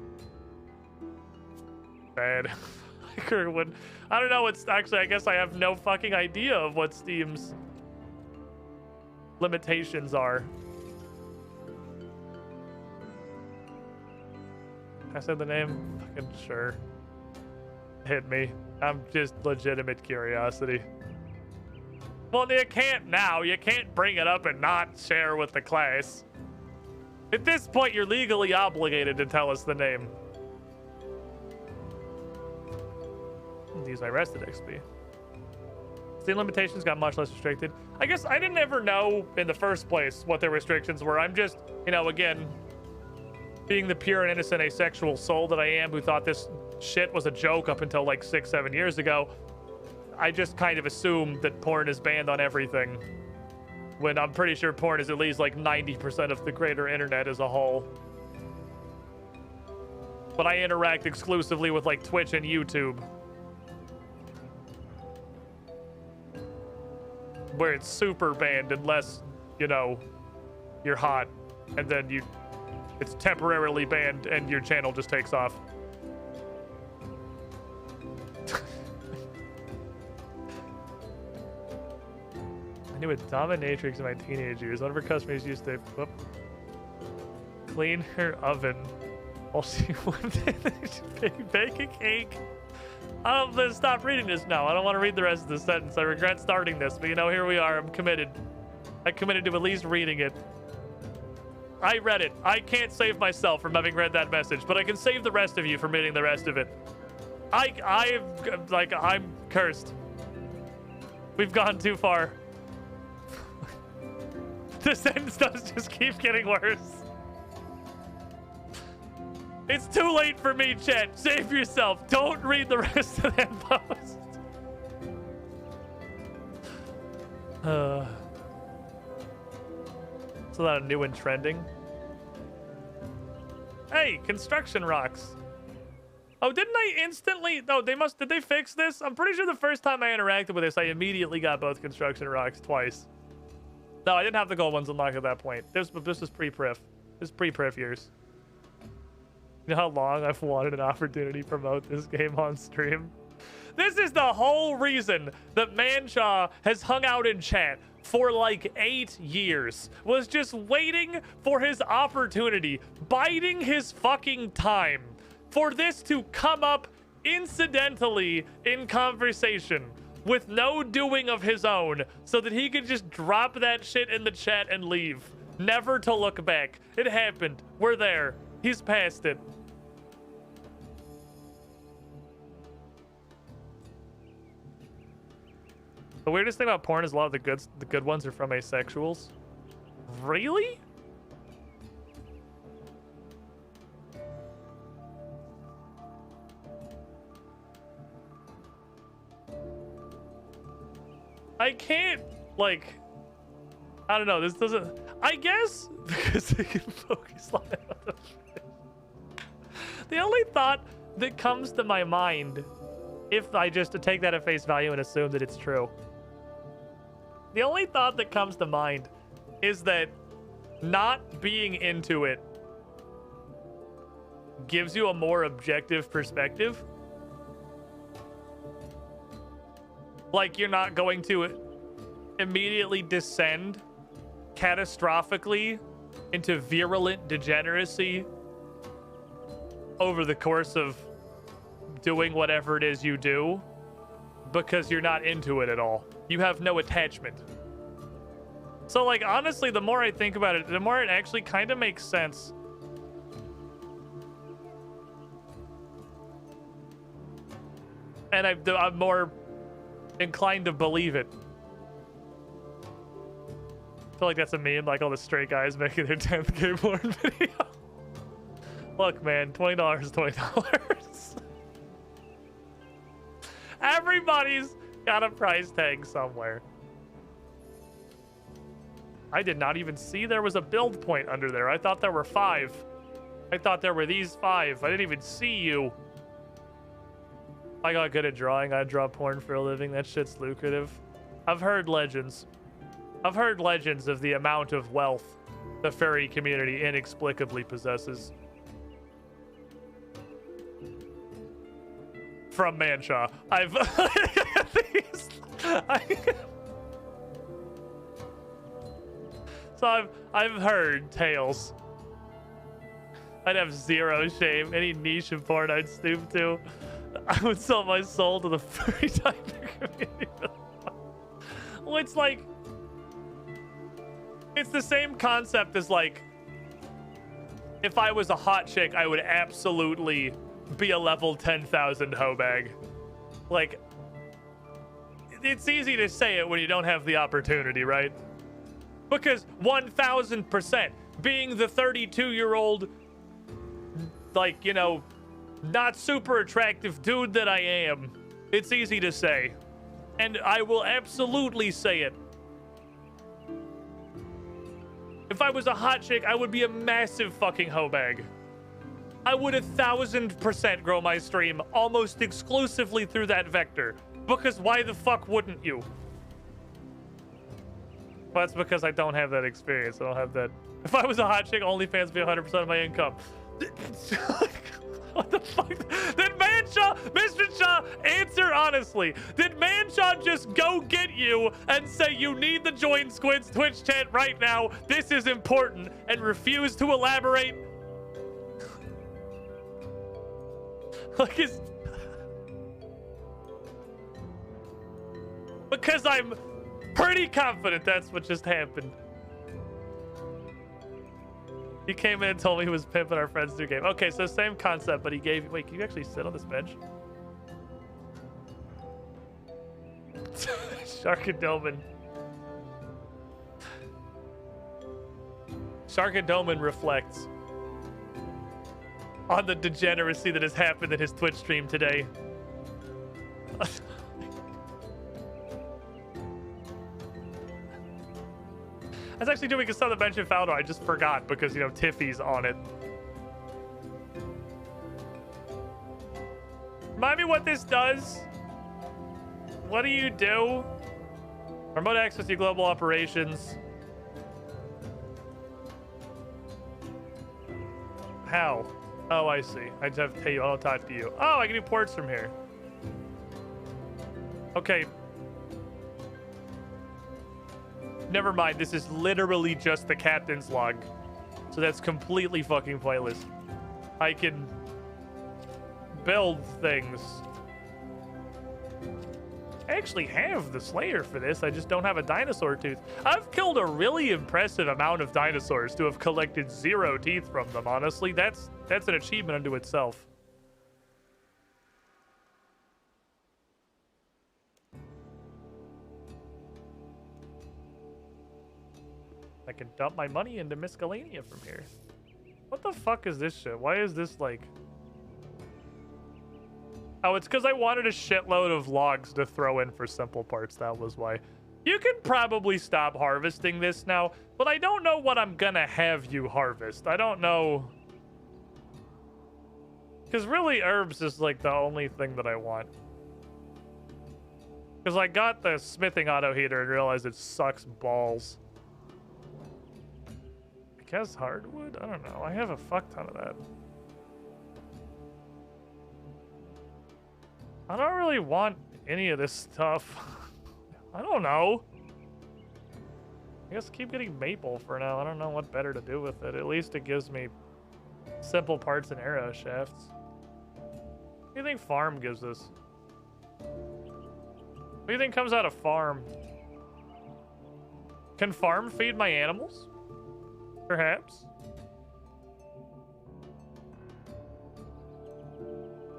bad. I don't know what's actually, I guess I have no fucking idea of what Steam's limitations are. I said the name? Fucking sure. Hit me. I'm just legitimate curiosity. Well, you can't now. You can't bring it up and not share with the class. At this point, you're legally obligated to tell us the name. Use my rested XP. Steam limitations got much less restricted. I guess I didn't ever know in the first place what their restrictions were. I'm just, you know, again, being the pure and innocent asexual soul that I am, who thought this shit was a joke up until like 6-7 years ago, I just kind of assumed that porn is banned on everything, when I'm pretty sure porn is at least like 90% of the greater internet as a whole. But I interact exclusively with like Twitch and YouTube, where it's super banned unless, you know, you're hot, and then it's temporarily banned and your channel just takes off. I knew a dominatrix in my teenage years. One of her customers used to clean her oven while she would bake a cake. Let's stop reading this now. I don't want to read the rest of the sentence. I regret starting this, but you know, here we are. I'm committed. I committed to at least reading it. I read it. I can't save myself from having read that message, but I can save the rest of you from reading the rest of it. I'm cursed. We've gone too far. The sentence does just keep getting worse. It's too late for me, chat. Save yourself. Don't read the rest of that post. It's a lot of new and trending. Hey, construction rocks. Oh, didn't I instantly? No, they must. Did they fix this? I'm pretty sure the first time I interacted with this, I immediately got both construction rocks twice. No, I didn't have the gold ones unlocked at that point. This was pre-priff. This is pre-priff years. You know how long I've wanted an opportunity to promote this game on stream? This is the whole reason that Manshaw has hung out in chat for like 8 years. Was just waiting for his opportunity, biding his fucking time for this to come up incidentally in conversation with no doing of his own so that he could just drop that shit in the chat and leave. Never to look back. It happened. We're there. He's past it. The weirdest thing about porn is a lot of the good ones are from asexuals. Really? I can't, like, I don't know, this doesn't, I guess, because they can focus on it. The only thought that comes to my mind, if I just take that at face value and assume that it's true, the only thought that comes to mind is that not being into it gives you a more objective perspective. Like, you're not going to immediately descend catastrophically into virulent degeneracy over the course of doing whatever it is you do because you're not into it at all. You have no attachment. So, like, honestly, the more I think about it, the more it actually kind of makes sense. And I'm more inclined to believe it. I feel like that's a meme, like all the straight guys making their 10th gay porn video. Look, man, $20 is $20. Everybody's got a price tag somewhere. I did not even see there was a build point under there. I thought there were 5. I thought there were these 5. I didn't even see you. I got good at drawing. I draw porn for a living. That shit's lucrative. I've heard legends. I've heard legends of the amount of wealth the furry community inexplicably possesses. From Manshaw. So I've heard tales. I'd have zero shame. Any niche of porn I'd stoop to. I would sell my soul to the furry diver community. Well, it's like, it's the same concept as, like, if I was a hot chick, I would absolutely be a level 10,000 hoe bag. Like, it's easy to say it when you don't have the opportunity, right? Because 1000% being the 32-year-old, like, you know, not super attractive dude that I am, it's easy to say. And I will absolutely say it. If I was a hot chick, I would be a massive fucking hoe bag. I would 1000% grow my stream almost exclusively through that vector. Because why the fuck wouldn't you? Well, that's because I don't have that experience. I don't have that. If I was a hot chick, OnlyFans would be 100% of my income. What the fuck? Did Manshaw, Mr. Shaw, answer honestly? Did Manshaw just go get you and say you need to join Squid's Twitch chat right now? This is important, and refuse to elaborate? Like, is... Because I'm pretty confident that's what just happened. He came in and told me he was pimping our friends through game. Okay, so same concept, but he gave... Wait, can you actually sit on this bench? Sharkadoman. Sharkadoman reflects on the degeneracy that has happened in his Twitch stream today. I was actually doing a Southern Mention Founder. I just forgot because, you know, Tiffy's on it. Remind me what this does. What do you do? Remote access to global operations. How? Oh, I see. I just have to tell you. I'll talk to you. Oh, I can do ports from here. Okay. Never mind. This is literally just the captain's log. So that's completely fucking pointless. I can build things. I actually have the Slayer for this. I just don't have a dinosaur tooth. I've killed a really impressive amount of dinosaurs to have collected 0 teeth from them, honestly. That's an achievement unto itself. I can dump my money into Miscellanea from here. What the fuck is this shit? Why is this like... Oh, it's because I wanted a shitload of logs to throw in for simple parts. That was why. You can probably stop harvesting this now, but I don't know what I'm gonna have you harvest. I don't know. Because really, herbs is like the only thing that I want. Because I got the smithing auto heater and realized it sucks balls. I guess hardwood? I don't know. I have a fuck ton of that. I don't really want any of this stuff. I don't know. I guess keep getting maple for now. I don't know what better to do with it. At least it gives me simple parts and arrow shafts. What do you think farm gives us? What do you think comes out of farm? Can farm feed my animals? Perhaps.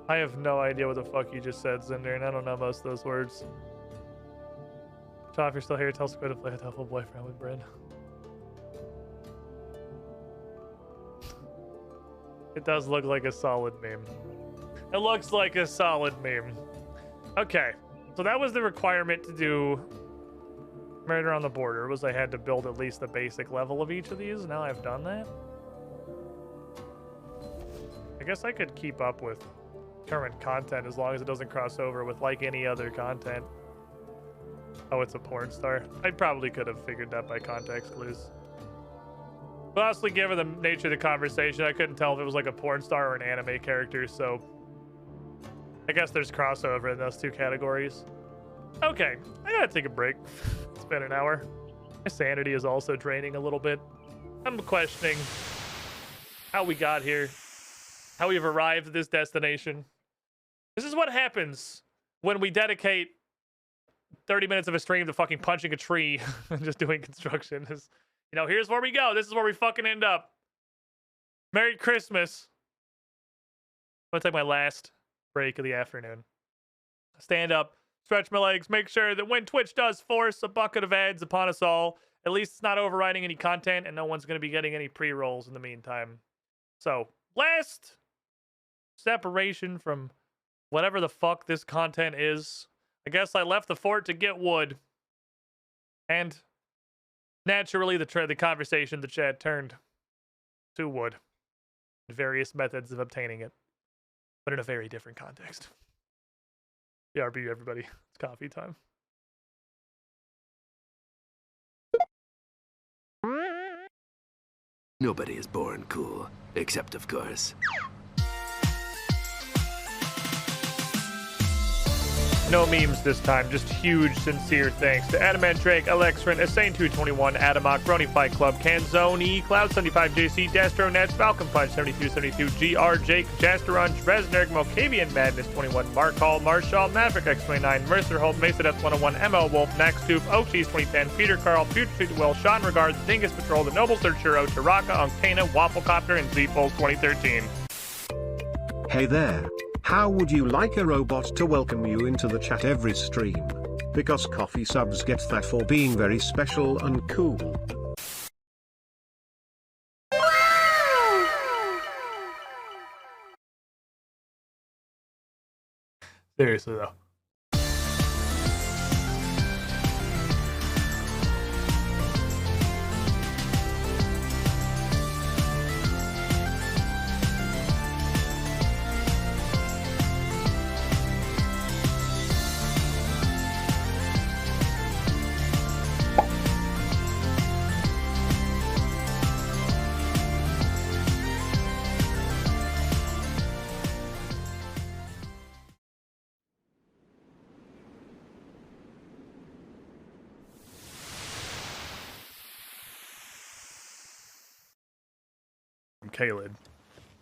I have no idea what the fuck you just said, Zinder, and I don't know most of those words. Tom, if you're still here, tell Squid to play a tough old boyfriend with Bryn. It does look like a solid meme. It looks like a solid meme. Okay, so that was the requirement to do Murder on the Border, was I had to build at least the basic level of each of these. Now I've done that. I guess I could keep up with current content as long as it doesn't cross over with like any other content. Oh, it's a porn star. I probably could have figured that by context clues. But honestly, given the nature of the conversation, I couldn't tell if it was like a porn star or an anime character, so I guess there's crossover in those two categories. Okay, I gotta take a break. It's been an hour. My sanity is also draining a little bit. I'm questioning how we got here, how we've arrived at this destination. This is what happens when we dedicate 30 minutes of a stream to fucking punching a tree and just doing construction. You know, here's where we go. This is where we fucking end up. Merry Christmas. I'm gonna take my last break of the afternoon. Stand up, stretch my legs, make sure that when Twitch does force a bucket of ads upon us all, at least it's not overriding any content and no one's going to be getting any pre-rolls in the meantime. So, last separation from whatever the fuck this content is. I guess I left the fort to get wood. And naturally, the conversation, the chat turned to wood. Various methods of obtaining it. But in a very different context. BRB, everybody. It's coffee time. Nobody is born cool, except, of course, no memes this time, just huge, sincere thanks to Adamant Drake, Alexrin, Asane221, Adamok, Brony Fight Club, Canzoni, Cloud75JC, Dastronets, Falcon Punch 7272, GR, Jake, Jasterun, Resnerg, Mokavian Madness 21, Mark Hall, Marshall, Maverick X29, Mercer Holt, Mesa Death 101, ML Wolf, Max Tooth, Ocheese 2010, Peter Carl, Future Will, Sean Regards, Dingus Patrol, The Noble Searchero, Taraka, Unctana, Wafflecopter, and Z-Pulse 2013. Hey there. How would you like a robot to welcome you into the chat every stream? Because coffee subs get that for being very special and cool. Seriously though. Caleb.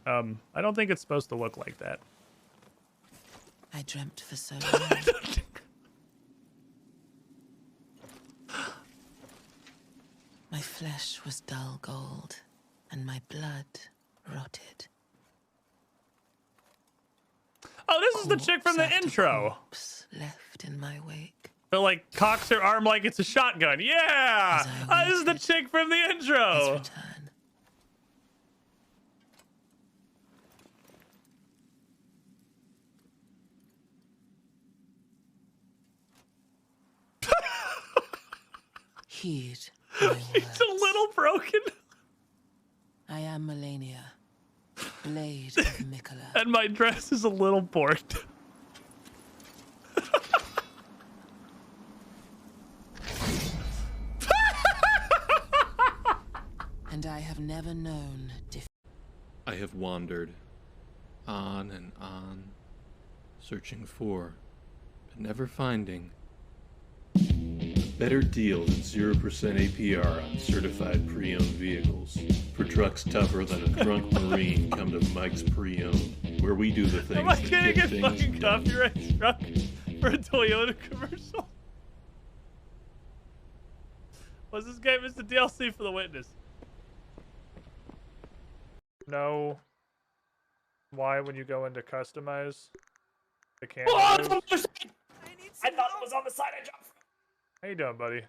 I don't think it's supposed to look like that. I dreamt for so long. My flesh was dull gold, and my blood rotted. Oh, this is the chick from the intro. Corpse left in my wake. But like cocks her arm like it's a shotgun. Yeah, this is the chick from the intro. Heed. He's a little broken. I am Melania, Blade of Mikola. And my dress is a little borked. And I have never known I have wandered on and on, searching for, but never finding a better deal than 0% APR on certified pre-owned vehicles. For trucks tougher than a drunk Marine, come to Mike's Pre-Owned, where we do the things Am I that gonna get get things fucking done. copyright struck for a Toyota commercial? Was this game Mr. DLC for the witness? No. Why when you go into customize the camera? Oh, move? I thought it was on the side I jumped from. How you doing, buddy?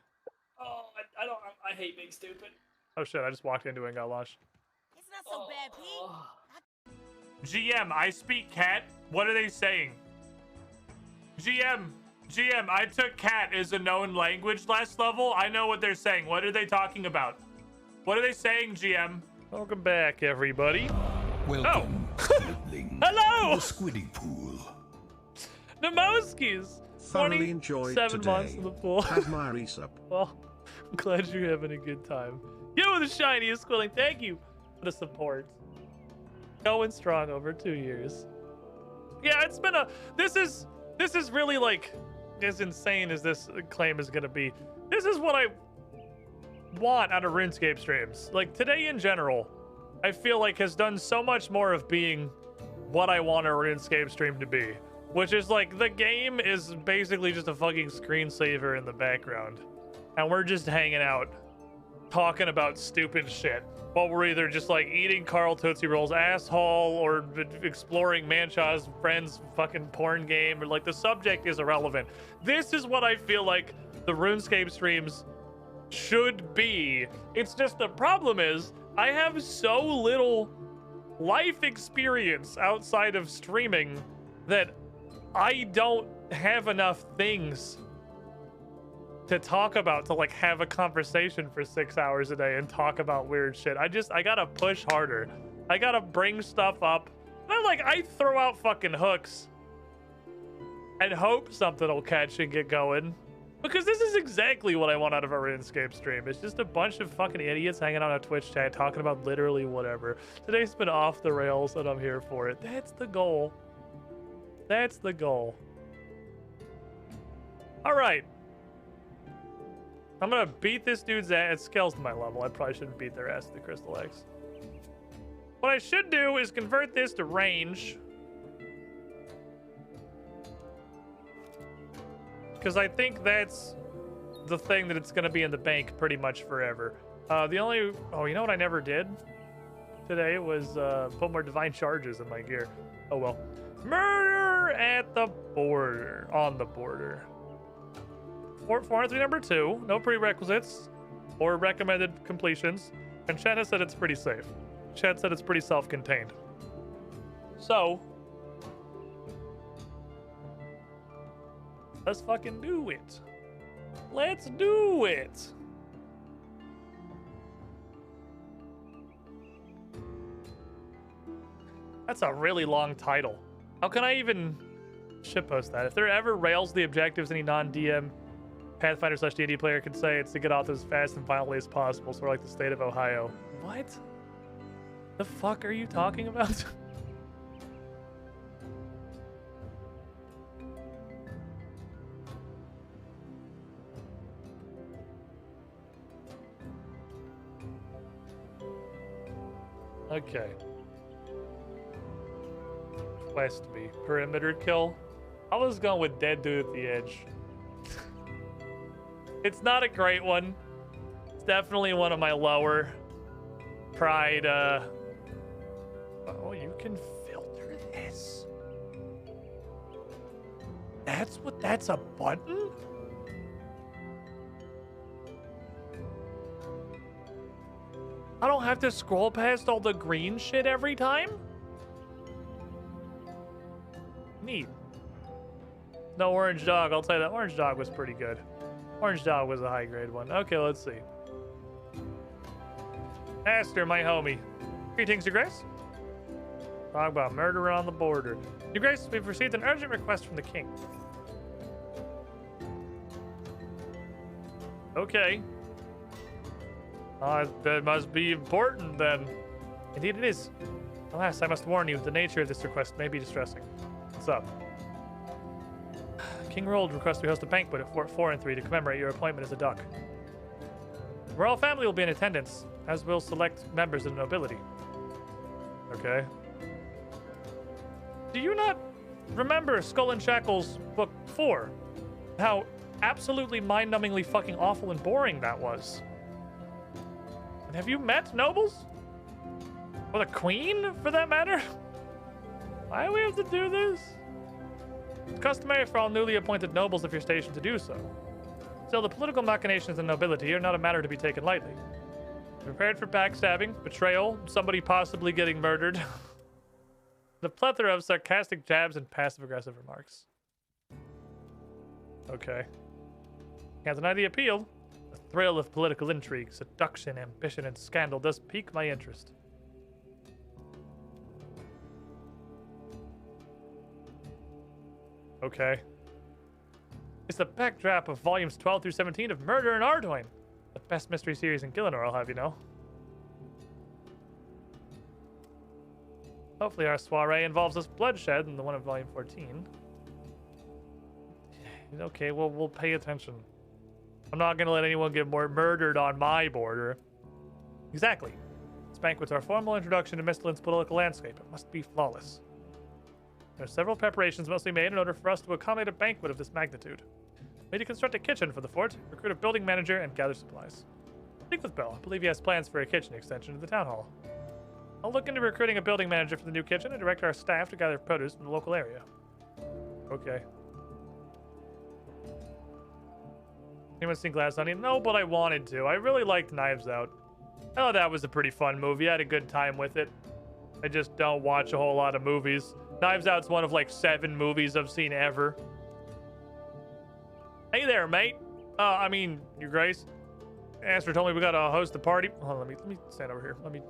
Oh, I hate being stupid. Oh shit, I just walked into it and got launched. It's not so bad, Pete. GM, I speak cat. What are they saying? GM, I took cat as a known language last level. I know what they're saying. What are they talking about? What are they saying, GM? Welcome back, everybody. Welcome, Squidling. Hello! To the Squiddy Pool. Nemoskis! Thoroughly enjoyed 7 today. months in the pool. Had my resub. Well, I'm glad you're having a good time. You, the shiniest Squilling, thank you for the support. Going strong over 2 years. Yeah, it's been a... This is really, like, as insane as this claim is gonna be. This is what I want out of RuneScape streams. Like, today in general, I feel like has done so much more of being what I want a RuneScape stream to be. Which is like, the game is basically just a fucking screensaver in the background. And we're just hanging out, talking about stupid shit. While we're either just like eating Carl Tootsie Rolls asshole or exploring Manchaw's friend's fucking porn game, or like the subject is irrelevant. This is what I feel like the RuneScape streams should be. It's just the problem is I have so little life experience outside of streaming that I don't have enough things to talk about to like have a conversation for 6 hours a day and talk about weird shit. I gotta push harder. I gotta bring stuff up. And I throw out fucking hooks and hope something will catch and get going. Because this is exactly what I want out of a RuneScape stream. It's just a bunch of fucking idiots hanging out on a Twitch chat talking about literally whatever. Today's been off the rails and I'm here for it. That's the goal. That's the goal. Alright. I'm gonna beat this dude's ass. It scales to my level. I probably shouldn't beat their ass to the Crystal X. What I should do is convert this to range. Because I think that's the thing that it's gonna be in the bank pretty much forever. The only... Oh, you know what I never did today was put more divine charges in my gear. Oh well. Murder at the border. On the border. 403 number 2. No prerequisites or recommended completions. And Chad has said it's pretty safe. Chad said it's pretty self-contained. So, Let's fucking do it. Let's do it. That's a really long title. How can I even shitpost that? If there ever rails the objectives any non-DM Pathfinder / D&D player can say, it's to get off as fast and violently as possible, sort of like the state of Ohio. What? The fuck are you talking about? Okay. Quest me. Perimeter kill. I was going with dead dude at the edge. It's not a great one. It's definitely one of my lower pride. Oh, you can filter this. That's a button? I don't have to scroll past all the green shit every time? Neat. No orange dog, I'll tell you that. Orange dog was pretty good. Orange dog was a high grade one. Okay, let's see. Aster, my homie. Greetings, Your Grace. Talk about murder on the border. Your Grace, we've received an urgent request from the king. Okay. That must be important then. Indeed it is. Alas, I must warn you, the nature of this request may be distressing. What's up? King Rold requests we host a banquet at Fort 4 and 3 to commemorate your appointment as a duck. The royal family will be in attendance, as will select members of the nobility. Okay. Do you not remember Skull and Shackles Book 4? How absolutely mind-numbingly fucking awful and boring that was. And have you met nobles? Or the queen, for that matter? Why do we have to do this? It's customary for all newly appointed nobles of your station to do so. Still, the political machinations of nobility are not a matter to be taken lightly. Be prepared for backstabbing, betrayal, somebody possibly getting murdered. The plethora of sarcastic jabs and passive-aggressive remarks. Okay. Can't deny the appeal. The thrill of political intrigue, seduction, ambition, and scandal does pique my interest. Okay. It's the backdrop of volumes 12 through 17 of Murder in Ardoin, the best mystery series in Gillinor, I'll have you know. Hopefully our soiree involves less bloodshed than the one of volume 14. Okay, well, we'll pay attention. I'm not going to let anyone get more murdered on my border. Exactly. This banquet's our formal introduction to Mistlin's political landscape. It must be flawless. There are several preparations must be made in order for us to accommodate a banquet of this magnitude. We need to construct a kitchen for the fort, recruit a building manager, and gather supplies. Speak with Bill. I believe he has plans for a kitchen extension to the town hall. I'll look into recruiting a building manager for the new kitchen and direct our staff to gather produce from the local area. Okay. Anyone seen Glass Onion? No, but I wanted to. I really liked Knives Out. I thought that was a pretty fun movie. I had a good time with it. I just don't watch a whole lot of movies. Knives Out's one of like 7 movies I've seen ever. Hey there, mate. I mean, Your Grace. Aster told me we gotta host a party. Hold on, let me stand over here. Let me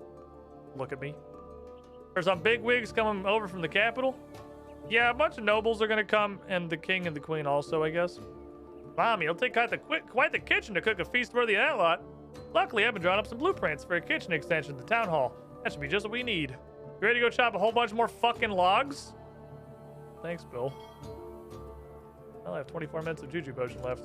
look at me. There's some big wigs coming over from the capital. Yeah, a bunch of nobles are gonna come, and the king and the queen also, I guess. Mommy, it'll take quite the kitchen to cook a feast worthy of that lot. Luckily, I've been drawing up some blueprints for a kitchen extension at the town hall. That should be just what we need. You ready to go chop a whole bunch more fucking logs? Thanks, Bill. I only have 24 minutes of Juju Potion left.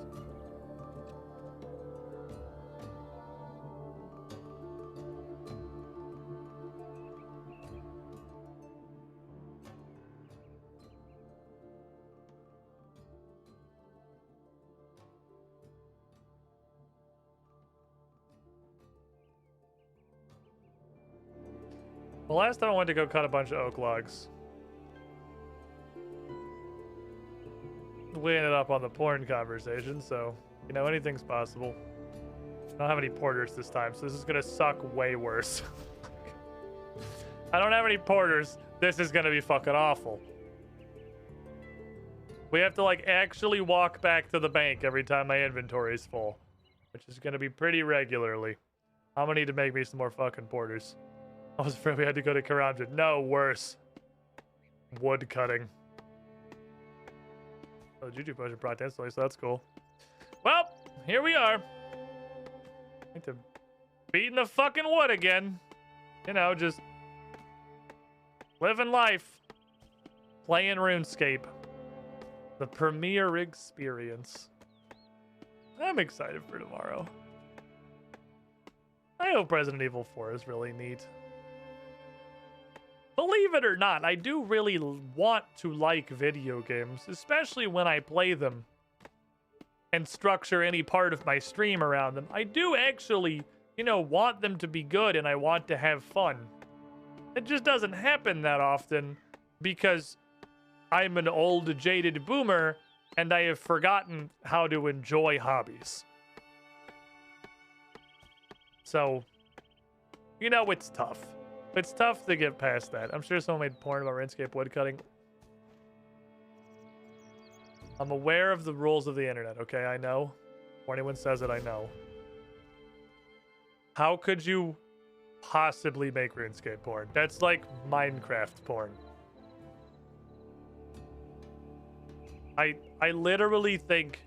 Well, last time I went to go cut a bunch of oak logs. We ended up on the porn conversation, so, you know, anything's possible. I don't have any porters this time, so this is gonna suck way worse. I don't have any porters. This is gonna be fucking awful. We have to, like, actually walk back to the bank every time my inventory is full, which is going to be pretty regularly. I'm going to need to make me some more fucking porters. I was afraid we had to go to Karamja. No, worse. Wood cutting. Oh, the Juju potion proc instantly, so that's cool. Well, here we are. Need to beating the fucking wood again. You know, just living life. Playing RuneScape. The premier experience. I'm excited for tomorrow. I hope Resident Evil 4 is really neat. Believe it or not, I do really want to like video games, especially when I play them and structure any part of my stream around them. I do actually, you know, want them to be good and I want to have fun. It just doesn't happen that often because I'm an old, jaded boomer and I have forgotten how to enjoy hobbies. So, you know, it's tough. It's tough to get past that. I'm sure someone made porn about RuneScape woodcutting. I'm aware of the rules of the internet, okay? I know. Before anyone says it, I know. How could you possibly make RuneScape porn? That's like Minecraft porn. I literally think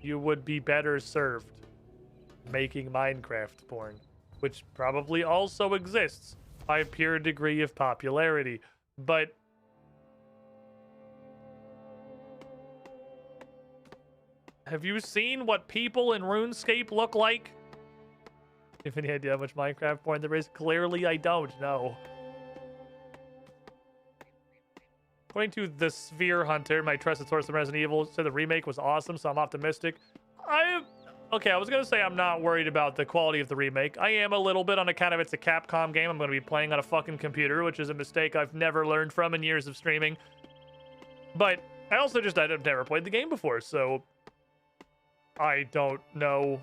you would be better served making Minecraft porn, which probably also exists by pure degree of popularity. But have you seen what people in RuneScape look like? If any idea how much Minecraft porn there is? Clearly I don't know. According to the Sphere Hunter, my trusted source from Resident Evil, said the remake was awesome, so I'm optimistic. Okay, I was going to say I'm not worried about the quality of the remake. I am a little bit on account of it's a Capcom game. I'm going to be playing on a fucking computer, which is a mistake I've never learned from in years of streaming. But I also just, I've never played the game before, so I don't know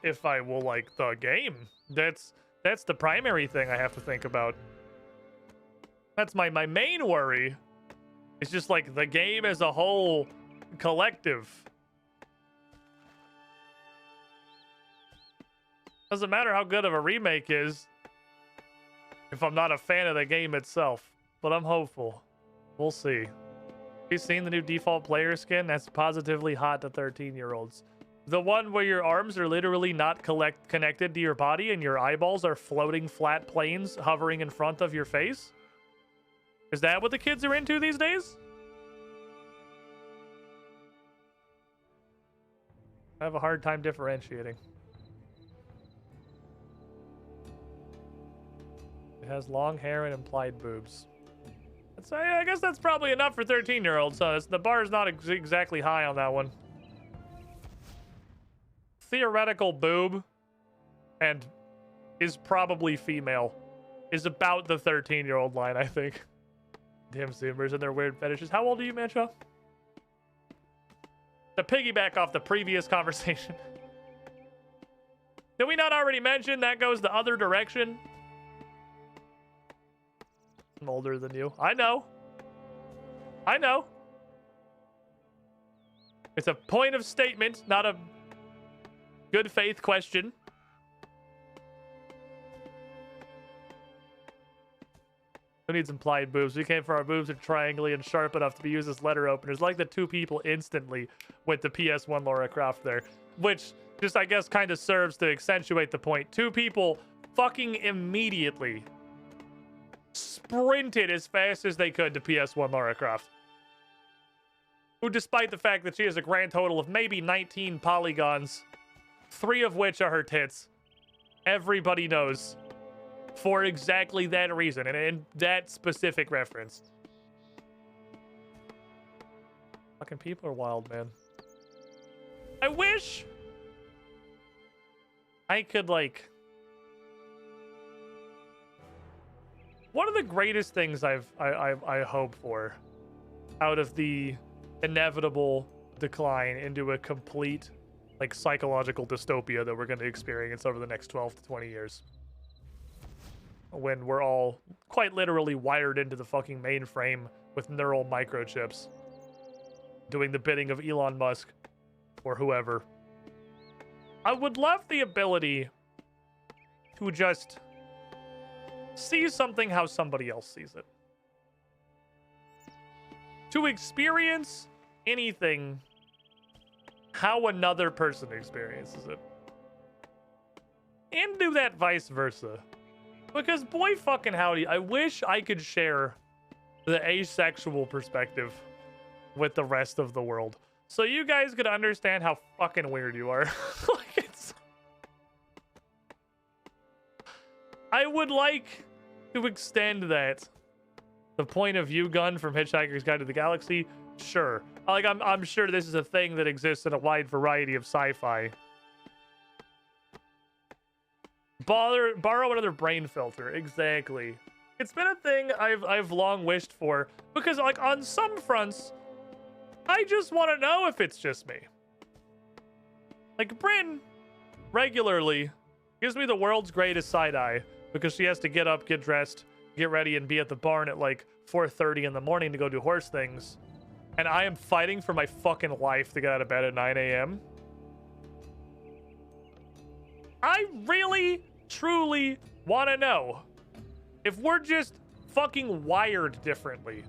if I will like the game. That's the primary thing I have to think about. That's my main worry. It's just like the game as a whole collective. Doesn't matter how good of a remake is if I'm not a fan of the game itself. But I'm hopeful. We'll see. Have you seen the new default player skin? That's positively hot to 13-year-olds. The one where your arms are literally not connected to your body and your eyeballs are floating flat planes hovering in front of your face? Is that what the kids are into these days? I have a hard time differentiating. It has long hair and implied boobs. I guess that's probably enough for 13-year-olds. So the bar is not exactly high on that one. Theoretical boob and is probably female is about the 13-year-old line, I think. Damn Zoomers and their weird fetishes. How old are you, Mancha? To piggyback off the previous conversation. Did we not already mention that goes the other direction? I'm older than you. I know. I know. It's a point of statement, not a good faith question. Who needs implied boobs? We came for our boobs are triangly and sharp enough to be used as letter openers. Like the two people instantly with the PS1 Lara Croft there. Which just, I guess, kind of serves to accentuate the point. Two people fucking immediately sprinted as fast as they could to PS1 Lara Croft. Who, despite the fact that she has a grand total of maybe 19 polygons, 3 of which are her tits, everybody knows. For exactly that reason, and in that specific reference. Fucking people are wild, man. I wish I could, like... One of the greatest things I hope for out of the inevitable decline into a complete, like, psychological dystopia that we're going to experience over the next 12 to 20 years. When we're all quite literally wired into the fucking mainframe with neural microchips. doing the bidding of Elon Musk or whoever. I would love the ability to just see something how somebody else sees it. To experience anything how another person experiences it. And do that vice versa. Because boy fucking howdy, I wish I could share the asexual perspective with the rest of the world. So you guys could understand how fucking weird you are. Like it's... I would like to extend that. The point of view gun from Hitchhiker's Guide to the Galaxy? Sure. Like, I'm sure this is a thing that exists in a wide variety of sci-fi. Borrow another brain filter. Exactly. It's been a thing I've long wished for. Because, like, on some fronts, I just want to know if it's just me. Like, Bryn regularly gives me the world's greatest side-eye because she has to get up, get dressed, get ready, and be at the barn at, like, 4:30 in the morning to go do horse things. And I am fighting for my fucking life to get out of bed at 9 a.m. I really, truly want to know if we're just fucking wired differently.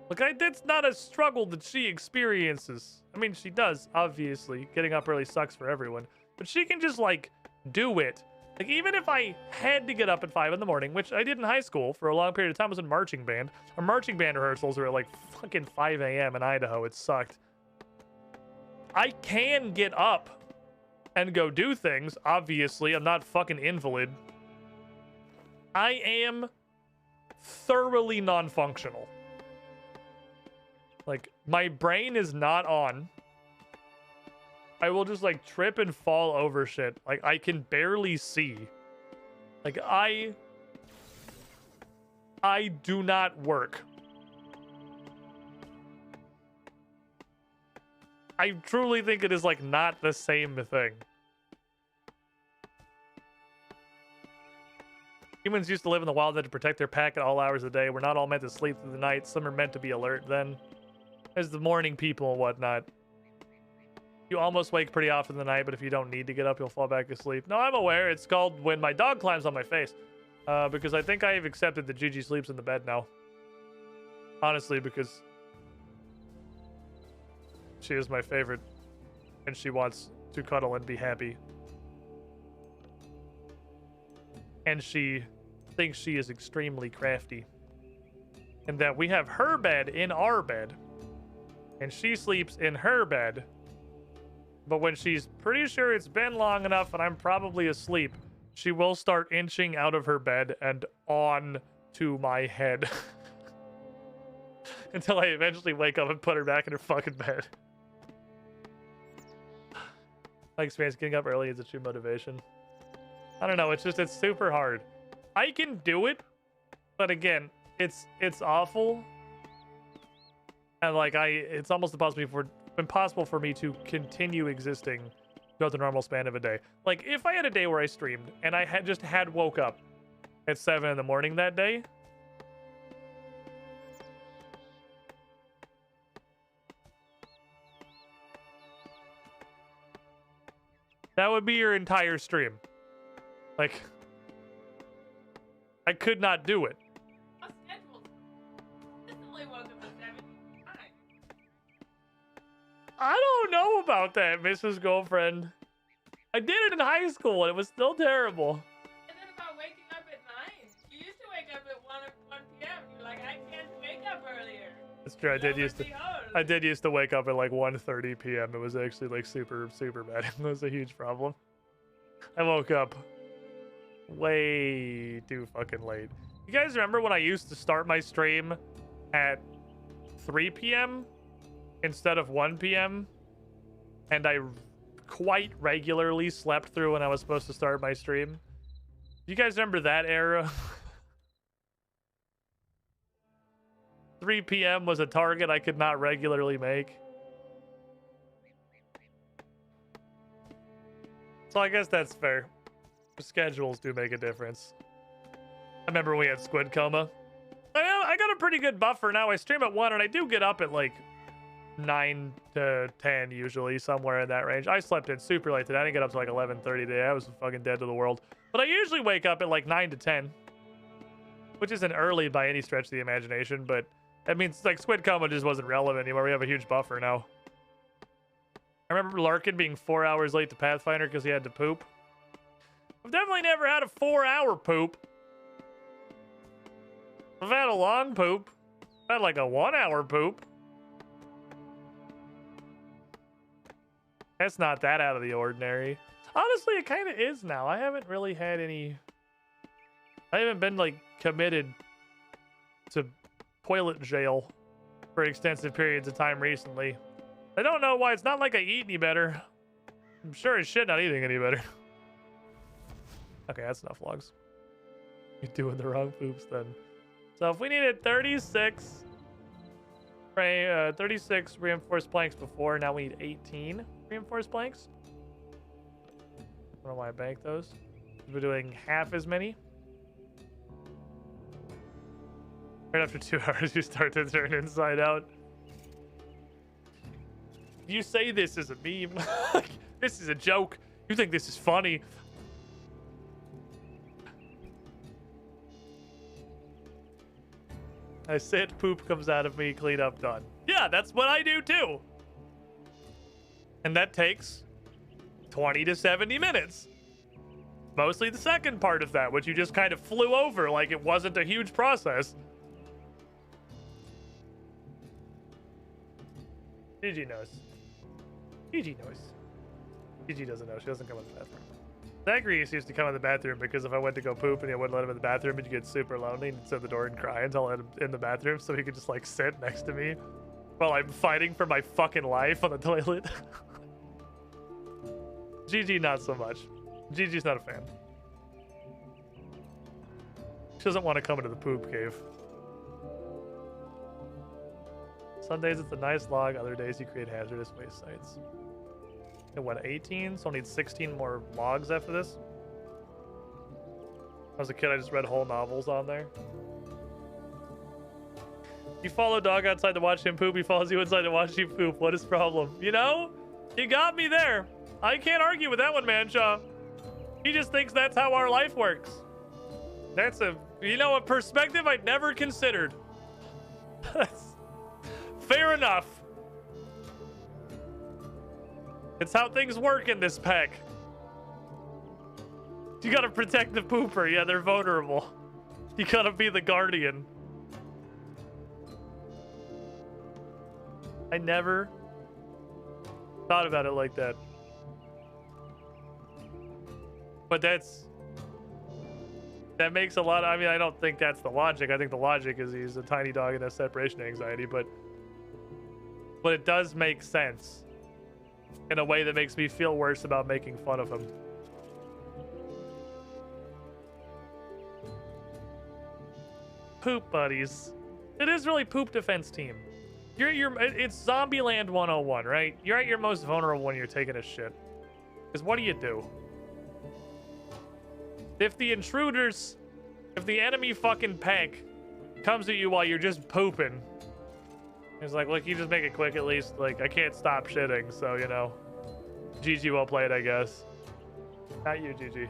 Like, that's not a struggle that she experiences. I mean, she does, obviously. Getting up early sucks for everyone. But she can just, like, do it. Like, even if I had to get up at 5 in the morning, which I did in high school for a long period of time, I was in marching band. Our marching band rehearsals were at, like, fucking 5 a.m. in Idaho. It sucked. I can get up and go do things, obviously. I'm not fucking invalid. I am thoroughly non-functional. Like, my brain is not on. I will just, like, trip and fall over shit. Like, I can barely see. Like, I do not work. I truly think it is, like, not the same thing. Humans used to live in the wild, had to protect their pack at all hours of the day. We're not all meant to sleep through the night. Some are meant to be alert then. There's the morning people and whatnot. You almost wake pretty often in the night, but if you don't need to get up, you'll fall back asleep. No, I'm aware. It's called when my dog climbs on my face. Because I think I have accepted that Gigi sleeps in the bed now. Honestly, because she is my favorite. And she wants to cuddle and be happy. And she thinks she is extremely crafty. And that we have her bed in our bed. And she sleeps in her bed. But when she's pretty sure it's been long enough and I'm probably asleep, she will start inching out of her bed and on to my head. Until I eventually wake up and put her back in her fucking bed. My experience getting up early is a true motivation. I don't know, it's super hard. I can do it, but again, it's awful. And like it's almost impossible for me to continue existing throughout the normal span of a day. Like, if I had a day where I streamed and I had woke up at 7 in the morning that day, that would be your entire stream. Like, I could not do it. I don't know about that, Mrs. Girlfriend. I did it in high school and it was still terrible. And then about waking up at 9. You used to wake up at 1 p.m. You're like, I can't wake up earlier. That's true. I did used to wake up at like 1:30 p.m. It was actually like super bad. It was a huge problem. I woke up way too fucking late. You guys remember when I used to start my stream at 3 p.m. instead of 1 p.m. and I quite regularly slept through when I was supposed to start my stream? You guys remember that era? 3 p.m. was a target I could not regularly make. So I guess that's fair. Schedules do make a difference. I remember when we had squid coma. I got a pretty good buffer now. I stream at 1 and I do get up at like 9 to 10 usually, somewhere in that range. I slept in super late today. I didn't get up to like 11:30 today. I was fucking dead to the world. But I usually wake up at like 9 to 10, which isn't early by any stretch of the imagination, but that means like squid coma just wasn't relevant anymore. We have a huge buffer now. I remember Larkin being 4 hours late to Pathfinder because he had to poop. I've definitely never had a 4-hour poop. I've had a long poop. I've had like a 1-hour poop. That's not that out of the ordinary. Honestly, it kind of is now. I haven't really had any... I haven't been like committed to toilet jail for extensive periods of time recently. I don't know why. It's not like I eat any better. I'm sure as shit not eating any better. Okay, that's enough logs. You're doing the wrong poops then. So if we needed 36 reinforced planks before, now we need 18 reinforced planks. I don't know why I banked those. We're doing half as many. Right after 2 hours, you start to turn inside out. You say this is a meme. This is a joke. You think this is funny. I sit, poop comes out of me, clean up, done. Yeah, that's what I do too. And that takes 20 to 70 minutes. Mostly the second part of that, which you just kind of flew over like it wasn't a huge process. Gigi knows. Gigi knows. Gigi doesn't know. She doesn't come in the bathroom. Zachary used to come in the bathroom because if I went to go poop and I wouldn't let him in the bathroom, he'd get super lonely and sit at the door and cry until I let him in the bathroom so he could just like sit next to me while I'm fighting for my fucking life on the toilet. Gigi, not so much. Gigi's not a fan. She doesn't want to come into the poop cave. Some days it's a nice log, other days you create hazardous waste sites. And what, 18? So I'll need 16 more logs after this? When I was a kid, I just read whole novels on there. You follow dog outside to watch him poop, he follows you inside to watch you poop. What is the problem? You know? You got me there. I can't argue with that one, Manshaw. He just thinks that's how our life works. That's a, you know, a perspective I'd never considered. That's fair enough. It's how things work in this pack. You gotta protect the pooper. Yeah, they're vulnerable. You gotta be the guardian. I never thought about it like that. But that makes a lot of, I mean, I don't think that's the logic. I think the logic is he's a tiny dog and has separation anxiety, but it does make sense in a way that makes me feel worse about making fun of him. Poop buddies. It is really poop defense team. It's Zombieland 101, right? You're at your most vulnerable when you're taking a shit. Because what do? If the intruders, if the enemy fucking pack comes at you while you're just pooping, it's like, look, you just make it quick at least. Like, I can't stop shitting, so, you know. GG, well played, I guess. Not you, GG.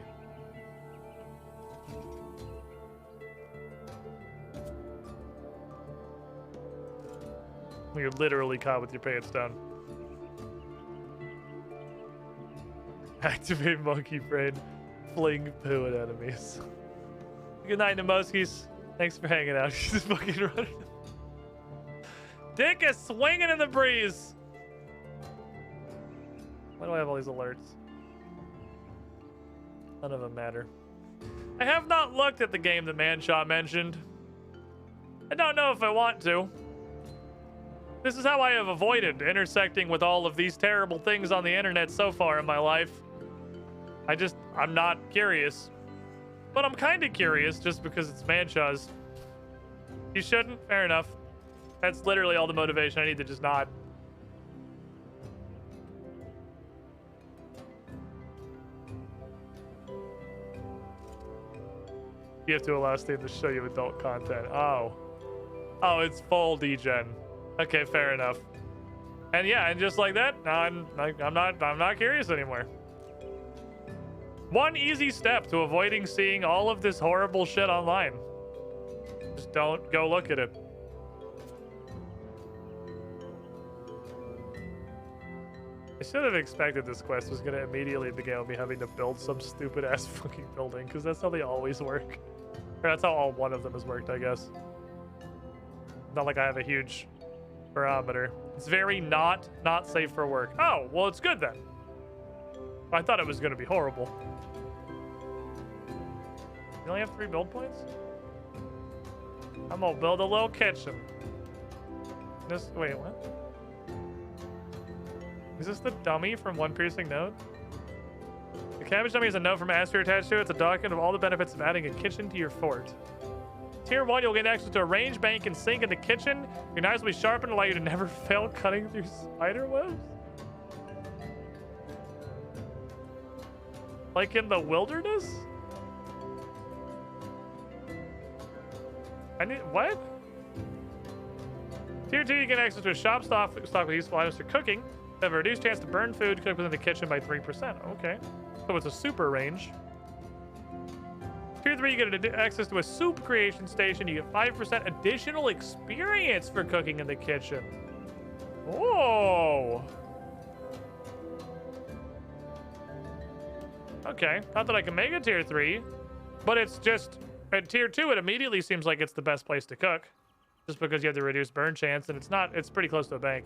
You're literally caught with your pants down. Activate monkey brain. Fling poo at enemies. Good night, Nemoskis. Thanks for hanging out. She's just fucking running. Dick is swinging in the breeze. Why do I have all these alerts? None of them matter. I have not looked at the game that Manshot mentioned. I don't know if I want to. This is how I have avoided intersecting with all of these terrible things on the internet so far in my life. I'm not curious. But I'm kind of curious just because it's Manshaw's. You shouldn't? Fair enough. That's literally all the motivation I need to just not. You have to allow Steam to show you adult content. Oh. Oh, it's full degen. Okay, fair enough. And yeah, and just like that, I'm not curious anymore. One easy step to avoiding seeing all of this horrible shit online. Just don't go look at it. I should have expected this quest was gonna immediately begin with me having to build some stupid ass fucking building, because that's how they always work. Or that's how all one of them has worked, I guess. Not like I have a huge parameter. It's very not safe for work. Oh, well, it's good then. I thought it was gonna be horrible. You only have 3 build points? I'm gonna build a little kitchen. Wait, what? Is this the dummy from One Piercing Note? The cabbage dummy has a note from Aster attached to it. It's a document of all the benefits of adding a kitchen to your fort. Tier 1, you'll gain access to a range, bank, and sink in the kitchen. Your knives will be sharpened, allow you to never fail cutting through spider webs. Like in the wilderness? What? Tier 2, you get access to a shop stock with useful items for cooking. You have a reduced chance to burn food cooked within the kitchen by 3%. Okay. So it's a super range. Tier 3, you get access to a soup creation station. You get 5% additional experience for cooking in the kitchen. Whoa. Okay. Not that I can make a tier 3, but it's just at tier 2, it immediately seems like it's the best place to cook. Just because you have the reduced burn chance, and it's pretty close to a bank.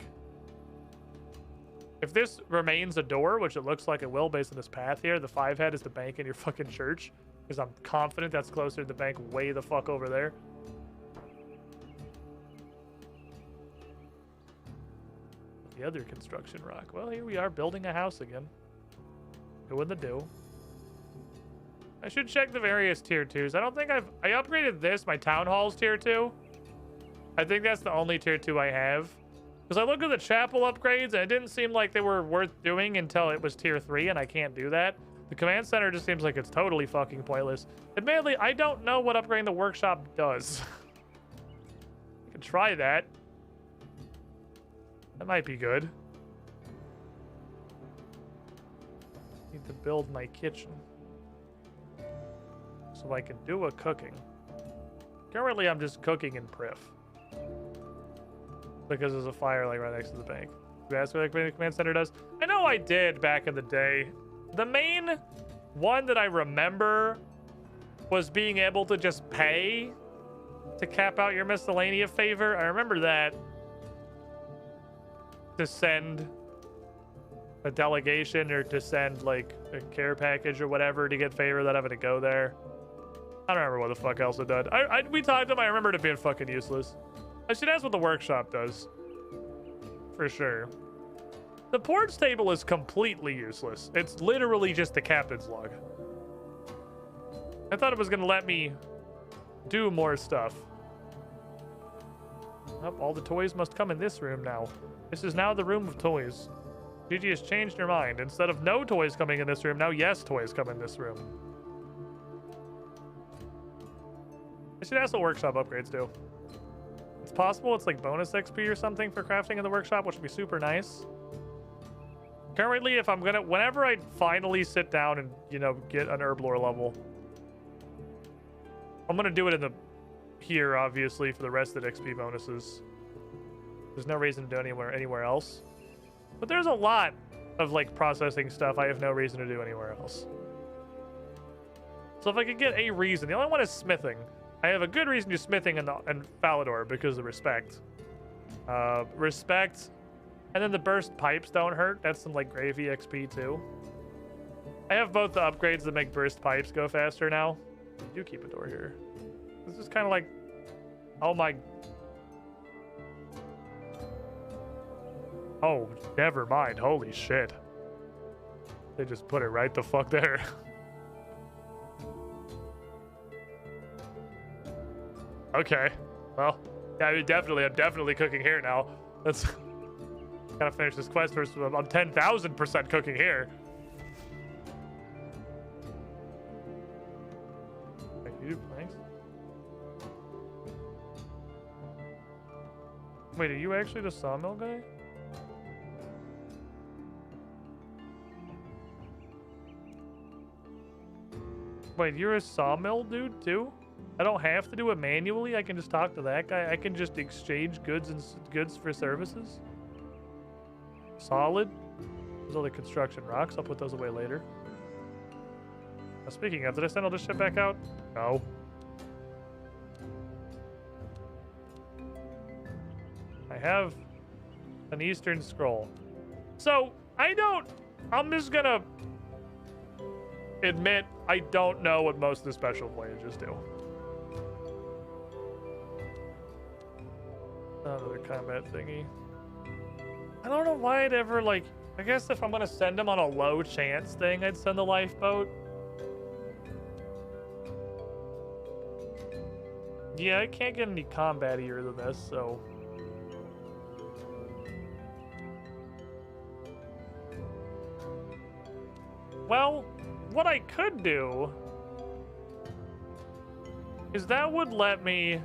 If this remains a door, which it looks like it will based on this path here, the 5 head is the bank in your fucking church. Because I'm confident that's closer to the bank way the fuck over there. The other construction rock. Well, here we are building a house again. Doing the do. I should check the various tier 2s. I don't think I upgraded this. My town hall's tier 2. I think that's the only tier 2 I have. Because I looked at the chapel upgrades and it didn't seem like they were worth doing until it was tier 3, and I can't do that. The command center just seems like it's totally fucking pointless. Admittedly, I don't know what upgrading the workshop does. I can try that. That might be good. Need to build my kitchen so I can do a cooking. Currently, I'm just cooking in Priff. Because there's a fire like right next to the bank. You ask what the command center does? I know I did back in the day. The main one that I remember was being able to just pay to cap out your miscellaneous favor. I remember that. To send a delegation or to send like a care package or whatever to get favor without having to go there. I don't remember what the fuck else it did. We talked to them. I remember it being fucking useless. I should ask what the workshop does. For sure. The ports table is completely useless. It's literally just the captain's log. I thought it was going to let me do more stuff. Oh, all the toys must come in this room now. This is now the room of toys. Gigi has changed her mind. Instead of no toys coming in this room, now yes toys come in this room. I should ask what workshop upgrades do. It's possible it's like bonus XP or something for crafting in the workshop, which would be super nice. Currently, if I'm gonna, whenever I finally sit down and, you know, get an herb lore level, I'm gonna do it in the here, obviously, for the rest of the XP bonuses. There's no reason to do anywhere else. But there's a lot of like processing stuff I have no reason to do anywhere else. So if I could get a reason, the only one is smithing. I have a good reason to do smithing in Falador because of respect. Respect. And then the burst pipes don't hurt. That's some like gravy XP too. I have both the upgrades that make burst pipes go faster now. I do keep a door here. This is kind of like, oh my. Oh, never mind. Holy shit. They just put it right the fuck there. Okay. Well, yeah, I'm definitely cooking here now. Let's gotta finish this quest first. I'm 10,000% cooking here. Wait, you do planks? Wait, are you actually the sawmill guy? Wait, you're a sawmill dude too? I don't have to do it manually. I can just talk to that guy. I can just exchange goods and goods for services. Solid. There's all the construction rocks. I'll put those away later. Now, speaking of, did I send all this shit back out? No. I have an Eastern Scroll. So, I'm just gonna admit I don't know what most of the special voyages do. Another combat thingy. I don't know why I'd ever, like, I guess if I'm gonna send him on a low chance thing, I'd send the lifeboat. Yeah, I can't get any combat-ier than this, so... Well, what I could do is that would let me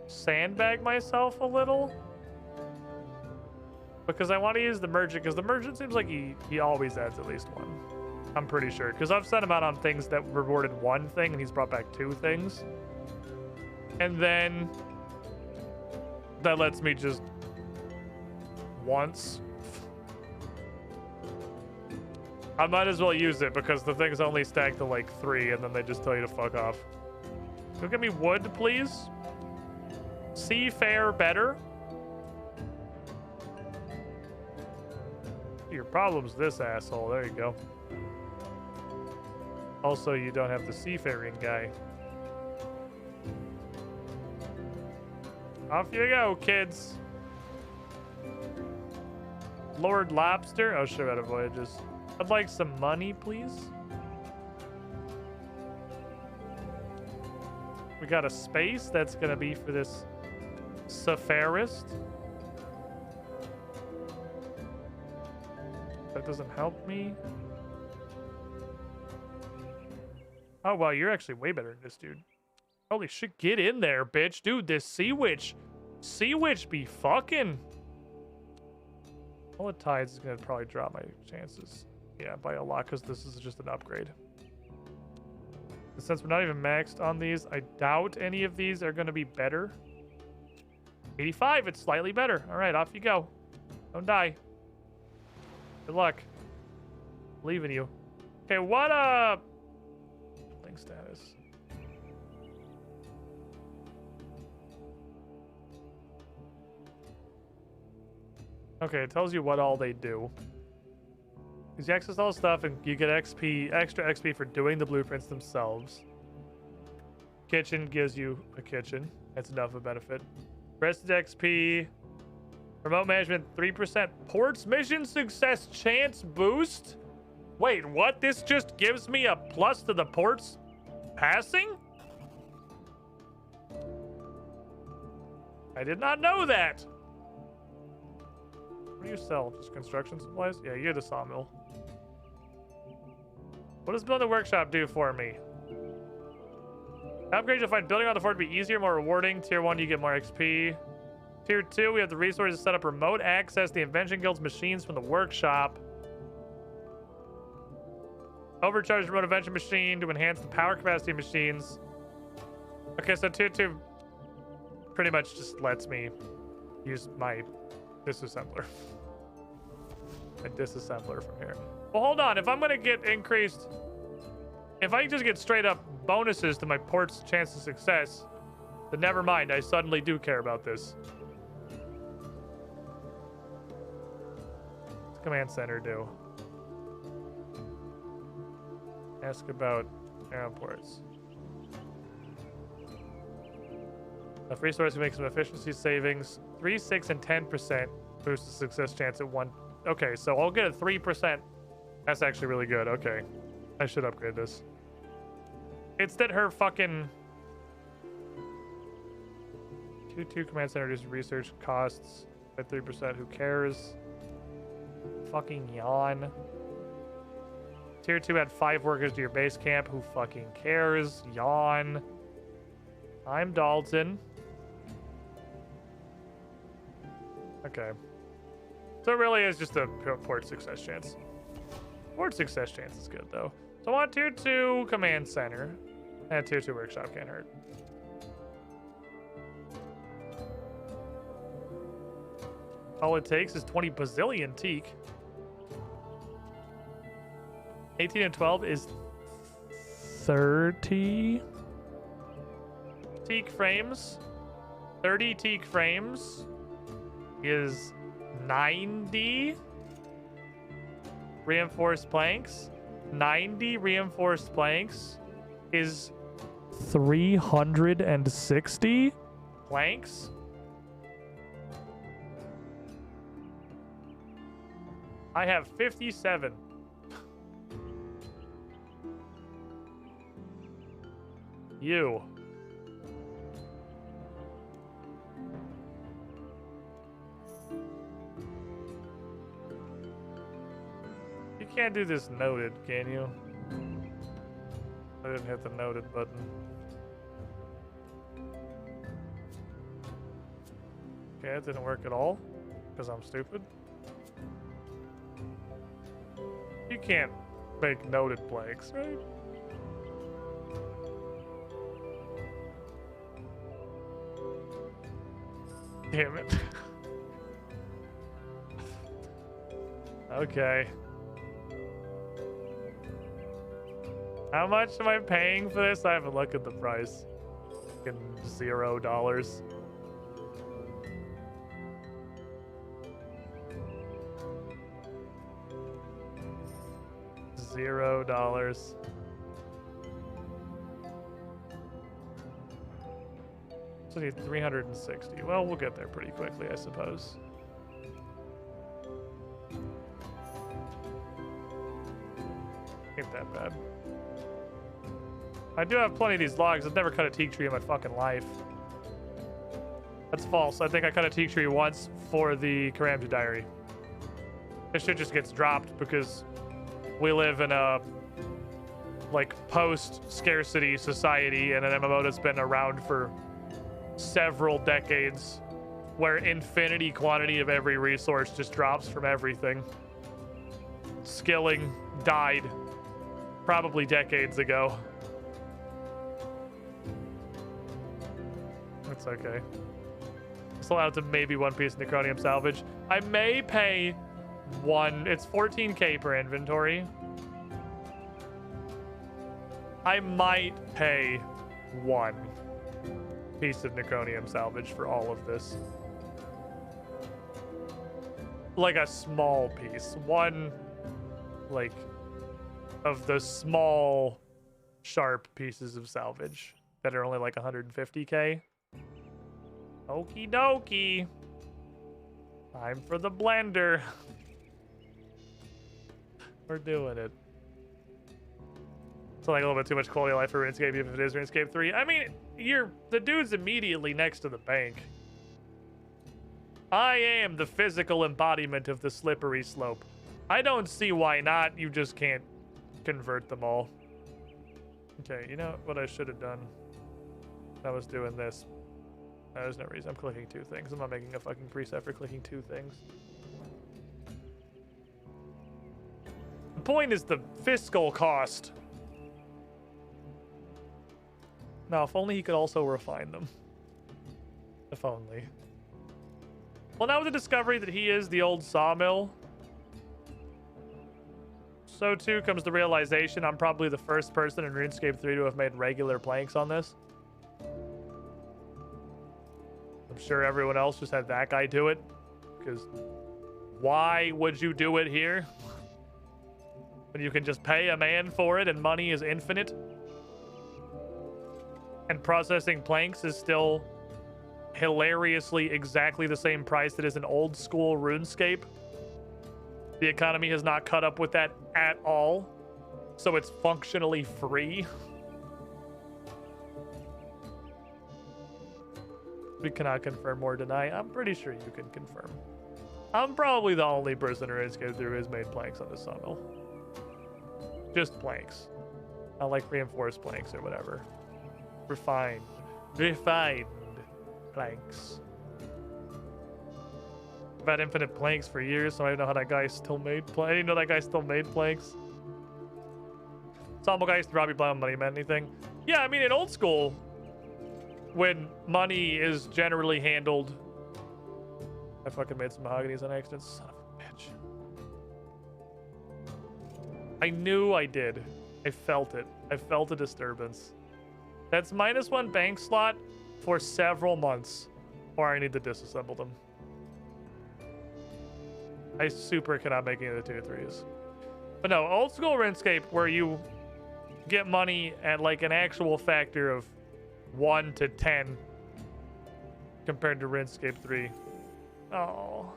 sandbag myself a little, because I want to use the merchant, because the merchant seems like he always adds at least one. I'm pretty sure, because I've sent him out on things that rewarded one thing and he's brought back 2 things, and then that lets me just once. I might as well use it because the things only stack to like 3 and then they just tell you to fuck off. Go get me wood, please. Seafare better. Your problem's this asshole. There you go. Also, you don't have the seafaring guy. Off you go, kids. Lord Lobster. Oh, shit, out of voyages. I'd like some money, please. We got a space that's gonna be for this Safarist. That doesn't help me. Oh, wow, you're actually way better than this dude. Holy shit, get in there, bitch. Dude, this Sea Witch be fucking. Well, the tides is gonna probably drop my chances. Yeah, by a lot, because this is just an upgrade. And since we're not even maxed on these, I doubt any of these are going to be better. 85, it's slightly better. All right, off you go. Don't die. Good luck. Believe in you. Okay, what, link status. Okay, it tells you what all they do. Because you access all the stuff and you get XP, extra XP for doing the blueprints themselves. Kitchen gives you a kitchen. That's enough of a benefit. Rested XP. Remote management, 3%. Ports mission success chance boost? Wait, what? This just gives me a plus to the ports passing? I did not know that. What do you sell? Just construction supplies? Yeah, you're the sawmill. What does building the workshop do for me? Upgrades, you'll find building on the fort to be easier, more rewarding. Tier 1, you get more XP. Tier 2, we have the resources to set up remote access to the Invention Guild's machines from the workshop. Overcharged remote invention machine to enhance the power capacity of machines. Okay, so Tier 2 pretty much just lets me use my disassembler. My disassembler from here. Well, hold on. If I'm going to get increased... If I just get straight up bonuses to my port's chance of success, then never mind. I suddenly do care about this. What's Command Center do? Ask about airports. Enough resource to make some efficiency savings. 3, 6, and 10% boost the success chance at 1. Okay, so I'll get a 3%. That's actually really good. Okay. I should upgrade this. It's that her fucking... 2 command center reduces research costs by 3%. Who cares? Fucking yawn. Tier 2 add 5 workers to your base camp. Who fucking cares? Yawn. I'm Dalton. Okay. So it really is just a port success chance. Port success chance is good, though. So I want tier 2 command center. And tier 2 workshop can't hurt. All it takes is 20 bazillion teak. 18 and 12 is 30 teak frames. 30 teak frames is 90 reinforced planks. 90 reinforced planks is 360 planks. I have 57. You. You can't do this noted, can you? I didn't hit the noted button. Okay, it didn't work at all because I'm stupid. You can't make noted planks, right? Damn it. Okay. How much am I paying for this? I haven't looked at the price. Fucking $0. $0. So I need 360. Well, we'll get there pretty quickly, I suppose. Ain't that bad. I do have plenty of these logs. I've never cut a teak tree in my fucking life. That's false. I think I cut a teak tree once for the Karamja Diary. This shit just gets dropped because we live in a like post-scarcity society and an MMO that's been around for several decades where infinity quantity of every resource just drops from everything. Skilling died probably decades ago. It's okay. It's allowed to maybe one piece of Necronium salvage. I may pay one. It's 14k per inventory. I might pay one piece of Necronium salvage for all of this. Like a small piece. One, like, of the small, sharp pieces of salvage that are only like 150k. Okie dokie. Time for the blender. We're doing it. It's like a little bit too much quality of life for RuneScape, even if it is RuneScape 3. I mean, the dude's immediately next to the bank. I am the physical embodiment of the slippery slope. I don't see why not. You just can't convert them all. Okay, you know what I should have done? I was doing this. There's no reason I'm clicking two things. I'm not making a fucking preset for clicking two things. The point is the fiscal cost. Now, if only he could also refine them. If only. Well, now with the discovery that he is the old sawmill, so too comes the realization I'm probably the first person in RuneScape 3 to have made regular planks on this. I'm sure everyone else just had that guy do it, because why would you do it here when you can just pay a man for it and money is infinite? And processing planks is still hilariously exactly the same price that is an old school RuneScape. The economy has not caught up with that at all, so it's functionally free. We cannot confirm or deny. I'm pretty sure you can confirm. I'm probably the only person in RuneScape who has made planks on this sawmill. Just planks. Not like reinforced planks or whatever. Refined planks. I've had infinite planks for years, so I didn't know how that guy still made planks. I didn't know that guy still made planks. Some guy used to rob you blind money, meant anything? Yeah, I mean, in old school, when money is generally handled... I fucking made some mahoganies on accident, son of a bitch. I knew I did. I felt it. I felt a disturbance. That's -1 bank slot for several months, or I need to disassemble them. I super cannot make any of the 2-3s. But no, old school RuneScape, where you get money at like an actual factor of 1 to 10 compared to RuneScape 3. Oh.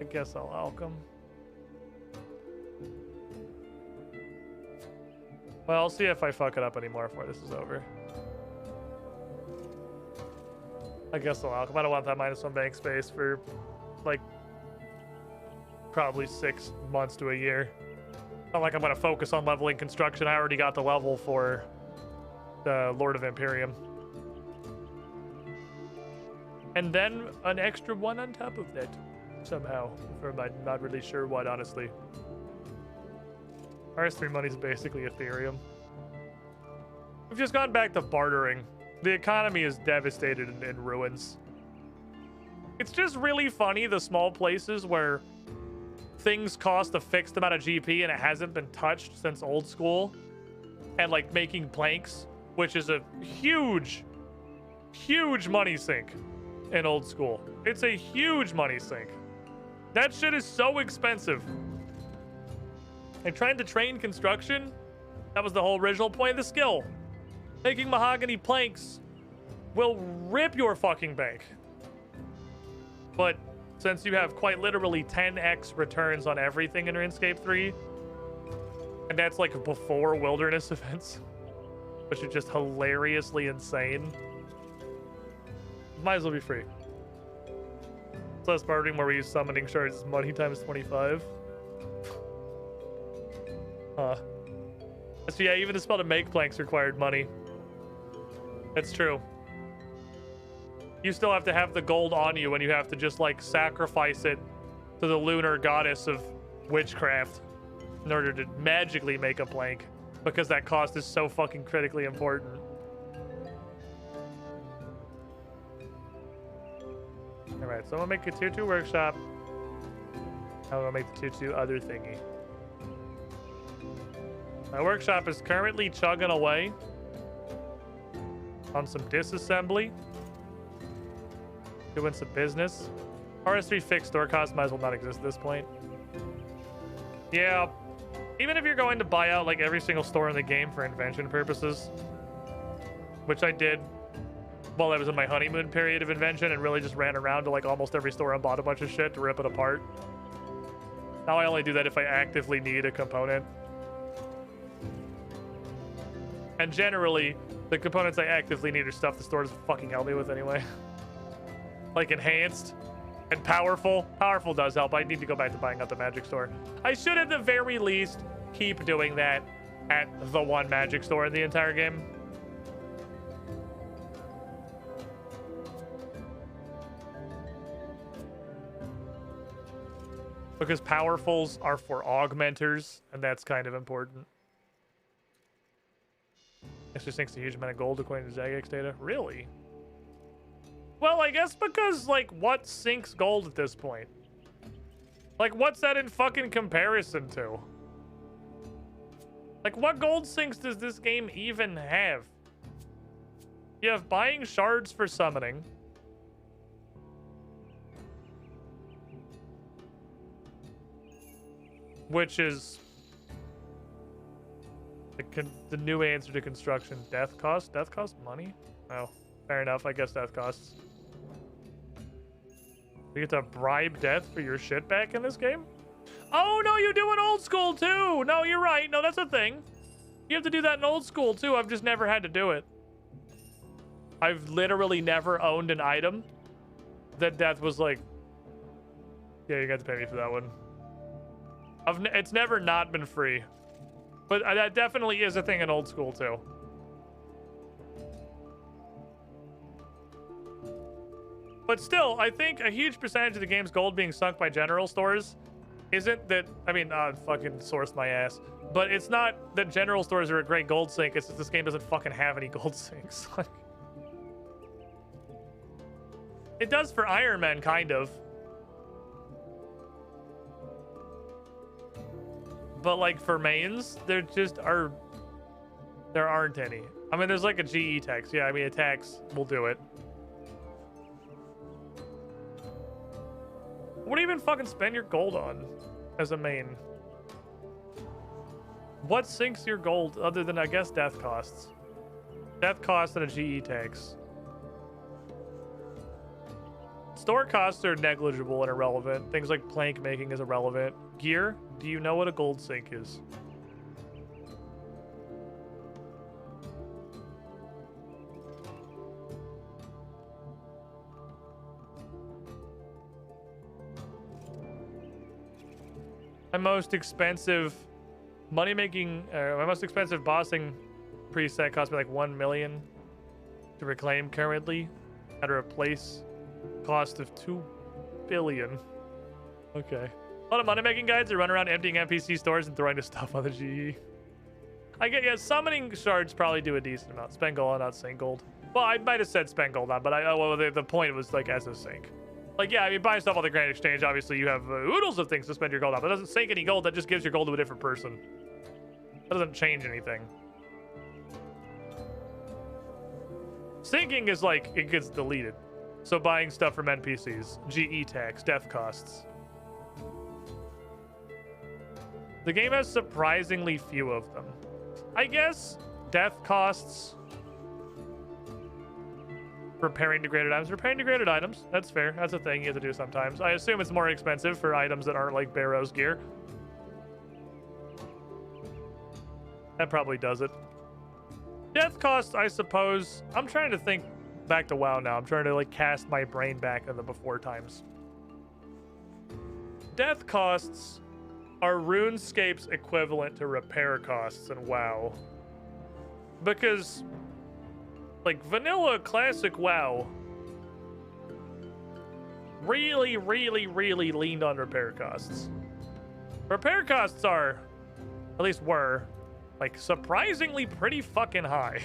I guess I'll alchem. Well, I'll see if I fuck it up anymore before this is over. I guess I'll alchem. I don't want that -1 bank space for like probably 6 months to a year. Not like I'm gonna focus on leveling construction. I already got the level for the Lord of Imperium. And then an extra 1 on top of that somehow. I'm not really sure what, honestly. RS3 money's basically Ethereum. We've just gone back to bartering. The economy is devastated and in ruins. It's just really funny, the small places where things cost a fixed amount of GP and it hasn't been touched since old school. And like making planks, which is a huge, huge money sink in old school. It's a huge money sink. That shit is so expensive. And trying to train construction, that was the whole original point of the skill. Making mahogany planks will rip your fucking bank. But since you have quite literally 10x returns on everything in RuneScape 3, and that's like before wilderness events, which are just hilariously insane, might as well be free. It's less bartering where we use summoning shards as money times 25. Huh. So yeah, even the spell to make planks required money. That's true. You still have to have the gold on you, and you have to just like sacrifice it to the lunar goddess of witchcraft in order to magically make a plank, because that cost is so fucking critically important. Alright, so I'm gonna make a 2-2 workshop. I'm gonna make the 2-2 other thingy. My workshop is currently chugging away on some disassembly. Doing some business. RS3 fixed store cost might as well not exist at this point. Yeah, even if you're going to buy out like every single store in the game for invention purposes, which I did while I was in my honeymoon period of invention and really just ran around to like almost every store and bought a bunch of shit to rip it apart. Now I only do that if I actively need a component. And generally, the components I actively need are stuff the store doesn't fucking help me with anyway. Like enhanced and powerful. Powerful does help. I need to go back to buying out the magic store. I should at the very least keep doing that at the one magic store in the entire game. Because powerfuls are for augmenters, and that's kind of important. This just sinks a huge amount of gold according to Zagex data. Really? Well, I guess because, like, what sinks gold at this point? Like, what's that in fucking comparison to? Like, what gold sinks does this game even have? You have buying shards for summoning. Which is the new answer to construction. Death cost? Death costs money? Oh, fair enough. I guess death costs. You get to bribe death for your shit back in this game? Oh, no, you do it old school, too. No, you're right. No, that's a thing. You have to do that in old school, too. I've just never had to do it. I've literally never owned an item that death was like, yeah, you got to pay me for that one. It's never not been free. But that definitely is a thing in old school, too. But still, I think a huge percentage of the game's gold being sunk by general stores isn't that, I mean, fucking source my ass, but it's not that general stores are a great gold sink, it's that this game doesn't fucking have any gold sinks. Like, it does for Iron Man, kind of. But like for mains, there aren't any. I mean, there's like a GE tax. Yeah, I mean, a tax will do it. What do you even fucking spend your gold on as a main? What sinks your gold other than, I guess, death costs? Death costs and a GE tax. Store costs are negligible and irrelevant. Things like plank making is irrelevant. Gear? Do you know what a gold sink is? My most expensive my most expensive bossing preset cost me like 1 million to reclaim currently at a replace cost of 2 billion. Okay. A lot of money making guides that run around emptying NPC stores and throwing the stuff on the GE. I get, yeah, summoning shards probably do a decent amount. Spend gold, not sink gold. Well, I might have said spend gold on, but the point was like as a sink. Like, yeah, I mean, buying stuff on the Grand Exchange, obviously you have oodles of things to spend your gold on. That doesn't sink any gold, that just gives your gold to a different person. That doesn't change anything. Sinking is like, it gets deleted. So buying stuff from NPCs, GE tax, death costs. The game has surprisingly few of them. I guess death costs. Repairing degraded items. Repairing degraded items. That's fair. That's a thing you have to do sometimes. I assume it's more expensive for items that aren't like Barrow's gear. That probably does it. Death costs, I suppose. I'm trying to think back to WoW now. I'm trying to like cast my brain back into the before times. Death costs are RuneScape's equivalent to repair costs in WoW. Because like vanilla classic WoW really leaned on repair costs. Repair costs are, at least were, like surprisingly pretty fucking high.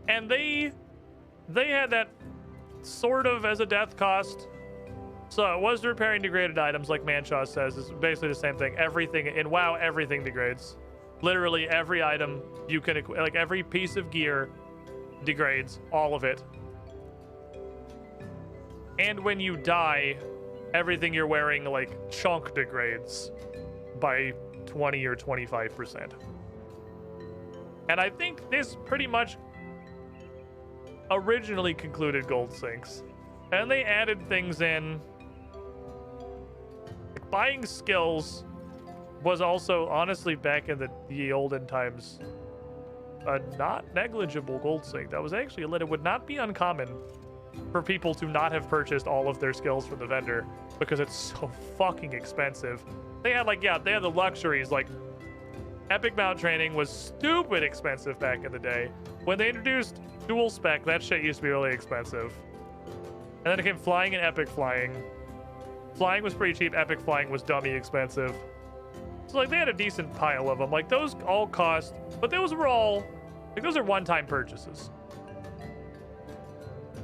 And they had that sort of as a death cost. So it was repairing degraded items, like Manshaw says. It's basically the same thing. Everything in WoW, everything degrades. Literally every item you can, like every piece of gear degrades, all of it. And when you die, everything you're wearing like chunk degrades by 20 or 25%. And I think this pretty much originally concluded gold sinks. And they added things in. Like buying skills was also, honestly, back in the olden times, a not negligible gold sink. That was actually it would not be uncommon for people to not have purchased all of their skills from the vendor because it's so fucking expensive. They had like, yeah, they had the luxuries. Like epic mount training was stupid expensive back in the day. When they introduced dual spec, that shit used to be really expensive. And then it came flying and epic flying. Flying was pretty cheap. Epic flying was dummy expensive. So like they had a decent pile of them. Like those all cost, but those were all, like those are one-time purchases.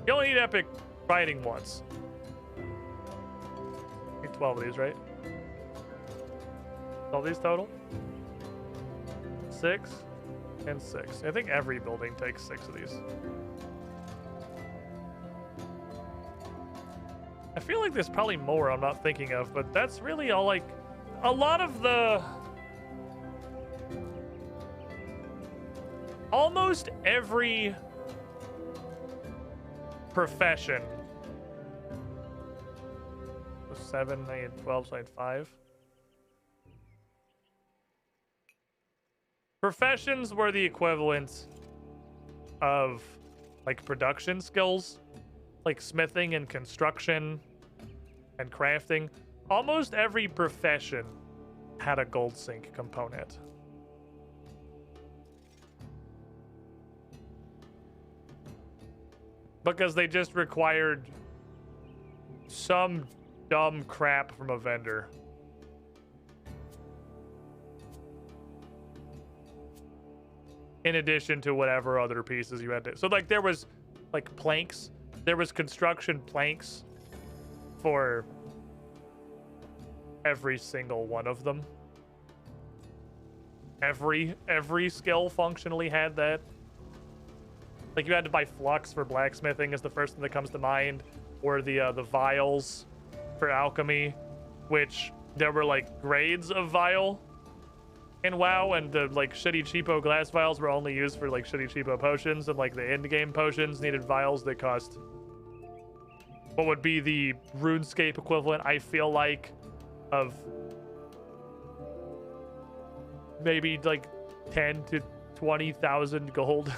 You only need epic fighting once. I think 12 of these, right? All these total? 6 and 6. I think every building takes 6 of these. I feel like there's probably more I'm not thinking of, but that's really all. Like a lot of the, almost every profession. 7, 9, 12, 5. Professions were the equivalent of like production skills, like smithing and construction and crafting. Almost every profession had a gold sink component. because they just required some dumb crap from a vendor. In addition to whatever other pieces you had to. So like there was like planks. There was construction planks for every single one of them. Every skill functionally had that. Like you had to buy flux for blacksmithing is the first thing that comes to mind, or the vials for alchemy, which there were like grades of vial in WoW, and the like shitty cheapo glass vials were only used for like shitty cheapo potions, and like the end game potions needed vials that cost what would be the RuneScape equivalent, I feel like, of maybe like 10 to 20,000 gold.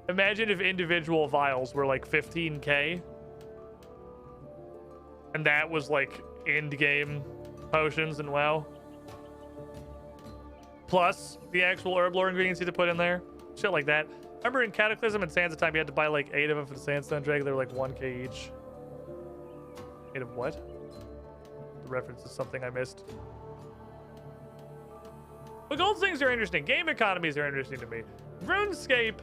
Imagine if individual vials were like 15k, and that was like end game potions in WoW. Plus the actual herb lore ingredients you had to put in there. Shit like that. Remember in Cataclysm and Sands of Time, you had to buy like 8 of them for the Sandstone Drake. They were like 1k each. 8 of what? The reference is something I missed. But gold things are interesting. Game economies are interesting to me. RuneScape,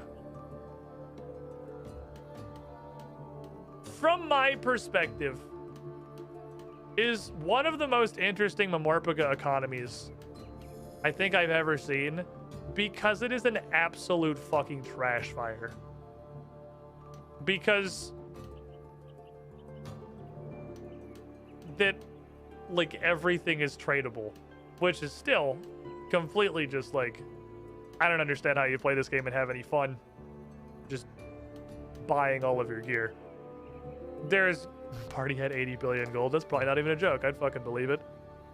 from my perspective, is one of the most interesting Mamorpega economies I think I've ever seen, because it is an absolute fucking trash fire. Because that, like, everything is tradable, which is still completely just like, I don't understand how you play this game and have any fun just buying all of your gear. There's party had 80 billion gold. That's probably not even a joke. I'd fucking believe it.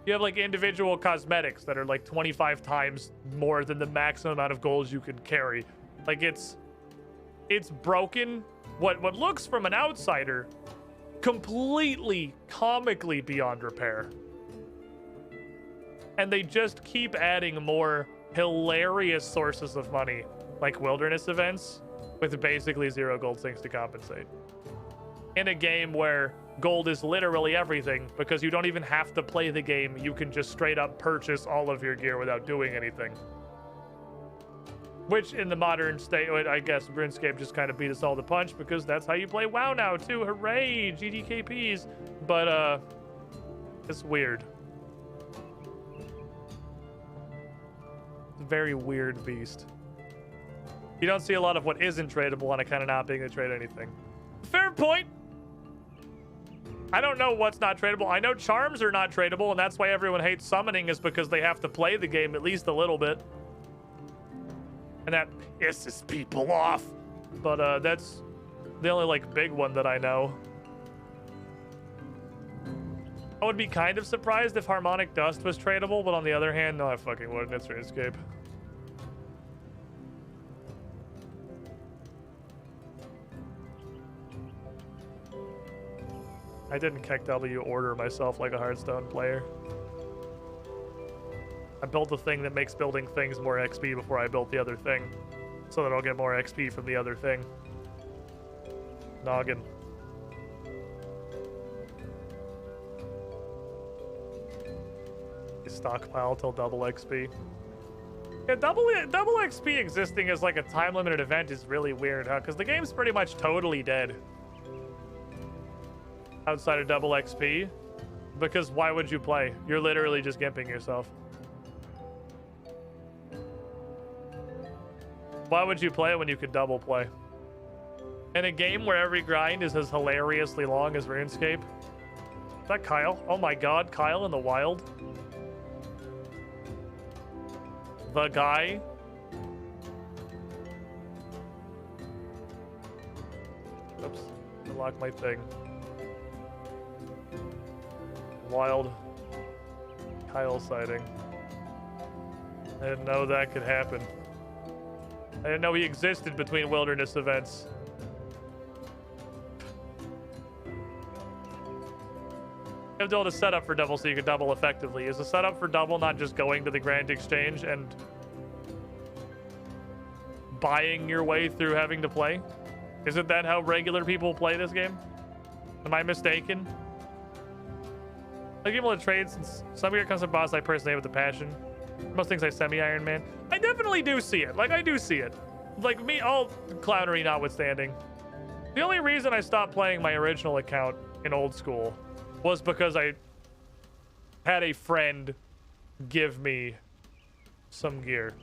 You have like individual cosmetics that are like 25 times more than the maximum amount of gold you can carry. Like it's broken. What looks from an outsider completely comically beyond repair. And they just keep adding more hilarious sources of money, like wilderness events, with basically 0 gold sinks to compensate. In a game where gold is literally everything, because you don't even have to play the game. You can just straight up purchase all of your gear without doing anything. Which in the modern state, I guess RuneScape just kind of beat us all to punch, because that's how you play WoW now too. Hooray, GDKPs. But it's weird. It's a very weird beast. You don't see a lot of what isn't tradable on account of not being able to trade anything. Fair point. I don't know what's not tradable. I know charms are not tradable, and that's why everyone hates summoning, is because they have to play the game at least a little bit. And that pisses people off. But that's the only like big one that I know. I would be kind of surprised if Harmonic Dust was tradable, but on the other hand, no, I fucking wouldn't. It's RuneScape. I didn't KEKW order myself like a Hearthstone player. I built the thing that makes building things more XP before I built the other thing, so that I'll get more XP from the other thing. Noggin. Stockpile till double XP. Yeah, double XP existing as like a time-limited event is really weird, huh? Because the game's pretty much totally dead outside of double XP, because why would you play? You're literally just gimping yourself. Why would you play when you could double play? In a game where every grind is as hilariously long as RuneScape. Is that Kyle? Oh my god, Kyle in the wild. The guy. Oops, I locked my thing. Wild Kyle sighting. I didn't know that could happen. I didn't know he existed between wilderness events. You have to build a setup for double so you can double effectively. Is the setup for double not just going to the Grand Exchange and buying your way through having to play? Isn't that how regular people play this game? Am I mistaken? Like people in trades, some of your custom boss I personally have with a passion. Most things I semi-Iron Man. I definitely do see it. Like I do see it. Like me, all clownery notwithstanding. The only reason I stopped playing my original account in old school was because I had a friend give me some gear.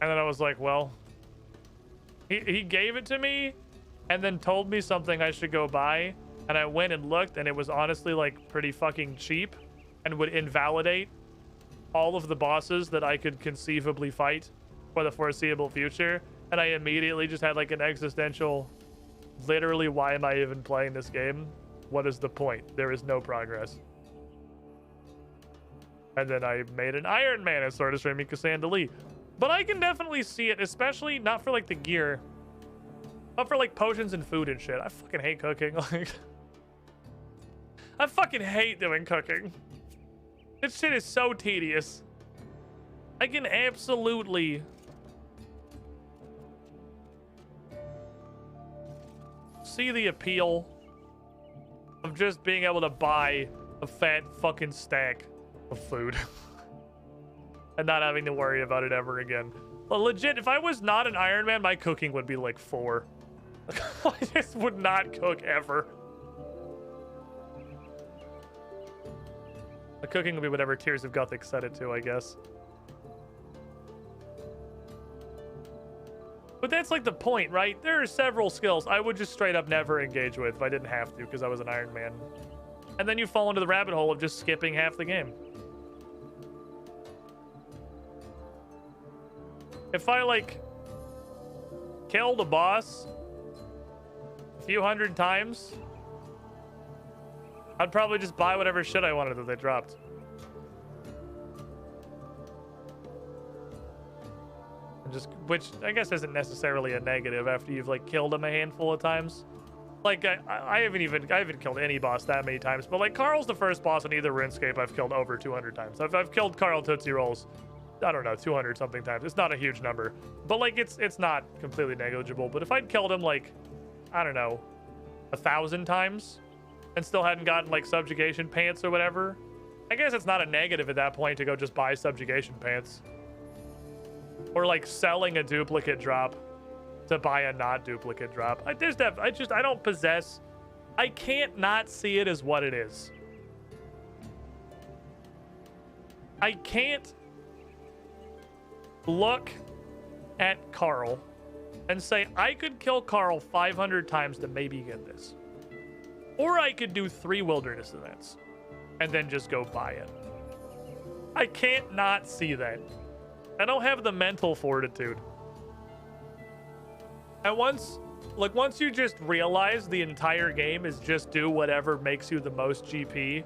And then I was like, well, he gave it to me and then told me something I should go buy. And I went and looked and it was honestly like pretty fucking cheap and would invalidate all of the bosses that I could conceivably fight for the foreseeable future. And I immediately just had like an existential, literally, why am I even playing this game? What is the point? There is no progress. And then I made an Iron Man and started streaming Cassandra Lee. But I can definitely see it, especially not for like the gear, but for like potions and food and shit. I fucking hate cooking. Like, I fucking hate doing cooking. This shit is so tedious. I can absolutely see the appeal of just being able to buy a fat fucking stack of food and not having to worry about it ever again. Well, legit, if I was not an Iron Man, my cooking would be like 4. I just would not cook ever. The cooking would be whatever Tears of Gothic set it to, I guess. But that's like the point, right? There are several skills I would just straight up never engage with if I didn't have to because I was an Iron Man. And then you fall into the rabbit hole of just skipping half the game. If I, like, killed a boss a few hundred times, I'd probably just buy whatever shit I wanted that they dropped. And just, which I guess isn't necessarily a negative after you've, like, killed them a handful of times. Like, I haven't killed any boss that many times, but, like, Carl's the first boss in either RuneScape I've killed over 200 times. I've killed Carl Tootsie Rolls, I don't know, 200 something times. It's not a huge number, but like it's not completely negligible. But if I'd killed him like, I don't know, 1,000 times and still hadn't gotten like subjugation pants or whatever, I guess it's not a negative at that point to go just buy subjugation pants. Or like selling a duplicate drop to buy a not duplicate drop. I don't possess, I can't not see it as what it is. I can't look at Carl and say, I could kill Carl 500 times to maybe get this. Or I could do 3 wilderness events and then just go buy it. I can't not see that. I don't have the mental fortitude. And once you just realize the entire game is just do whatever makes you the most GP,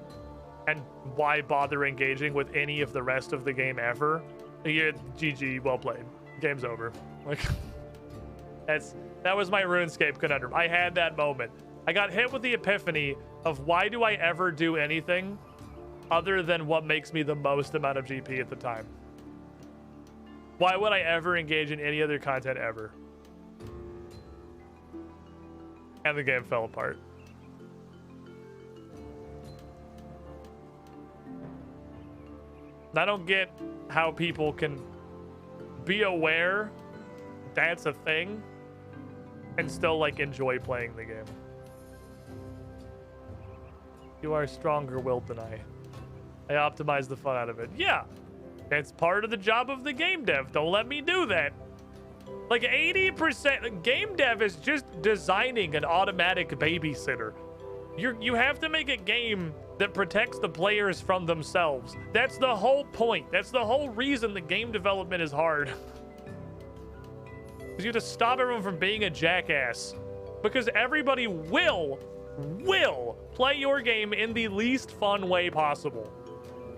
and why bother engaging with any of the rest of the game ever? Yeah, GG, well played. Game's over. Like, that was my RuneScape conundrum. I had that moment. I got hit with the epiphany of why do I ever do anything other than what makes me the most amount of GP at the time? Why would I ever engage in any other content ever? And the game fell apart. I don't get how people can be aware that's a thing and still like enjoy playing the game. You are stronger willed than I optimize the fun out of it. Yeah, that's part of the job of the game dev. Don't let me do that. Like 80% game dev is just designing an automatic babysitter. You have to make a game that protects the players from themselves. That's the whole point. That's the whole reason the game development is hard. Because you have to stop everyone from being a jackass. Because everybody will play your game in the least fun way possible.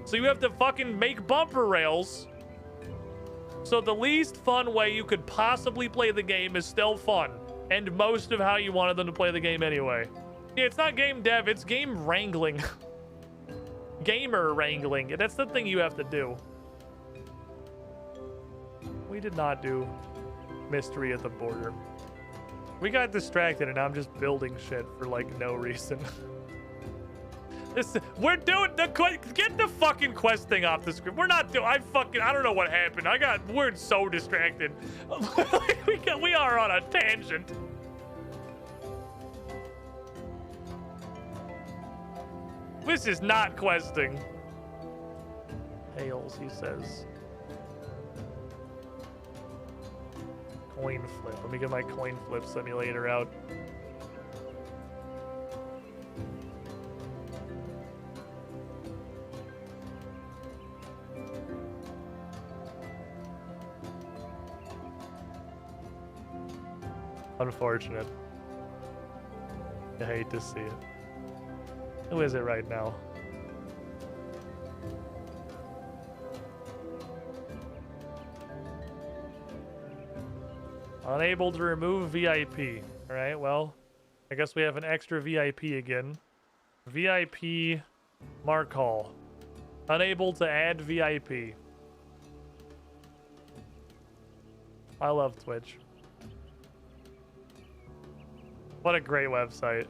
So you have to fucking make bumper rails so the least fun way you could possibly play the game is still fun. And most of how you wanted them to play the game anyway. Yeah, it's not game dev, it's game wrangling. Gamer wrangling. That's the thing you have to do. we did not do mystery at the border. We got distracted and I'm just building shit for like no reason. We're doing the quest. Get the fucking quest thing off the screen. We're not doing. I don't know what happened. We're so distracted. We are on a tangent. This is not questing. Hails, he says. Coin flip. Let me get my coin flip simulator out. Unfortunate. I hate to see it. Who is it right now? Unable to remove VIP. Alright, well, I guess we have an extra VIP again. VIP Mark Hall. Unable to add VIP. I love Twitch. What a great website.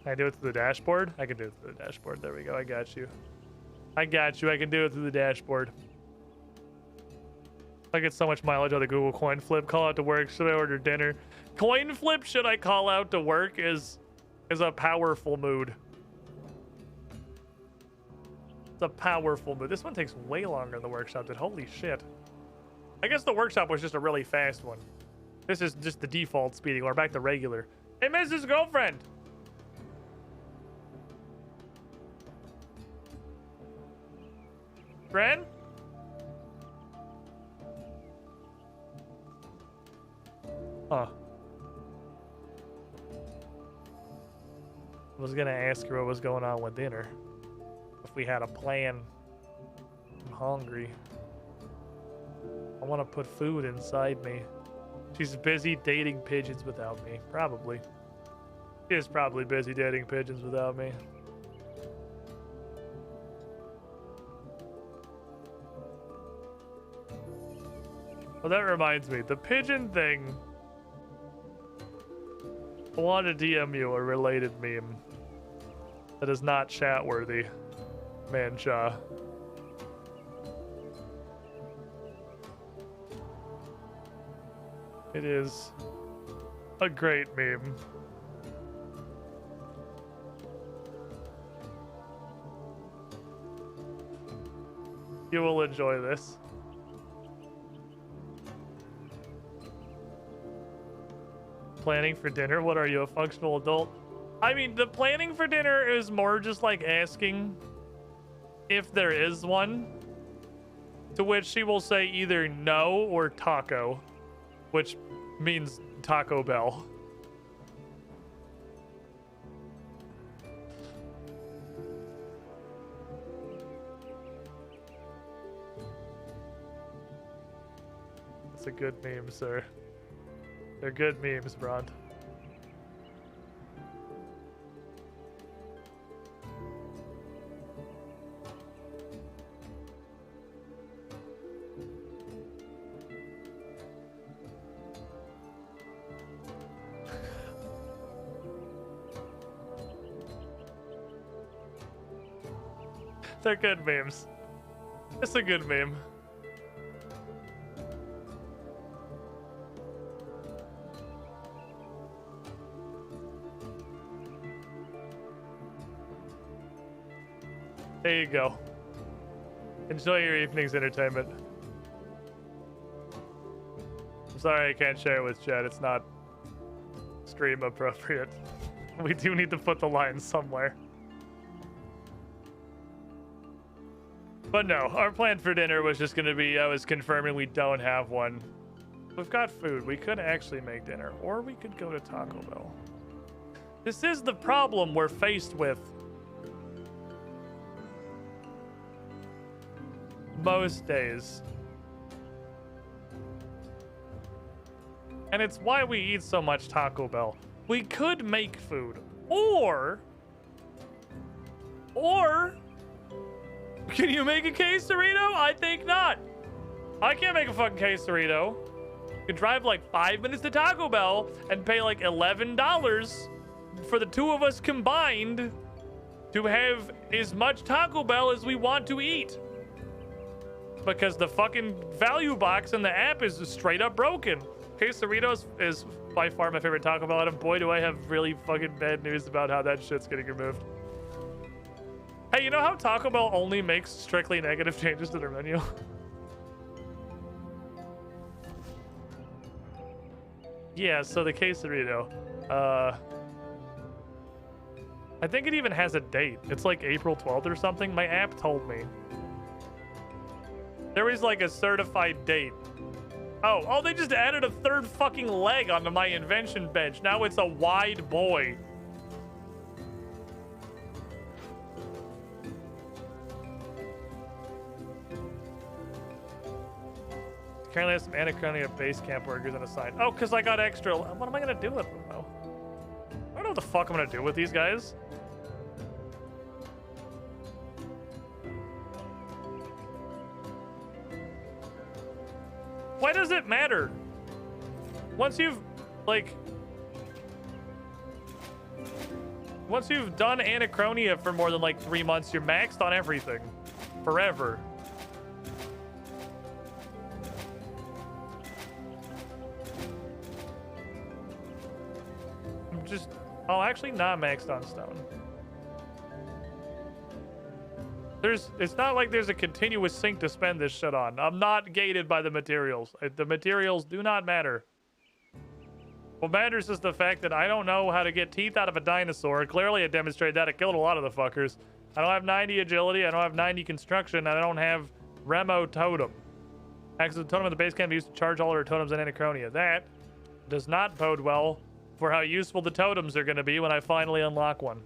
Can I do it through the dashboard? I can do it through the dashboard. There we go. I got you. I got you. I can do it through the dashboard. I get so much mileage out of Google Coin Flip. Call out to work. Should I order dinner? Coin Flip, should I call out to work, is a powerful mood. It's a powerful mood. This one takes way longer than the workshop did. Holy shit. I guess the workshop was just a really fast one. This is just the default speeding. We're back to regular. Hey, Mrs. Girlfriend. Friend? Huh. I was gonna ask her what was going on with dinner. If we had a plan. I'm hungry. I want to put food inside me. She's busy dating pigeons without me. Probably. She is probably busy dating pigeons without me. Well, that reminds me. The pigeon thing. I want to DM you a related meme that is not chat-worthy. Mancha. It is a great meme. You will enjoy this. Planning for dinner? What are you, a functional adult? I mean, the planning for dinner is more just like asking if there is one, to which she will say either no or taco, which means Taco Bell. It's a good meme, sir. They're good memes, Bront. They're good memes. It's a good meme. There you go. Enjoy your evening's entertainment. I'm sorry I can't share it with chat. It's not stream appropriate. We do need to put the line somewhere. But no, our plan for dinner was just going to be, I was confirming we don't have one. We've got food. We could actually make dinner, or we could go to Taco Bell. This is the problem we're faced with. Most days. And it's why we eat so much Taco Bell. We could make food, or Can you make a quesarito? I think not. I can't make a fucking quesarito. You can drive like 5 minutes to Taco Bell and pay like $11 for the two of us combined to have as much Taco Bell as we want to eat. Because the fucking value box in the app is straight up broken. Quesaritos is by far my favorite Taco Bell item. Boy, do I have really fucking bad news about how that shit's getting removed. Hey, you know how Taco Bell only makes strictly negative changes to their menu? Yeah, so the quesarito. I think it even has a date. It's like April 12th or something. My app told me. There was like a certified date. Oh, they just added a third fucking leg onto my invention bench. Now it's a wide boy. Currently have some Anachronia base camp workers on a side. Oh, because I got extra. What am I going to do with them, though? I don't know what the fuck I'm going to do with these guys. Why does it matter? Once you've, like... Once you've done Anachronia for more than, like, 3 months, you're maxed on everything. Forever. Just, oh, actually not maxed on stone. It's not like there's a continuous sink to spend this shit on. I'm not gated by the materials. The materials do not matter. What matters is the fact that I don't know how to get teeth out of a dinosaur. Clearly I demonstrated that. It killed a lot of the fuckers. I don't have 90 agility. I don't have 90 construction. I don't have Remo totem. Access the totem at the base camp used to charge all our totems in Anachronia. That does not bode well for how useful the totems are going to be when I finally unlock one.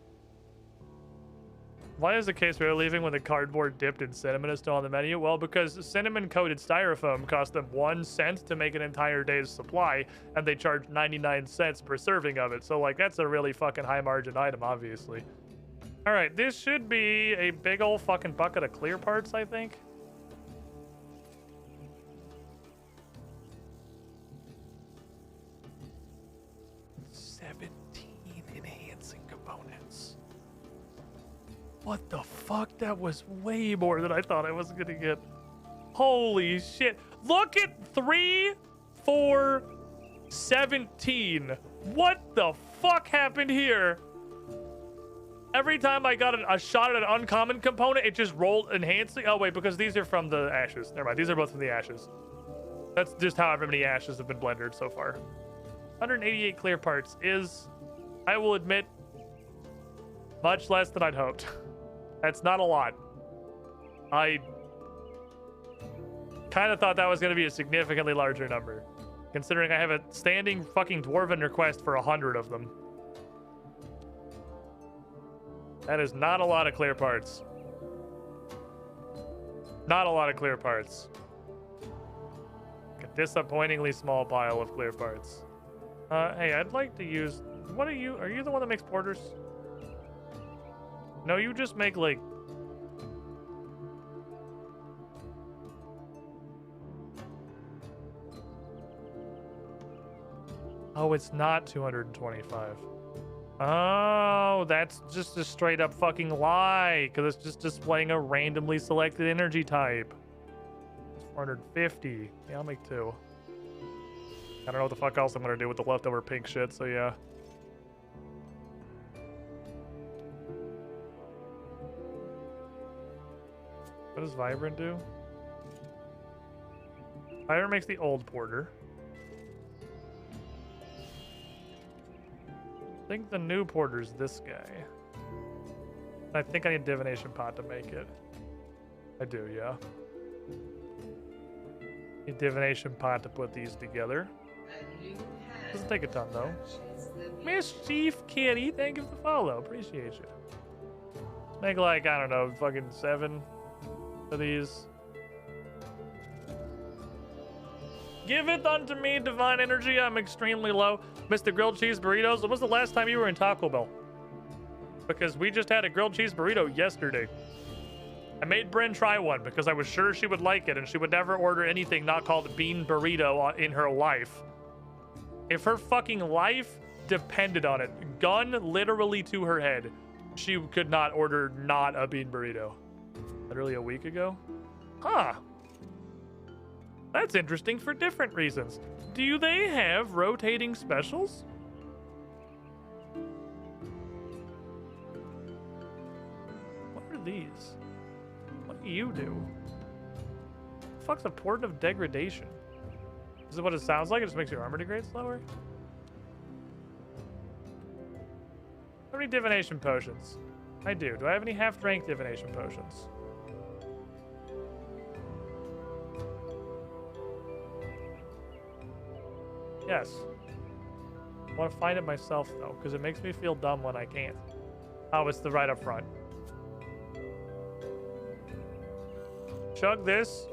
Why is the case we're leaving when the cardboard dipped in cinnamon is still on the menu? Well, because cinnamon-coated styrofoam cost them 1 cent to make an entire day's supply, and they charge 99 cents per serving of it. So, like, that's a really fucking high-margin item, obviously. All right, this should be a big old fucking bucket of clear parts, I think. What the fuck? That was way more than I thought I was gonna get. Holy shit. Look at 3, 4, 17. What the fuck happened here? Every time I got a shot at an uncommon component, it just rolled enhancing. Oh, wait, because these are from the ashes. Never mind. These are both from the ashes. That's just however many ashes have been blended so far. 188 clear parts is, I will admit, much less than I'd hoped. That's not a lot. I kind of thought that was going to be a significantly larger number, considering I have a standing fucking dwarven request for 100 of them. That is not a lot of clear parts. Not a lot of clear parts. A disappointingly small pile of clear parts. Hey, I'd like to use... What are you? Are you the one that makes porters? No, you just make, like... Oh, it's not 225. Oh, that's just a straight up fucking lie, because it's just displaying a randomly selected energy type. It's 450. Yeah, I'll make 2. I don't know what the fuck else I'm gonna do with the leftover pink shit, so yeah. What does Vibrant do? Vibrant makes the old porter. I think the new porter's this guy. I think I need a divination pot to make it. I do, yeah. Need divination pot to put these together. Doesn't take a ton though. Mischief Kitty, thank you for the follow. Appreciate you. Let's make like, I don't know, fucking 7 of these. Give it unto me, divine energy. I'm extremely low. Mr. Grilled Cheese Burritos, when was the last time you were in Taco Bell? Because we just had a grilled cheese burrito yesterday. I made Bryn try one because I was sure she would like it and she would never order anything not called a bean burrito in her life. If her fucking life depended on it, gun literally to her head, she could not order not a bean burrito. Literally a week ago? Huh. That's interesting for different reasons. Do they have rotating specials? What are these? What do you do? The fuck's a port of degradation? Is it what it sounds like? It just makes your armor degrade slower? How many divination potions? I do. Do I have any half-strength divination potions? Yes. I want to find it myself, though, because it makes me feel dumb when I can't. Oh, it's the right up front. Chug this.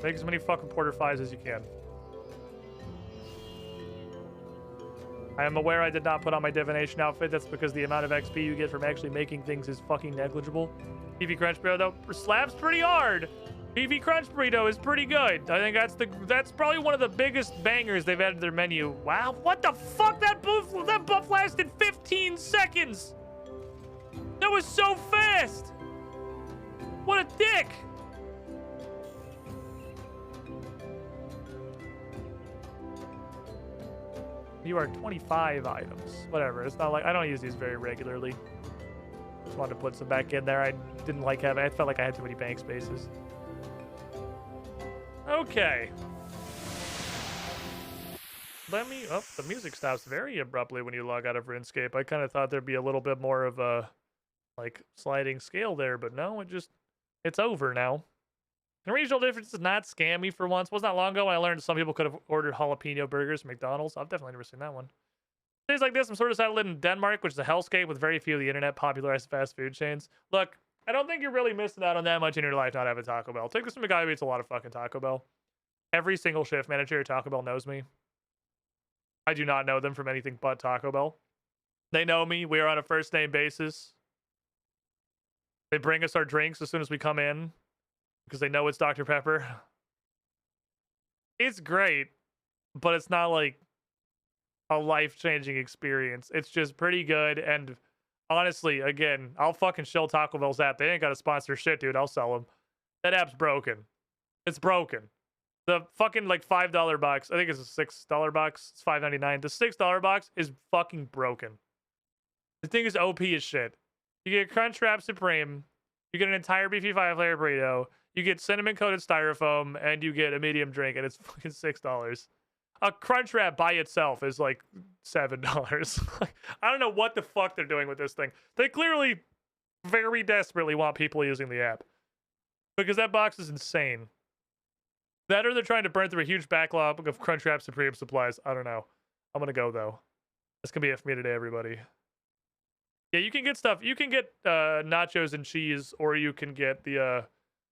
Make as many fucking porter fives as you can. I am aware I did not put on my divination outfit. That's because the amount of XP you get from actually making things is fucking negligible. PV Crunch Burrito, though, slaps pretty hard. PV Crunch Burrito is pretty good. I think that's probably one of the biggest bangers they've added to their menu. Wow, what the fuck? That buff lasted 15 seconds. That was so fast. What a dick. You are 25 items. Whatever. It's not like I don't use these very regularly. Just wanted to put some back in there. I didn't like having. I felt like I had too many bank spaces. Okay. Let me. Oh, the music stops very abruptly when you log out of RuneScape. I kind of thought there'd be a little bit more of a like sliding scale there, but no. It's over now. And regional difference is not scammy for once. Wasn't that long ago when I learned some people could have ordered jalapeno burgers from McDonald's. I've definitely never seen that one. Days like this, I'm sort of sad to live in Denmark, which is a hellscape with very few of the internet popularized fast food chains. Look, I don't think you're really missing out on that much in your life not having Taco Bell. Take this from a guy who eats a lot of fucking Taco Bell. Every single shift manager at Taco Bell knows me. I do not know them from anything but Taco Bell. They know me. We are on a first name basis. They bring us our drinks as soon as we come in because they know it's Dr. Pepper. It's great, but it's not like a life-changing experience. It's just pretty good, and honestly, again, I'll fucking shill Taco Bell's app. They ain't got to sponsor shit, dude. I'll sell them. That app's broken. It's broken. The fucking like $5 box, I think it's a $6 box. It's $5.99. The $6 box is fucking broken. The thing is OP as shit. You get Crunchwrap Supreme. You get an entire beefy 5-layer burrito. You get cinnamon-coated styrofoam, and you get a medium drink, and it's fucking $6. A Crunchwrap by itself is like $7. I don't know what the fuck they're doing with this thing. They clearly very desperately want people using the app because that box is insane. That or they're trying to burn through a huge backlog of Crunchwrap Supreme supplies. I don't know. I'm gonna go though. That's gonna be it for me today, everybody. Yeah, you can get stuff. You can get nachos and cheese, or you can get the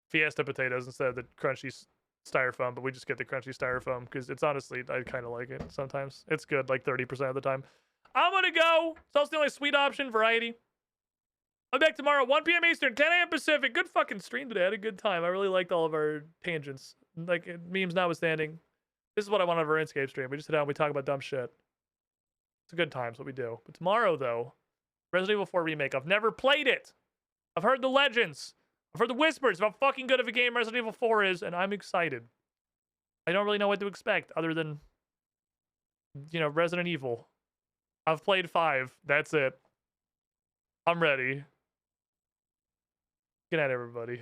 Fiesta potatoes instead of the crunchy styrofoam, but we just get the crunchy styrofoam because it's honestly, I kind of like it sometimes. It's good like 30% of the time. I'm gonna go. It's also the only sweet option, variety. I'll be back tomorrow, 1 p.m. Eastern, 10 a.m. Pacific. Good fucking stream today. I had a good time. I really liked all of our tangents. Like, memes notwithstanding. This is what I want out of our Runescape stream. We just sit down and we talk about dumb shit. It's a good time, it's what we do. But tomorrow, though, Resident Evil 4 Remake. I've never played it. I've heard the legends. I've heard the whispers of how fucking good of a game Resident Evil 4 is, and I'm excited. I don't really know what to expect other than, you know, Resident Evil. I've played 5. That's it. I'm ready. Good night, everybody.